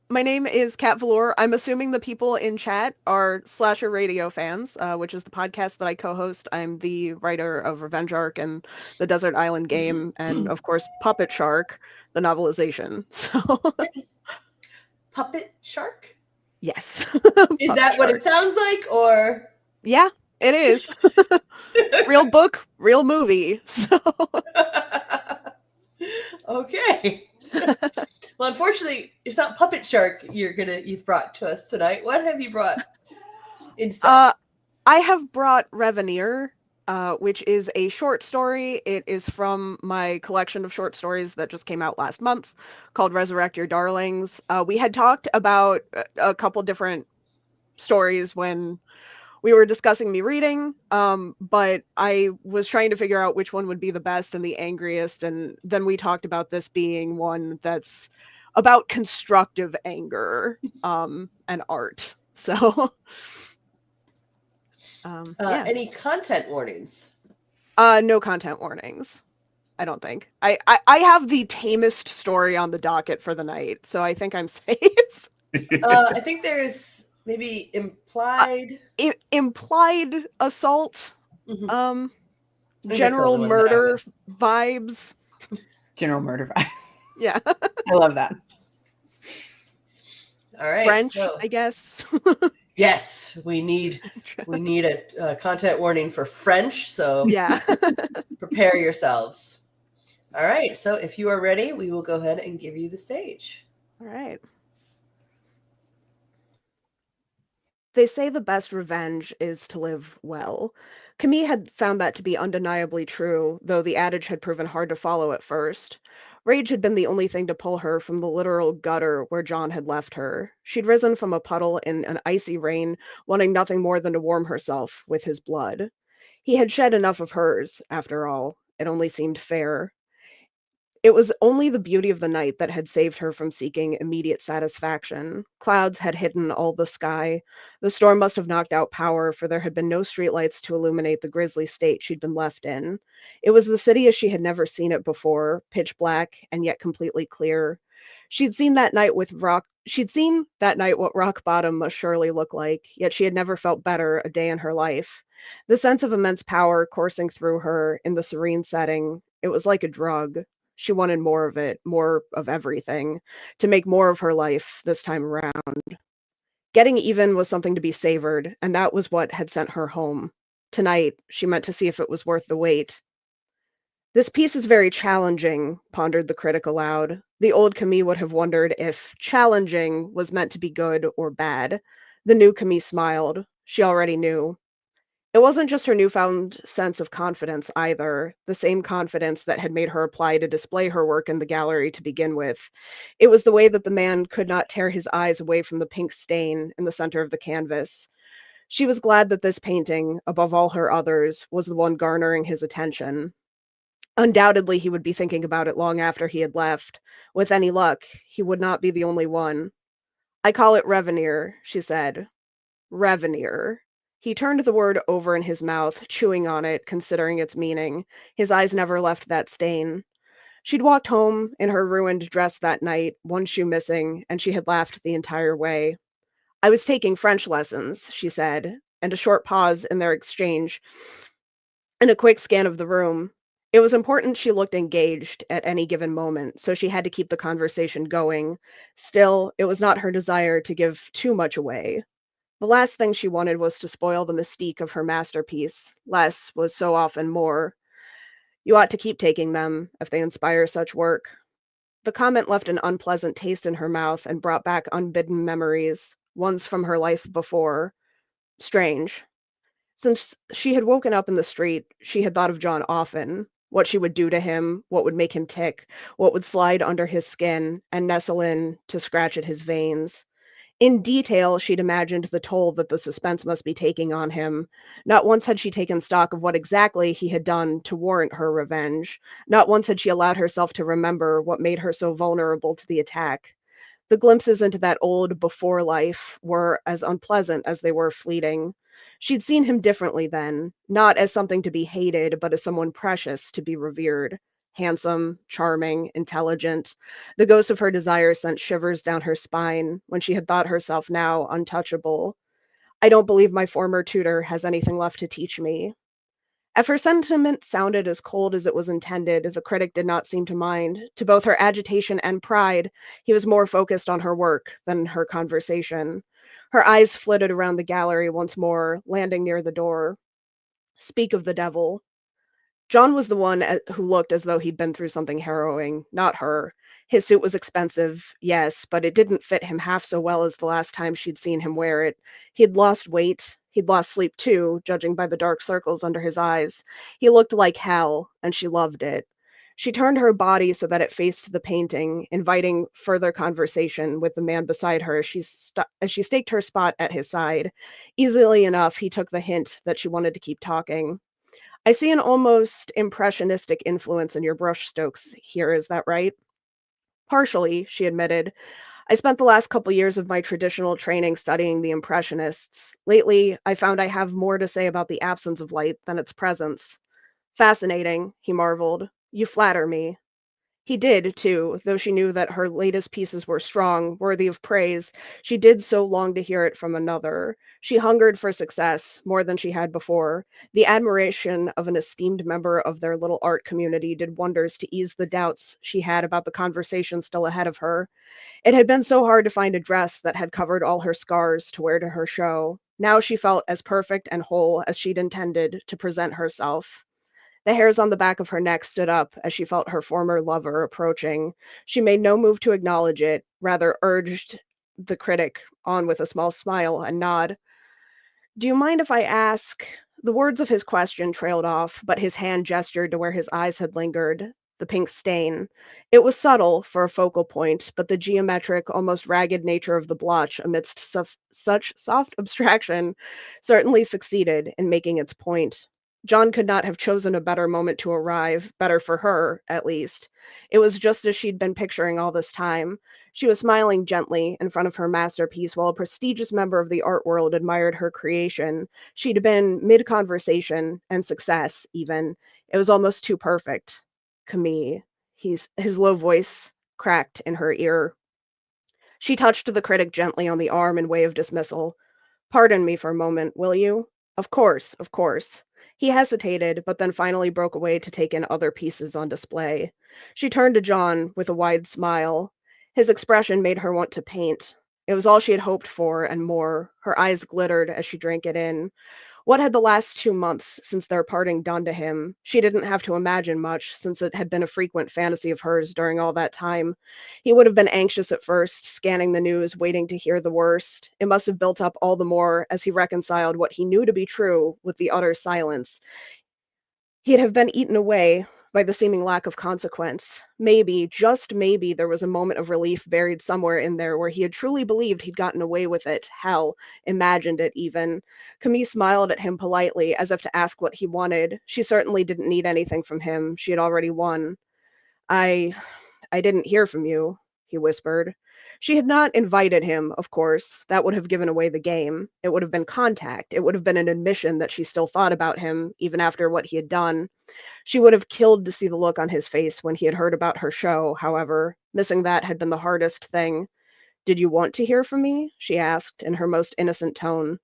My name is Kat Velour. I'm assuming the people in chat are Slasher Radio fans, which is the podcast that I co-host. I'm the writer of Revenge Arc and the Desert Island game, and of course Puppet Shark, the novelization. So Puppet Shark? Yes. Is that what it sounds like, or? Yeah, it is. Real book, real movie. So okay. Well, unfortunately, it's not Puppet Shark you've brought to us tonight. What have you brought instead? I have brought Reveneer, which is a short story. It is from my collection of short stories that just came out last month called Resurrect Your Darlings. We had talked about a couple different stories when we were discussing me reading, but I was trying to figure out which one would be the best and the angriest, and then we talked about this being one that's about constructive anger and art. So yeah. Any content warnings? No content warnings, I don't think. I have the tamest story on the docket for the night, so I think I'm safe. I think there's maybe implied assault, I think general that's the only one that I murder vibes. General murder vibes. Yeah. I love that. All right. French, so, I guess. yes, we need a content warning for French. So yeah, prepare yourselves. All right. So if you are ready, we will go ahead and give you the stage. All right. They say the best revenge is to live well. Camille had found that to be undeniably true, though the adage had proven hard to follow at first. Rage had been the only thing to pull her from the literal gutter where John had left her. She'd risen from a puddle in an icy rain, wanting nothing more than to warm herself with his blood. He had shed enough of hers, after all. It only seemed fair. It was only the beauty of the night that had saved her from seeking immediate satisfaction. Clouds had hidden all the sky. The storm must have knocked out power, for there had been no streetlights to illuminate the grisly state she'd been left in. It was the city as she had never seen it before, pitch black and yet completely clear. She'd seen that night what rock bottom must surely look like, yet she had never felt better a day in her life. The sense of immense power coursing through her in the serene setting, it was like a drug. She wanted more of it, more of everything, to make more of her life this time around. Getting even was something to be savored, and that was what had sent her home. Tonight, she meant to see if it was worth the wait. This piece is very challenging, pondered the critic aloud. The old Camille would have wondered if challenging was meant to be good or bad. The new Camille smiled. She already knew. It wasn't just her newfound sense of confidence either, the same confidence that had made her apply to display her work in the gallery to begin with. It was the way that the man could not tear his eyes away from the pink stain in the center of the canvas. She was glad that this painting, above all her others, was the one garnering his attention. Undoubtedly, he would be thinking about it long after he had left. With any luck, he would not be the only one. I call it revenir, she said. Revenir. He turned the word over in his mouth, chewing on it, considering its meaning. His eyes never left that stain. She'd walked home in her ruined dress that night, one shoe missing, and she had laughed the entire way. I was taking French lessons, she said, and a short pause in their exchange, and a quick scan of the room. It was important she looked engaged at any given moment, so she had to keep the conversation going. Still, it was not her desire to give too much away. The last thing she wanted was to spoil the mystique of her masterpiece. Less was so often more. You ought to keep taking them if they inspire such work. The comment left an unpleasant taste in her mouth and brought back unbidden memories, ones from her life before. Strange. Since she had woken up in the street, she had thought of John often. What she would do to him, what would make him tick, what would slide under his skin and nestle in to scratch at his veins. In detail, she'd imagined the toll that the suspense must be taking on him. Not once had she taken stock of what exactly he had done to warrant her revenge. Not once had she allowed herself to remember what made her so vulnerable to the attack. The glimpses into that old before life were as unpleasant as they were fleeting. She'd seen him differently then, not as something to be hated, but as someone precious to be revered. Handsome, charming, intelligent. The ghost of her desire sent shivers down her spine when she had thought herself now untouchable. I don't believe my former tutor has anything left to teach me. If her sentiment sounded as cold as it was intended, the critic did not seem to mind. To both her agitation and pride, he was more focused on her work than her conversation. Her eyes flitted around the gallery once more, landing near the door. Speak of the devil. John was the one who looked as though he'd been through something harrowing, not her. His suit was expensive, yes, but it didn't fit him half so well as the last time she'd seen him wear it. He'd lost weight. He'd lost sleep too, judging by the dark circles under his eyes. He looked like hell, and she loved it. She turned her body so that it faced the painting, inviting further conversation with the man beside her as she staked her spot at his side. Easily enough, he took the hint that she wanted to keep talking. I see an almost impressionistic influence in your brushstrokes here, is that right? Partially, she admitted. I spent the last couple years of my traditional training studying the Impressionists. Lately, I found I have more to say about the absence of light than its presence. Fascinating, he marveled. You flatter me. He did, too, though she knew that her latest pieces were strong, worthy of praise. She did so long to hear it from another. She hungered for success more than she had before. The admiration of an esteemed member of their little art community did wonders to ease the doubts she had about the conversation still ahead of her. It had been so hard to find a dress that had covered all her scars to wear to her show. Now she felt as perfect and whole as she'd intended to present herself. The hairs on the back of her neck stood up as she felt her former lover approaching. She made no move to acknowledge it, rather urged the critic on with a small smile and nod. Do you mind if I ask? The words of his question trailed off, but his hand gestured to where his eyes had lingered. the pink stain. It was subtle for a focal point, but the geometric, almost ragged nature of the blotch amidst such soft abstraction certainly succeeded in making its point. John could not have chosen a better moment to arrive, better for her, at least. It was just as she'd been picturing all this time. She was smiling gently in front of her masterpiece while a prestigious member of the art world admired her creation. She'd been mid-conversation and success, even. It was almost too perfect. Camille. His low voice cracked in her ear. She touched the critic gently on the arm in way of dismissal. Pardon me for a moment, will you? Of course, of course. He hesitated, but then finally broke away to take in other pieces on display. She turned to John with a wide smile. His expression made her want to paint. It was all she had hoped for and more. Her eyes glittered as she drank it in. What had the last 2 months since their parting done to him? She didn't have to imagine much, since it had been a frequent fantasy of hers during all that time. He would have been anxious at first, scanning the news, waiting to hear the worst. It must have built up all the more as he reconciled what he knew to be true with the utter silence. He'd have been eaten away by the seeming lack of consequence. Maybe, just maybe, there was a moment of relief buried somewhere in there where he had truly believed he'd gotten away with it. Hell, imagined it even. Camille smiled at him politely, as if to ask what he wanted. She certainly didn't need anything from him. She had already won. I didn't hear from you, he whispered. She had not invited him, of course. That would have given away the game. It would have been contact. It would have been an admission that she still thought about him, even after what he had done. She would have killed to see the look on his face when he had heard about her show, however. Missing that had been the hardest thing. Did you want to hear from me? She asked, in her most innocent tone.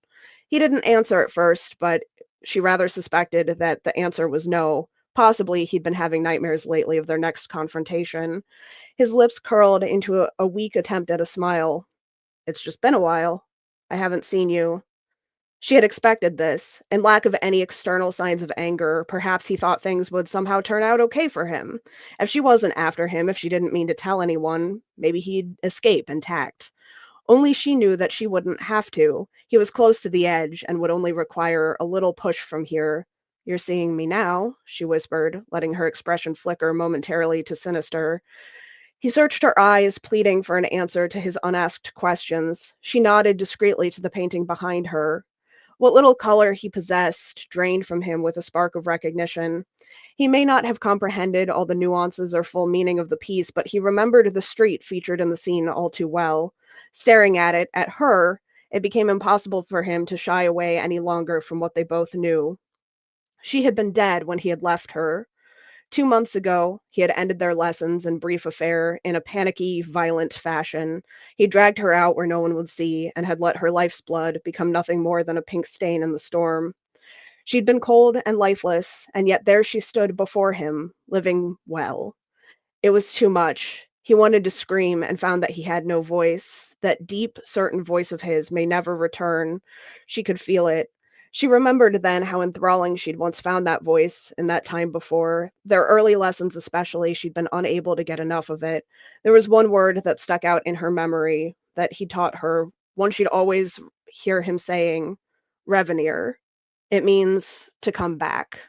He didn't answer at first, but she rather suspected that the answer was no. Possibly he'd been having nightmares lately of their next confrontation. His lips curled into a weak attempt at a smile. It's just been a while. I haven't seen you. She had expected this. In lack of any external signs of anger, perhaps he thought things would somehow turn out okay for him. If she wasn't after him, if she didn't mean to tell anyone, maybe he'd escape intact. Only she knew that she wouldn't have to. He was close to the edge and would only require a little push from here. You're seeing me now, she whispered, letting her expression flicker momentarily to sinister. He searched her eyes, pleading for an answer to his unasked questions. She nodded discreetly to the painting behind her. What little color he possessed drained from him with a spark of recognition. He may not have comprehended all the nuances or full meaning of the piece, but he remembered the street featured in the scene all too well. Staring at it, at her, it became impossible for him to shy away any longer from what they both knew. She had been dead when he had left her. 2 months ago, he had ended their lessons and brief affair in a panicky, violent fashion. He dragged her out where no one would see and had let her life's blood become nothing more than a pink stain in the storm. She'd been cold and lifeless, and yet there she stood before him, living well. It was too much. He wanted to scream and found that he had no voice. That deep, certain voice of his may never return. She could feel it. She remembered then how enthralling she'd once found that voice in that time before. Their early lessons especially, she'd been unable to get enough of it. There was one word that stuck out in her memory that he taught her, one she'd always hear him saying, revenir. It means to come back.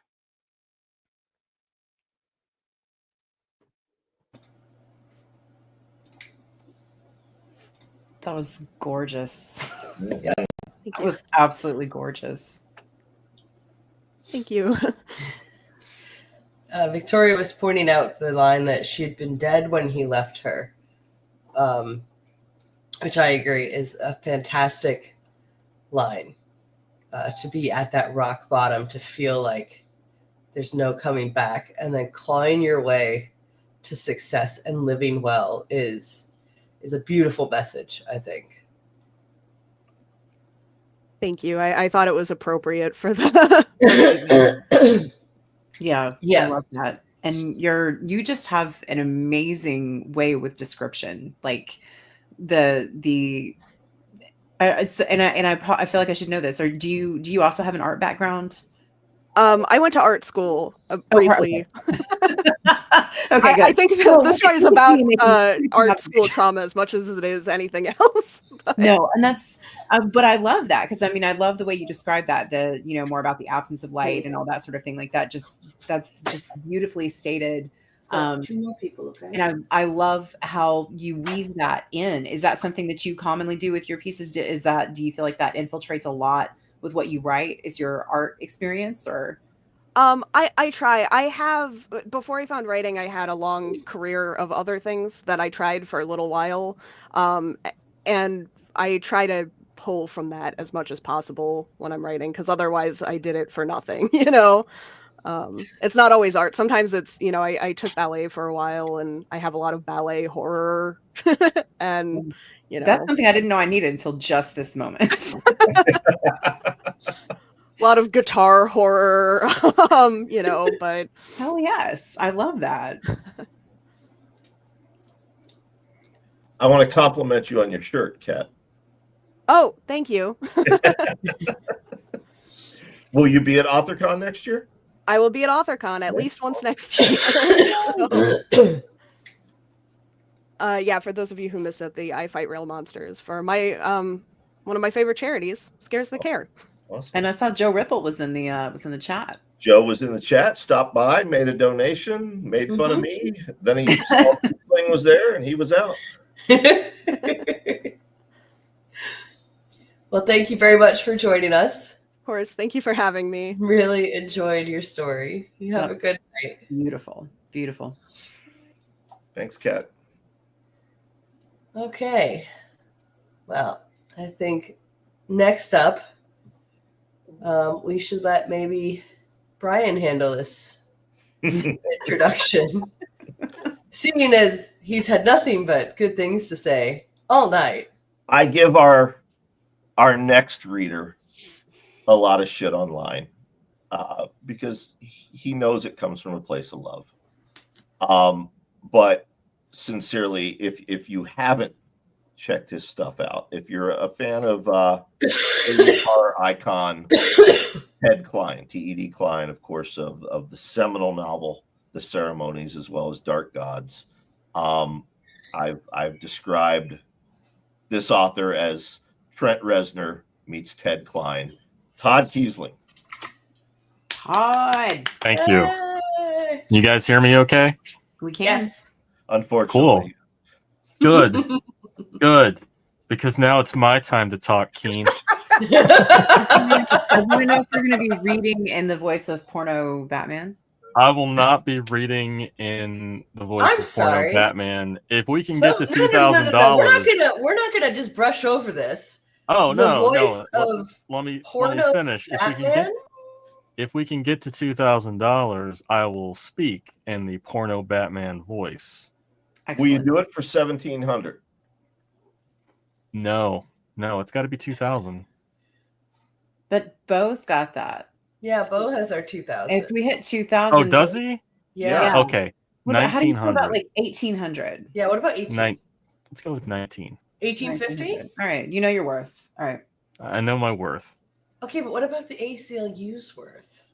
That was gorgeous. Yeah. That was absolutely gorgeous. Thank you. Victoria was pointing out the line that she had been dead when he left her, which I agree is a fantastic line. To be at that rock bottom, to feel like there's no coming back, and then clawing your way to success and living well is a beautiful message, I think. Thank you. I thought it was appropriate for the Yeah, Yeah. I love that. And you just have an amazing way with description. Like I feel like I should know this. Or do you also have an art background? I went to art school briefly. Okay, good. I think the story is about art school trauma as much as it is anything else. But. No, and that's, but I love that because I mean I love the way you describe that. More about the absence of light and all that sort of thing. Like that's just beautifully stated. Two more people, okay? And I love how you weave that in. Is that something that you commonly do with your pieces? Do you feel like that infiltrates a lot with what you write? Is your art experience or? I try. I have, before I found writing, I had a long career of other things that I tried for a little while. And I try to pull from that as much as possible when I'm writing, because otherwise I did it for nothing, It's not always art. Sometimes it's, I took ballet for a while and I have a lot of ballet horror and, That's something I didn't know I needed until just this moment. a lot of guitar horror, but hell yes, I love that. I want to compliment you on your shirt, Kat. Oh, thank you. Will you be at AuthorCon next year? I will be at AuthorCon at least once next year. Yeah, for those of you who missed it, the I Fight Real Monsters for my one of my favorite charities, Scares the Care. Awesome. And I saw Joe Ripple was in the chat. Joe was in the chat, stopped by, made a donation, made fun of me. Then he saw the thing was there and he was out. Well, thank you very much for joining us. Of course, thank you for having me. Really enjoyed your story. You have a good night. Beautiful, beautiful. Thanks, Kat. Okay. Well, I think next up, we should let maybe Brian handle this introduction, seeing as he's had nothing but good things to say all night. I give our next reader a lot of shit online because he knows it comes from a place of love. But sincerely, if you haven't checked his stuff out, if you're a fan of our icon Ted Klein, T.E.D. Klein, of course, of the seminal novel The Ceremonies, as well as Dark Gods, I've described this author as Trent Reznor meets Ted Klein. Todd Kiesling. Todd. Thank you. You guys hear me okay? We can. Yes. Unfortunately. Cool. Good. Good. Because now it's my time to talk, Keen. I want to know if you're going to be reading in the voice of Porno Batman. I will not be reading in the voice of Porno Batman. If we can get to $2,000. No. We're not gonna just brush over this. Oh, the no. voice of let me Porno finish. If we can get to $2,000, I will speak in the Porno Batman voice. Excellent. Will you do it for $1,700? No, it's got to be 2,000. But Bo's got that. Yeah, Bo has our 2,000. If we hit 2,000. Oh, does he? Yeah. Okay. How do you feel 1,900. about like 1,800? Yeah. What about 18? Let's go with 19. 1850? All right. You know your worth. All right. I know my worth. Okay, but what about the ACLU's worth?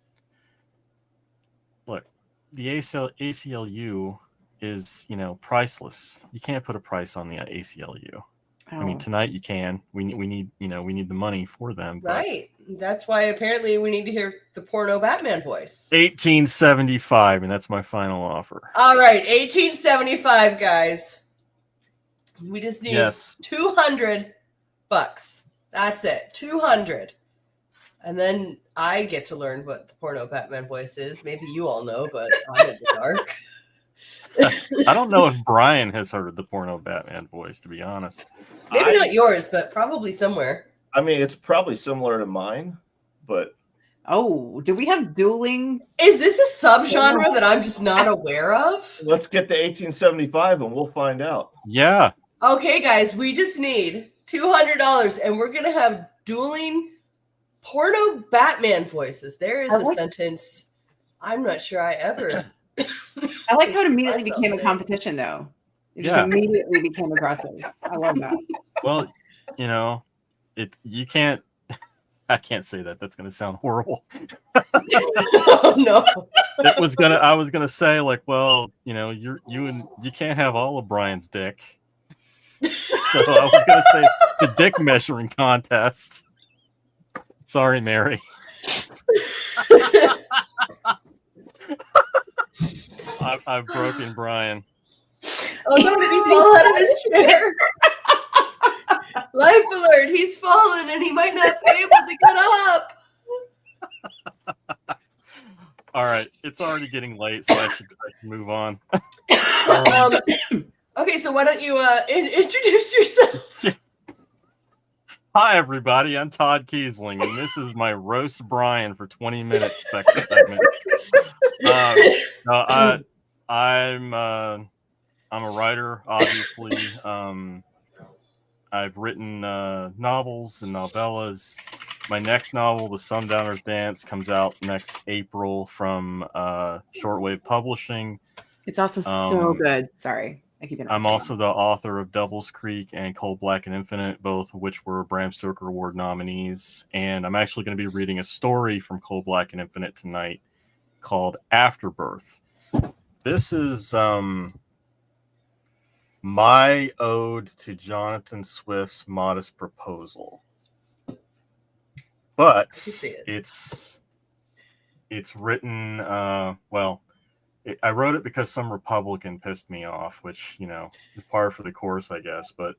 Look, the ACLU is, priceless. You can't put a price on the ACLU. I mean, tonight you can. We need the money for them. Right. That's why apparently we need to hear the Porno Batman voice. 1875, and that's my final offer. All right, 1875, guys. We just need $200. That's it. 200. And then I get to learn what the Porno Batman voice is. Maybe you all know, but I'm in the dark. I don't know if Brian has heard the Porno Batman voice, to be honest. Maybe not yours, but probably somewhere. I mean, it's probably similar to mine, but... Oh, do we have dueling? Is this a subgenre that I'm just not aware of? Let's get to 1875 and we'll find out. Yeah. Okay, guys, we just need $200, and we're going to have dueling Porno Batman voices. There is a sentence I'm not sure I ever... I like how it immediately became a competition, though. It just immediately became aggressive. I love that. Well, you can't. I can't say that. That's gonna sound horrible. Oh no! I was gonna say like, well, you can't have all of Brian's dick. So I was gonna say the dick measuring contest. Sorry, I've broken Brian. Oh no, did he fall out of his chair? Life alert, he's fallen and he might not be able to get up. All right, it's already getting late, so I should move on. Okay, so why don't you introduce yourself? Hi, everybody. I'm Todd Kiesling, and this is my Roast Brian for 20 minutes second segment. I'm a writer, obviously. I've written novels and novellas. My next novel, The Sundowner's Dance, comes out next April from Shortwave Publishing. It's also so good. Sorry, I keep interrupting. I'm also the author of Devil's Creek and Cold Black and Infinite, both of which were Bram Stoker Award nominees. And I'm actually going to be reading a story from Cold Black and Infinite tonight called Afterbirth. This is my ode to Jonathan Swift's Modest Proposal. But it's written, I wrote it because some Republican pissed me off, which, is par for the course, I guess. But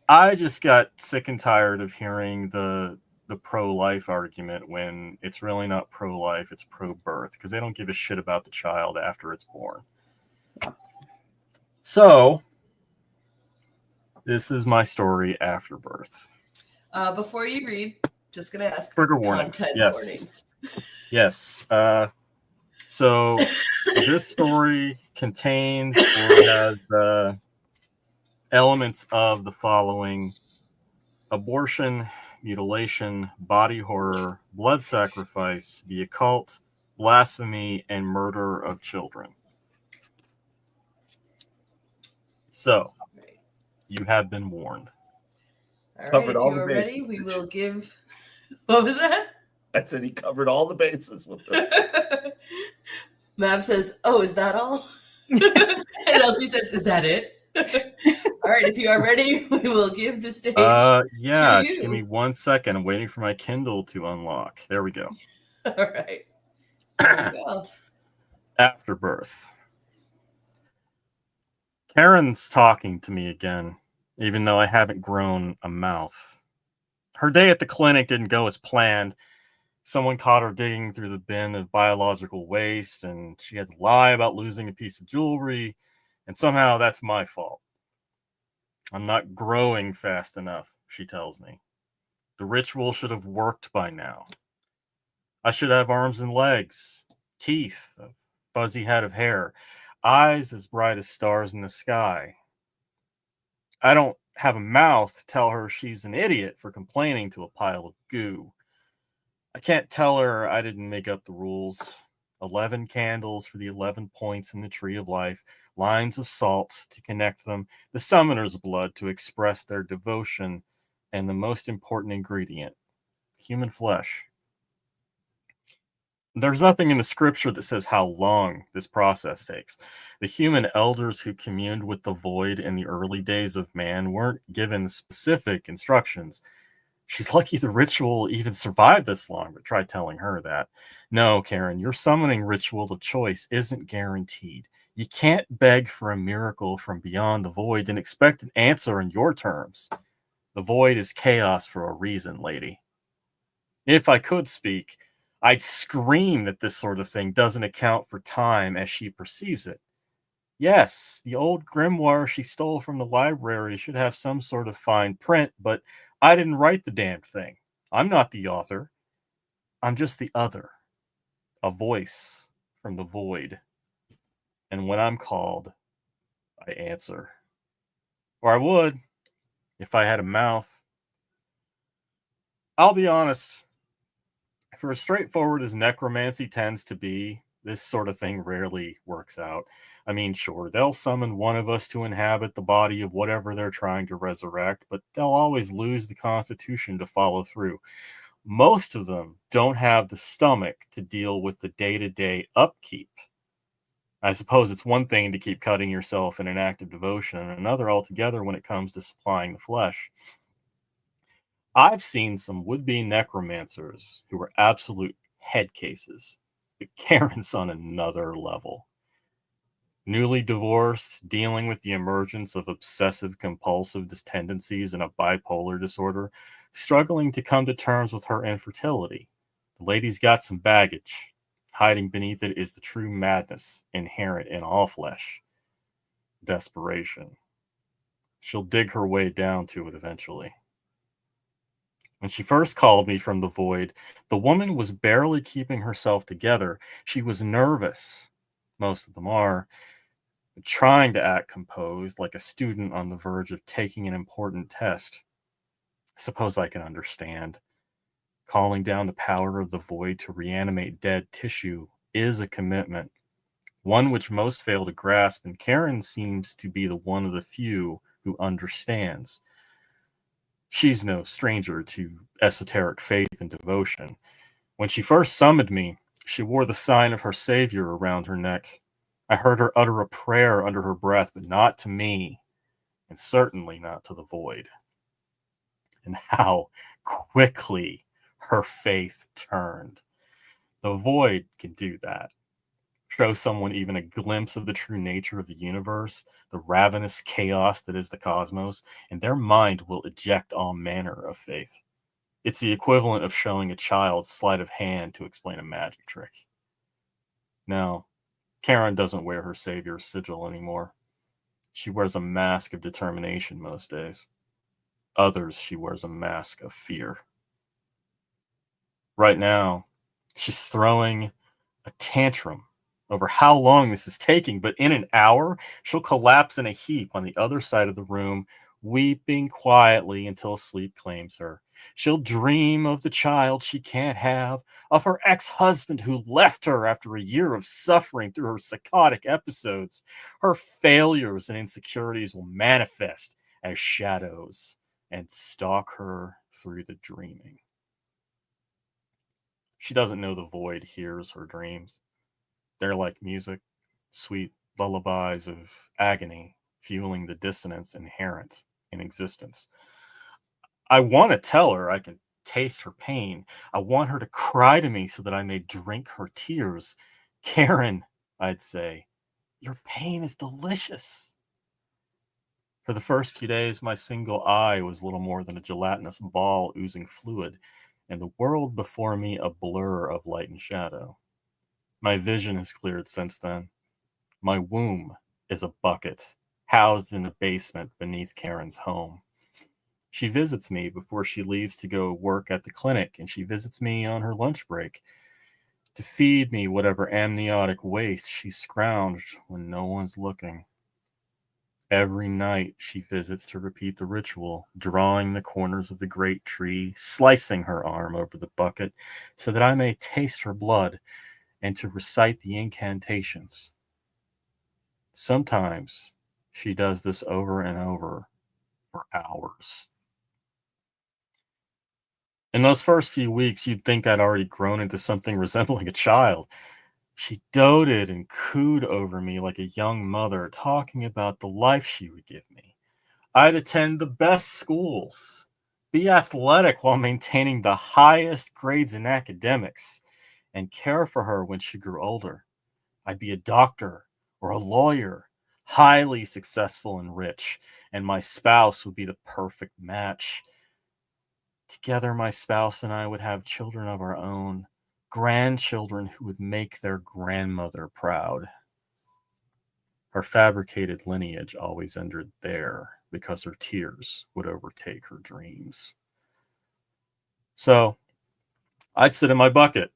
I just got sick and tired of hearing the pro-life argument when it's really not pro-life, it's pro-birth, because they don't give a shit about the child after it's born. So, this is my story, Afterbirth. Before you read, just going to ask. Trigger warnings. Content Yes. warnings. Yes. So this story contains or has elements of the following: abortion, mutilation, body horror, blood sacrifice, the occult, blasphemy, and murder of children. So, you have been warned. All right, if you are ready, we will give... What was that? I said he covered all the bases with this. Mav says, "Oh, is that all?" And Elsie says, "Is that it?" All right, if you are ready, we will give the stage Yeah, to you. give me 1 second. I'm waiting for my Kindle to unlock. There we go. All right. There you go. Afterbirth. Karen's talking to me again, even though I haven't grown a mouth. Her day at the clinic didn't go as planned. Someone caught her digging through the bin of biological waste, and she had to lie about losing a piece of jewelry, and somehow that's my fault. I'm not growing fast enough, she tells me. The ritual should have worked by now. I should have arms and legs, teeth, a fuzzy head of hair, eyes as bright as stars in the sky. I don't have a mouth to tell her she's an idiot for complaining to a pile of goo. I can't tell her I didn't make up the rules. 11 candles for the 11 points in the Tree of Life, lines of salt to connect them, the summoner's blood to express their devotion, and the most important ingredient, human flesh. There's nothing in the scripture that says how long this process takes. The human elders who communed with the void in the early days of man weren't given specific instructions. She's lucky the ritual even survived this long, but try telling her that. No, Karen, your summoning ritual of choice isn't guaranteed. You can't beg for a miracle from beyond the void and expect an answer in your terms. The void is chaos for a reason, lady. If I could speak, I'd scream that this sort of thing doesn't account for time as she perceives it. Yes, the old grimoire she stole from the library should have some sort of fine print, but I didn't write the damned thing. I'm not the author. I'm just the other. A voice from the void. And when I'm called, I answer. Or I would, if I had a mouth. I'll be honest. For as straightforward as necromancy tends to be, this sort of thing rarely works out. I mean, sure, they'll summon one of us to inhabit the body of whatever they're trying to resurrect, but they'll always lose the constitution to follow through. Most of them don't have the stomach to deal with the day-to-day upkeep. I suppose it's one thing to keep cutting yourself in an act of devotion, and another altogether when it comes to supplying the flesh. I've seen some would-be necromancers who are absolute head cases. But Karen's on another level. Newly divorced, dealing with the emergence of obsessive compulsive tendencies and a bipolar disorder, struggling to come to terms with her infertility. The lady's got some baggage. Hiding beneath it is the true madness inherent in all flesh. Desperation. She'll dig her way down to it eventually. When she first called me from the void, the woman was barely keeping herself together. She was nervous. Most of them are. Trying to act composed like a student on the verge of taking an important test. I suppose I can understand. Calling down the power of the void to reanimate dead tissue is a commitment, one which most fail to grasp, and Karen seems to be the one of the few who understands. She's no stranger to esoteric faith and devotion. When she first summoned me, she wore the sign of her Savior around her neck. I heard her utter a prayer under her breath, but not to me, and certainly not to the void. And how quickly her faith turned. The void can do that. Show someone even a glimpse of the true nature of the universe, the ravenous chaos that is the cosmos, and their mind will eject all manner of faith. It's the equivalent of showing a child sleight of hand to explain a magic trick. Now, Karen doesn't wear her savior's sigil anymore. She wears a mask of determination most days. Others, she wears a mask of fear. Right now, she's throwing a tantrum over how long this is taking, but in an hour, she'll collapse in a heap on the other side of the room, weeping quietly until sleep claims her. She'll dream of the child she can't have, of her ex-husband who left her after a year of suffering through her psychotic episodes. Her failures and insecurities will manifest as shadows and stalk her through the dreaming. She doesn't know the void hears her dreams. They're like music, sweet lullabies of agony, fueling the dissonance inherent in existence. I want to tell her I can taste her pain. I want her to cry to me so that I may drink her tears. Karen, I'd say, your pain is delicious. For the first few days, my single eye was little more than a gelatinous ball oozing fluid, and the world before me a blur of light and shadow. My vision has cleared since then. My womb is a bucket housed in the basement beneath Karen's home. She visits me before she leaves to go work at the clinic, and she visits me on her lunch break to feed me whatever amniotic waste she scrounged when no one's looking. Every night she visits to repeat the ritual, drawing the corners of the great tree, slicing her arm over the bucket so that I may taste her blood, and to recite the incantations. Sometimes she does this over and over for hours. In those first few weeks, you'd think I'd already grown into something resembling a child. She doted and cooed over me like a young mother, talking about the life she would give me. I'd attend the best schools, be athletic while maintaining the highest grades in academics, and care for her when she grew older. I'd be a doctor or a lawyer, highly successful and rich, and my spouse would be the perfect match. Together, my spouse and I would have children of our own, grandchildren who would make their grandmother proud. Her fabricated lineage always ended there because her tears would overtake her dreams. So, I'd sit in my bucket,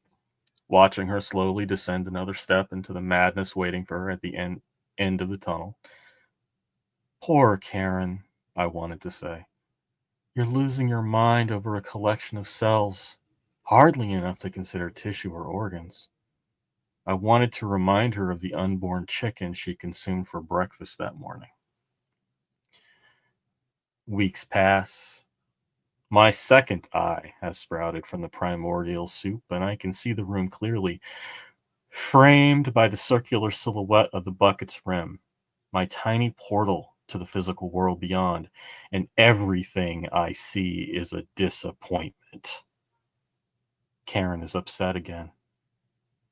watching her slowly descend another step into the madness waiting for her at the end of the tunnel. Poor Karen, I wanted to say. You're losing your mind over a collection of cells, hardly enough to consider tissue or organs. I wanted to remind her of the unborn chicken she consumed for breakfast that morning. Weeks pass. My second eye has sprouted from the primordial soup, and I can see the room clearly, framed by the circular silhouette of the bucket's rim, my tiny portal to the physical world beyond, and everything I see is a disappointment. Karen is upset again.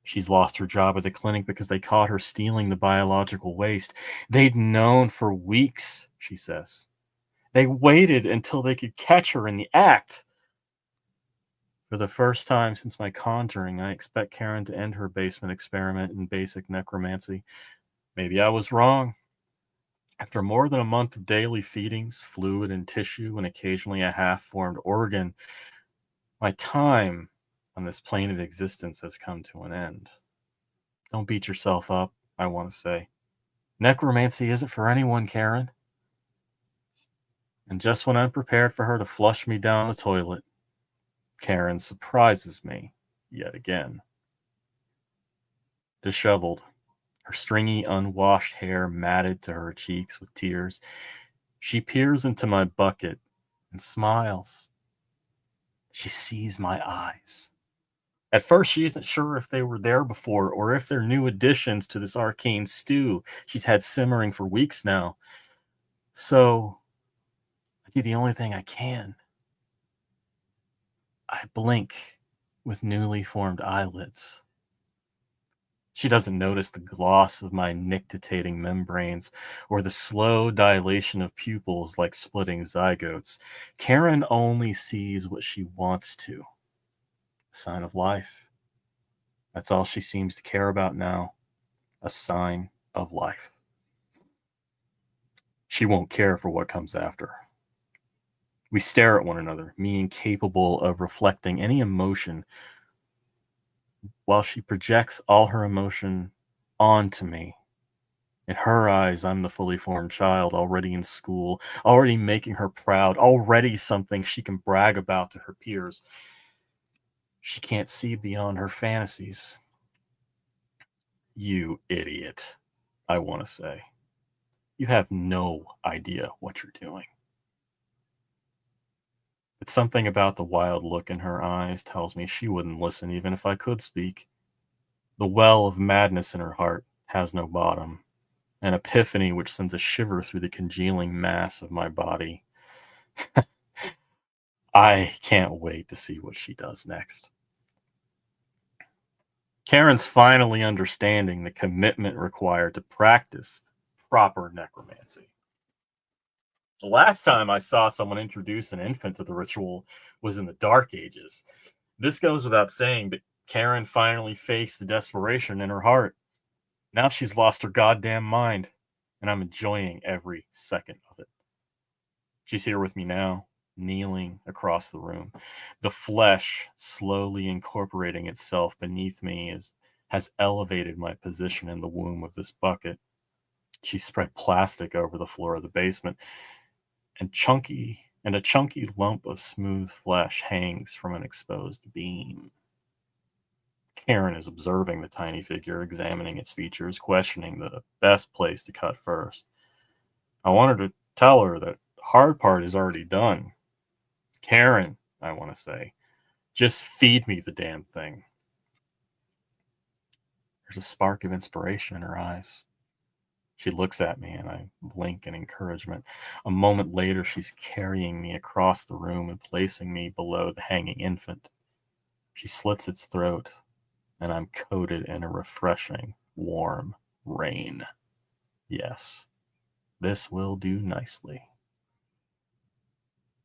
She's lost her job at the clinic because they caught her stealing the biological waste. They'd known for weeks, she says. They waited until they could catch her in the act. For the first time since my conjuring, I expect Karen to end her basement experiment in basic necromancy. Maybe I was wrong. After more than a month of daily feedings, fluid and tissue, and occasionally a half-formed organ, my time on this plane of existence has come to an end. Don't beat yourself up, I want to say. Necromancy isn't for anyone, Karen. And just when I'm prepared for her to flush me down the toilet, Karen surprises me yet again. Disheveled, her stringy, unwashed hair matted to her cheeks with tears, she peers into my bucket and smiles. She sees my eyes. At first, she isn't sure if they were there before or if they're new additions to this arcane stew she's had simmering for weeks now. So, I do the only thing I can. I blink with newly formed eyelids. She doesn't notice the gloss of my nictitating membranes or the slow dilation of pupils like splitting zygotes. Karen only sees what she wants to. A sign of life. That's all she seems to care about now. A sign of life. She won't care for what comes after. We stare at one another, me incapable of reflecting any emotion, while she projects all her emotion onto me. In her eyes, I'm the fully formed child, already in school, already making her proud, already something she can brag about to her peers. She can't see beyond her fantasies. You idiot, I want to say. You have no idea what you're doing. But something about the wild look in her eyes tells me she wouldn't listen even if I could speak. The well of madness in her heart has no bottom, an epiphany which sends a shiver through the congealing mass of my body. I can't wait to see what she does next. Karen's finally understanding the commitment required to practice proper necromancy. The last time I saw someone introduce an infant to the ritual was in the Dark Ages. This goes without saying, but Karen finally faced the desperation in her heart. Now she's lost her goddamn mind, and I'm enjoying every second of it. She's here with me now, kneeling across the room. The flesh slowly incorporating itself beneath me has elevated my position in the womb of this bucket. She spread plastic over the floor of the basement, and a chunky lump of smooth flesh hangs from an exposed beam. Karen is observing the tiny figure, examining its features, questioning the best place to cut first. I wanted to tell her that the hard part is already done. Karen, I want to say, just feed me the damn thing. There's a spark of inspiration in her eyes. She looks at me and I blink in encouragement. A moment later, she's carrying me across the room and placing me below the hanging infant. She slits its throat, and I'm coated in a refreshing, warm rain. Yes, this will do nicely.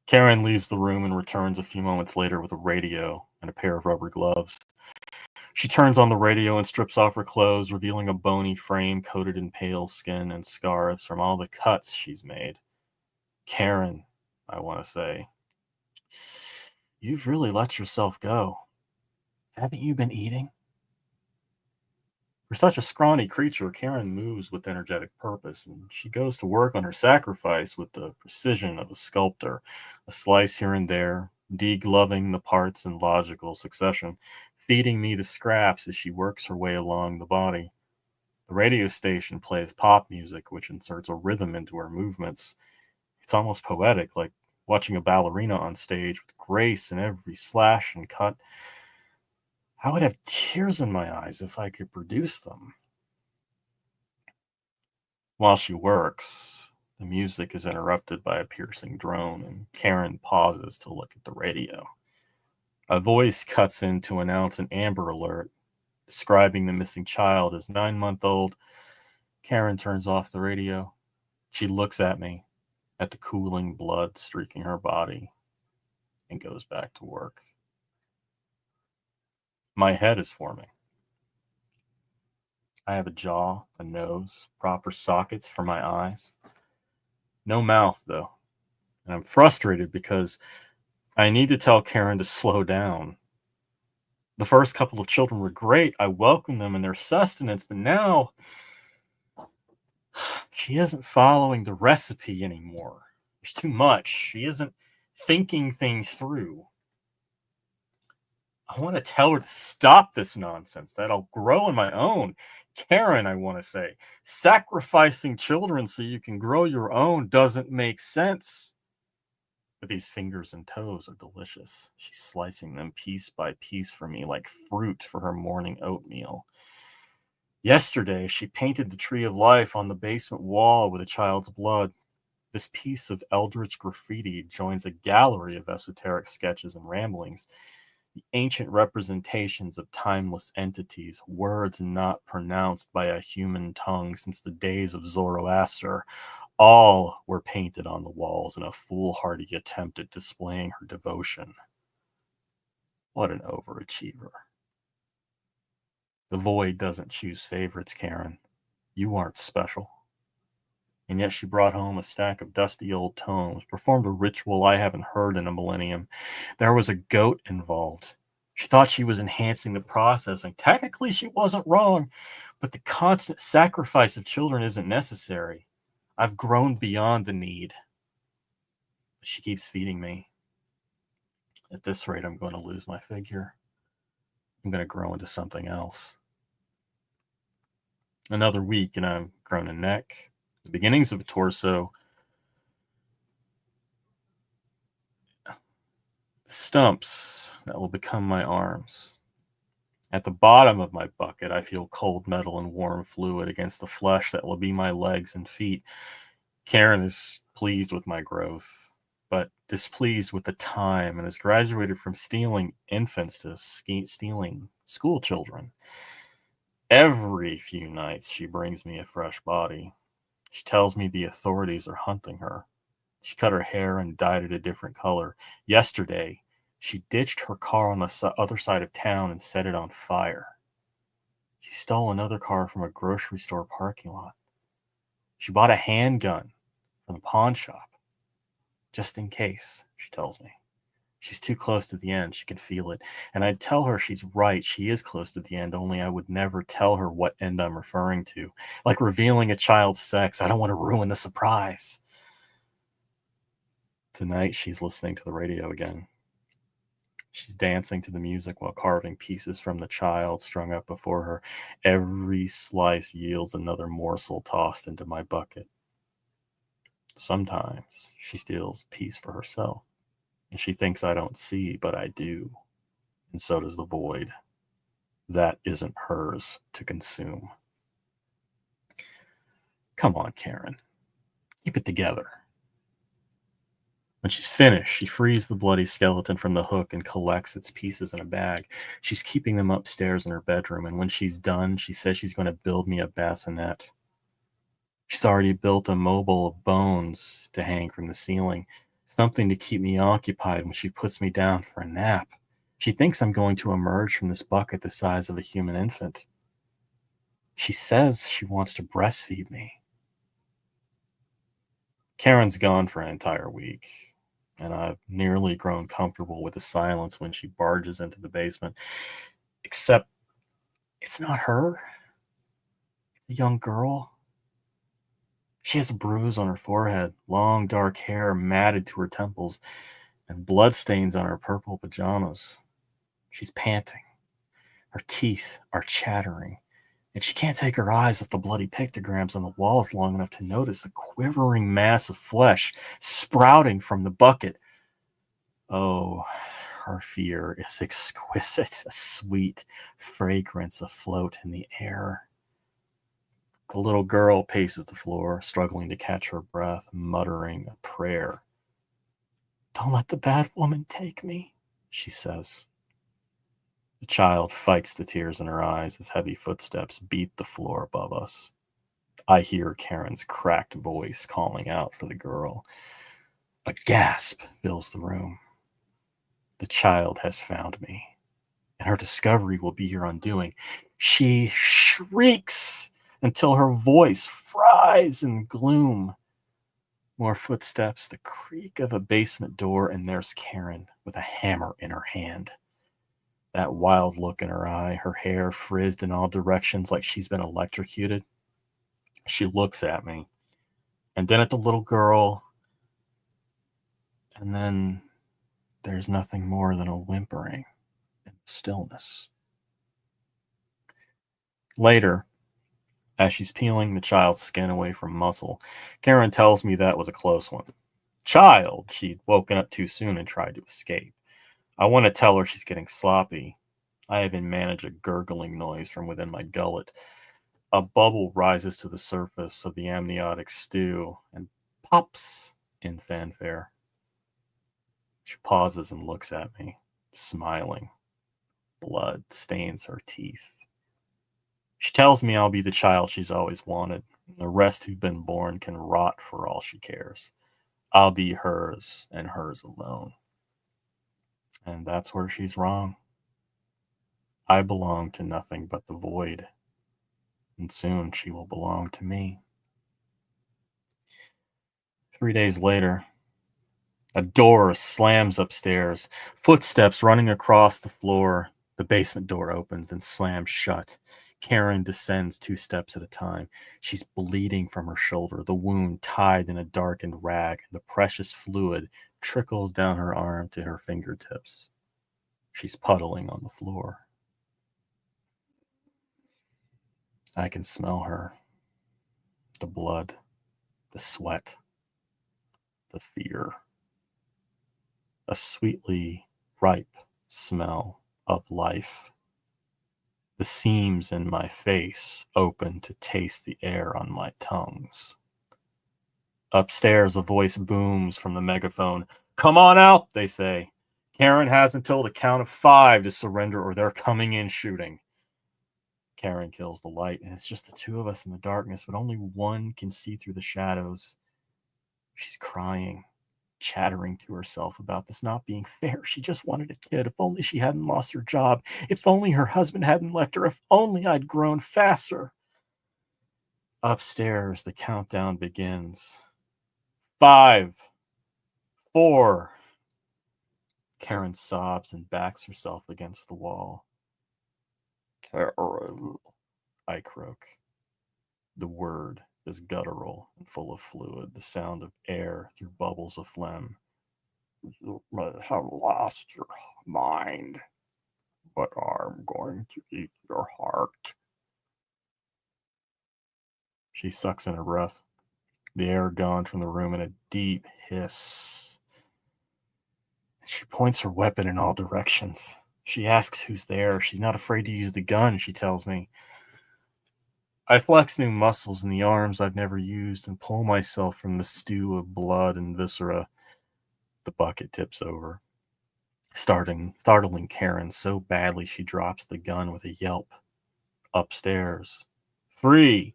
Karen leaves the room and returns a few moments later with a radio and a pair of rubber gloves. She turns on the radio and strips off her clothes, revealing a bony frame coated in pale skin and scars from all the cuts she's made. Karen, I want to say, you've really let yourself go. Haven't you been eating? For such a scrawny creature, Karen moves with energetic purpose, and she goes to work on her sacrifice with the precision of a sculptor, a slice here and there, degloving the parts in logical succession, feeding me the scraps as she works her way along the body. The radio station plays pop music, which inserts a rhythm into her movements. It's almost poetic, like watching a ballerina on stage with grace in every slash and cut. I would have tears in my eyes if I could produce them. While she works, the music is interrupted by a piercing drone, and Karen pauses to look at the radio. A voice cuts in to announce an Amber Alert. Describing the missing child as 9-month-old, Karen turns off the radio. She looks at me, at the cooling blood streaking her body, and goes back to work. My head is forming. I have a jaw, a nose, proper sockets for my eyes. No mouth, though. And I'm frustrated because I need to tell Karen to slow down. The first couple of children were great. I welcomed them and their sustenance, but now she isn't following the recipe anymore. There's too much. She isn't thinking things through. I want to tell her to stop this nonsense, that I'll grow on my own. Karen, I want to say, sacrificing children so you can grow your own doesn't make sense. But these fingers and toes are delicious. She's slicing them piece by piece for me like fruit for her morning oatmeal. Yesterday, she painted the tree of life on the basement wall with a child's blood. This piece of eldritch graffiti joins a gallery of esoteric sketches and ramblings, the ancient representations of timeless entities, words not pronounced by a human tongue since the days of Zoroaster. All were painted on the walls in a foolhardy attempt at displaying her devotion. What an overachiever. The void doesn't choose favorites, Karen. You aren't special. And yet she brought home a stack of dusty old tomes, performed a ritual I haven't heard in a millennium. There was a goat involved. She thought she was enhancing the processing. Technically, she wasn't wrong, but the constant sacrifice of children isn't necessary. I've grown beyond the need. But she keeps feeding me. At this rate, I'm going to lose my figure. I'm going to grow into something else. Another week, and I've grown a neck, the beginnings of a torso, stumps that will become my arms. At the bottom of my bucket, I feel cold metal and warm fluid against the flesh that will be my legs and feet. Karen is pleased with my growth, but displeased with the time and has graduated from stealing infants to stealing school children. Every few nights, she brings me a fresh body. She tells me the authorities are hunting her. She cut her hair and dyed it a different color. Yesterday, she ditched her car on the other side of town and set it on fire. She stole another car from a grocery store parking lot. She bought a handgun from the pawn shop. Just in case, she tells me. She's too close to the end. She can feel it. And I'd tell her she's right. She is close to the end, only I would never tell her what end I'm referring to. Like revealing a child's sex. I don't want to ruin the surprise. Tonight, she's listening to the radio again. She's dancing to the music while carving pieces from the child strung up before her. Every slice yields another morsel tossed into my bucket. Sometimes she steals a piece for herself, and she thinks I don't see, but I do. And so does the void. That isn't hers to consume. Come on, Karen. Keep it together. When she's finished, she frees the bloody skeleton from the hook and collects its pieces in a bag. She's keeping them upstairs in her bedroom, and when she's done, she says she's going to build me a bassinet. She's already built a mobile of bones to hang from the ceiling, something to keep me occupied when she puts me down for a nap. She thinks I'm going to emerge from this bucket the size of a human infant. She says she wants to breastfeed me. Karen's gone for an entire week, and I've nearly grown comfortable with the silence when she barges into the basement. Except it's not her. It's a young girl. She has a bruise on her forehead, long dark hair matted to her temples, and bloodstains on her purple pajamas. She's panting. Her teeth are chattering, and she can't take her eyes off the bloody pictograms on the walls long enough to notice the quivering mass of flesh sprouting from the bucket. Oh, her fear is exquisite, a sweet fragrance afloat in the air. The little girl paces the floor, struggling to catch her breath, muttering a prayer. "Don't let the bad woman take me," she says. The child fights the tears in her eyes as heavy footsteps beat the floor above us. I hear Karen's cracked voice calling out for the girl. A gasp fills the room. The child has found me, and her discovery will be her undoing. She shrieks until her voice fries in gloom. More footsteps, the creak of a basement door, and there's Karen with a hammer in her hand. That wild look in her eye, her hair frizzed in all directions like she's been electrocuted. She looks at me, and then at the little girl, and then there's nothing more than a whimpering and stillness. Later, as she's peeling the child's skin away from muscle, Karen tells me that was a close one. Child, she'd woken up too soon and tried to escape. I want to tell her she's getting sloppy. I even manage a gurgling noise from within my gullet. A bubble rises to the surface of the amniotic stew and pops in fanfare. She pauses and looks at me, smiling. Blood stains her teeth. She tells me I'll be the child she's always wanted. The rest who've been born can rot for all she cares. I'll be hers and hers alone. And that's where she's wrong. I belong to nothing but the void, and soon she will belong to me. 3 days later, a door slams upstairs, footsteps running across the floor. The basement door opens, then slams shut. Karen descends 2 steps at a time. She's bleeding from her shoulder, the wound tied in a darkened rag. The precious fluid trickles down her arm to her fingertips. She's puddling on the floor. I can smell her. The blood, the sweat, the fear. A sweetly ripe smell of life. The seams in my face open to taste the air on my tongues. Upstairs, a voice booms from the megaphone. Come on out, they say. Karen has until the count of 5 to surrender or they're coming in shooting. Karen kills the light, and it's just the 2 of us in the darkness, but only one can see through the shadows. She's crying, chattering to herself about this not being fair. She just wanted a kid. If only she hadn't lost her job. If only her husband hadn't left her. If only I'd grown faster. Upstairs, the countdown begins. 5, 4. Karen sobs and backs herself against the wall. Karen, I croak. The word is guttural and full of fluid, the sound of air through bubbles of phlegm. You may have lost your mind, but I'm going to eat your heart. She sucks in her breath, the air gone from the room in a deep hiss. She points her weapon in all directions. She asks who's there. She's not afraid to use the gun, she tells me. I flex new muscles in the arms I've never used and pull myself from the stew of blood and viscera. The bucket tips over, startling Karen so badly she drops the gun with a yelp. Upstairs. 3,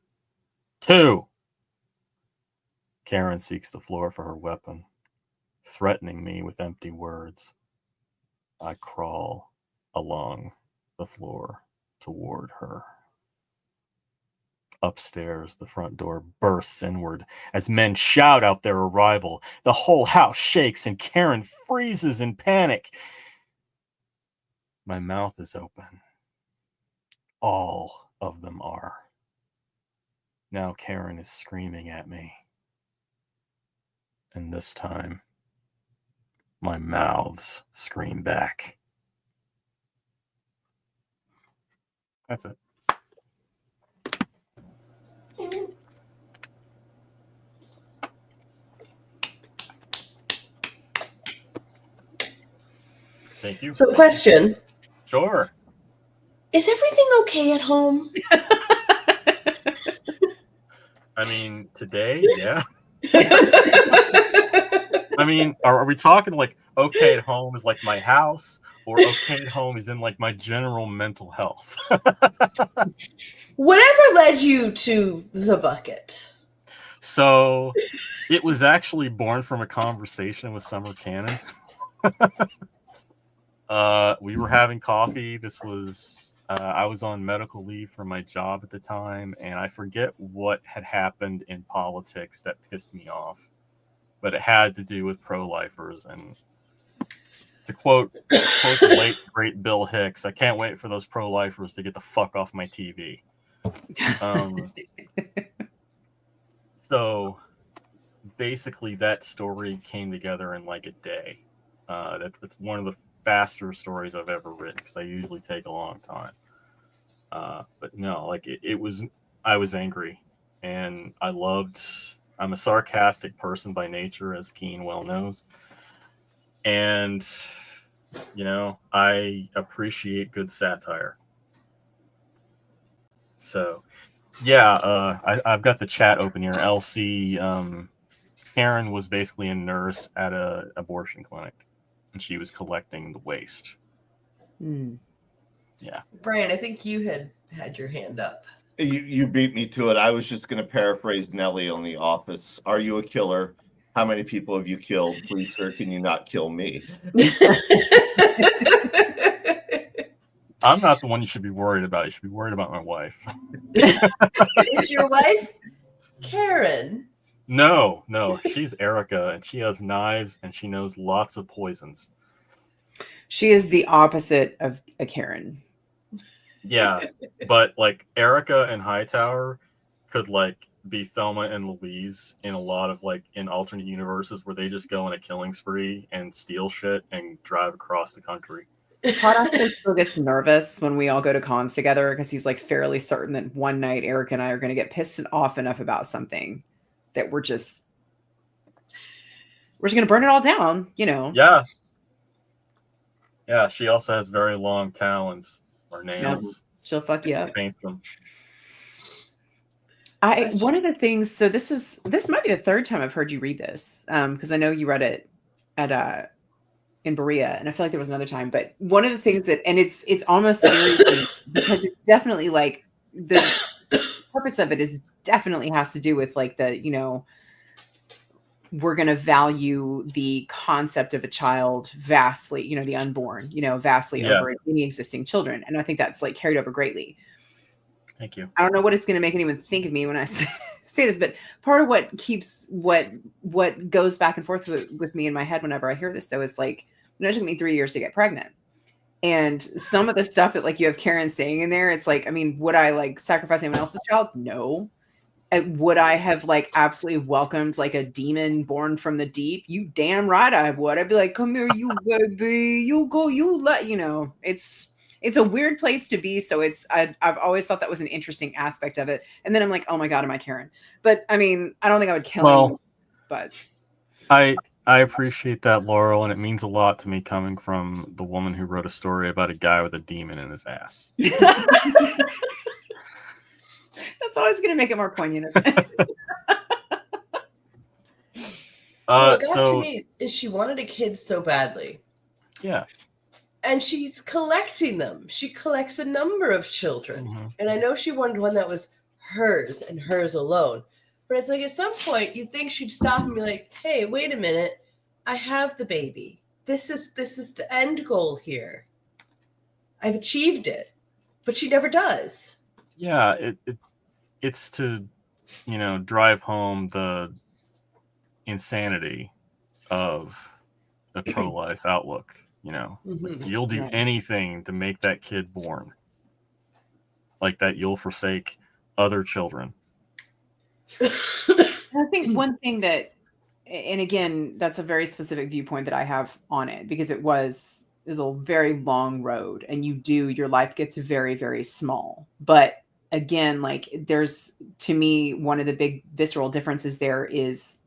2. Karen seeks the floor for her weapon, threatening me with empty words. I crawl along the floor toward her. Upstairs, the front door bursts inward as men shout out their arrival. The whole house shakes and Karen freezes in panic. My mouth is open. All of them are. Now Karen is screaming at me. And this time, my mouths scream back. That's it. Thank you. So, question. Sure. Is everything okay at home? I mean, today, yeah. I mean, are we talking like okay at home is like my house, or okay at home is in like my general mental health. Whatever led you to the bucket? So it was actually born from a conversation with Summer Cannon. We were having coffee. This was I was on medical leave for my job at the time, and I forget what had happened in politics that pissed me off, but it had to do with pro-lifers. And to quote the late great Bill Hicks, I can't wait for those pro-lifers to get the fuck off my TV. So basically, that story came together in like a day. That's one of the faster stories I've ever written because I usually take a long time. But no, like it was, I was angry, and I'm a sarcastic person by nature, as Keen well knows. And, you know, I appreciate good satire. So, yeah, I've got the chat open here. LC, Karen was basically a nurse at an abortion clinic, and she was collecting the waste. Yeah. Brian, I think you had your hand up. You beat me to it. I was just going to paraphrase Nellie on The Office. Are you a killer? How many people have you killed? Please, sir, can you not kill me? I'm not the one you should be worried about. You should be worried about my wife. Is your wife Karen? No, she's Erica, and she has knives, and she knows lots of poisons. She is the opposite of a Karen. Yeah, but like Erica and Hightower could like be Thelma and Louise in a lot of like in alternate universes where they just go on a killing spree and steal shit and drive across the country. Todd actually still gets nervous when we all go to cons together because he's like fairly certain that one night Eric and I are going to get pissed off enough about something that we're just going to burn it all down, you know. Yeah, she also has very long talons or nails. Yep. She'll fuck you up. Paint them. One of the things, so this might be the third time I've heard you read this, because I know you read it at in Berea, and I feel like there was another time. But one of the things that, and it's almost eerie because it's definitely like the purpose of it is definitely has to do with like the, you know, we're going to value the concept of a child vastly, you know, the unborn, you know, vastly over any existing children, and I think that's like carried over greatly. Thank you. I don't know what it's going to make anyone think of me when I say this, but part of what keeps what goes back and forth with me in my head whenever I hear this, though, is like, you know, it took me 3 years to get pregnant. And some of the stuff that like you have Karen saying in there, it's like, I mean, would I like sacrifice anyone else's child? No. Would I have like absolutely welcomed like a demon born from the deep? You damn right I would. I'd be like, come here, you baby, you go, you let, you know, it's a weird place to be. So I've always thought that was an interesting aspect of it. And then I'm like, oh my God, am I Karen? But I mean, I don't think I would kill him, but I appreciate that, Laurel, and it means a lot to me coming from the woman who wrote a story about a guy with a demon in his ass. That's always going to make it more poignant. What got to me is she wanted a kid so badly. Yeah. And she's collecting them. She collects a number of children. Mm-hmm. And I know she wanted one that was hers and hers alone. But it's like at some point you'd think she'd stop and be like, hey, wait a minute. I have the baby. This is the end goal here. I've achieved it. But she never does. Yeah, it's to, you know, drive home the insanity of a pro-life outlook. You know, like you'll do anything to make that kid born. Like that, you'll forsake other children. I think one thing that, and again, that's a very specific viewpoint that I have on it, because it is a very long road, and your life gets very, very small. But again, like there's, to me, one of the big visceral differences there is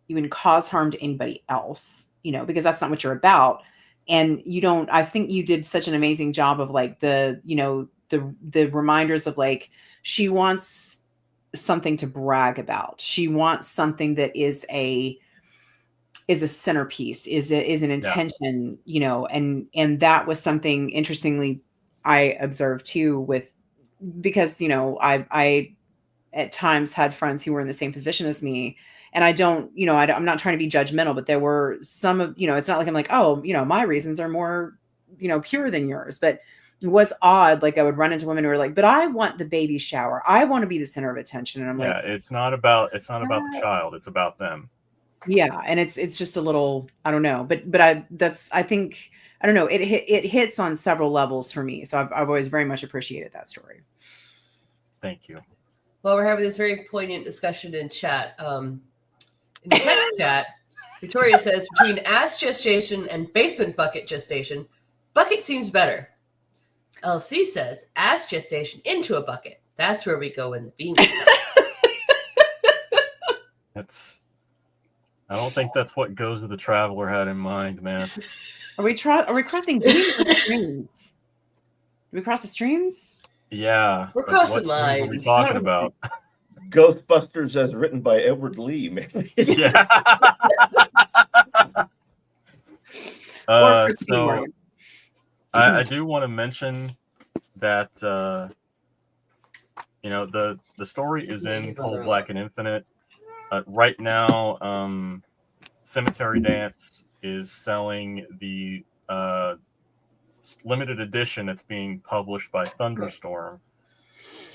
you wouldn't cause harm to anybody else, you know, because that's not what you're about. And I think you did such an amazing job of like the, you know, the reminders of like, she wants something to brag about. She wants something that is is a centerpiece, is an intention, you know, and that was something interestingly I observed too because, you know, I at times had friends who were in the same position as me. And I don't, you know, I'm not trying to be judgmental, but there were some of, you know, it's not like I'm like, oh, you know, my reasons are more, you know, pure than yours. But it was odd. Like I would run into women who were like, but I want the baby shower. I want to be the center of attention. And I'm like, it's not about the child. It's about them. Yeah. And it's just a little, I don't know, but I think, I don't know, it hits on several levels for me. So I've always very much appreciated that story. Thank you. Well, we're having this very poignant discussion in chat. In the text chat, Victoria says, between ass gestation and basement bucket gestation, bucket seems better. LC says, ass gestation into a bucket. That's where we go in the bean. I don't think that's what Goes with the Traveler had in mind, man. Are we crossing beans or streams? Did we cross the streams? Yeah. We're crossing lines. What are we talking about? Ghostbusters as written by Edward Lee, maybe. Yeah. So I do want to mention that you know, the story is in Cold Black and Infinite. Right now, Cemetery Dance is selling the limited edition that's being published by Thunderstorm.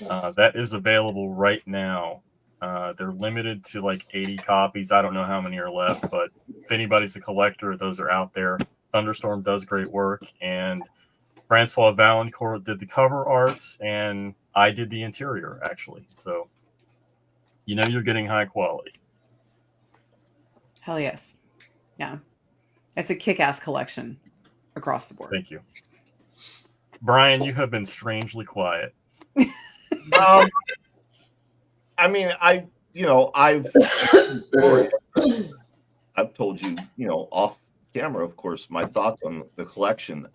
That is available right now. They're limited to like 80 copies. I don't know how many are left, but if anybody's a collector, those are out there. Thunderstorm does great work, and Francois Valancourt did the cover arts, and I did the interior, actually. So, you know, you're getting high quality. Hell yes. Yeah. It's a kick-ass collection across the board. Thank you. Brian, you have been strangely quiet. I mean, I've told you, you know, off camera, of course, my thoughts on the collection.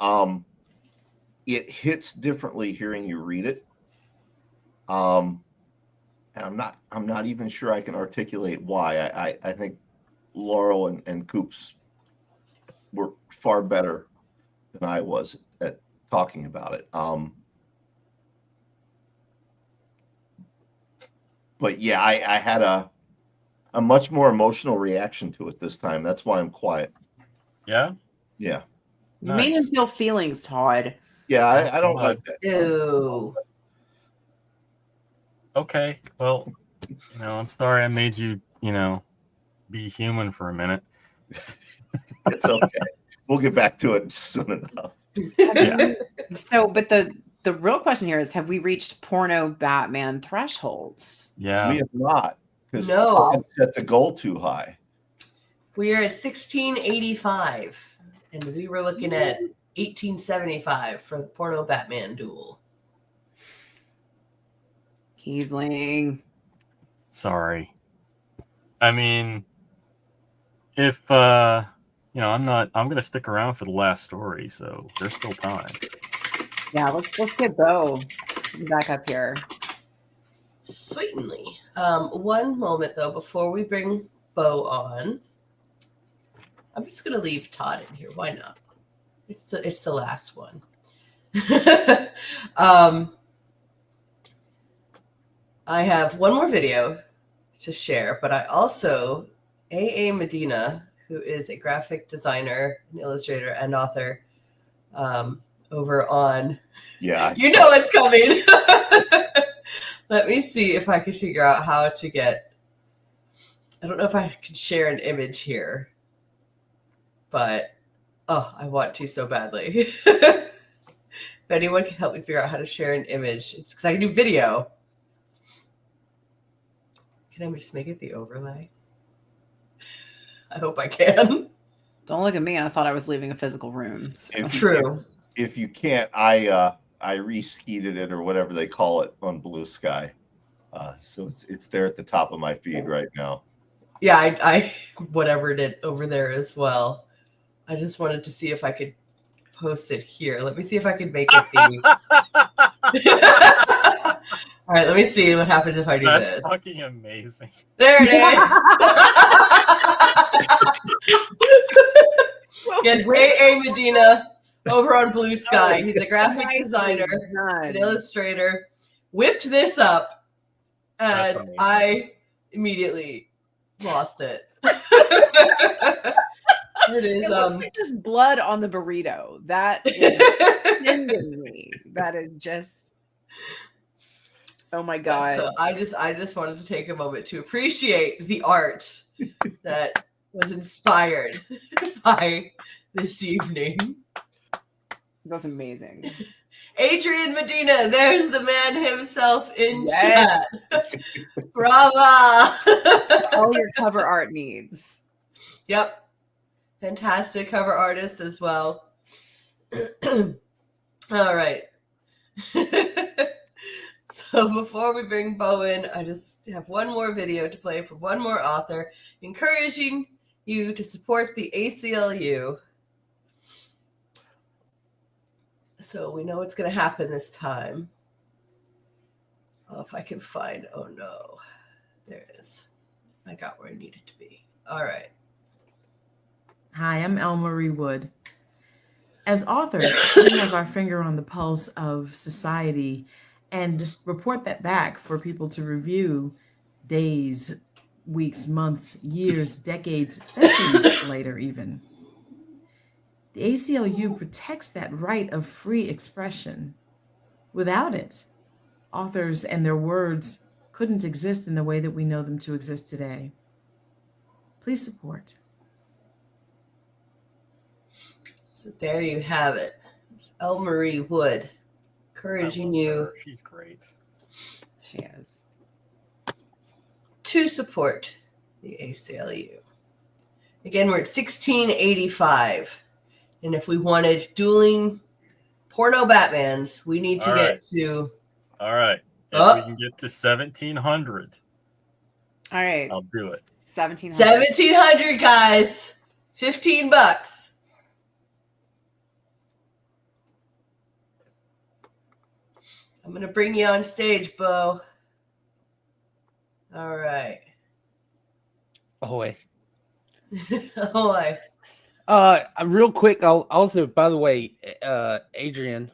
It hits differently hearing you read it. And I'm not even sure I can articulate why. I think Laurel and Coops were far better than I was at talking about it. But yeah, I had a much more emotional reaction to it this time. That's why I'm quiet. Yeah? Yeah. You made him feel feelings, Todd. Yeah, I don't like that. Ew. Okay. Well, you know, I'm sorry I made you, you know, be human for a minute. It's okay. We'll get back to it soon enough. Yeah. So, but the real question here is, have we reached porno Batman thresholds? Yeah. We have not. Because No. I set the goal too high. We are at 1685, and we were looking at 1875 for the porno Batman duel. Kiesling. Sorry. I mean, if you know, I'm gonna stick around for the last story, so there's still time. Yeah, let's get Bo back up here. Certainly. One moment though, before we bring Bo on, I'm just gonna leave Todd in here. Why not? It's the last one. I have one more video to share, but I also A.A. Medina, who is a graphic designer, an illustrator, and author, over on. Yeah. You know what's coming. Let me see if I can figure out how to get. I don't know if I can share an image here, but I want to so badly. If anyone can help me figure out how to share an image, it's because I can do video. Can I just make it the overlay? I hope I can. Don't look at me. I thought I was leaving a physical room. So. True. If you can't, I re-skeeted it or whatever they call it on Blue Sky. So it's there at the top of my feed right now. Yeah, I whatever did over there as well. I just wanted to see if I could post it here. Let me see if I can make it the. All right, let me see what happens if I do That's this. fucking amazing. There it is. Get A.A. Medina over on Blue Sky. He's a graphic designer, an illustrator. Whipped this up, and I immediately lost it. It is There's blood on the burrito. That is sending me. That is just, oh my god. So I just wanted to take a moment to appreciate the art that was inspired by this evening. That's amazing. Adrian Medina, there's the man himself in Yes. chat. Brava! All your cover art needs. Yep. Fantastic cover artist as well. All right. So before we bring Bo in, I just have one more video to play for one more author, encouraging you to support the ACLU. So we know what's going to happen this time. Oh, if I can find, oh no, there it is. I got where I needed to be. All right. Hi, I'm Elle-Marie Wood. As authors, we have our finger on the pulse of society and report that back for people to review days, weeks, months, years, decades, centuries later even. The ACLU protects that right of free expression. Without it, authors and their words couldn't exist in the way that we know them to exist today. Please support. So there you have it. It's Elle-Marie Wood, encouraging you. She's great. She is. To support the ACLU. Again, we're at 1685. And if we wanted dueling porno Batmans, we need to get to... All right. If we can get to 1700. All right. I'll do it. 1700. 1700, guys. $15. I'm going to bring you on stage, Bo. All right. Ahoy. Ahoy. Real quick, I'll also, by the way, Adrian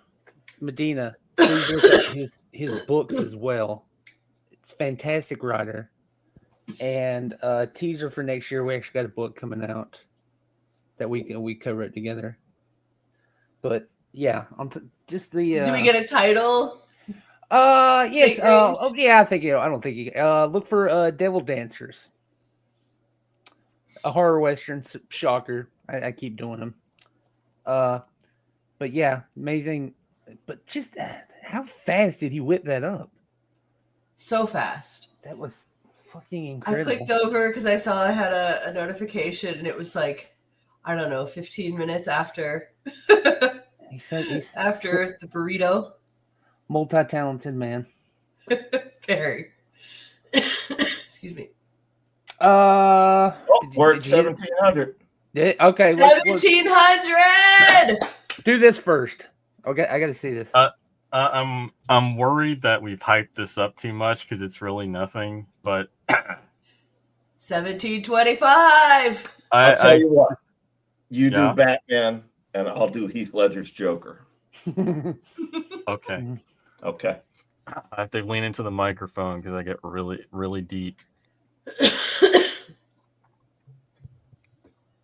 Medina, please look up his books as well. It's fantastic writer. And teaser for next year, we actually got a book coming out that we cover it together. But yeah, just the. Do we get a title? Yes. Oh yeah, I think I don't think you. Look for Devil Dancers. A horror western, shocker. I keep doing them. But yeah, amazing. But just how fast did he whip that up? So fast. That was fucking incredible. I clicked over because I saw I had a notification, and it was like, I don't know, 15 minutes after. After the burrito. Multi-talented man. Very. Excuse me. We're at 1700. Okay. 1700. Do this first. Okay, I got to see this. I'm worried that we've hyped this up too much because it's really nothing. But 1725. I'll tell you what. You do Batman, and I'll do Heath Ledger's Joker. Okay. Okay. I have to lean into the microphone because I get really, really deep.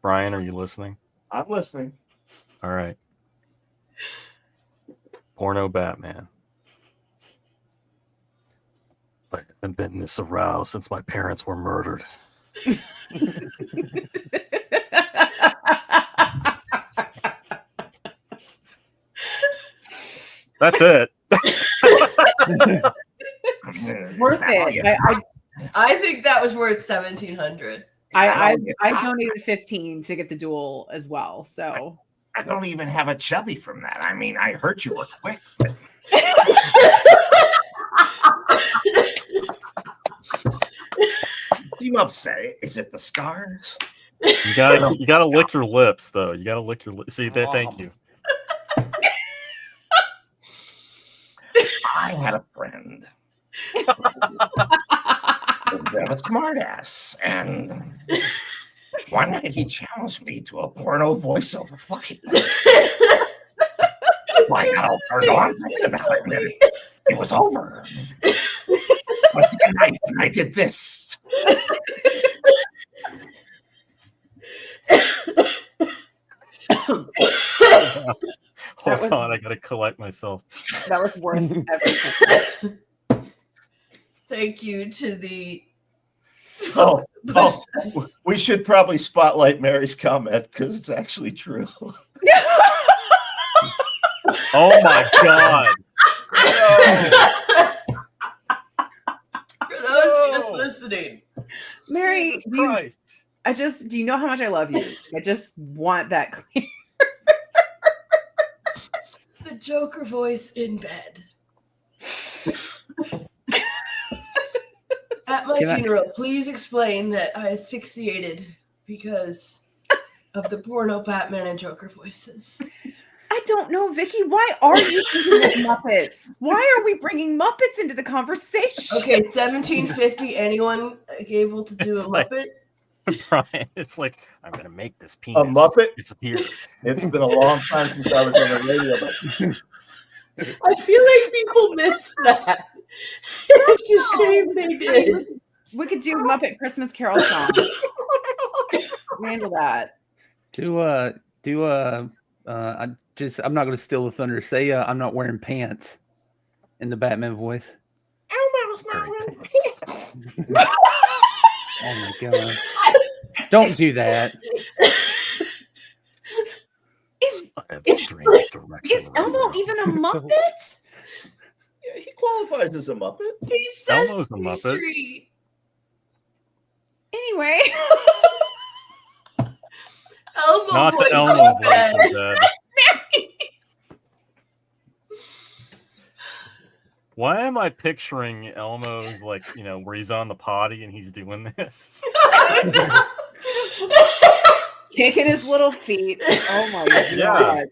Brian, are you listening? I'm listening. All right. Porno Batman. I haven't been this aroused since my parents were murdered. That's it. Worth it. I think that was worth 1700. I donated 15 to get the duel as well. So I don't even have a chubby from that. I mean, I heard you were quick. Seem upset. Is it the scars? You gotta lick your lips though. You gotta lick your lips. See that? Thank you. I had a friend. A smartass, and One night he challenged me to a porno voiceover fucking. Well, I got all turned on thinking about it, and then it was over. But then I did this. Hold on, I gotta collect myself. That was worth everything. Thank you to the. We should probably spotlight Mary's comment because it's actually true. Oh my god! For those just listening, Mary, do you know how much I love you? I just want that clear. the Joker voice in bed. At my funeral, please explain that I asphyxiated because of the porno Batman and Joker voices. I don't know, Vicky. Why are you thinking of Muppets? Why are we bringing Muppets into the conversation? Okay, 1750. Anyone able to do a Muppet? Brian, it's like I'm gonna make this penis A Muppet disappear. It's been a long time since I was on the radio. But I feel like people miss that. It's a shame they did. We could do Muppet Christmas Carol song. Handle that. I'm not going to steal the thunder. Say, I'm not wearing pants in the Batman voice. Elmo's not wearing pants. Oh my god! Don't do that. Is Elmo even a Muppet? Yeah, he qualifies as a Muppet. He says Elmo's a Muppet. Street. Anyway. Elmo Not voice the Elmo in voice bed. instead. Why am I picturing Elmo's like, where he's on the potty and he's doing this? Kicking his little feet. Oh my god. Yeah.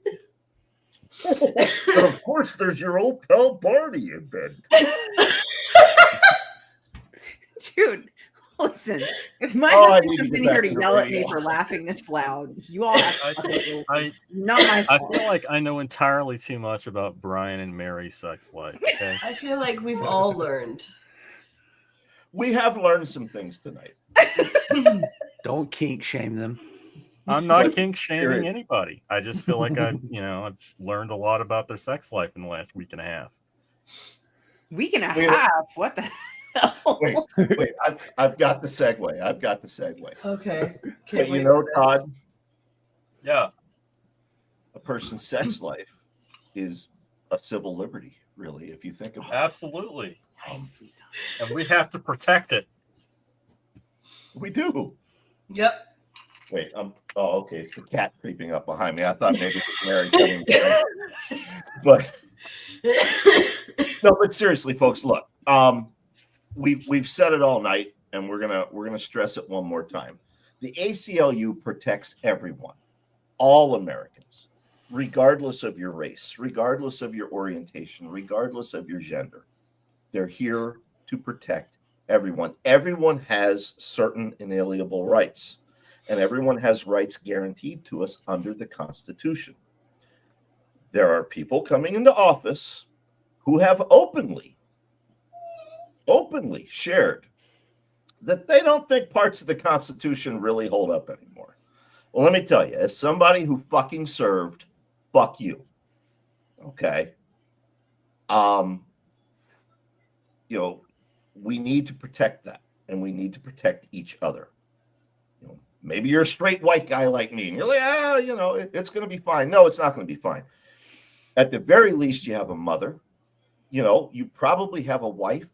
But of course, there's your old pal Barney in bed. Dude, listen. If my Oh, I husband need to comes get in here back to to the yell at me radio. for laughing this loud, you all have to not my I fault. feel like I know entirely too much about Brian and Mary's sex life. Okay? I feel like we've all learned. We have learned some things tonight. Don't kink shame them. I'm not kink shaming anybody. I just feel like I've learned a lot about their sex life in the last week and a half. Week and a Wait. half? What the hell? Wait, I've got the segue. Okay. But you know, Todd, yeah, a person's sex life is a civil liberty, really, if you think about it. Absolutely. And we have to protect it. We do. Yep. Wait, okay, it's the cat creeping up behind me. I thought maybe it was Mary coming down. But no, but seriously, folks, look, we've said it all night, and we're gonna stress it one more time. The ACLU protects everyone, all Americans, regardless of your race, regardless of your orientation, regardless of your gender. They're here to protect everyone. Everyone has certain inalienable rights, and everyone has rights guaranteed to us under the Constitution. There are people coming into office who have openly shared that they don't think parts of the Constitution really hold up anymore. Well, let me tell you, as somebody who fucking served, fuck you. Okay? We need to protect that, and we need to protect each other. Maybe you're a straight white guy like me, and you're like, it's going to be fine. No, it's not going to be fine. At the very least, you have a mother. You probably have a wife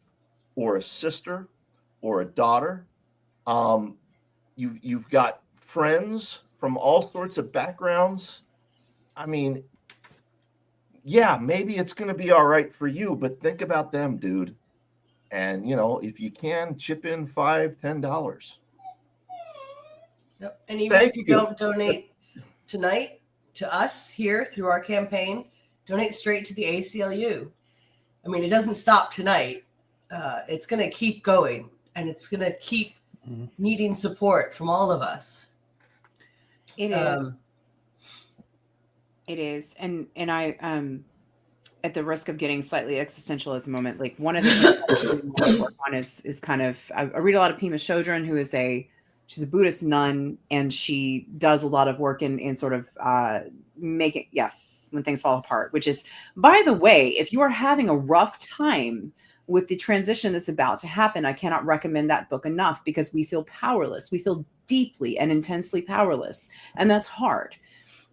or a sister or a daughter. You've got friends from all sorts of backgrounds. I mean, yeah, maybe it's going to be all right for you, but think about them, dude. And, if you can, chip in $5, $10. Yep. And even if you don't donate tonight to us here through our campaign, donate straight to the ACLU. I mean, it doesn't stop tonight. It's going to keep going, and it's going to keep needing support from all of us. It is. It is. And I at the risk of getting slightly existential at the moment, like one of the things I really want to work on is kind of I read a lot of Pema Chodron, who is she's a Buddhist nun, and she does a lot of work in sort of making when things fall apart, which is, by the way, if you are having a rough time with the transition that's about to happen, I cannot recommend that book enough, because we feel powerless. We feel deeply and intensely powerless, and that's hard.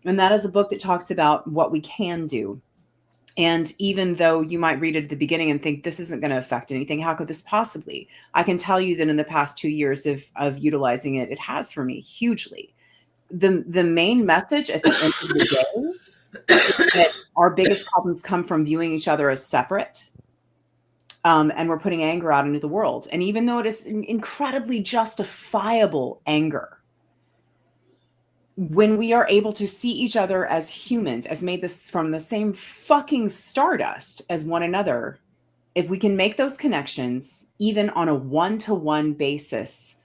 And that is a book that talks about what we can do. And even though you might read it at the beginning and think this isn't going to affect anything, how could this possibly? I can tell you that in the past 2 years of utilizing it, it has for me hugely. The main message at the end of the day is that our biggest problems come from viewing each other as separate. And we're putting anger out into the world. And even though it is incredibly justifiable anger, when we are able to see each other as humans, as made this from the same fucking stardust as one another, if we can make those connections, even on a one-to-one basis,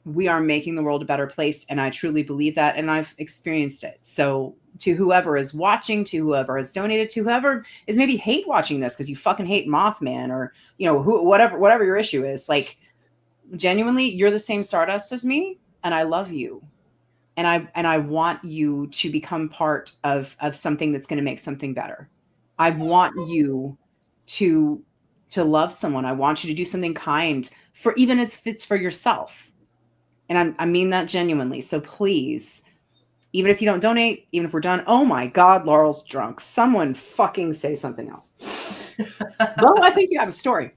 we are making the world a better place. And I truly believe that. And I've experienced it. So to whoever is watching, to whoever has donated, to whoever is maybe hate watching this because you fucking hate Mothman, or, whatever your issue is, like, genuinely, you're the same stardust as me, and I love you. And I want you to become part of something that's going to make something better. I want you to love someone. I want you to do something kind, for even if it's for yourself. And I mean that genuinely. So please, even if you don't donate, even if we're done, oh my God, Laurel's drunk. Someone fucking say something else. Well, I think you have a story.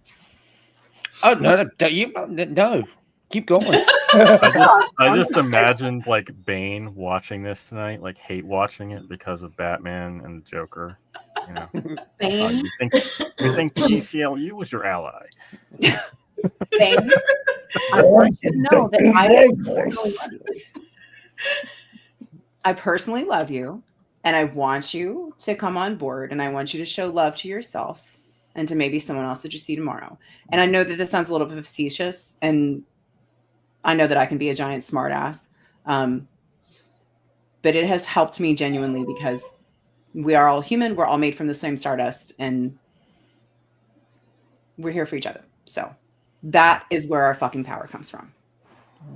Oh no, keep going. I just imagined like Bane watching this tonight, like hate watching it because of Batman and Joker. Bane? You think the ACLU was your ally? Bane, I want you to know that I personally love you, and I want you to come on board, and I want you to show love to yourself and to maybe someone else that you see tomorrow. And I know that this sounds a little bit facetious, and I know that I can be a giant smartass, but it has helped me genuinely, because we are all human. We're all made from the same stardust, and we're here for each other. So that is where our fucking power comes from.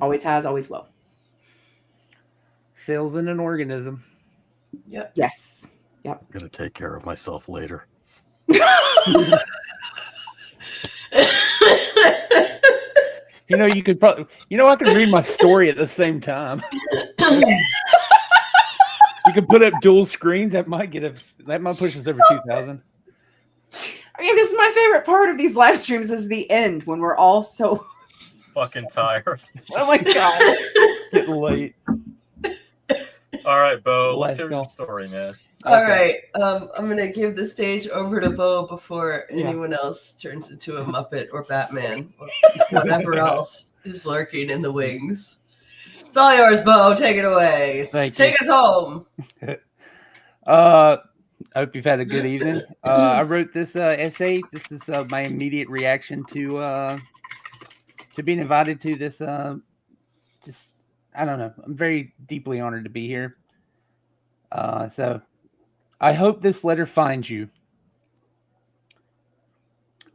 Always has, always will. Cells in an organism. Yep. Yes. Yep. I'm gonna take care of myself later. You could probably, I could read my story at the same time. You could put up dual screens. That might push us over 2,000. I mean, this is my favorite part of these live streams, is the end, when we're all so fucking tired. Oh my God. Getting late. All right, Bo, let's hear your story, man. All right. I'm going to give the stage over to Bo before anyone else turns into a Muppet or Batman or whatever else is lurking in the wings. It's all yours, Bo. Take it away. Take us home. I hope you've had a good evening. I wrote this essay. This is my immediate reaction to being invited to this. I don't know. I'm very deeply honored to be here. So I hope this letter finds you.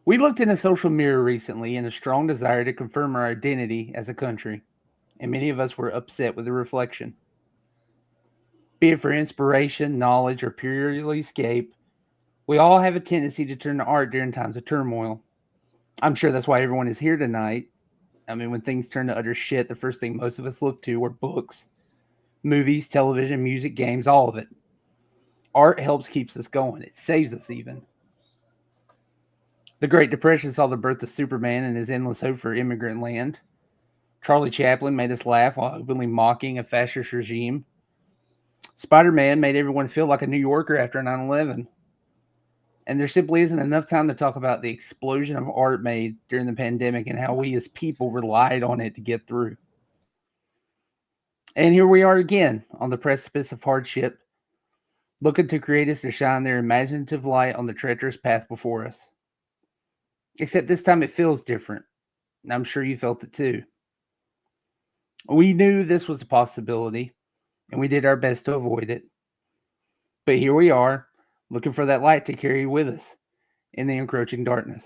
We looked in a social mirror recently in a strong desire to confirm our identity as a country, and many of us were upset with the reflection. Be it for inspiration, knowledge, or purely escape, we all have a tendency to turn to art during times of turmoil. I'm sure that's why everyone is here tonight. I mean, when things turn to utter shit, the first thing most of us look to are books, movies, television, music, games, all of it. Art helps keeps us going. It saves us even. The Great Depression saw the birth of Superman and his endless hope for immigrant land. Charlie Chaplin made us laugh while openly mocking a fascist regime. Spider-Man made everyone feel like a New Yorker after 9/11. And there simply isn't enough time to talk about the explosion of art made during the pandemic and how we as people relied on it to get through. And here we are again on the precipice of hardship, looking to creatives to shine their imaginative light on the treacherous path before us. Except this time it feels different, and I'm sure you felt it too. We knew this was a possibility, and we did our best to avoid it. But here we are, looking for that light to carry with us in the encroaching darkness.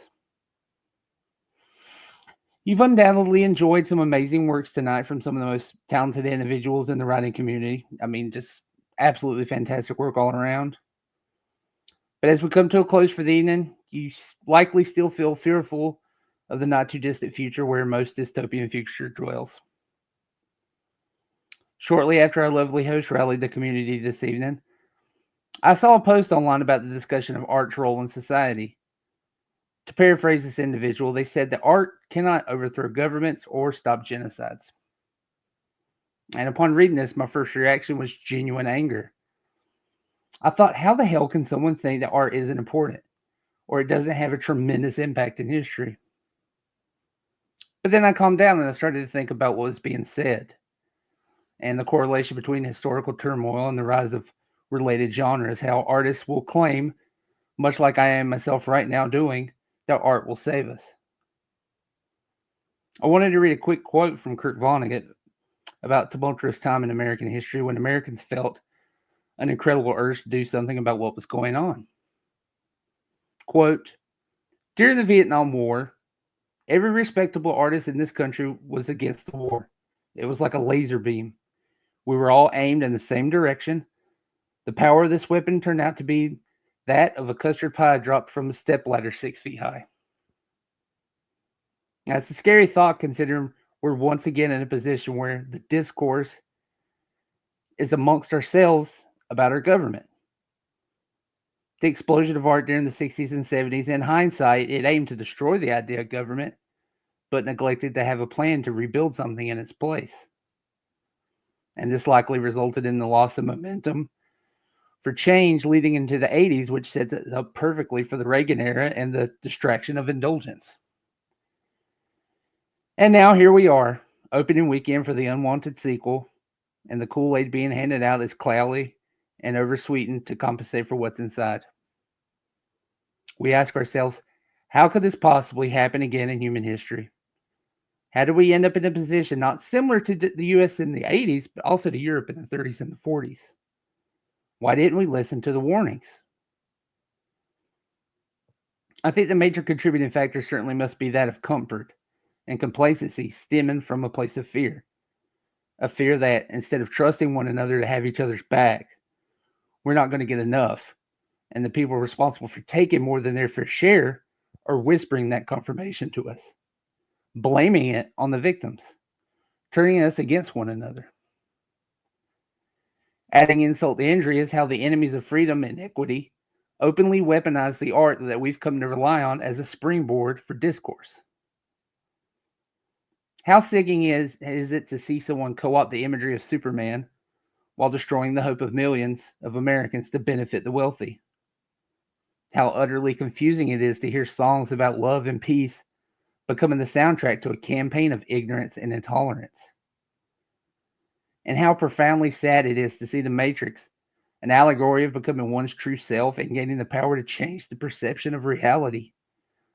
You've undoubtedly enjoyed some amazing works tonight from some of the most talented individuals in the writing community. I mean, just absolutely fantastic work all around. But as we come to a close for the evening, you likely still feel fearful of the not too distant future where most dystopian future dwells. Shortly after our lovely host rallied the community this evening, I saw a post online about the discussion of art's role in society. To paraphrase this individual, they said that art cannot overthrow governments or stop genocides. And upon reading this, my first reaction was genuine anger. I thought, how the hell can someone think that art isn't important or it doesn't have a tremendous impact in history? But then I calmed down and I started to think about what was being said and the correlation between historical turmoil and the rise of related genres, how artists will claim, much like I am myself right now doing, that art will save us. I wanted to read a quick quote from Kurt Vonnegut about a tumultuous time in American history when Americans felt an incredible urge to do something about what was going on. Quote, during the Vietnam War, every respectable artist in this country was against the war. It was like a laser beam. We were all aimed in the same direction. The power of this weapon turned out to be that of a custard pie dropped from a stepladder 6 feet high. Now, it's a scary thought considering we're once again in a position where the discourse is amongst ourselves about our government. The explosion of art during the 60s and 70s, in hindsight, it aimed to destroy the idea of government, but neglected to have a plan to rebuild something in its place. And this likely resulted in the loss of momentum for change leading into the 80s, which set it up perfectly for the Reagan era and the distraction of indulgence. And now here we are, opening weekend for the unwanted sequel, and the Kool-Aid being handed out is cloudy and oversweetened to compensate for what's inside. We ask ourselves, how could this possibly happen again in human history? How did we end up in a position not similar to the US in the 80s, but also to Europe in the 30s and the 40s? Why didn't we listen to the warnings? I think the major contributing factor certainly must be that of comfort and complacency stemming from a place of fear. A fear that instead of trusting one another to have each other's back, we're not going to get enough. And the people responsible for taking more than their fair share are whispering that confirmation to us, blaming it on the victims, turning us against one another. Adding insult to injury is how the enemies of freedom and equity openly weaponize the art that we've come to rely on as a springboard for discourse. How sickening is it to see someone co-opt the imagery of Superman while destroying the hope of millions of Americans to benefit the wealthy? How utterly confusing it is to hear songs about love and peace becoming the soundtrack to a campaign of ignorance and intolerance. And how profoundly sad it is to see The Matrix, an allegory of becoming one's true self and gaining the power to change the perception of reality.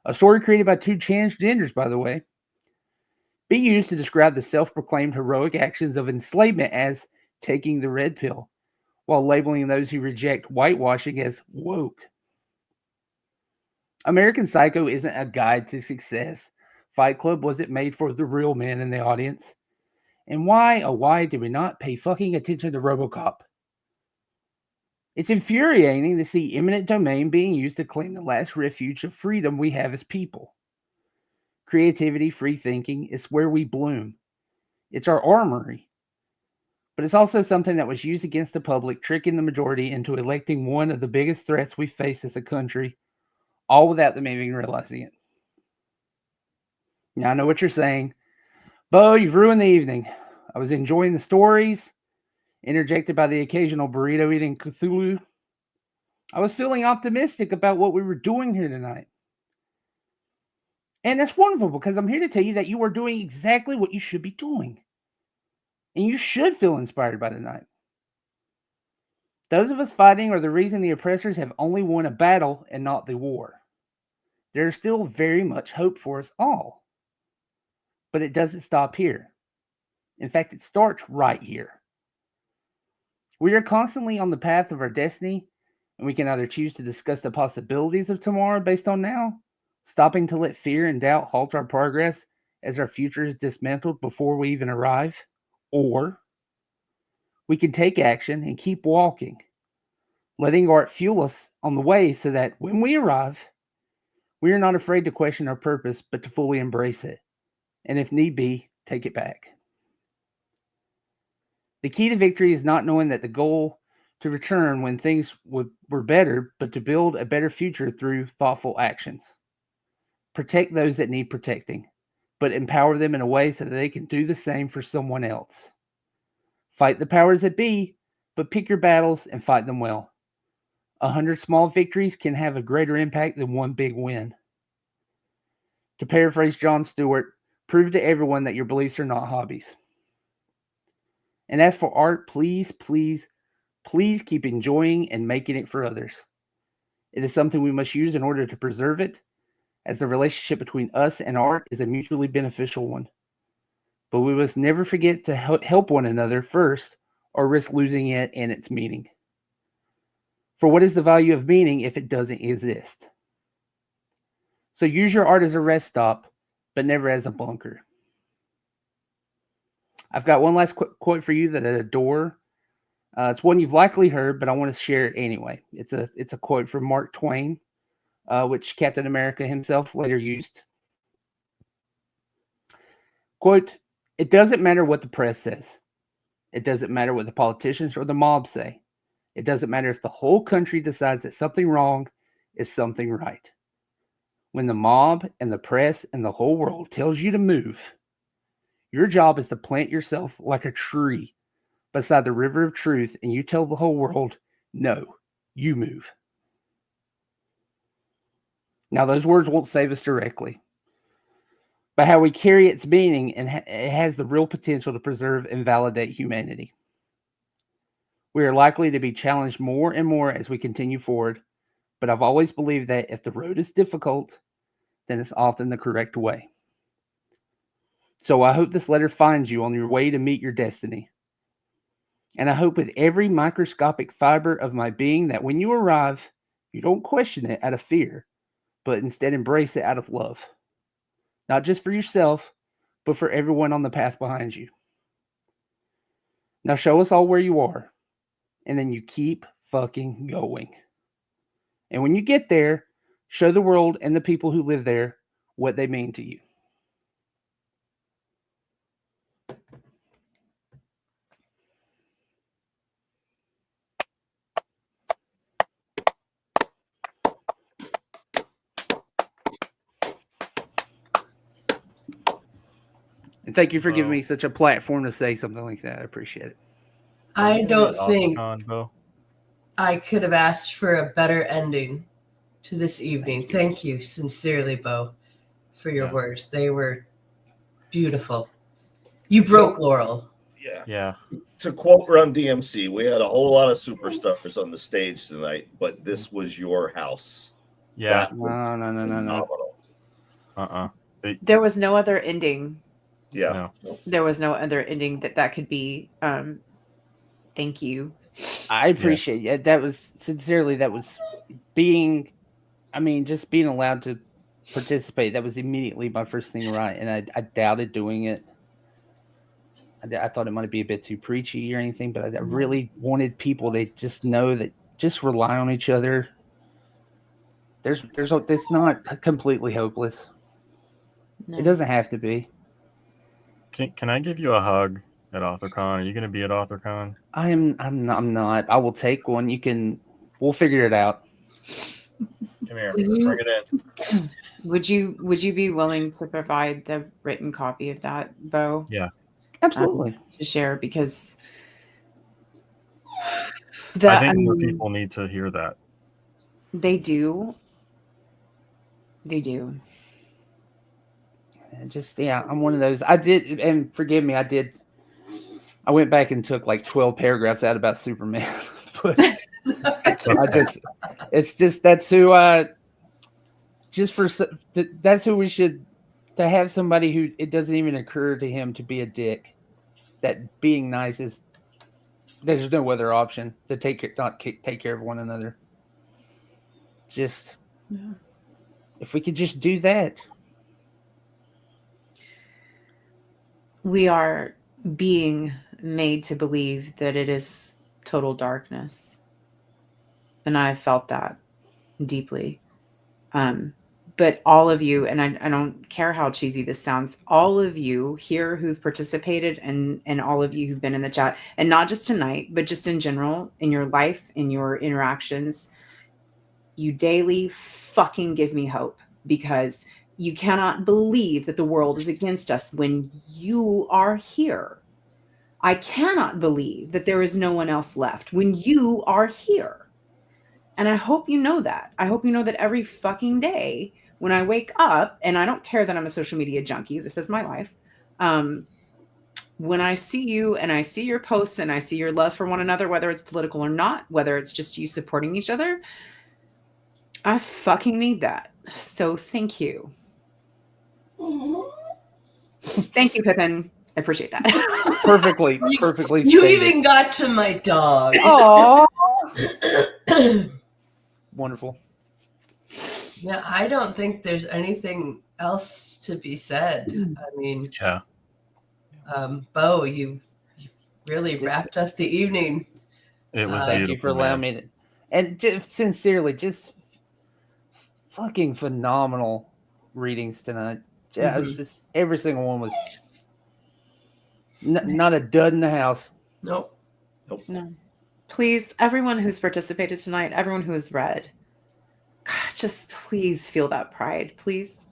A story created by two transgenders, by the way, be used to describe the self-proclaimed heroic actions of enslavement as taking the red pill, while labeling those who reject whitewashing as woke. American Psycho isn't a guide to success. Fight Club wasn't made for the real men in the audience. And why, oh why, did we not pay fucking attention to RoboCop? It's infuriating to see eminent domain being used to claim the last refuge of freedom we have as people. Creativity, free thinking, is where we bloom. It's our armory. But it's also something that was used against the public, tricking the majority into electing one of the biggest threats we face as a country, all without them even realizing it. Now I know what you're saying. Bo, you've ruined the evening. I was enjoying the stories, interjected by the occasional burrito eating Cthulhu. I was feeling optimistic about what we were doing here tonight. And that's wonderful because I'm here to tell you that you are doing exactly what you should be doing. And you should feel inspired by tonight. Those of us fighting are the reason the oppressors have only won a battle and not the war. There's still very much hope for us all. But it doesn't stop here. In fact, it starts right here. We are constantly on the path of our destiny, and we can either choose to discuss the possibilities of tomorrow based on now, stopping to let fear and doubt halt our progress as our future is dismantled before we even arrive, or we can take action and keep walking, letting art fuel us on the way so that when we arrive, we are not afraid to question our purpose, but to fully embrace it, and if need be, take it back. The key to victory is not knowing that the goal to return when things were better, but to build a better future through thoughtful actions. Protect those that need protecting, but empower them in a way so that they can do the same for someone else. Fight the powers that be, but pick your battles and fight them well. 100 small victories can have a greater impact than one big win. To paraphrase Jon Stewart, prove to everyone that your beliefs are not hobbies. And as for art, please, please, please keep enjoying and making it for others. It is something we must use in order to preserve it, as the relationship between us and art is a mutually beneficial one. But we must never forget to help one another first, or risk losing it and its meaning. For what is the value of meaning if it doesn't exist? So use your art as a rest stop, but never as a bunker. I've got one last quote for you that I adore. It's one you've likely heard, but I want to share it anyway. It's a quote from Mark Twain, which Captain America himself later used. Quote, "It doesn't matter what the press says. It doesn't matter what the politicians or the mob say. It doesn't matter if the whole country decides that something wrong is something right. When the mob and the press and the whole world tells you to move, your job is to plant yourself like a tree beside the river of truth, and you tell the whole world, no, you move." Now, those words won't save us directly, but how we carry its meaning, and it has the real potential to preserve and validate humanity. We are likely to be challenged more and more as we continue forward, but I've always believed that if the road is difficult, then it's often the correct way. So I hope this letter finds you on your way to meet your destiny. And I hope with every microscopic fiber of my being that when you arrive, you don't question it out of fear, but instead embrace it out of love. Not just for yourself, but for everyone on the path behind you. Now show us all where you are, and then you keep fucking going. And when you get there, show the world and the people who live there what they mean to you. And thank you for giving me such a platform to say something like that. I appreciate it. I don't think Bo? I could have asked for a better ending to this evening. Thank you sincerely, Bo, for your words. They were beautiful. You broke Laurel. Yeah. To quote Run DMC, we had a whole lot of superstars on the stage tonight, but this was your house. Yeah. That was No. phenomenal. There was no other ending. Yeah. There was no other ending that could be. Thank you. I appreciate it. That was being, just being allowed to participate. That was immediately my first thing right. And I doubted doing it. I thought it might be a bit too preachy or anything, but I really wanted people to just know that just rely on each other. It's not completely hopeless. No. It doesn't have to be. Can I give you a hug at AuthorCon? Are you going to be at AuthorCon? I'm not. I will take one. We'll figure it out. Come here. Bring it in. Would you be willing to provide the written copy of that, Bo? Yeah. Absolutely. To share, because I think more people need to hear that. They do. They do. I'm one of those. I did, and forgive me, I went back and took like 12 paragraphs out about Superman. But that's who we should, to have somebody who it doesn't even occur to him to be a dick, that being nice is There's no other option to take care of one another. Just if we could just do that. We are being made to believe that it is total darkness. And I felt that deeply. But all of you, and I don't care how cheesy this sounds, all of you here who've participated and all of you who've been in the chat, and not just tonight, but just in general, in your life, in your interactions, you daily fucking give me hope, because you cannot believe that the world is against us when you are here. I cannot believe that there is no one else left when you are here. And I hope you know that. I hope you know that every fucking day when I wake up, and I don't care that I'm a social media junkie, this is my life. When I see you and I see your posts and I see your love for one another, whether it's political or not, whether it's just you supporting each other, I fucking need that. So thank you. Thank you, Pippin. I appreciate that. Perfectly You stated. even got to my dog. Aw. Wonderful. Yeah, I don't think there's anything else to be said. I mean, Yeah. Bo, you've really wrapped up the evening. It was Thank you for beautiful, allowing man. me to, and just sincerely, just fucking phenomenal readings tonight. Yeah, it was Mhm. just every single one was not a dud in the house. Nope. No. Please, everyone who's participated tonight, everyone who has read, God, just please feel that pride. Please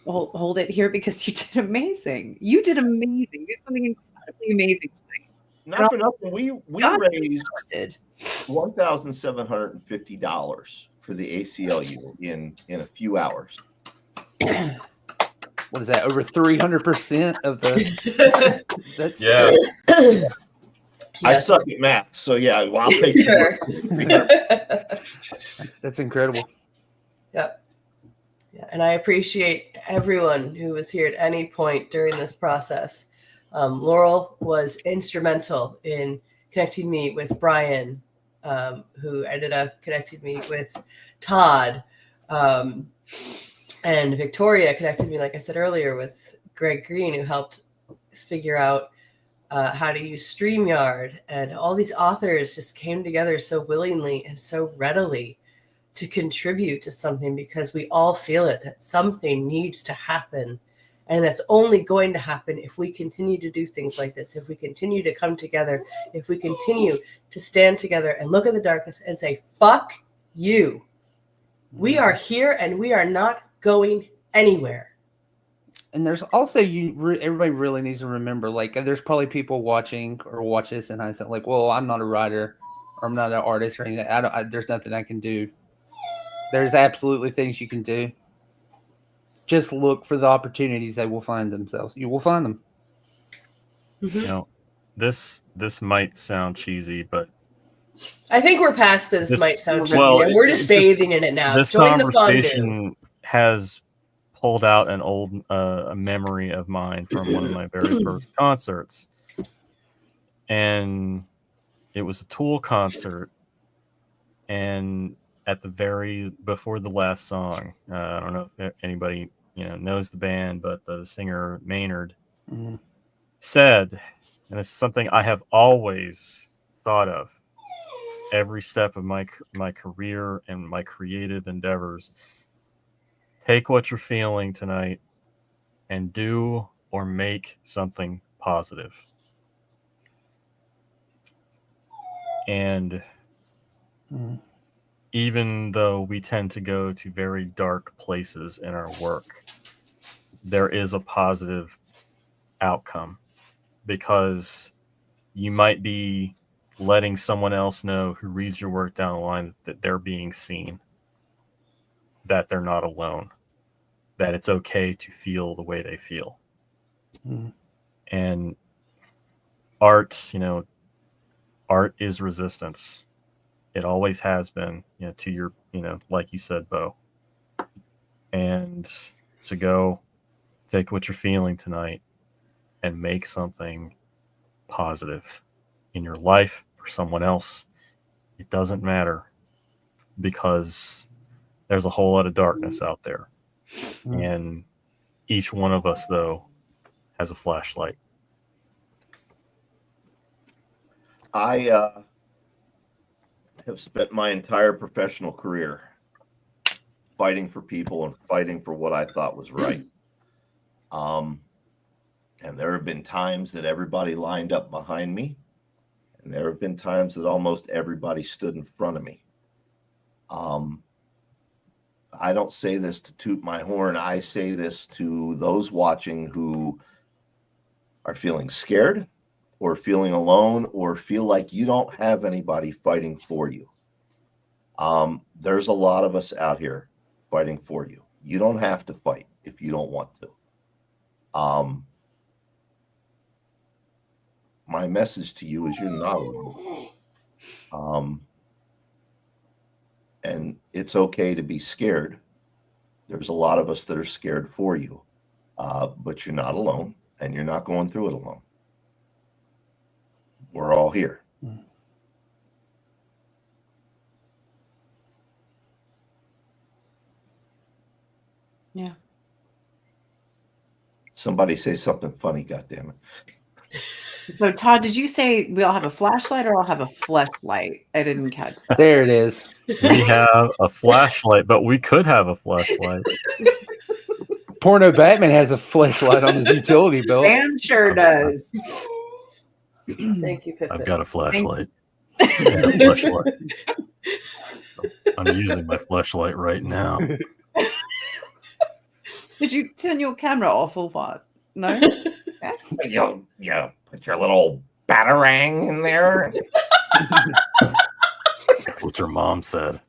hold it here, because you did amazing. You did amazing. You did something incredibly amazing tonight. Not for nothing, we God, raised $1,750 for the ACLU in a few hours. What is that? Over 300% of the. That's yeah. I suck at math, so yeah, well, I'll take that's incredible. Yep. Yeah, and I appreciate everyone who was here at any point during this process. Laurel was instrumental in connecting me with Brian, who ended up connecting me with Todd. And Victoria connected me, like I said earlier, with Greg Green, who helped figure out how to use StreamYard. And all these authors just came together so willingly and so readily to contribute to something, because we all feel it, that something needs to happen. And that's only going to happen if we continue to do things like this, if we continue to come together, if we continue to stand together and look at the darkness and say, fuck you. We are here and we are not going anywhere. And there's also everybody really needs to remember, like, there's probably people watching or watch this and I said, like, well, I'm not a writer or I'm not an artist or anything. There's nothing I can do. There's absolutely things you can do. Just look for the opportunities that will find themselves. You will find them. You know, this might sound cheesy, but I think we're past this might sound cheesy. well, We're just bathing in it now. This Join the fondue. conversation has pulled out an old a memory of mine from one of my very first concerts, and it was a Tool concert, and at the before the last song, I don't know if anybody knows the band, but the singer Maynard said, and it's something I have always thought of every step of my career and my creative endeavors: take what you're feeling tonight and do or make something positive. And even though we tend to go to very dark places in our work, there is a positive outcome, because you might be letting someone else know who reads your work down the line that they're being seen, that they're not alone, that it's okay to feel the way they feel. And art, art is resistance. It always has been, to your, like you said, Bo. And so go take what you're feeling tonight and make something positive in your life, for someone else, it doesn't matter, because there's a whole lot of darkness out there. And each one of us, though, has a flashlight. I have spent my entire professional career fighting for people and fighting for what I thought was right. And there have been times that everybody lined up behind me, and there have been times that almost everybody stood in front of me. I don't say this to toot my horn. I say this to those watching who are feeling scared or feeling alone or feel like you don't have anybody fighting for you. There's a lot of us out here fighting for you. You don't have to fight if you don't want to. My message to you is you're not alone. And it's okay to be scared. There's a lot of us that are scared for you, but you're not alone, and you're not going through it alone. We're all here. Yeah. Somebody say something funny, goddammit. So, Todd, did you say we all have a flashlight or all have a fleshlight? I didn't catch that. There it is. We have a flashlight, but we could have a flashlight. Porno Batman has a flashlight on his utility belt. Dan sure does. Thank you, Pip. I've got a flashlight. And a flashlight. I'm using my flashlight right now. Did you turn your camera off or what? No? Yes. You put your little batarang in there. That's what your mom said.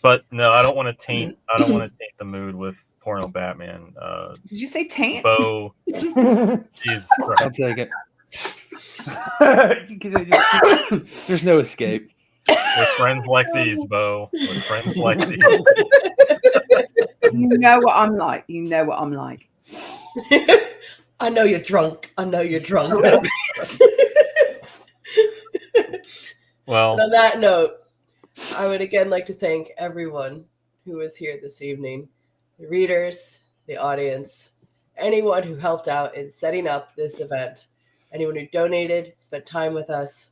But no, I don't want to taint. I don't want to taint the mood with Porno Batman. Did you say taint? Bo, Jesus Christ. I'll take it. There's no escape. With friends like these, Bo. With friends like these. You know what I'm like. You know what I'm like. I know you're drunk. I know you're drunk. Well, and on that note, I would again like to thank everyone who was here this evening, the readers, the audience, anyone who helped out in setting up this event, anyone who donated, spent time with us.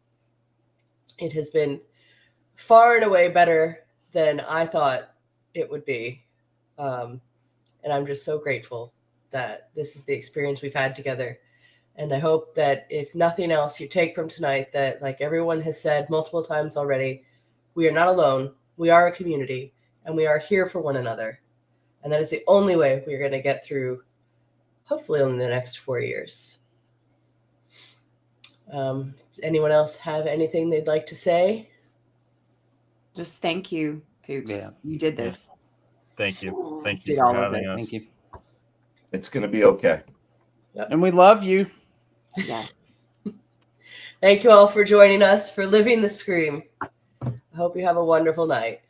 It has been far and away better than I thought it would be. And I'm just so grateful that this is the experience we've had together. And I hope that if nothing else you take from tonight, that like everyone has said multiple times already, we are not alone. We are a community and we are here for one another. And that is the only way we're going to get through, hopefully in the next 4 years. Does anyone else have anything they'd like to say? Just thank you, Poops. Yeah. You did this. Thank you. Thank Did you for all of having it. us. Thank you. It's going to be okay. And we love you. Yeah. Thank you all for joining us, for living the scream. I hope you have a wonderful night.